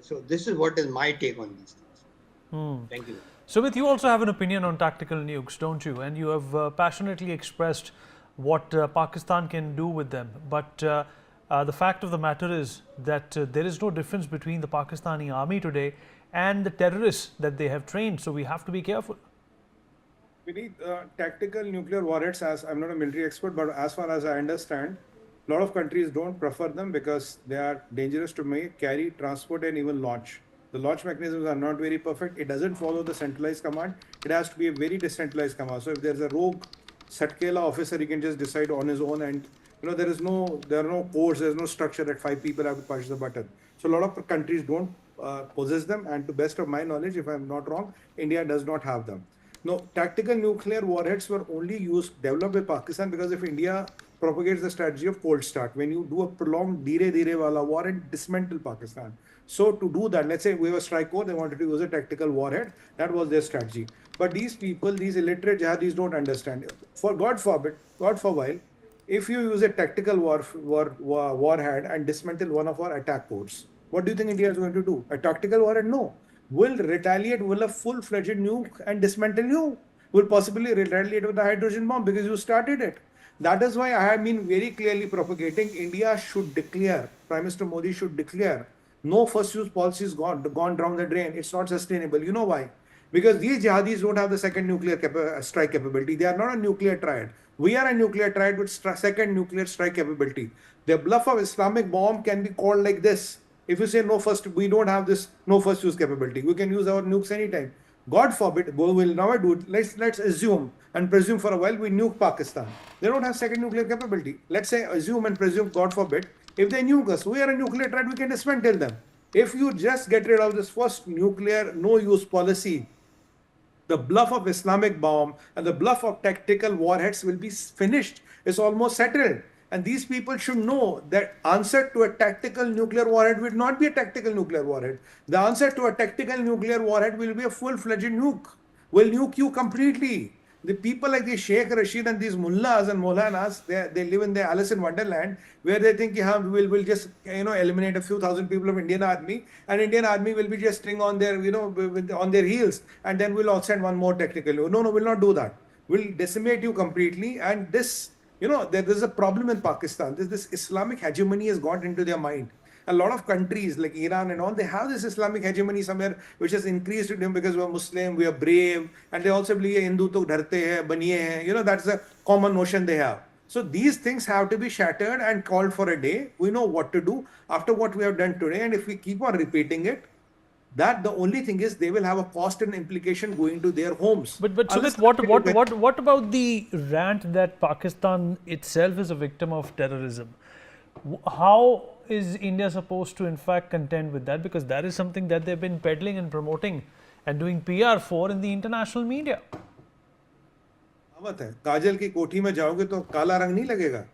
Speaker 12: So this is what is my take on these things. Thank you.
Speaker 1: Sumit, you also have an opinion on tactical nukes, don't you? And you have passionately expressed what Pakistan can do with them. But the fact of the matter is that there is no difference between the Pakistani army today and the terrorists that they have trained. So we have to be careful.
Speaker 14: We need tactical nuclear warheads. As I'm not a military expert, but as far as I understand, a lot of countries don't prefer them because they are dangerous to make, carry, transport, and even launch. The launch mechanisms are not very perfect. It doesn't follow the centralized command. It has to be a very decentralized command. So if there's a rogue Satkela officer, he can just decide on his own, and there are no codes, there's no structure that 5 people have to push the button. So a lot of countries don't possess them, and to best of my knowledge, if I'm not wrong, India does not have them. No, tactical nuclear warheads were only developed by Pakistan because if India propagates the strategy of cold start, when you do a prolonged dire wala war and dismantle Pakistan. So to do that, let's say we have a strike corps, they wanted to use a tactical warhead, that was their strategy. But these people, these illiterate jihadis don't understand. For God forbid, God for while, if you use a tactical warhead and dismantle one of our attack ports, what do you think India is going to do? A tactical warhead? No. Will retaliate, will a full-fledged nuke and dismantle you. Will possibly retaliate with a hydrogen bomb because you started it. That is why I have been very clearly propagating India should declare, Prime Minister Modi should declare, no first use policy is gone down the drain. It's not sustainable. You know why? Because these jihadis don't have the second nuclear strike capability. They are not a nuclear triad. We are a nuclear triad with second nuclear strike capability. The bluff of Islamic bomb can be called like this. If you say we don't have this no first use capability, we can use our nukes anytime. God forbid, we will never do it. Let's assume and presume for a while we nuke Pakistan. They don't have second nuclear capability. Let's say assume and presume, God forbid, if they nuke us, we are a nuclear threat, we can dismantle them. If you just get rid of this first nuclear no-use policy, the bluff of Islamic bomb and the bluff of tactical warheads will be finished. It's almost settled. And these people should know that answer to a tactical nuclear warhead will not be a tactical nuclear warhead. The answer to a tactical nuclear warhead will be a full-fledged nuke. Will nuke you completely. The people like the Sheikh Rashid and these mullahs and maulanas, they live in the Alice in Wonderland, where they think we'll just eliminate a few thousand people of Indian army, and Indian army will be just string on their on their heels, and then we'll all send one more tactical. No, we'll not do that. will decimate you completely. And this, there's a problem in Pakistan. This Islamic hegemony has got into their mind. A lot of countries like Iran and all, they have this Islamic hegemony somewhere which has increased in them because we are Muslim, we are brave, and they also believe Hindu to dharte hai, baniye hai. That's a common notion they have. So these things have to be shattered and called for a day. We know what to do after what we have done today, and if we keep on repeating it, that the only thing is they will have a cost and implication going to their homes.
Speaker 1: But Sumit, what about the rant that Pakistan itself is a victim of terrorism? How is India supposed to in fact contend with that? Because that is something that they've been peddling and promoting and doing PR for in the international media.
Speaker 14: काजल की कोठी में जाओगे तो काला रंग नहीं लगेगा.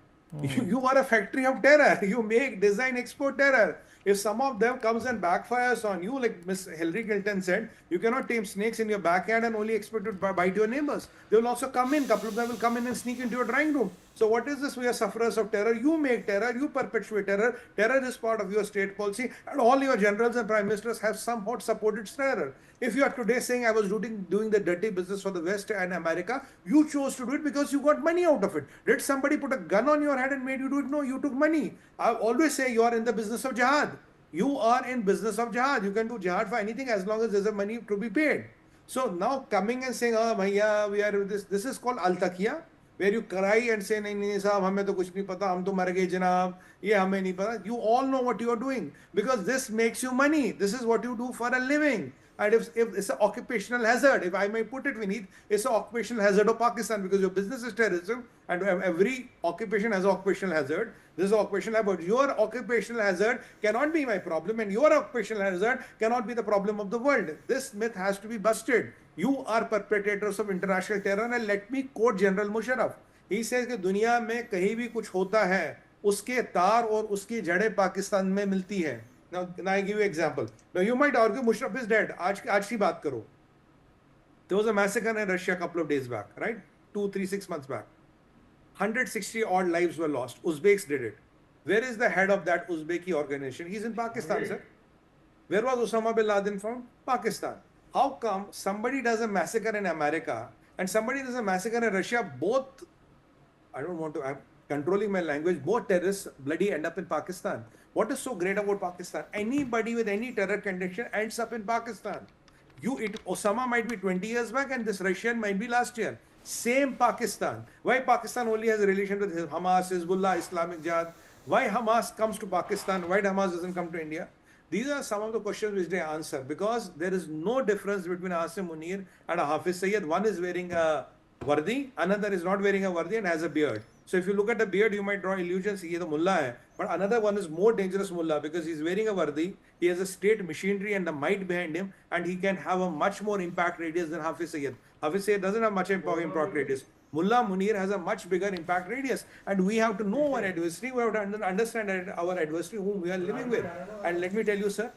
Speaker 14: You are a factory of terror. You make, design, export terror. If some of them comes and backfires on you, like Miss Hillary Clinton said, you cannot tame snakes in your backyard and only expect to bite your neighbors. They will also come in. Couple of them will come in and sneak into your drawing room. So what is this? We are sufferers of terror. You make terror. You perpetuate terror. Terror is part of your state policy, and all your generals and prime ministers have somewhat supported terror. If you are today saying I was doing the dirty business for the West and America, you chose to do it because you got money out of it. Did somebody put a gun on your head and made you do it? No, you took money. I always say you are in the business of jihad. You are in business of jihad. You can do jihad for anything as long as there's a money to be paid. So now coming and saying, oh, bhaiya, we are this is called al-taqiyya, where you cry and say, nahi sahab, hame to kuch nahi pata, hum to mar gaye janab, ye hame nahi pata. You all know what you are doing because this makes you money. This is what you do for a living. And if it's an occupational hazard, if I may put it, Vineet, it's an occupational hazard of Pakistan because your business is terrorism and every occupation has an occupational hazard. This is an occupational hazard. Your occupational hazard cannot be my problem and your occupational hazard cannot be the problem of the world. This myth has to be busted. You are perpetrators of international terror, and let me quote General Musharraf. He says कि दुनिया में कहीं भी कुछ होता है, उसके तार और उसकी जड़ें पाकिस्तान में मिलती हैं. Now I give you an example. Now you might argue Musharraf is dead. आज की बात करो. There was a massacre in Russia a couple of days back, right? 2, 3, 6 months back. 160 odd lives were lost. Uzbeks did it. Where is the head of that Uzbeki organization? He's in Pakistan, sir. Where was Osama bin Laden from? Pakistan. How come somebody does a massacre in America and somebody does a massacre in Russia? Both, I'm controlling my language, both terrorists bloody end up in Pakistan. What is so great about Pakistan? Anybody with any terror condition ends up in Pakistan. Osama might be 20 years back and this Russian might be last year. Same Pakistan. Why Pakistan only has a relation with Hamas, Hizbullah, Islamic Jihad? Why Hamas comes to Pakistan? Why Hamas doesn't come to India? These are some of the questions which they answer because there is no difference between Asim Munir and a Hafiz Sayyid. One is wearing a vardi, another is not wearing a vardi and has a beard. So if you look at the beard, you might draw illusions, he is a mullah hai. But another one is more dangerous mullah because he's wearing a vardi, he has a state machinery and the might behind him, and he can have a much more impact radius than Hafiz Sayyid. Hafiz Sayyid doesn't have much impact radius. Mullah Munir has a much bigger impact radius, and we have to know our adversary, we have to understand our adversary whom we are living with. And let me tell you, sir,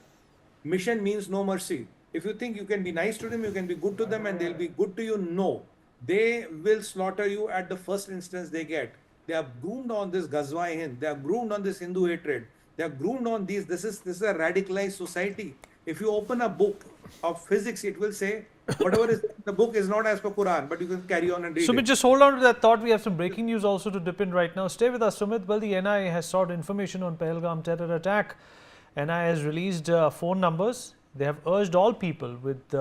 Speaker 14: mission means no mercy. If you think you can be nice to them, you can be good to them and they'll be good to you, no. They will slaughter you at the first instance they get. They are groomed on this Ghazwa Hind. They are groomed on this Hindu hatred. They are groomed on these. This is a radicalized society. If you open a book of physics, it will say whatever is the book is not as per Quran, but you can carry on and read
Speaker 1: Sumit,
Speaker 14: it.
Speaker 1: just hold on to that thought. We have some breaking news also to dip in right now. Stay with us, Sumit. Well, the NIA has sought information on Pahalgam terror attack. NIA has released phone numbers. They have urged all people with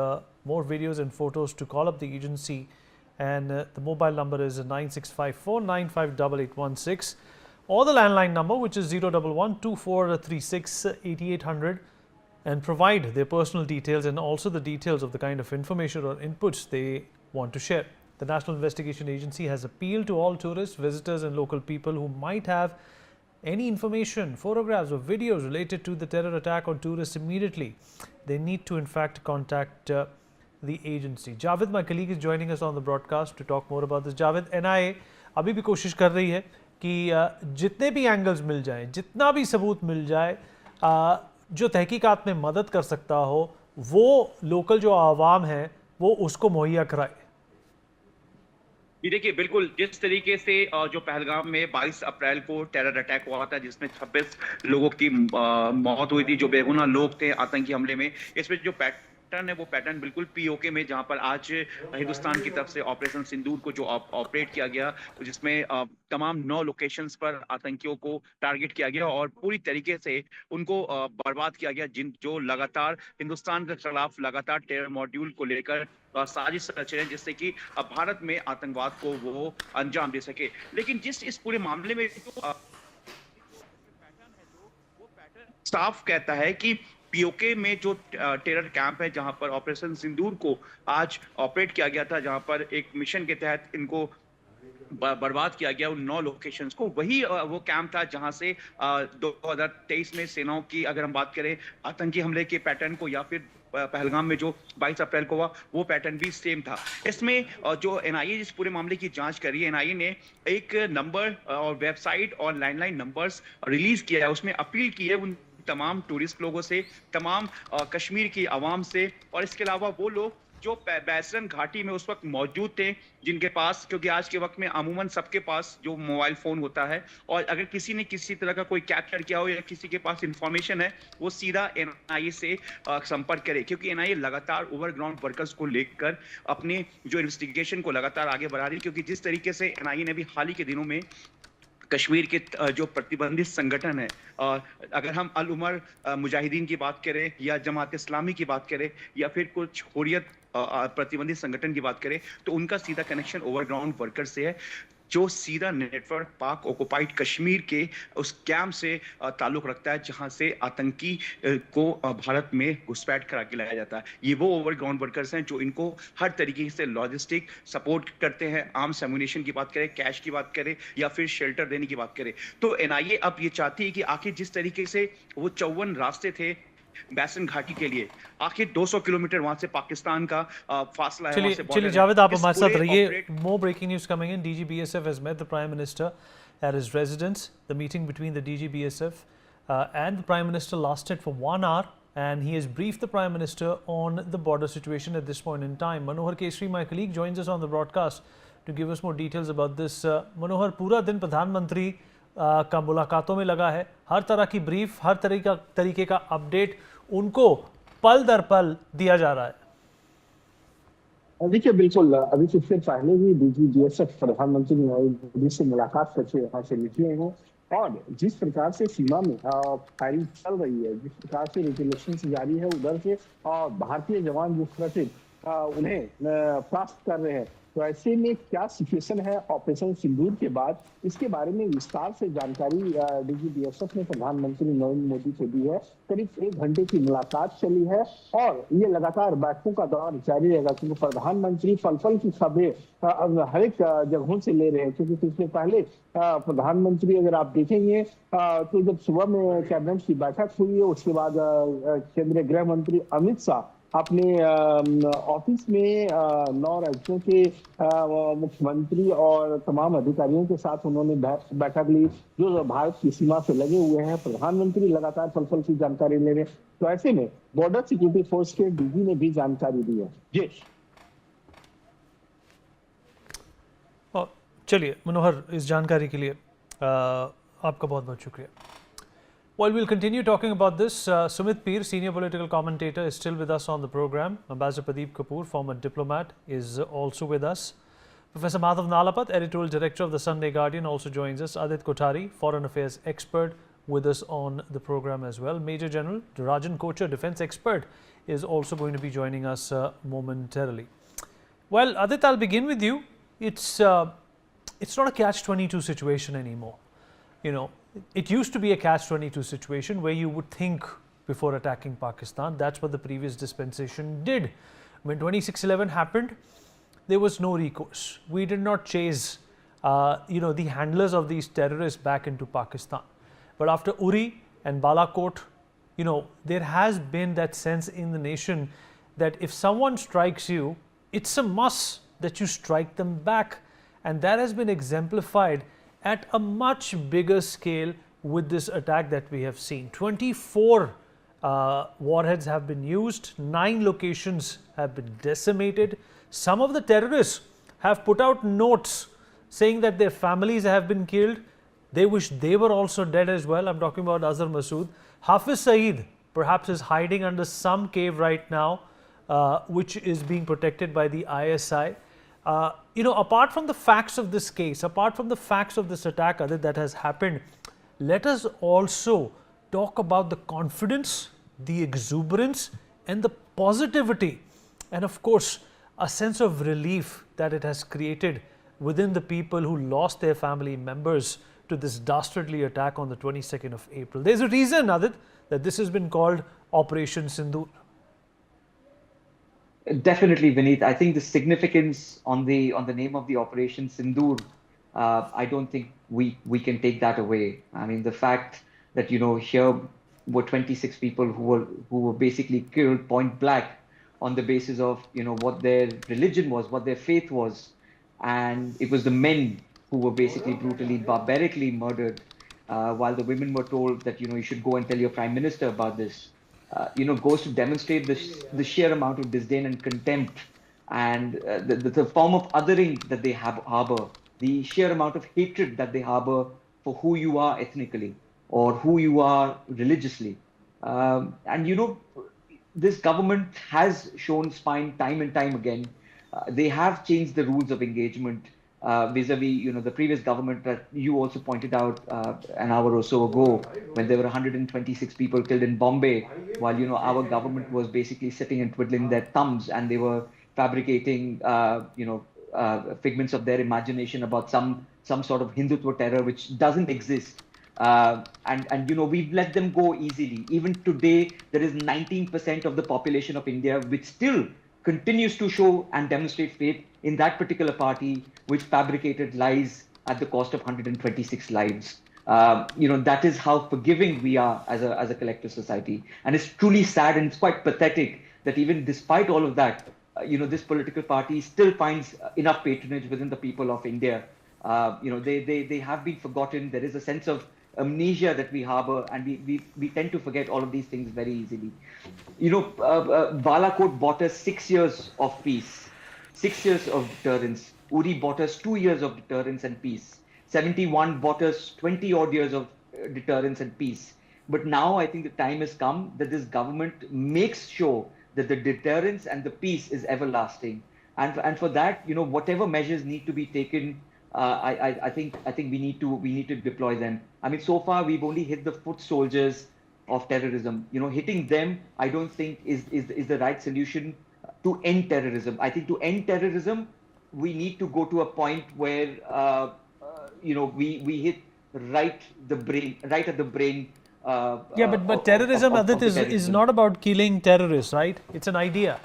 Speaker 1: more videos and photos to call up the agency, and the mobile number is 9654 958816, or the landline number, which is 011 2436 8800, and provide their personal details and also the details of the kind of information or inputs they want to share. The National Investigation Agency has appealed to all tourists, visitors and local people who might have any information, photographs or videos related to the terror attack on tourists immediately. They need to in fact contact the agency. Javed, my colleague, is joining us on the broadcast to talk more about this. Javed, NIA अभी भी कोशिश कर रही है कि जितने भी angles मिल जाएं, जितना भी सबूत मिल जाए, जो तहकीकात में मदद कर सकता हो, वो लोकल जो आवाम है वो उसको मुहैया कराए।
Speaker 21: ये देखिए, बिल्कुल जिस तरीके से जो पहलगाम में 22 अप्रैल को टेरर अटैक हुआ था, जिसमें 26 लोगों की मौत हुई थी, जो बेगुनाह लोग थे आतंकी हमले में, इसमें जो पैटर्न है वो पैटर्न बिल्कुल पीओके में, जहां पर आज हिंदुस्तान की तरफ से ऑपरेशन सिंदूर को जो ऑपरेट किया गया, जिसमें तमाम 9 लोकेशंस पर आतंकियों को टारगेट किया गया और पूरी तरीके से उनको बर्बाद किया गया, जो लगातार हिंदुस्तान के खिलाफ लगातार टेरर मॉड्यूल को लेकर साजिश रच रहे हैं, जिससे कि भारत में आतंकवाद को वो अंजाम दे सके। लेकिन इस पूरे मामले में जो साफ कहता है कि पीओके में जो टेरर कैंप है जहां पर ऑपरेशन सिंदूर को आज ऑपरेट किया गया था, जहां पर एक मिशन के तहत इनको बर्बाद किया गया उन 9 लोकेशंस को, वही वो कैंप था जहां से 2023 में सेनाओं की अगर हम बात करें आतंकी हमले के पैटर्न को, या फिर पहलगाम में जो 22 अप्रैल को हुआ वो पैटर्न भी सेम था। इसमें जो एनआईए इस पूरे मामले की जांच कर रही है, एनआईए ने एक नंबर और वेबसाइट और लैंडलाइन नंबर्स रिलीज किया है। उसमें अपील की है उन तमाम टूरिस्ट लोगों से, तमाम कश्मीर की आवाम से, और इसके अलावा वो लोग जो बैसरन घाटी में उस वक्त मौजूद थे, जिनके पास, क्योंकि आज के वक्त में अमूमन सबके पास जो मोबाइल फोन होता है, और अगर किसी ने किसी तरह का कोई कैप्चर किया हो या किसी के पास इंफॉर्मेशन है, वो सीधा एनआईए से संपर्क करे, क्योंकि एनआईए लगातार ओवरग्राउंड वर्कर्स को लेकर अपने जो इन्वेस्टिगेशन को लगातार आगे बढ़ा रही है। क्योंकि जिस तरीके से एनआईए ने भी हाल ही के दिनों में कश्मीर के जो प्रतिबंधित संगठन है, अगर हम अल उमर मुजाहिदीन की बात करें या जमात इस्लामी की बात करें या फिर कुछ हुर्रियत प्रतिबंधित संगठन की बात करें, तो उनका सीधा कनेक्शन ओवरग्राउंड वर्कर से है, जो सीधा नेटवर्क पाक ऑक्युपाइड कश्मीर के उस कैंप से ताल्लुक रखता है, जहां से आतंकी को भारत में घुसपैठ करा के लाया जाता है। ये वो ओवरग्राउंड वर्कर्स हैं जो इनको हर तरीके से लॉजिस्टिक सपोर्ट करते हैं, आर्म्स एम्युनिशन की बात करें, कैश की बात करें या फिर शेल्टर देने की बात करें। तो एनआईए अब ये चाहती है कि आखिर जिस तरीके से वो 54 रास्ते थे बैसन घाटी के लिए, आखिर 200 किलोमीटर वहां से पाकिस्तान का फासला है।
Speaker 1: चलिए जावेद, आप हमारे साथ रहिए। More breaking news coming in. DGBSF has met the Prime Minister at his residence. The meeting between the DGBSF and the Prime Minister lasted for 1 hour, and he has briefed the Prime Minister on the border situation at this point in time. Manohar Kesri, my colleague, joins us on the broadcast to give us more details about this. Manohar, पूरा दिन प्रधानमंत्री का मुलाकातों में लगा है, हर तरह की brief, हर तरीके का अपडेट उनको पल दर पल दिया जा रहा है।
Speaker 16: देखिए, बिल्कुल अभी कुछ देर पहले ही DGBSF प्रधानमंत्री नरेंद्र मोदी से मुलाकात करके यहाँ से निकले हैं, और जिस प्रकार से सीमा में फायरिंग चल रही है, जिस प्रकार से रेगुलेशन जारी है, उधर से भारतीय जवान जिस तरह से उन्हें प्राप्त कर रहे हैं, तो ऐसे में क्या सिचुएशन है ऑपरेशन सिंदूर के बाद, इसके बारे में विस्तार से जानकारी DGBSF ने प्रधानमंत्री नरेंद्र मोदी को दी है। करीब 1 घंटे की मुलाकात चली है और ये लगातार बैठकों का दौर जारी रहेगा, क्योंकि प्रधानमंत्री पल-पल की खबरें हर एक जगहों से ले रहे हैं। क्योंकि इससे पहले प्रधानमंत्री, अगर आप देखेंगे तो जब सुबह में कैबिनेट की बैठक हुई है, उसके बाद केंद्रीय गृह मंत्री अमित शाह अपने ऑफिस में 9 राज्यों के मुख्यमंत्री और तमाम अधिकारियों के साथ उन्होंने बैठक ली, जो भारत की सीमा से लगे हुए हैं। प्रधानमंत्री लगातार पल-पल की जानकारी ले रहे हैं, तो ऐसे में बॉर्डर सिक्योरिटी फोर्स के डीजी ने भी जानकारी दी है। जी
Speaker 1: चलिए मनोहर, इस जानकारी के लिए आपका बहुत बहुत शुक्रिया। Well, we'll continue talking about this. Sumit Peer, senior political commentator, is still with us on the program. Ambassador Pradeep Kapoor, former diplomat, is also with us. Professor Madhav Nalapat, editorial director of the Sunday Guardian, also joins us. Adit Kothari, foreign affairs expert, with us on the program as well. Major General Rajan Kochar, defense expert, is also going to be joining us momentarily. Well, Adit, I'll begin with you. It's not a catch-22 situation anymore. You know, it used to be a catch-22 situation where you would think before attacking Pakistan. That's what the previous dispensation did. When 26/11 happened, there was no recourse. We did not chase, the handlers of these terrorists back into Pakistan. But after Uri and Balakot, there has been that sense in the nation that if someone strikes you, it's a must that you strike them back. And that has been exemplified at a much bigger scale with this attack that we have seen. 24 warheads have been used, 9 locations have been decimated. Some of the terrorists have put out notes saying that their families have been killed. They wish they were also dead as well. I'm talking about Azhar Masood. Hafiz Saeed perhaps is hiding under some cave right now. which is being protected by the ISI. Apart from the facts of this case, apart from the facts of this attack that has happened, let us also talk about the confidence, the exuberance, and the positivity, and of course, a sense of relief that it has created within the people who lost their family members to this dastardly attack on the 22nd of April. There's a reason, Adit, that this has been called Operation Sindoor.
Speaker 11: Definitely, Vineet. I think the significance on the name of the Operation Sindoor, I don't think we can take that away. I mean, the fact that here were 26 people who were basically killed point blank on the basis of what their religion was, what their faith was, and it was the men who were basically brutally, barbarically murdered, while the women were told that you should go and tell your prime minister about this. Goes to demonstrate the sheer amount of disdain and contempt, and the form of othering that they harbor, the sheer amount of hatred that they harbor for who you are ethnically or who you are religiously. This government has shown spine time and time again. They have changed the rules of engagement vis-a-vis, the previous government that you also pointed out an hour or so ago, when there were 126 people killed in Bombay, while our government was basically sitting and twiddling their thumbs, and they were fabricating, figments of their imagination about some sort of Hindutva terror which doesn't exist. We've let them go easily. Even today, there is 19% of the population of India which still continues to show and demonstrate faith in that particular party which fabricated lies at the cost of 126 lives. That is how forgiving we are as a collective society. And it's truly sad and it's quite pathetic that even despite all of that, this political party still finds enough patronage within the people of India. They have been forgotten. There is a sense of amnesia that we harbor, and we tend to forget all of these things very easily. Balakot bought us 6 years of peace, 6 years of deterrence. Uri bought us 2 years of deterrence and peace. 71 bought us 20 odd years of deterrence and peace. But now I think the time has come that this government makes sure that the deterrence and the peace is everlasting. And for that, whatever measures need to be taken, I think we need to deploy them. I mean, so far we've only hit the foot soldiers of terrorism. Hitting them, I don't think is the right solution to end terrorism. I think to end terrorism, we need to go to a point where we hit right at the brain.
Speaker 1: But terrorism, Adit, is not about killing terrorists, right? It's an idea.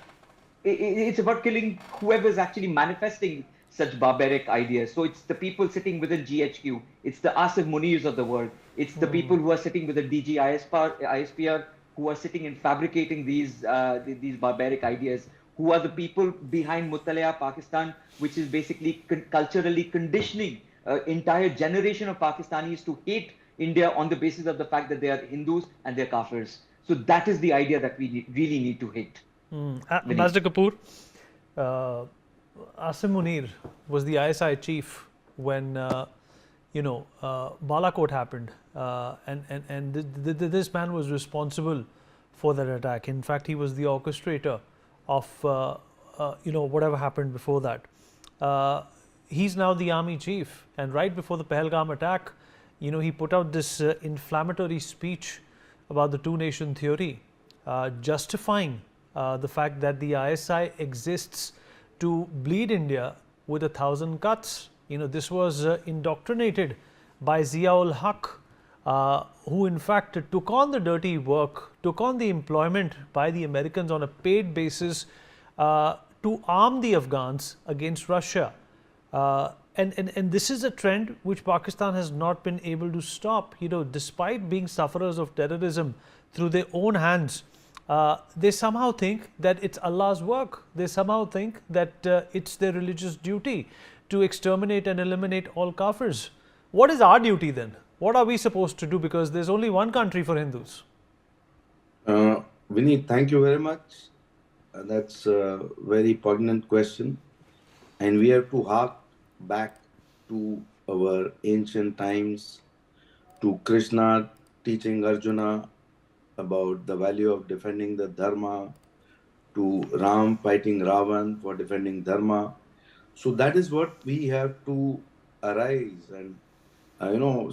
Speaker 11: It's about killing whoever is actually manifesting such barbaric ideas. So it's the people sitting within GHQ. It's the Asif Munirs of the world. It's the people who are sitting with the DG ISPR, who are sitting and fabricating these barbaric ideas, who are the people behind Muttalaya Pakistan, which is basically culturally conditioning entire generation of Pakistanis to hate India on the basis of the fact that they are Hindus and they're Kafirs. So that is the idea that we really need to hit.
Speaker 1: Ambassador Kapoor, Asim Munir was the ISI chief when Balakot happened, and this man was responsible for that attack. In fact, he was the orchestrator of whatever happened before that. He's now the army chief, and right before the Pahalgam attack, he put out this inflammatory speech about the two-nation theory, justifying the fact that the ISI exists to bleed India with 1,000 cuts. This was indoctrinated by Zia-ul Haq, who in fact took on the dirty work, took on the employment by the Americans on a paid basis to arm the Afghans against Russia. And this is a trend which Pakistan has not been able to stop. Despite being sufferers of terrorism through their own hands, they somehow think that it's Allah's work. They somehow think that it's their religious duty to exterminate and eliminate all Kafirs. What is our duty then? What are we supposed to do? Because there's only one country for Hindus.
Speaker 17: Vineet, thank you very much. That's a very poignant question. And we have to hark back to our ancient times, to Krishna teaching Arjuna about the value of defending the Dharma, to Ram fighting Ravan for defending Dharma. So that is what we have to arise and,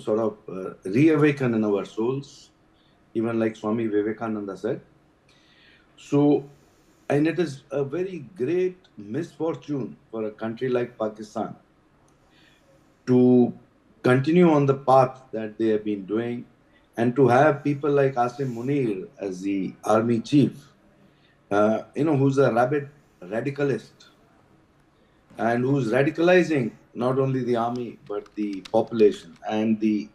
Speaker 17: sort of reawaken in our souls, even like Swami Vivekananda said. So, and it is a very great misfortune for a country like Pakistan to continue on the path that they have been doing and to have people like Asim Munir as the army chief, who's a rabid radicalist and who's radicalizing not only the army but the population. And the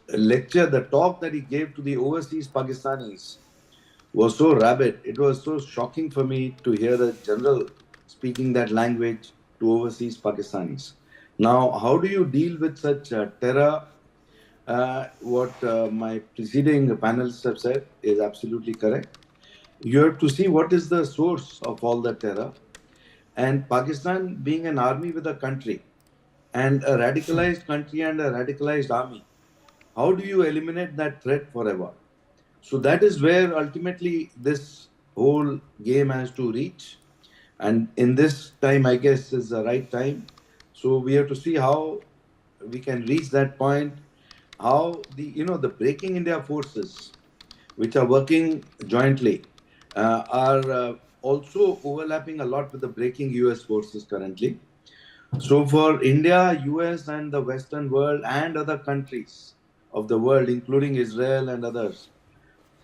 Speaker 17: the talk that he gave to the overseas Pakistanis was so rabid. It was so shocking for me to hear the general speaking that language to overseas Pakistanis. Now, how do you deal with such terror? What my preceding panelists have said is absolutely correct. You have to see what is the source of all the terror. And Pakistan being an army with a country and a radicalized country and a radicalized army, how do you eliminate that threat forever? So that is where ultimately this whole game has to reach. And in this time, I guess, is the right time. So we have to see how we can reach that point, how the Breaking India forces, which are working jointly, are also overlapping a lot with the Breaking US forces currently. So for India, US and the Western world and other countries of the world, including Israel and others,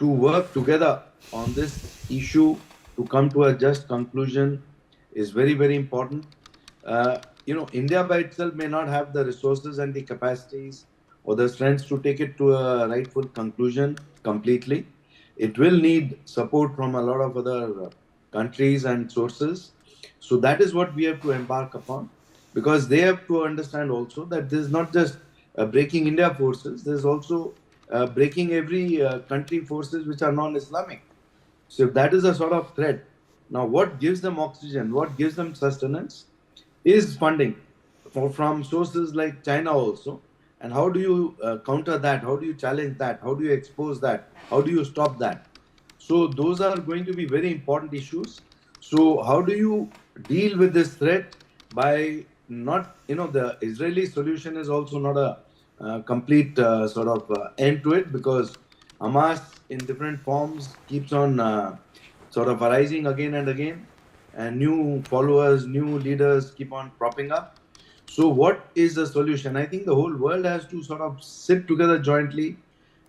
Speaker 17: to work together on this issue to come to a just conclusion is very, very important. India by itself may not have the resources and the capacities or the strengths to take it to a rightful conclusion completely. It will need support from a lot of other countries and sources. So that is what we have to embark upon, because they have to understand also that this is not just breaking India forces, there's also breaking every country forces which are non-Islamic. So if that is a sort of threat, now what gives them oxygen, what gives them sustenance is funding from sources like China also. And how do you counter that? How do you challenge that? How do you expose that? How do you stop that? So those are going to be very important issues. So how do you deal with this threat by not, the Israeli solution is also not a complete sort of end to it, because Hamas in different forms keeps on sort of arising again and again, and new followers, new leaders keep on propping up. So what is the solution? I think the whole world has to sort of sit together jointly,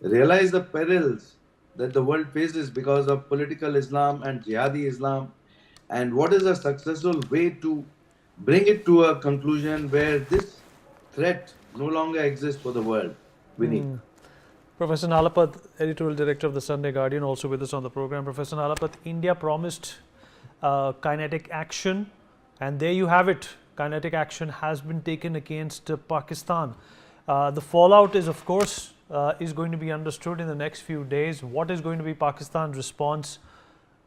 Speaker 17: realize the perils that the world faces because of political Islam and jihadi Islam, and what is a successful way to bring it to a conclusion where this threat no longer exists for the world. We need.
Speaker 1: Professor Nalapat, editorial director of the Sunday Guardian, also with us on the program. Professor Nalapat, India promised kinetic action, and there you have it. Kinetic action has been taken against Pakistan. The fallout is, of course, is going to be understood in the next few days. What is going to be Pakistan's response?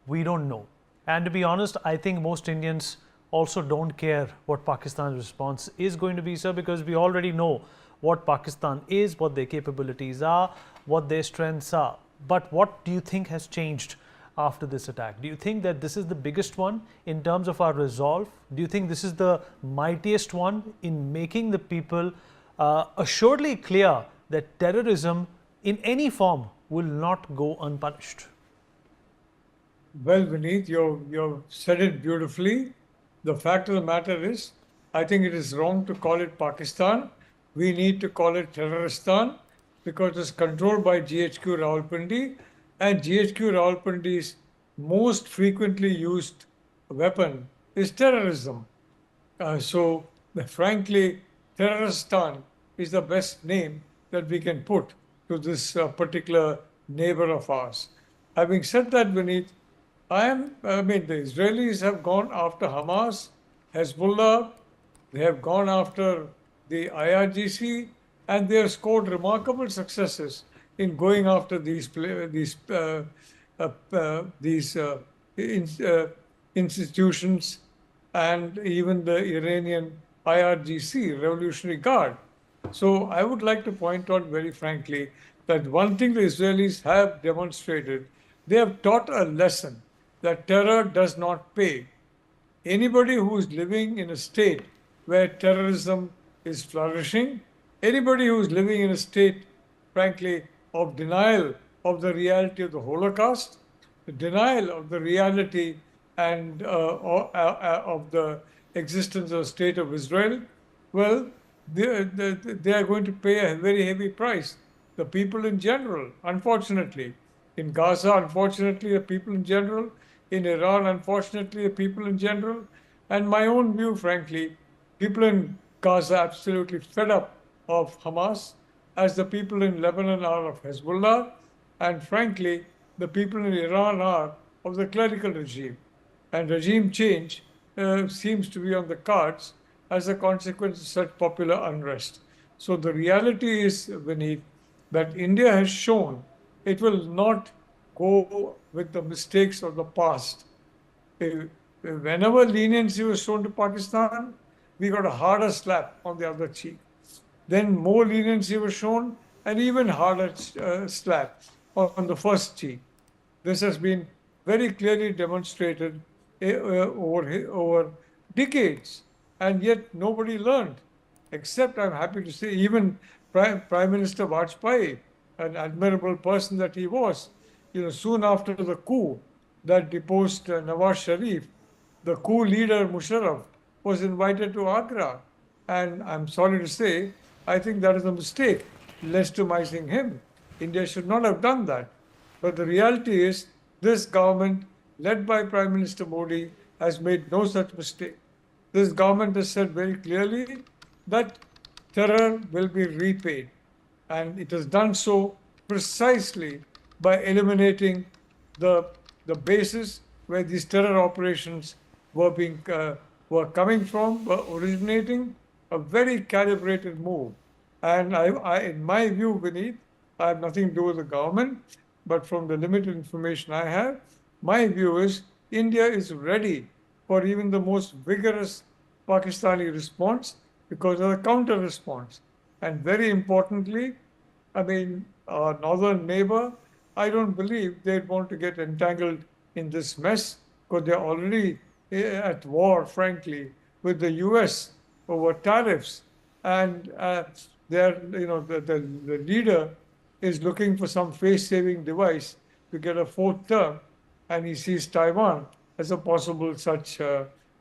Speaker 1: We don't know. And to be honest, I think most Indians also don't care what Pakistan's response is going to be, sir, because we already know what Pakistan is, what their capabilities are, what their strengths are. But what do you think has changed after this attack? Do you think that this is the biggest one in terms of our resolve? Do you think this is the mightiest one in making the people assuredly clear that terrorism in any form will not go unpunished?
Speaker 2: Well, Vineet, you've said it beautifully. The fact of the matter is, I think it is wrong to call it Pakistan. We need to call it Terroristan, because it's controlled by GHQ Rawalpindi, and GHQ Rawalpindi's most frequently used weapon is terrorism. Frankly, Terroristan is the best name that we can put to this particular neighbor of ours. Having said that, Vineet, the Israelis have gone after Hamas, Hezbollah, they have gone after the IRGC, and they have scored remarkable successes in going after these institutions, and even the Iranian IRGC, Revolutionary Guard. So I would like to point out very frankly that one thing the Israelis have demonstrated, they have taught a lesson that terror does not pay. Anybody who is living in a state where terrorism is flourishing, anybody who is living in a state, frankly, of denial of the reality of the Holocaust, the denial of the reality and of the existence of the state of Israel, well, they are going to pay a very heavy price. The people in general, unfortunately. In Gaza, unfortunately, the people in general. In Iran, unfortunately, the people in general. And my own view, frankly, people in Gaza absolutely fed up of Hamas, as the people in Lebanon are of Hezbollah, and frankly, the people in Iran are of the clerical regime. And regime change seems to be on the cards as a consequence of such popular unrest. So the reality is, Vineet, that India has shown it will not go with the mistakes of the past. Whenever leniency was shown to Pakistan, we got a harder slap on the other cheek. Then more leniency was shown, and even harder slap on the first cheek. This has been very clearly demonstrated over decades, and yet nobody learned, except, I'm happy to say, even Prime Minister Vajpayee, an admirable person that he was. Soon after the coup that deposed Nawaz Sharif, the coup leader Musharraf was invited to Agra. And I'm sorry to say, I think that is a mistake, legitimizing him. India should not have done that. But the reality is, this government, led by Prime Minister Modi, has made no such mistake. This government has said very clearly that terror will be repaid. And it has done so precisely by eliminating the bases where these terror operations were coming from, were originating, a very calibrated move. And in my view, Vineet, I have nothing to do with the government, but from the limited information I have, my view is India is ready for even the most vigorous Pakistani response because of the counter response. And very importantly, our northern neighbor, I don't believe they'd want to get entangled in this mess because they're already at war, frankly, with the US over tariffs. And the leader is looking for some face-saving device to get a fourth term, and he sees Taiwan as a possible such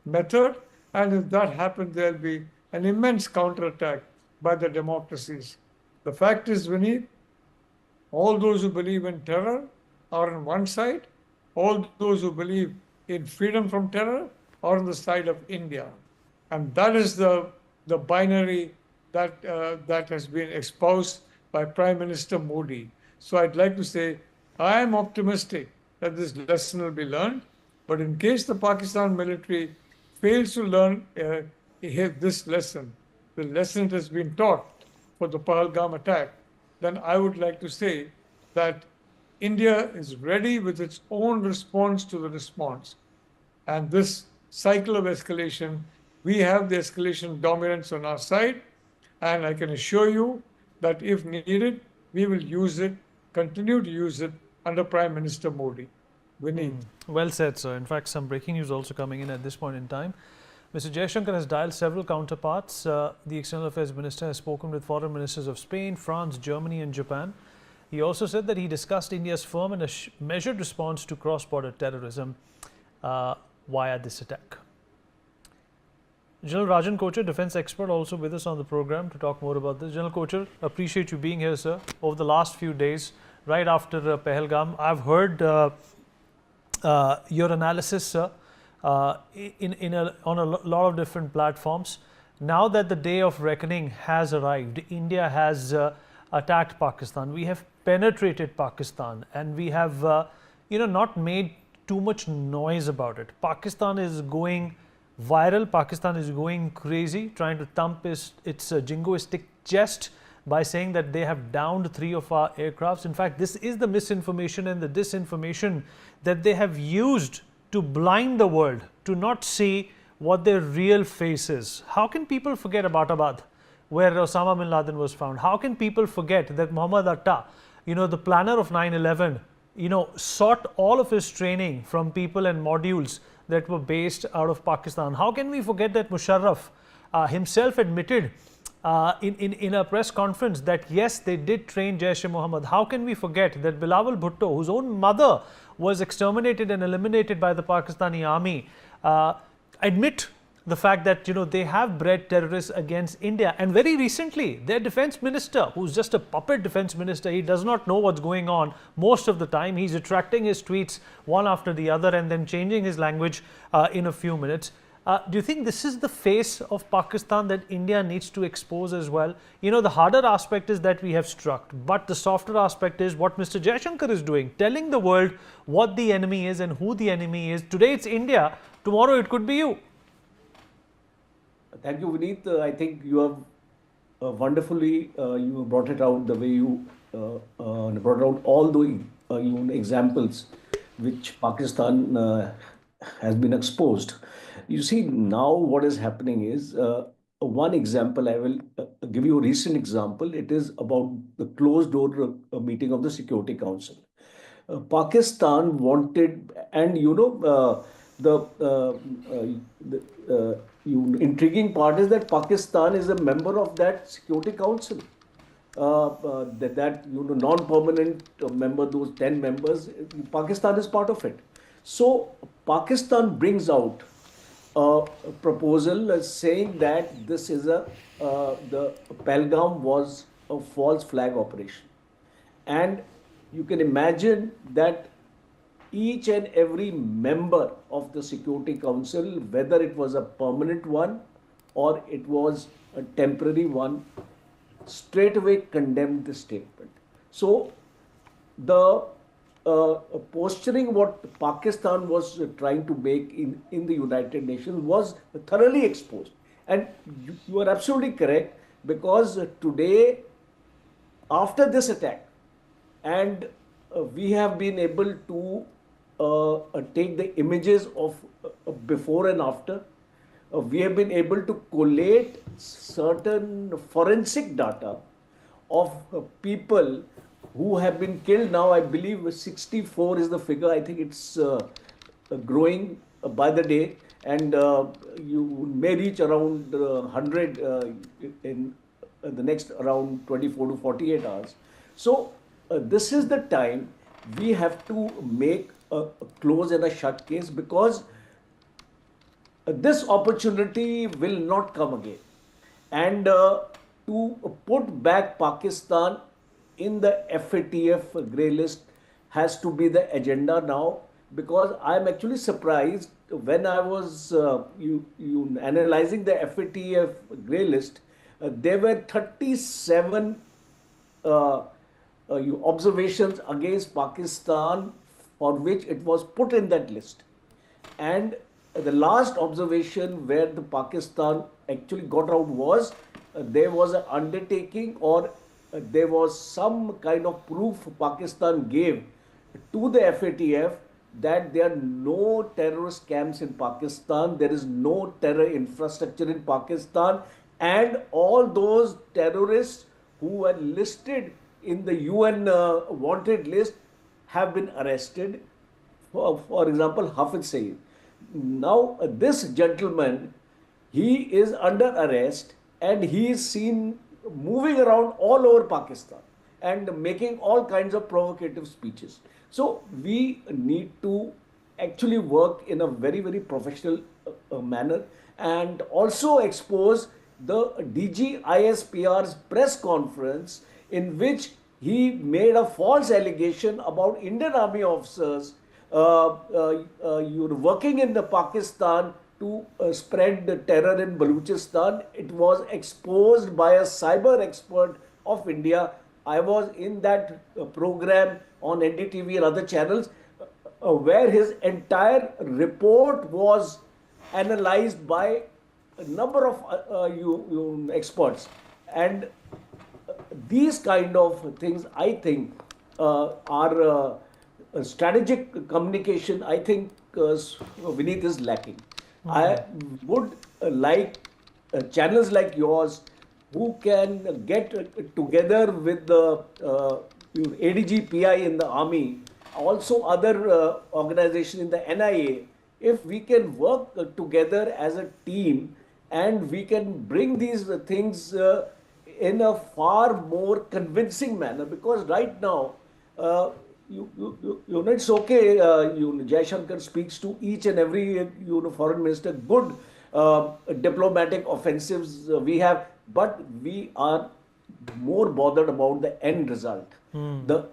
Speaker 2: method. And if that happens, there'll be an immense counterattack by the democracies. The fact is, Vineet, all those who believe in terror are on one side. All those who believe in freedom from terror are on the side of India. And that is the binary that has been espoused by Prime Minister Modi. So I'd like to say, I am optimistic that this lesson will be learned. But in case the Pakistan military fails to learn this lesson, the lesson that has been taught for the Pahalgam attack, then I would like to say that India is ready with its own response to the response. And this cycle of escalation, we have the escalation dominance on our side. And I can assure you that if needed, we will use it, continue to use it under Prime Minister Modi. Vineet.
Speaker 1: Well said, sir. In fact, some breaking news also coming in at this point in time. Mr. Jaishankar has dialed several counterparts. The External Affairs Minister has spoken with foreign ministers of Spain, France, Germany and Japan. He also said that he discussed India's firm and a measured response to cross-border terrorism via this attack. General Rajan Kochar, defense expert, also with us on the program to talk more about this. General Kochar, appreciate you being here, sir. Over the last few days, right after Pahalgam, I've heard your analysis, sir, on a lot of different platforms. Now that the day of reckoning has arrived, India has attacked Pakistan. We have penetrated Pakistan, and we have, not made too much noise about it. Pakistan is going viral. Pakistan is going crazy, trying to thump its jingoistic chest by saying that they have downed 3 of our aircrafts. In fact, this is the misinformation and the disinformation that they have used to blind the world, to not see what their real face is. How can people forget about Abbottabad, where Osama bin Laden was found? How can people forget that Muhammad Atta, the planner of 9/11, sought all of his training from people and modules that were based out of Pakistan. How can we forget that Musharraf himself admitted in a press conference that yes, they did train Jaish-e-Mohammed. How can we forget that Bilawal Bhutto, whose own mother was exterminated and eliminated by the Pakistani army, admit the fact that they have bred terrorists against India. And very recently, their defense minister, who's just a puppet defense minister, he does not know what's going on most of the time. He's retracting his tweets one after the other and then changing his language in a few minutes. Do you think this is the face of Pakistan that India needs to expose as well? The harder aspect is that we have struck, but the softer aspect is what Mr. Jaishankar is doing, telling the world what the enemy is and who the enemy is. Today it's India, tomorrow it could be you.
Speaker 19: Thank you, Vineet. I think you have wonderfully you brought it out the way you brought out all the examples which Pakistan has been exposed. You see, now what is happening is one example. I will give you a recent example. It is about the closed door meeting of the Security Council. Pakistan wanted, and the intriguing part is that Pakistan is a member of that Security Council. Non-permanent member, those 10 members, Pakistan is part of it. So Pakistan brings out a proposal saying that this is the Pahalgam was a false flag operation. And you can imagine that each and every member of the Security Council, whether it was a permanent one or it was a temporary one, straight away condemned the statement. So the posturing what Pakistan was trying to make in the United Nations was thoroughly exposed. And you are absolutely correct, because today, after this attack, and we have been able to take the images of before and after. We have been able to collate certain forensic data of people who have been killed. Now I believe 64 is the figure. I think it's growing by the day, and you may reach around 100 in the next around 24 to 48 hours. So this is the time we have to make a close and a shut case, because this opportunity will not come again. And to put back Pakistan in the FATF grey list has to be the agenda now, because I'm actually surprised when I was analyzing the FATF grey list. There were 37 observations against Pakistan for which it was put in that list. And the last observation where the Pakistan actually got out was there was an undertaking, or there was some kind of proof Pakistan gave to the FATF that there are no terrorist camps in Pakistan, there is no terror infrastructure in Pakistan, and all those terrorists who were listed in the UN wanted list have been arrested. For example, Hafiz Saeed. Now this gentleman, he is under arrest and he is seen moving around all over Pakistan and making all kinds of provocative speeches. So we need to actually work in a very, very professional manner, and also expose the DG ISPR's press conference in which he made a false allegation about Indian Army officers working in the Pakistan to spread the terror in Balochistan. It was exposed by a cyber expert of India. I was in that program on NDTV and other channels where his entire report was analyzed by a number of experts. And these kind of things, I think, are strategic communication, I think, Vineet, is lacking. I would like channels like yours who can get together with the ADG PI in the army also other organizations in the NIA, if we can work together as a team and we can bring these things in a far more convincing manner, because right now, it's okay. Jaishankar speaks to each and every foreign minister. Good diplomatic offensives we have, but we are more bothered about the end result. The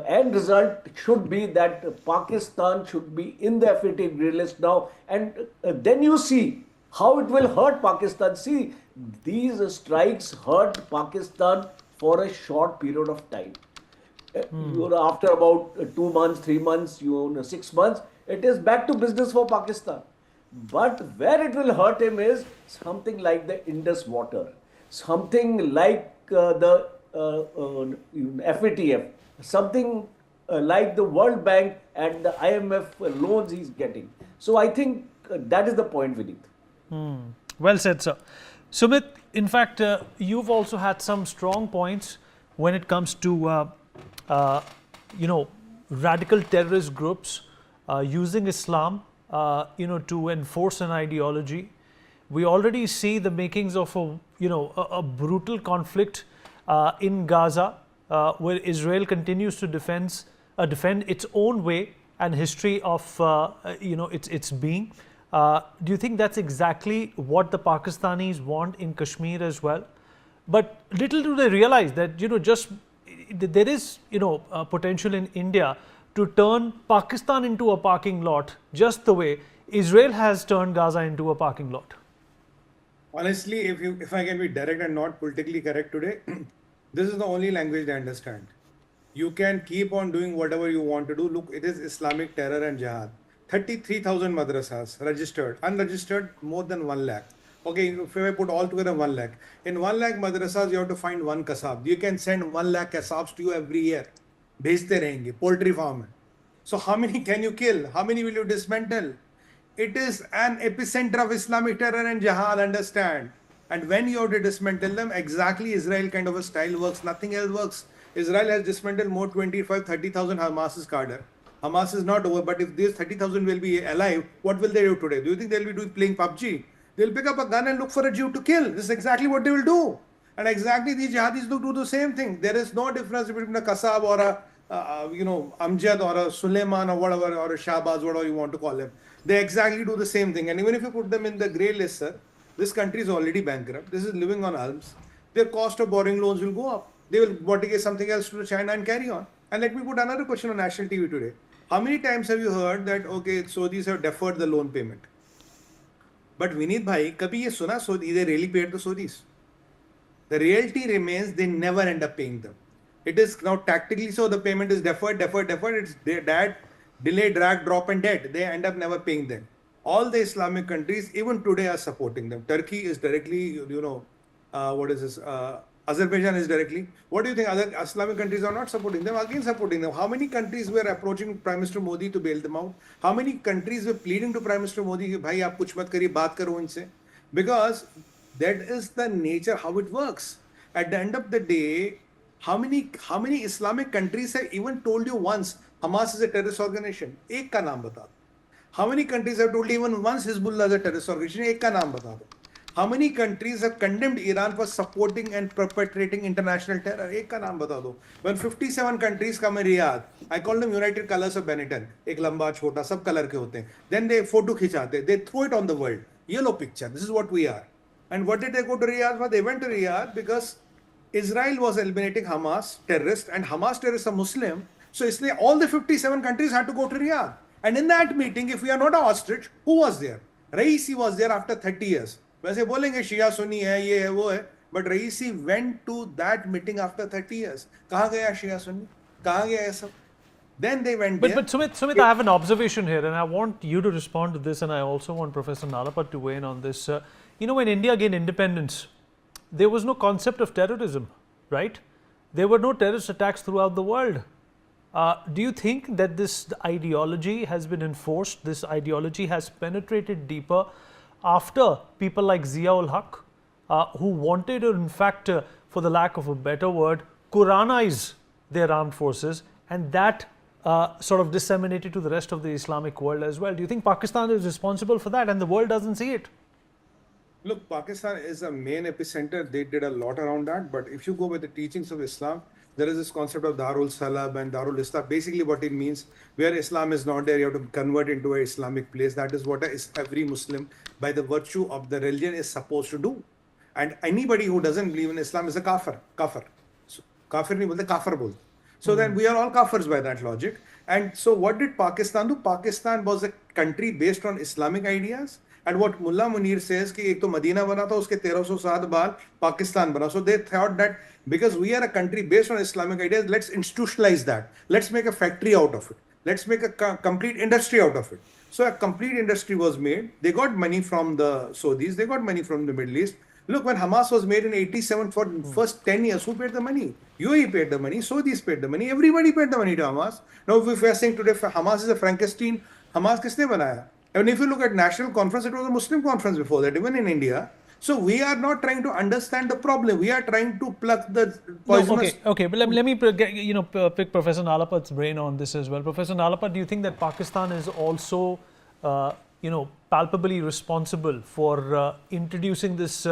Speaker 19: end result should be that Pakistan should be in the FAT grey list now, and then you see how it will hurt Pakistan. See, these strikes hurt Pakistan for a short period of time. After about 2 months, 3 months, 6 months, it is back to business for Pakistan. But where it will hurt him is something like the Indus water, something like the FATF, something like the World Bank and the IMF loans he's getting. So I think that is the point, Vineet.
Speaker 1: Well said, sir. Sumit, in fact, you've also had some strong points when it comes to radical terrorist groups using Islam, to enforce an ideology. We already see the makings of a brutal conflict in Gaza, where Israel continues to defend its own way and history of its being. Do you think that's exactly what the Pakistanis want in Kashmir as well? But little do they realize that there is potential in India to turn Pakistan into a parking lot, just the way Israel has turned Gaza into a parking lot.
Speaker 14: Honestly, if I can be direct and not politically correct today, this is the only language they understand. You can keep on doing whatever you want to do. Look, it is Islamic terror and jihad. 33,000 madrasas registered, unregistered more than 1 lakh. Okay, if I put all together 1 lakh. In 1 lakh madrasas, you have to find one kasab. You can send 1 lakh kasabs to you every year. Bhejte rahenge, poultry farm. So how many can you kill? How many will you dismantle? It is an epicenter of Islamic terror and jihad, understand. And when you have to dismantle them, exactly Israel kind of a style works, nothing else works. Israel has dismantled more 25-30,000 Hamas's cadre. Hamas is not over, but if these 30,000 will be alive, what will they do today? Do you think they'll be playing PUBG? They'll pick up a gun and look for a Jew to kill. This is exactly what they will do. And exactly these jihadis do the same thing. There is no difference between a Kasab or a Amjad or a Suleiman or whatever, or a Shahbaz, whatever you want to call him. They exactly do the same thing. And even if you put them in the grey list, sir, this country is already bankrupt. This is living on alms. Their cost of borrowing loans will go up. They will mortgage something else to China and carry on. And let me put another question on national TV today. How many times have you heard that, okay, Saudis have deferred the loan payment? But Vineet bhai, kabhi ye suna Saudi, they really paid the Saudis. The reality remains they never end up paying them. It is now tactically so the payment is deferred. It's that delay, drag, drop and dead. They end up never paying them. All the Islamic countries, even today, are supporting them. Turkey is directly, Azerbaijan is directly. What do you think? Other Islamic countries are not supporting them, again supporting them. How many countries were approaching Prime Minister Modi to bail them out? How many countries were pleading to Prime Minister Modi, bhai, aap kuch mat kariye, baat karo inse? Because that is the nature, how it works. At the end of the day, how many Islamic countries have even told you once Hamas is a terrorist organization? Ek ka naam bata do. How many countries have told you even once Hizbullah is a terrorist organization? Ek ka naam bata do. How many countries have condemned Iran for supporting and perpetrating international terror? Ek ka naam bata do. When 57 countries come in Riyadh, I call them United Colors of Benetton. Ek lamba, chota, sab color ke hote hain. Then they photo khichate. They throw it on the world. Yellow picture. This is what we are. And what did they go to Riyadh for? They went to Riyadh because Israel was eliminating Hamas terrorists, and Hamas terrorists are Muslim. So all the 57 countries had to go to Riyadh. And in that meeting, if we are not a ostrich, who was there? Raisi was there after 30 years. वैसे बोलेंगे शिया सुन्नी है, ये है, वो है. But Raisi went to that meeting after 30 years. कहाँ गया शिया सुन्नी? कहाँ गया ये सब? Then they went there.
Speaker 1: But Sumit, I have an observation here, and I want you to respond to this, and I also want Professor Nalapat to weigh in on this. When India gained independence, there was no concept of terrorism, right? There were no terrorist attacks throughout the world. Do you think that this ideology has been enforced, this ideology has penetrated deeper after people like Zia-ul Haq, who wanted to, in fact, for the lack of a better word, Quranize their armed forces, and that sort of disseminated to the rest of the Islamic world as well. Do you think Pakistan is responsible for that and the world doesn't see it?
Speaker 14: Look, Pakistan is a main epicenter. They did a lot around that. But if you go with the teachings of Islam, there is this concept of Darul Salam and Darul Islam. Basically, what it means, where Islam is not there, you have to convert into an Islamic place. That is what every Muslim, by the virtue of the religion, is supposed to do. And anybody who doesn't believe in Islam is a kafir. So, kafir nahi bolte, kafir bolte. So then we are all kafirs by that logic. And so what did Pakistan do? Pakistan was a country based on Islamic ideas. And what Mullah Munir says कि एक तो Medina बना था उसके 1300 साल बाद पाकिस्तान बना. So they thought that because we are a country based on Islamic ideas, let's institutionalize that. Let's make a factory out of it. Let's make a complete industry out of it. So a complete industry was made. They got money from the Saudis. They got money from the Middle East. Look, when Hamas was made in 87, for first 10 years, who paid the money? UAE paid the money. Saudis paid the money. Everybody paid the money to Hamas. Now, if we are saying today Hamas is a Frankenstein, Hamas किसने बनाया? And if you look at national conference, it was a Muslim conference before that, even in India. So we are not trying to understand the problem. We are trying to pluck the poisonous.
Speaker 1: No, okay. But let me pick Professor Nalapat's brain on this as well. Professor Nalapat, do you think that Pakistan is also, palpably responsible for introducing this,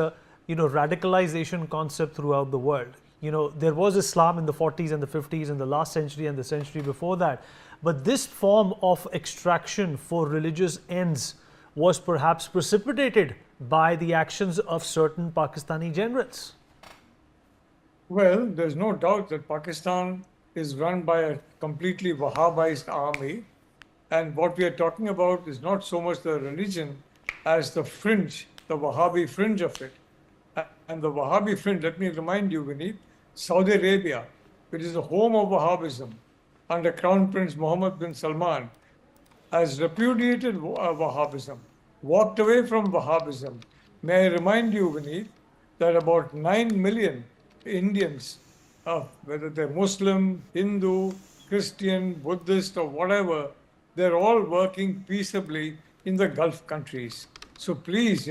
Speaker 1: radicalization concept throughout the world? There was Islam in the 40s and the 50s and the last century and the century before that. But this form of extraction for religious ends was perhaps precipitated by the actions of certain Pakistani generals.
Speaker 2: Well, there's no doubt that Pakistan is run by a completely Wahhabized army. And what we are talking about is not so much the religion as the fringe, the Wahhabi fringe of it. And the Wahhabi fringe, let me remind you, Vineet, Saudi Arabia, which is the home of Wahhabism, under Crown Prince Mohammed bin Salman, has repudiated Wahhabism, walked away from Wahhabism. May I remind you, Vineet, that about 9 million Indians, whether they're Muslim, Hindu, Christian, Buddhist, or whatever, they're all working peaceably in the Gulf countries. So please,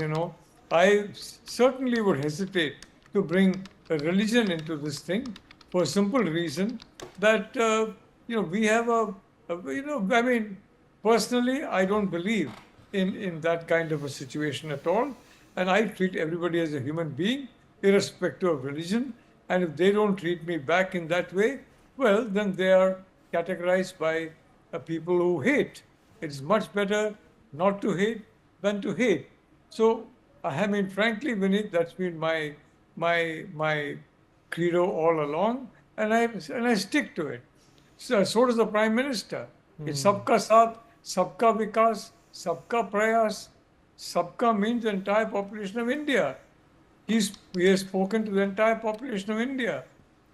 Speaker 2: I certainly would hesitate to bring a religion into this thing for a simple reason that, we have personally, I don't believe in that kind of a situation at all. And I treat everybody as a human being, irrespective of religion. And if they don't treat me back in that way, well, then they are categorized by people who hate. It's much better not to hate than to hate. So, frankly, Vineet, that's been my credo all along, and I stick to it. So does the Prime Minister. It's sabka saath, sabka vikas, sabka prayas. Sabka means the entire population of India. He has spoken to the entire population of India.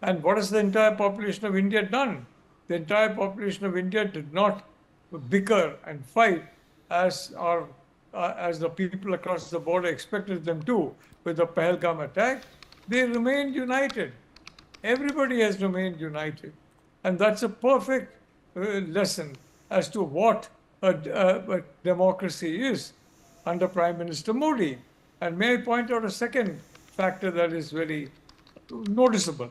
Speaker 2: And what has the entire population of India done? The entire population of India did not bicker and fight as the people across the border expected them to with the Pahalgam attack. They remained united. Everybody has remained united. And that's a perfect lesson as to what a democracy is under Prime Minister Modi. And may I point out a second factor that is very noticeable.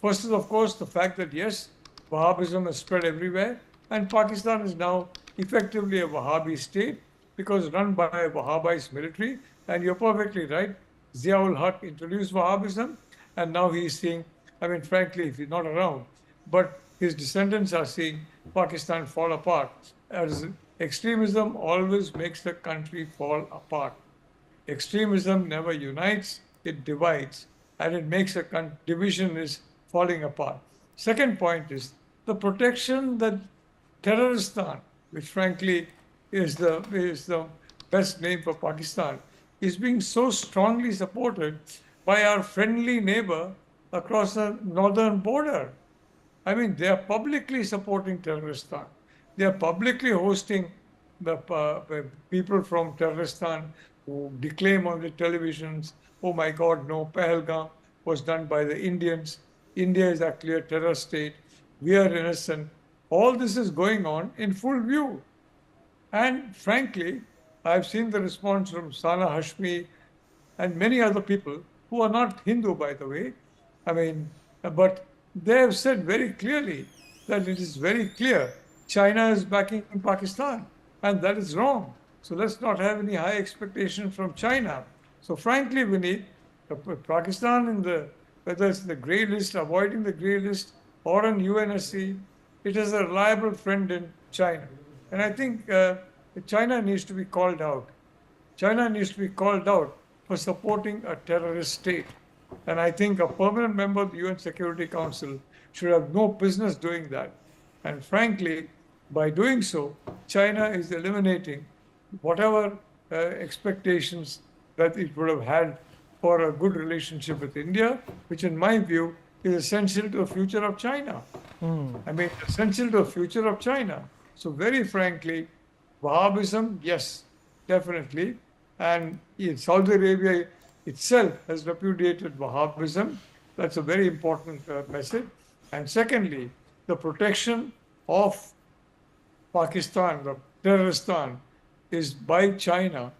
Speaker 2: First is, of course, the fact that, yes, Wahhabism has spread everywhere, and Pakistan is now effectively a Wahhabi state because run by a Wahhabized military. And you're perfectly right, Ziaul Haq introduced Wahhabism, and now he's seeing, frankly, if he's not around, but his descendants are seeing Pakistan fall apart. As extremism always makes the country fall apart. Extremism never unites, it divides, and it makes a division is falling apart. Second point is the protection that Terroristan, which frankly is the best name for Pakistan, is being so strongly supported by our friendly neighbor across the northern border. They are publicly supporting Terroristan. They are publicly hosting the people from Terroristan who declaim on the televisions, oh my God, no, Pahalgam was done by the Indians. India is actually a terror state. We are innocent. All this is going on in full view. And frankly, I've seen the response from Sana Hashmi and many other people who are not Hindu, by the way. But they have said very clearly that it is very clear China is backing Pakistan, and that is wrong. So let's not have any high expectations from China. So frankly, Vineet, Pakistan whether it's the grey list, avoiding the grey list, or in UNSC, it is a reliable friend in China. And I think China needs to be called out. China needs to be called out for supporting a terrorist state. And I think a permanent member of the UN Security Council should have no business doing that. And frankly, by doing so, China is eliminating whatever expectations that it would have had for a good relationship with India, which in my view is essential to the future of China. I mean, essential to the future of China. So very frankly, Wahhabism, yes, definitely. And Saudi Arabia itself has repudiated Wahhabism. That's a very important message. And secondly, the protection of Pakistan, the Terroristan, is by China.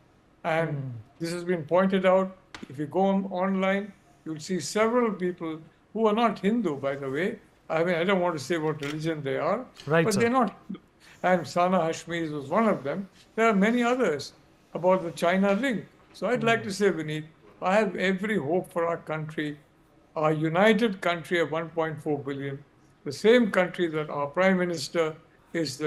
Speaker 2: And this has been pointed out. If you go online, you'll see several people who are not Hindu, by the way. I mean, I don't want to say what religion they are,
Speaker 1: Right,
Speaker 2: but
Speaker 1: sir.
Speaker 2: they're not. And Sana Hashmi was one of them. There are many others about the China link. So I'd like to say, Vineet, I have every hope for our country, our united country of 1.4 billion, the same country that our Prime Minister is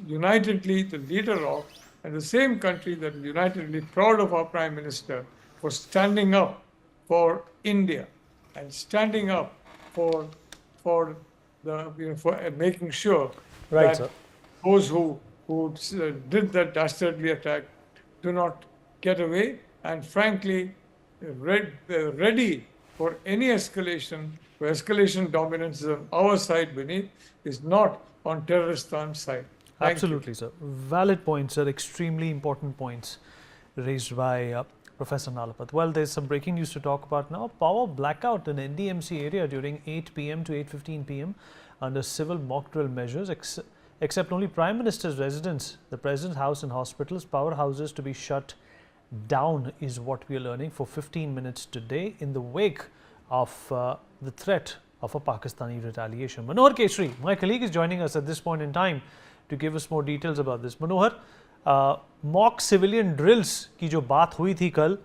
Speaker 2: unitedly the leader of, and the same country that is unitedly proud of our Prime Minister for standing up for India and standing up for making sure
Speaker 1: Right,
Speaker 2: that
Speaker 1: sir.
Speaker 2: those who did that dastardly attack do not get away, and frankly ready for any escalation, where escalation dominance is on our side, Beneath, is not on Terroristan's side. Thank you.
Speaker 1: Absolutely, sir. Valid points, sir. Extremely important points raised by Professor Nalapat. Well, there's some breaking news to talk about now. Power blackout in NDMC area during 8 p.m. to 8:15 p.m. under civil mock drill measures, except only Prime Minister's residence, the President's house and hospitals, powerhouses to be shut down is what we are learning for 15 minutes today in the wake of the threat of a Pakistani retaliation. Manohar Kesri, my colleague, is joining us at this point in time to give us more details about this. Manohar, mock civilian drills की जो बात हुई थी कल,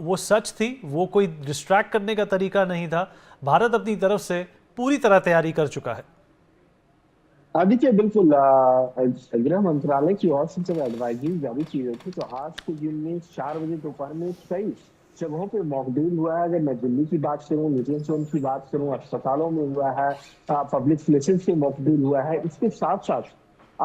Speaker 1: वो सच थी? वो कोई डिस्ट्रैक्ट करने का तरीका नहीं था? भारत अपनी तरफ से पूरी तरह तैयारी कर चुका है।
Speaker 16: देखिए, बिल्कुल गृह मंत्रालय की ओर से जब एडवाइजरी जारी की गई थी, तो आज के दिन में 4 बजे दोपहर में कई जगहों पे मॉक ड्रिल हुआ है। अगर मैं दिल्ली की बात करूं, न्यूट्रिशन जोन की बात करूं, अस्पतालों में हुआ है, पब्लिक प्लेसेस पे मॉक ड्रिल हुआ है। इसके साथ साथ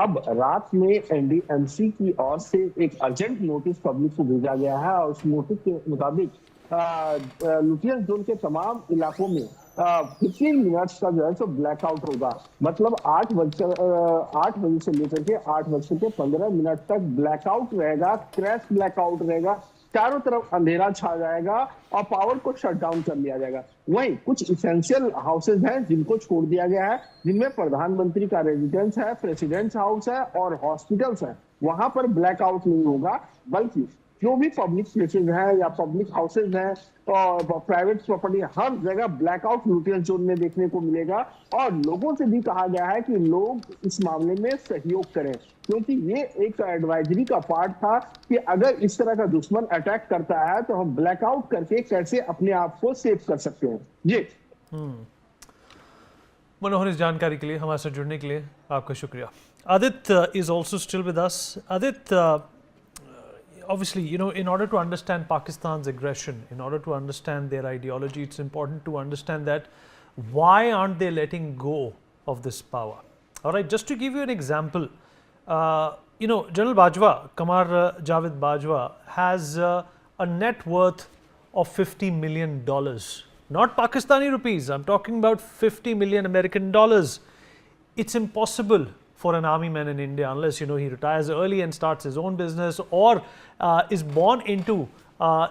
Speaker 16: अब रात में एनडीएमसी की ओर से एक अर्जेंट नोटिस पब्लिक को भेजा गया है, और उस नोटिस के मुताबिक न्यूट्रिशन जोन के तमाम इलाकों में 15 मिनट्स का जो है सो ब्लैकआउट होगा। मतलब 8 बजे से लेकर के 8:15 तक ब्लैकआउट रहेगा, क्रैश ब्लैकआउट रहेगा। चारों तरफ अंधेरा छा जाएगा और पावर को शट डाउन कर लिया जाएगा। वहीं कुछ इसेंशियल हाउसेज हैं जिनको छोड़ दिया गया है, जिनमें प्रधानमंत्री का रेजिडेंस है, प्रेसिडेंट्स हाउस है और हॉस्पिटल्स हैं। वहां पर ब्लैकआउट नहीं होगा, बल्कि जो भी पब्लिक प्लेसेज हैं या पब्लिक हाउसेज हैं और प्राइवेट प्रॉपर्टी, हर जगह ब्लैकआउट न्यूट्रियल जोन में देखने को मिलेगा। और लोगों से भी कहा गया है कि लोग इस मामले में सहयोग करें, क्योंकि ये एक एडवाइजरी का पार्ट था कि अगर इस तरह का दुश्मन अटैक करता है तो हम ब्लैकआउट करके कैसे अपने आप को सेव कर सकते हैं। जी
Speaker 1: मनोहर, इस जानकारी के लिए, हमारे साथ जुड़ने के लिए आपका शुक्रिया। Aditya is also still with us. Aditya, obviously, you know, in order to understand Pakistan's aggression, in order to understand their ideology, it's important to understand that why aren't they letting go of this power? All right, just to give you an example, you know, General Bajwa, Qamar Javed Bajwa, has a net worth of $50 million. Not Pakistani rupees, I'm talking about 50 million American dollars. It's impossible for an army man in India, unless, you know, he retires early and starts his own business, or is born into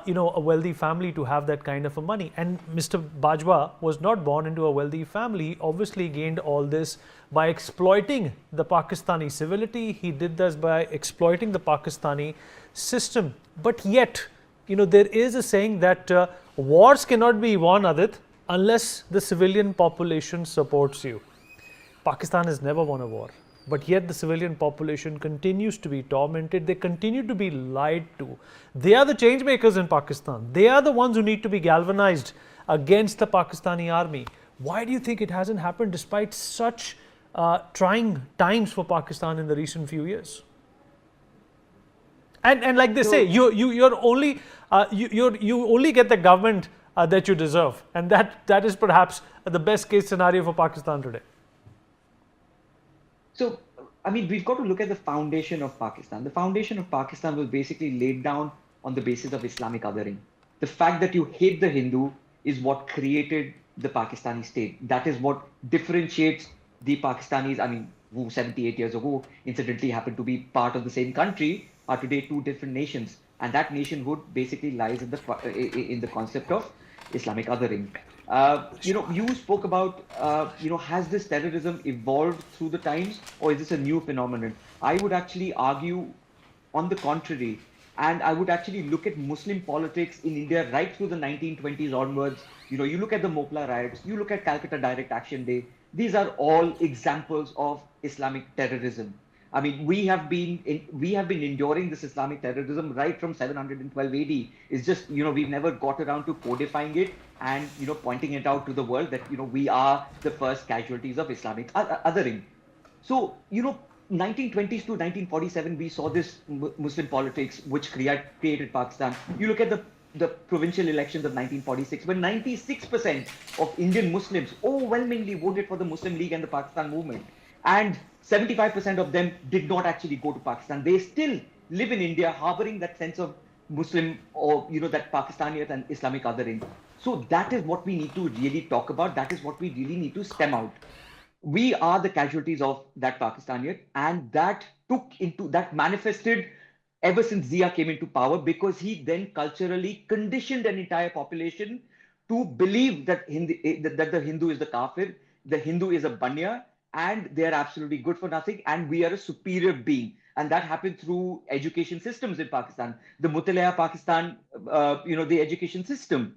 Speaker 1: you know, a wealthy family, to have that kind of a money. And Mr. Bajwa was not born into a wealthy family. He obviously gained all this by exploiting the Pakistani civility. He did this by exploiting the Pakistani system. But yet, you know, there is a saying that wars cannot be won, Adit, unless the civilian population supports you. Pakistan has never won a war. but yet the civilian population continues to be tormented. They continue to be lied to. They are the change makers in Pakistan. They are the ones who need to be galvanized against the Pakistani army. Why do you think it hasn't happened despite such trying times for Pakistan in the recent few years? And like they say, you only get the government that you deserve, and that is perhaps the best case scenario for Pakistan today.
Speaker 11: So, I mean, we've got to look at the foundation of Pakistan. The foundation of Pakistan was basically laid down on the basis of Islamic othering. The fact that you hate the Hindu is what created the Pakistani state. That is what differentiates the Pakistanis, I mean, who 78 years ago incidentally happened to be part of the same country, are today two different nations. And that nationhood basically lies in the concept of Islamic othering. You spoke about, has this terrorism evolved through the times, or is this a new phenomenon? I would actually argue on the contrary, and I would actually look at Muslim politics in India right through the 1920s onwards. You look at the Mopla riots, you look at Calcutta Direct Action Day. These are all examples of Islamic terrorism. I mean, we have been enduring this Islamic terrorism right from 712 AD. It's just, we've never got around to codifying it and, pointing it out to the world that, we are the first casualties of Islamic othering. So, 1920s to 1947, we saw this Muslim politics, which created Pakistan. You look at the provincial elections of 1946, when 96% of Indian Muslims overwhelmingly voted for the Muslim League and the Pakistan movement. And 75% of them did not actually go to Pakistan. They still live in India, harboring that sense of Muslim or, that Pakistaniyat and Islamic othering. So that is what we need to really talk about. That is what we really need to stem out. We are the casualties of that Pakistaniyat, and that manifested ever since Zia came into power, because he then culturally conditioned an entire population to believe that the Hindu is the kafir, the Hindu is a banya, and they are absolutely good for nothing, and we are a superior being. And that happened through education systems in Pakistan. The Mutalaya Pakistan, the education system.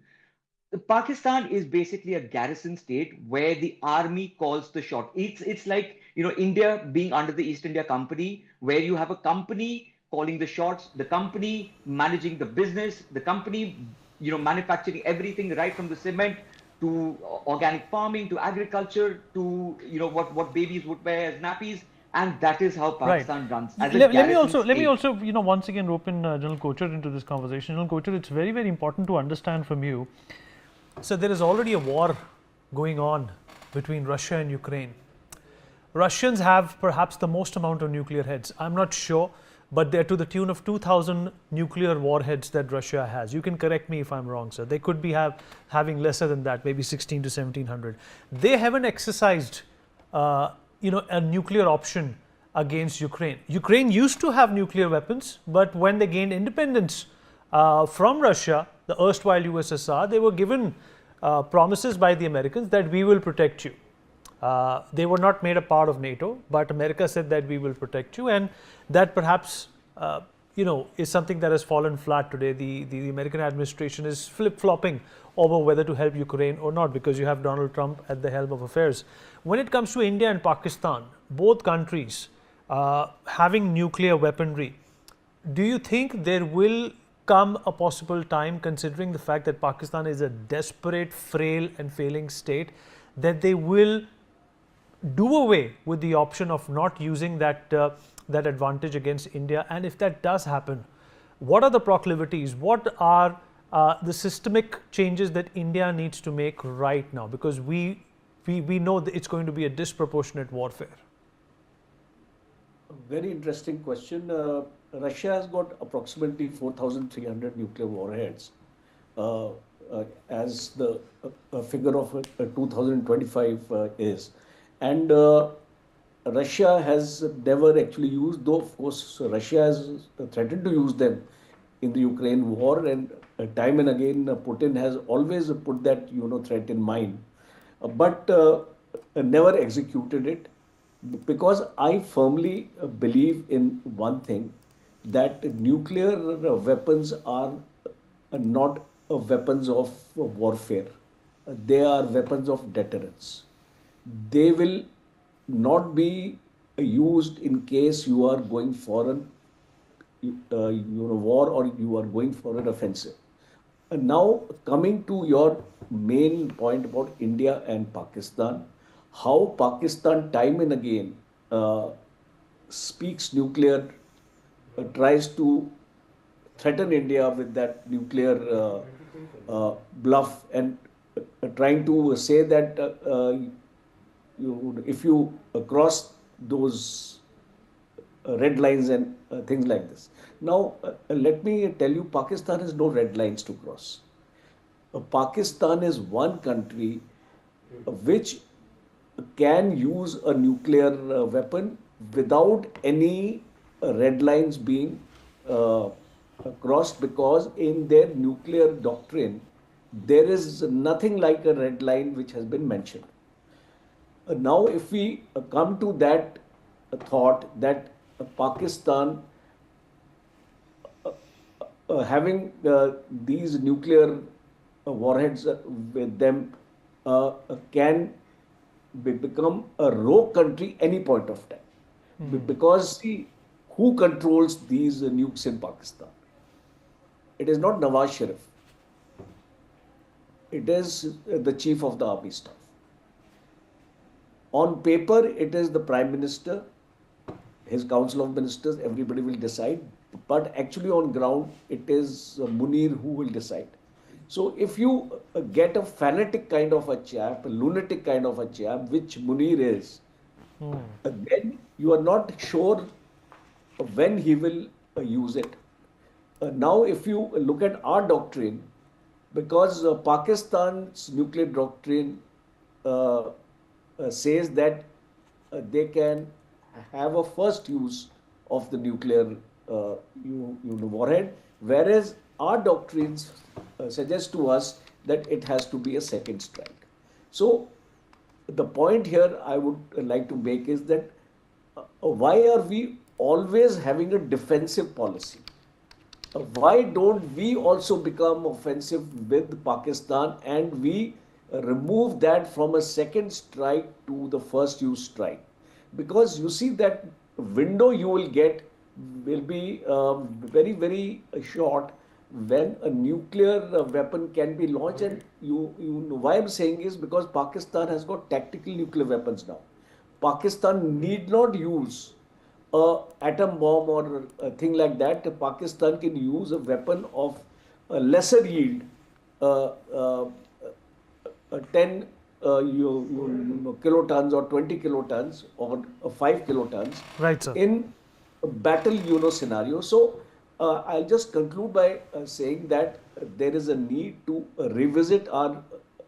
Speaker 11: Pakistan is basically a garrison state where the army calls the shot. It's like, India being under the East India Company, where you have a company calling the shots, the company managing the business, the company, manufacturing everything right from the cement to organic farming, to agriculture, to what babies would wear as nappies, and that is how Pakistan runs.
Speaker 1: Let me also once again rope in General Kochhar into this conversation. General Kochhar, it's very, very important to understand from you. So there is already a war going on between Russia and Ukraine. Russians have perhaps the most amount of nuclear heads. I'm not sure, but they're to the tune of 2,000 nuclear warheads that Russia has. You can correct me if I'm wrong, sir. They could be having lesser than that, maybe 16 to 1700. They haven't exercised, a nuclear option against Ukraine. Ukraine used to have nuclear weapons, but when they gained independence from Russia, the erstwhile USSR, they were given promises by the Americans that we will protect you. They were not made a part of NATO, but America said that we will protect you, and that perhaps is something that has fallen flat today. The American administration is flip-flopping over whether to help Ukraine or not, because you have Donald Trump at the helm of affairs. When it comes to India and Pakistan, both countries having nuclear weaponry, do you think there will come a possible time, considering the fact that Pakistan is a desperate, frail and failing state, that they will do away with the option of not using that advantage against India? And if that does happen, what are the proclivities? What are the systemic changes that India needs to make right now? Because we know that it's going to be a disproportionate warfare.
Speaker 19: Very interesting question. Russia has got approximately 4,300 nuclear warheads, as the figure of 2025 is. And Russia has never actually used, though of course Russia has threatened to use them in the Ukraine war, and time and again Putin has always put that threat in mind, but never executed it, because I firmly believe in one thing, that nuclear weapons are not weapons of warfare. They are weapons of deterrence. They will not be used in case you are going for an war or you are going for an offensive. And now coming to your main point about India and Pakistan, how Pakistan time and again speaks nuclear, tries to threaten India with that nuclear bluff and trying to say that if you cross those red lines and things like this. Now, let me tell you, Pakistan has no red lines to cross. Pakistan is one country which can use a nuclear weapon without any red lines being crossed, because in their nuclear doctrine, there is nothing like a red line which has been mentioned. Now, if we come to that thought that Pakistan having these nuclear warheads with them can become a rogue country any point of time. Because see, who controls these nukes in Pakistan? It is not Nawaz Sharif. It is the chief of the army staff. On paper, it is the Prime Minister, his Council of Ministers, everybody will decide. But actually on ground, it is Munir who will decide. So if you get a fanatic kind of a chap, a lunatic kind of a chap, which Munir is, then you are not sure when he will use it. Now, if you look at our doctrine, because Pakistan's nuclear doctrine says that they can have a first use of the nuclear warhead, whereas our doctrines suggest to us that it has to be a second strike. So the point here I would like to make is that why are we always having a defensive policy? Why don't we also become offensive with Pakistan and we remove that from a second strike to the first use strike? Because you see that window you will get will be very, very short when a nuclear weapon can be launched. And you know why I'm saying is because Pakistan has got tactical nuclear weapons now. Pakistan need not use a atom bomb or a thing like that. Pakistan can use a weapon of a lesser yield, 10 kilotons or 20 kilotons or 5 kilotons,
Speaker 1: right, sir,
Speaker 19: in a battle scenario. So I'll just conclude by saying that there is a need to revisit our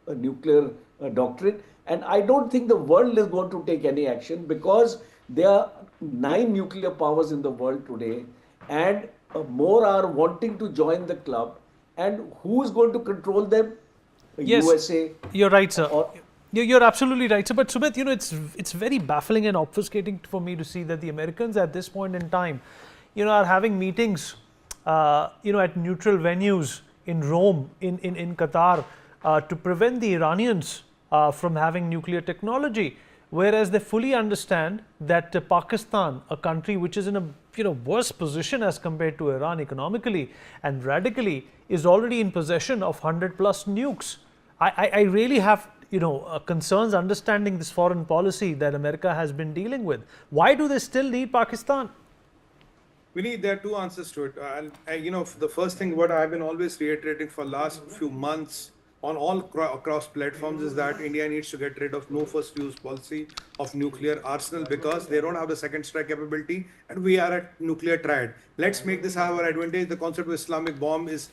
Speaker 19: nuclear doctrine, and I don't think the world is going to take any action because there are 9 nuclear powers in the world today, and more are wanting to join the club. And who is going to control them?
Speaker 1: Yes,
Speaker 19: USA.
Speaker 1: You're right, sir. You're absolutely right, sir. But Sumit, it's very baffling and obfuscating for me to see that the Americans at this point in time, are having meetings, at neutral venues in Rome, in Qatar, to prevent the Iranians from having nuclear technology. Whereas they fully understand that Pakistan, a country which is in a worse position as compared to Iran economically and radically, is already in possession of 100+ nukes. I really have concerns understanding this foreign policy that America has been dealing with. Why do they still need Pakistan?
Speaker 14: There are two answers to it. The first thing what I've been always reiterating for last few months on all across platforms is that India needs to get rid of no first use policy of nuclear arsenal because they don't have the second strike capability and we are at nuclear triad. Let's make this our advantage. The concept of Islamic bomb is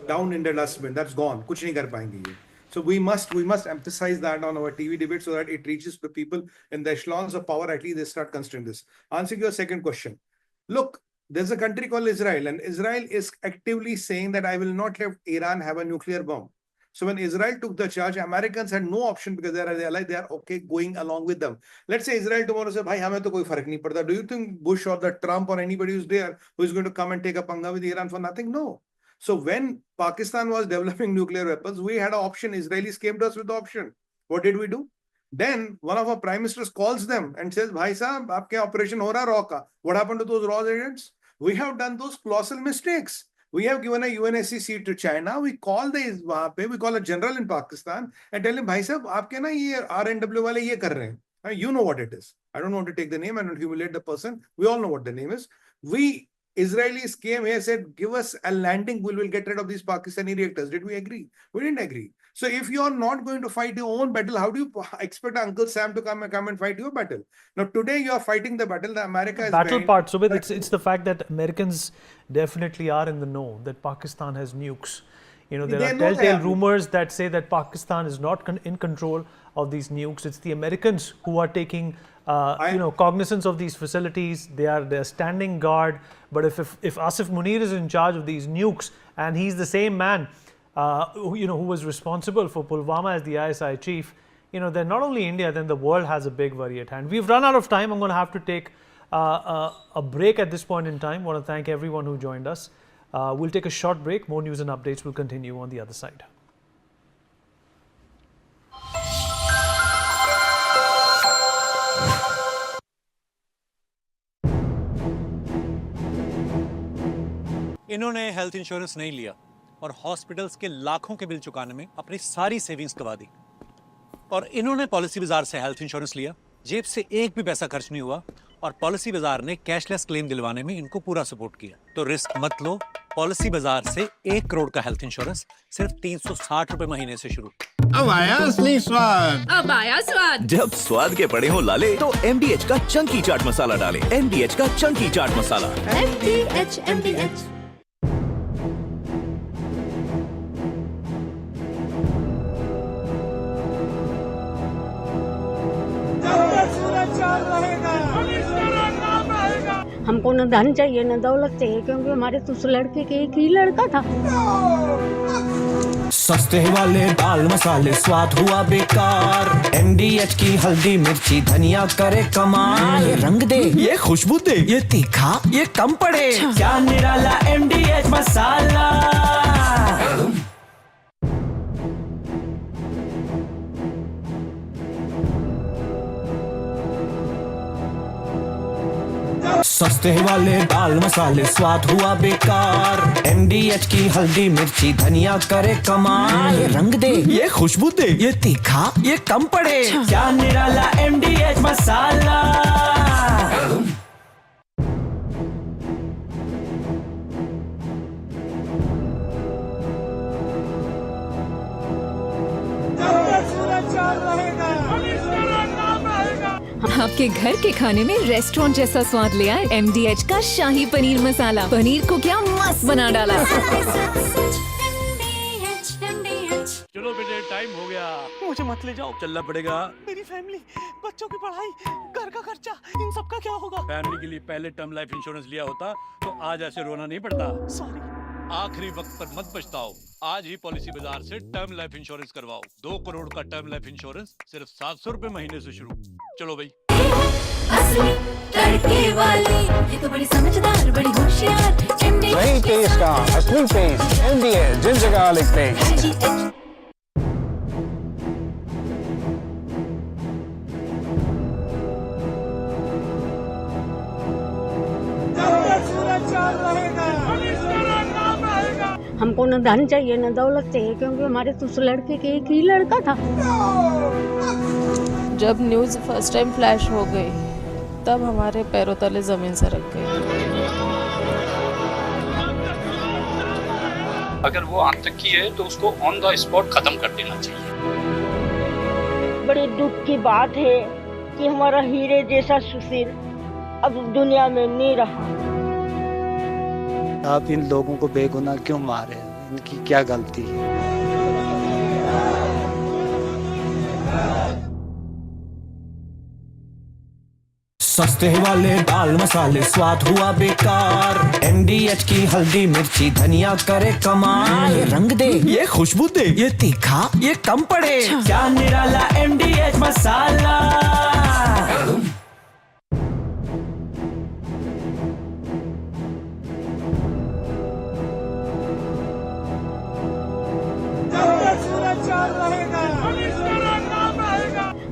Speaker 14: down in the dustbin. That's gone. Kuch nahi kar payenge ye. So we must emphasize that on our TV debate so that it reaches the people in the echelons of power. At least they start considering this. Answering your second question. Look, there's a country called Israel, and Israel is actively saying that I will not let Iran have a nuclear bomb. So when Israel took the charge, Americans had no option because they are okay going along with them. Let's say Israel tomorrow says, "Bhai, hame to koi farak nahi padta." Do you think Bush or the Trump or anybody who's there who is going to come and take a panga with Iran for nothing? No. So when Pakistan was developing nuclear weapons, we had an option. Israelis came to us with the option. What did we do? Then one of our prime ministers calls them and says, "Bhai sahab, aapke operation ho raha raw ka." What happened to those raw agents? We have done those colossal mistakes. We have given a UNSC seat to China. We call a general in Pakistan and tell him, "Bhai sahab, aapke na ye RNW wale ye kar rahe hain." You know what it is. I don't want to take the name and humiliate the person. We all know what the name is. We Israelis came here, said, "Give us a landing, we will get rid of these Pakistani reactors." Did we agree? We didn't agree. So if you are not going to fight your own battle, how do you expect Uncle Sam to come and fight your battle? Now today you are fighting the battle that America is
Speaker 1: battle part. So it's the fact that Americans definitely are in the know that Pakistan has nukes. You know, there are telltale rumors that say that Pakistan is not in control of these nukes. It's the Americans who are taking cognizance of these facilities. They're standing guard. But if Asif Munir is in charge of these nukes, and he's the same man who was responsible for Pulwama as the ISI chief, then not only India, then the world has a big worry at hand. We've run out of time. I'm going to have to take a break at this point in time. I want to thank everyone who joined us. We'll take a short break. More news and updates will continue on the other side.
Speaker 18: इन्होंने health insurance नहीं लिया और hospitals के लाखों के bill चुकाने में अपनी सारी सेविंग्स गवा दी। और इन्होंने पॉलिसी बाजार से हेल्थ इंश्योरेंस लिया, जेब से एक भी पैसा खर्च नहीं हुआ और पॉलिसी बाजार ने कैशलेस क्लेम दिलवाने में इनको पूरा सपोर्ट किया। तो रिस्क मत लो, पॉलिसी बाजार से 1 करोड़ का हेल्थ इंश्योरेंस सिर्फ 360 रुपए महीने से शुरू।
Speaker 20: अब आया असली स्वाद। अब आया स्वाद। जब स्वाद के पड़े हो लाले तो MDH का चंकी चाट मसाला डालें। MDH का चंकी चाट मसाला। MDH।
Speaker 22: हमको न धन चाहिए न दौलत चाहिए, क्योंकि हमारे तो उस लड़के के एक ही लड़का था।
Speaker 20: सस्ते वाले दाल मसाले स्वाद हुआ बेकार। MDH की हल्दी मिर्ची धनिया करे कमाल। ये रंग दे, ये खुशबू दे, ये तीखा, ये कम पड़े। क्या निराला MDH मसाला। सस्ते वाले दाल मसाले स्वाद हुआ बेकार। MDH की हल्दी मिर्ची धनिया करे कमाल। ये रंग दे, ये खुशबू दे, ये तीखा, ये कम पड़े। क्या निराला MDH मसाला।
Speaker 23: आपके घर के खाने में रेस्टोरेंट जैसा स्वाद ले आए MDH का शाही पनीर मसाला। पनीर को क्या मस्त बना डाला।
Speaker 18: चलो बेटे, टाइम हो गया। मुझे मत ले जाओ, चलना पड़ेगा।
Speaker 24: मेरी फैमिली, बच्चों की पढ़ाई, घर का खर्चा, इन सब का क्या होगा?
Speaker 18: फैमिली के लिए पहले टर्म लाइफ इंश्योरेंस लिया होता तो आज ऐसे रोना नहीं पड़ता।
Speaker 24: सॉरी।
Speaker 18: आखिरी वक्त पर मत पछताओ, आज ही पॉलिसी बाजार से टर्म लाइफ इंश्योरेंस करवाओ। 2 करोड़ का टर्म लाइफ इंश्योरेंस सिर्फ 700 रुपए महीने से शुरू। चलो भाई।
Speaker 23: असली तड़के वाली, ये तो बड़ी समझदार, बड़ी होशियार।
Speaker 20: सही टेस्ट का असली taste MDH ginger garlic paste.
Speaker 22: हमको न धन चाहिए न दौलत चाहिए, क्योंकि हमारे तो उस लड़के के एक ही लड़का था।
Speaker 25: जब न्यूज़ फर्स्ट टाइम फ्लैश हो गई तब हमारे पैरों तले जमीन सरक गई।
Speaker 26: अगर वो आतंकी है तो उसको ऑन द स्पॉट खत्म कर देना चाहिए।
Speaker 22: बड़ी दुख की बात है कि हमारा हीरे जैसा सुशील अब दुनिया में नहीं रहा।
Speaker 27: आप इन लोगों को बेगुनाह क्यों मारे? इनकी क्या गलती है?
Speaker 20: सस्ते वाले दाल मसाले स्वाद हुआ बेकार। MDH की हल्दी मिर्ची धनिया करे कमाल। ये रंग दे, ये खुशबू दे, ये तीखा, ये कम पड़े। क्या निराला MDH मसाला।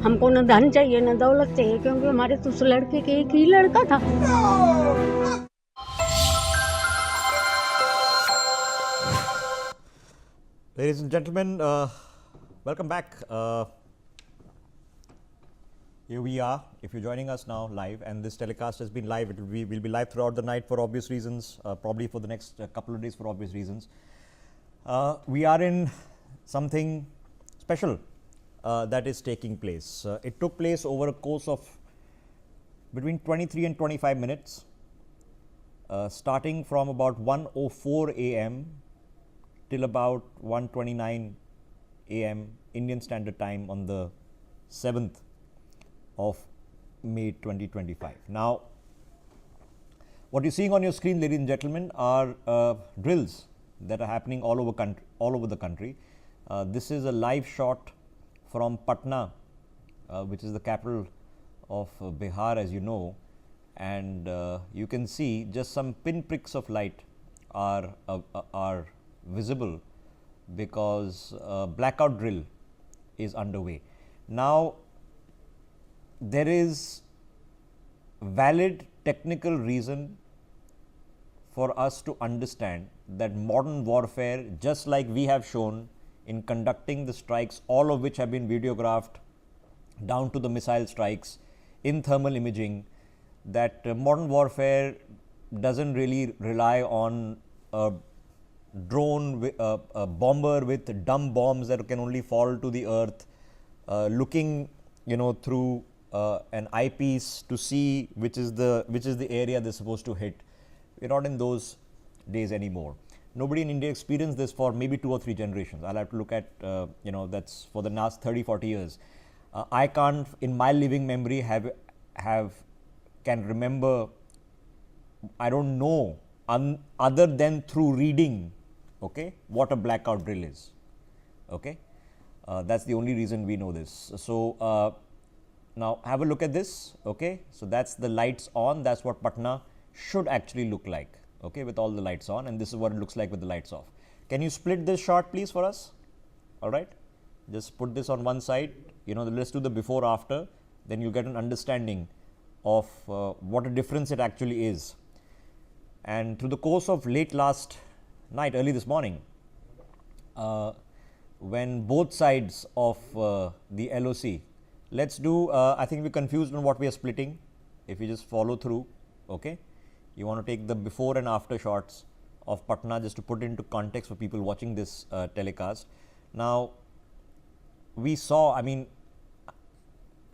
Speaker 22: हमको न धन चाहिए न दौलत चाहिए, क्योंकि हमारे तो उस लड़के के एक ही लड़का था।
Speaker 3: Ladies and gentlemen, welcome back. Here we are. If you're joining us now live, and this telecast has been live, will be live throughout the night for obvious reasons, probably for the next couple of days for obvious reasons. We are in something special that is taking place. It took place over a course of between 23 and 25 minutes, starting from about 1:04 a.m. till about 1:29 a.m. Indian Standard Time on the 7th of May 2025. Now, what you're seeing on your screen, ladies and gentlemen, are drills that are happening all over the country. This is a live shot from Patna, which is the capital of Bihar, as you know, and you can see just some pinpricks of light are visible because blackout drill is underway. Now, there is valid technical reason for us to understand that modern warfare, just like we have shown in conducting the strikes, all of which have been videographed down to the missile strikes in thermal imaging, that modern warfare doesn't really rely on a drone, a bomber with dumb bombs that can only fall to the earth, looking, through an eyepiece to see which is the area they're supposed to hit. We're not in those days anymore. Nobody in India experienced this for maybe 2 or 3 generations. I'll have to look at, that's for the last 30, 40 years. I can't, in my living memory, can remember, I don't know, other than through reading, okay, what a blackout drill is, okay. That's the only reason we know this. So, now have a look at this, okay. So, that's the lights on, that's what Patna should actually look like, okay, with all the lights on, and this is what it looks like with the lights off. Can you split this shot please for us? All right, just put this on one side, let's do the before after, then you'll get an understanding of what a difference it actually is. And through the course of late last night, early this morning, when both sides of the LOC, let's do, I think we're confused on what we are splitting. If you just follow through, okay, you want to take the before and after shots of Patna just to put into context for people watching this telecast. Now, we saw,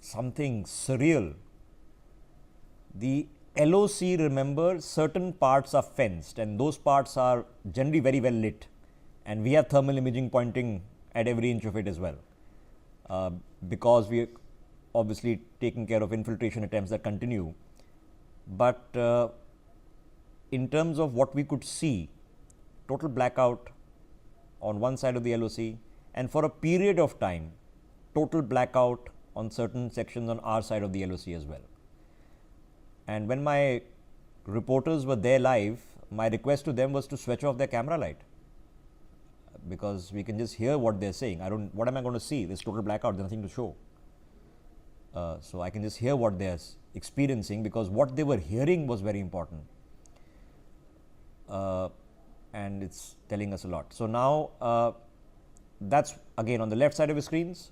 Speaker 3: something surreal. The LOC, remember, certain parts are fenced and those parts are generally very well lit, and we have thermal imaging pointing at every inch of it as well, because we are obviously taking care of infiltration attempts that continue. But in terms of what we could see, total blackout on one side of the LOC, and for a period of time, total blackout on certain sections on our side of the LOC as well. And when my reporters were there live, my request to them was to switch off their camera light, because we can just hear what they're saying. What am I going to see? There's total blackout, there's nothing to show. So I can just hear what they're experiencing, because what they were hearing was very important. And it's telling us a lot. So now, that's again on the left side of your screens,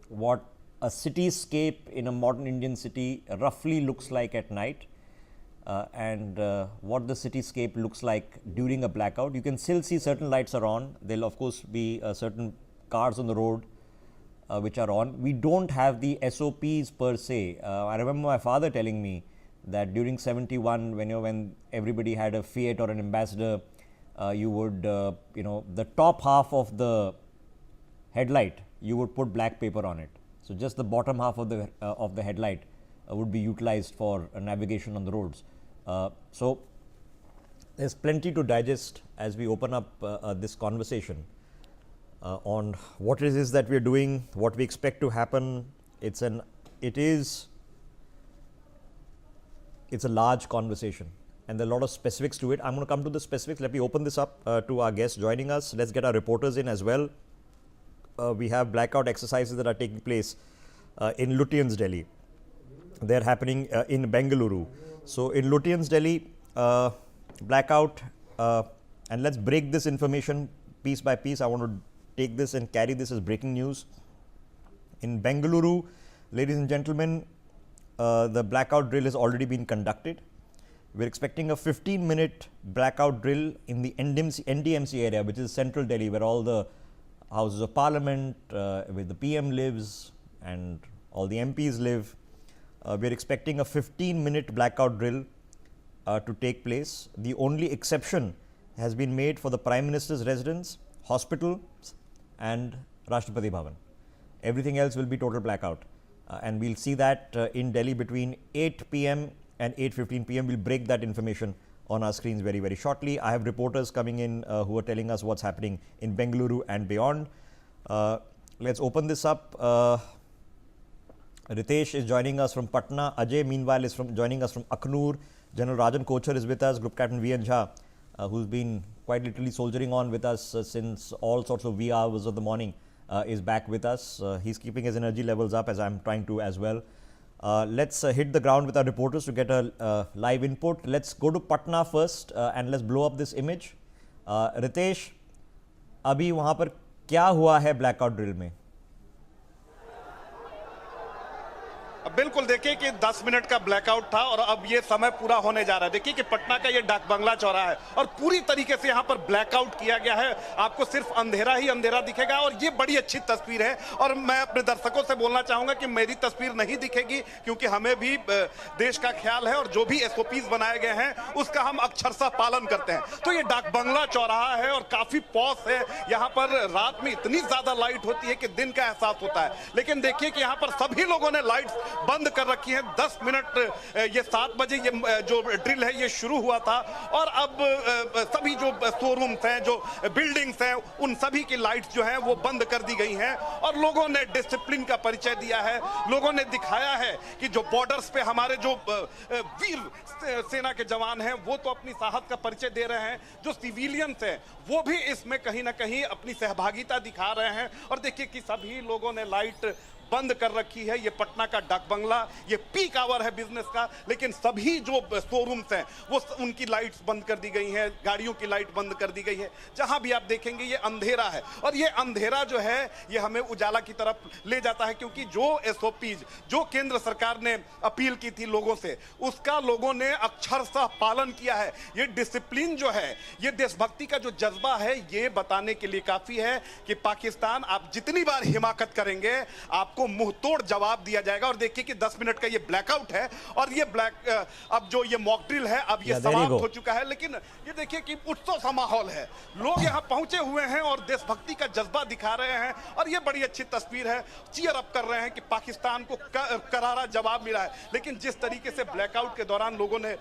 Speaker 3: what a cityscape in a modern Indian city roughly looks like at night, and what the cityscape looks like during a blackout. You can still see certain lights are on. There'll of course be certain cars on the road which are on. We don't have the SOPs per se. I remember my father telling me that during 71, when everybody had a Fiat or an Ambassador, you would, the top half of the headlight, you would put black paper on it. So just the bottom half of the headlight would be utilized for navigation on the roads. So there's plenty to digest as we open up this conversation on what it is that we're doing, what we expect to happen. It's a large conversation, and there are a lot of specifics to it. I'm going to come to the specifics. Let me open this up to our guests joining us. Let's get our reporters in as well. we have blackout exercises that are taking place in Lutyens, Delhi. They're happening in Bengaluru. So in Lutyens, Delhi, blackout, and let's break this information piece by piece. I want to take this and carry this as breaking news. In Bengaluru, ladies and gentlemen, the blackout drill has already been conducted. We're expecting a 15-minute blackout drill in the NDMC area, which is central Delhi, where all the houses of parliament, where the PM lives and all the MPs live. We're expecting a 15-minute blackout drill to take place. The only exception has been made for the Prime Minister's residence, hospitals and Rashtrapati Bhavan. Everything else will be total blackout. And we'll see that in Delhi between 8 p.m. and 8:15 p.m. We'll break that information on our screens very, very shortly. I have reporters coming in who are telling us what's happening in Bengaluru and beyond. Let's open this up. Ritesh is joining us from Patna. Ajay, meanwhile, is joining us from Aknoor. General Rajan Kochar is with us. Group Captain V.N. Jha, who's been quite literally soldiering on with us since all sorts of wee hours of the morning, is back with us. He's keeping his energy levels up, as I'm trying to as well. Let's hit the ground with our reporters to get a live input. Let's go to Patna first and let's blow up this image. Ritesh, अभी वहाँ पर क्या हुआ है blackout drill में?
Speaker 4: बिल्कुल, देखिए कि 10 मिनट का ब्लैकआउट था और अब ये समय पूरा होने जा रहा है। देखिए कि पटना का ये डाक बंगला चौराहा है और पूरी तरीके से यहाँ पर ब्लैकआउट किया गया है। आपको सिर्फ अंधेरा ही अंधेरा दिखेगा और ये बड़ी अच्छी तस्वीर है। और मैं अपने दर्शकों से बोलना चाहूंगा कि मेरी तस्वीर नहीं दिखेगी, क्योंकि हमें भी देश का ख्याल है और जो भी SOPs बनाए गए हैं उसका हम अक्षरशः पालन करते हैं। तो ये डाक बंगला चौराहा है और काफी पॉश है। यहाँ पर रात में इतनी ज्यादा लाइट होती है कि दिन का एहसास होता है। लेकिन देखिए कि यहाँ पर सभी लोगों ने लाइट्स बंद कर रखी है। 10 मिनट, ये 7 बजे ये जो ड्रिल है ये शुरू हुआ था और अब सभी जो शोरूम्स हैं, जो बिल्डिंग्स हैं, उन सभी की लाइट्स जो हैं वो बंद कर दी गई हैं और लोगों ने डिसिप्लिन का परिचय दिया है। लोगों ने दिखाया है कि जो बॉर्डर्स पे हमारे जो वीर सेना के जवान हैं वो तो अपनी साहस का परिचय दे रहे हैं, जो सिविलियंस हैं वो भी इसमें कहीं ना कहीं अपनी सहभागिता दिखा रहे हैं। और देखिए कि सभी लोगों ने लाइट बंद कर रखी है। ये पटना का डाक बंगला, ये पीक आवर है बिजनेस का, लेकिन सभी जो शोरूम्स हैं वो उनकी लाइट्स बंद कर दी गई हैं, गाड़ियों की लाइट बंद कर दी गई है। जहां भी आप देखेंगे ये अंधेरा है और ये अंधेरा जो है ये हमें उजाला की तरफ ले जाता है, क्योंकि जो SOPs जो केंद्र सरकार ने अपील की थी लोगों से, उसका लोगों ने अक्षरशः पालन किया है। ये डिसिप्लिन जो है, ये देशभक्ति का जो जज्बा है, ये बताने के लिए काफी है कि पाकिस्तान आप जितनी बार हिमाकत करेंगे आपको मुंह तोड़ जवाब दिया जाएगा। और देखिए कि 10 मिनट का ये ब्लैकआउट है और ये अब जो ये मॉक ड्रिल है अब ये समाप्त हो चुका है। लेकिन ये देखिए कि उत्सव सा माहौल है, लोग यहाँ पहुंचे हुए हैं और देशभक्ति का जज्बा दिखा रहे हैं और ये बड़ी अच्छी तस्वीर है। चीयर अप कर रहे हैं कि पाकिस्तान को करारा जवाब मिला है। लेकिन जिस तरीके से ब्लैकआउट के दौरान लोगों ने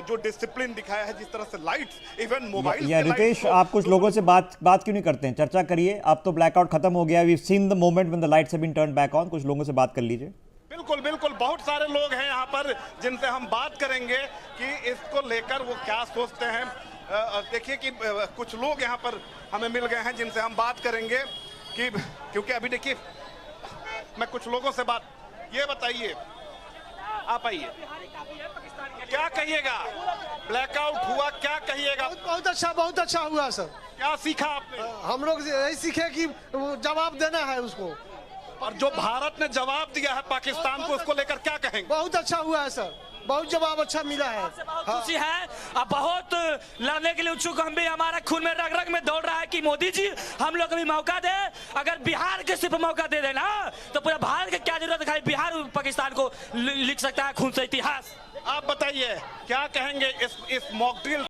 Speaker 4: जो डिसिप्लिन दिखाया है, जिस तरह से लाइट्स, इवन मोबाइल।
Speaker 3: रितेश, आप कुछ लोगों से बात क्यों नहीं करते हैं? चर्चा करिए। अब तो ब्लैकआउट खत्म हो गया, we have seen the moment when the lights have been turn back on. कुछ लोगों से बात कर लीजिए।
Speaker 4: बिल्कुल बिल्कुल, बहुत सारे लोग हैं यहाँ पर जिनसे हम बात करेंगे कि इसको लेकर वो क्या सोचते हैं। देखिए कि कुछ लोग यहाँ पर हमें मिल गए हैं जिनसे हम बात करेंगे कि, क्योंकि अभी देखिए मैं कुछ लोगों से बात, ये बताइए, आप आइए, क्या कहिएगा? ब्लैकआउट हुआ, क्या कहिएगा?
Speaker 5: बहुत अच्छा हुआ सर।
Speaker 4: क्या सीखा आपने?
Speaker 5: हम लोग यही सीखे कि जवाब देना है उसको,
Speaker 4: और जो भारत ने जवाब दिया है पाकिस्तान को, उसको लेकर क्या कहेंगे?
Speaker 5: बहुत अच्छा हुआ है सर, बहुत जवाब अच्छा मिला है।
Speaker 6: खुशी है, अब बहुत लड़ने के लिए उत्सुक हम भी, हमारा खून में रग रग में दौड़ रहा है कि मोदी जी हम लोग को भी मौका दे। अगर बिहार के सिर्फ मौका दे देना तो पूरा भारत की क्या जरूरत है, खाली बिहार पाकिस्तान को लिख सकता है खून से इतिहास।
Speaker 4: आप बताइए क्या कहेंगे इस मॉक ड्रिल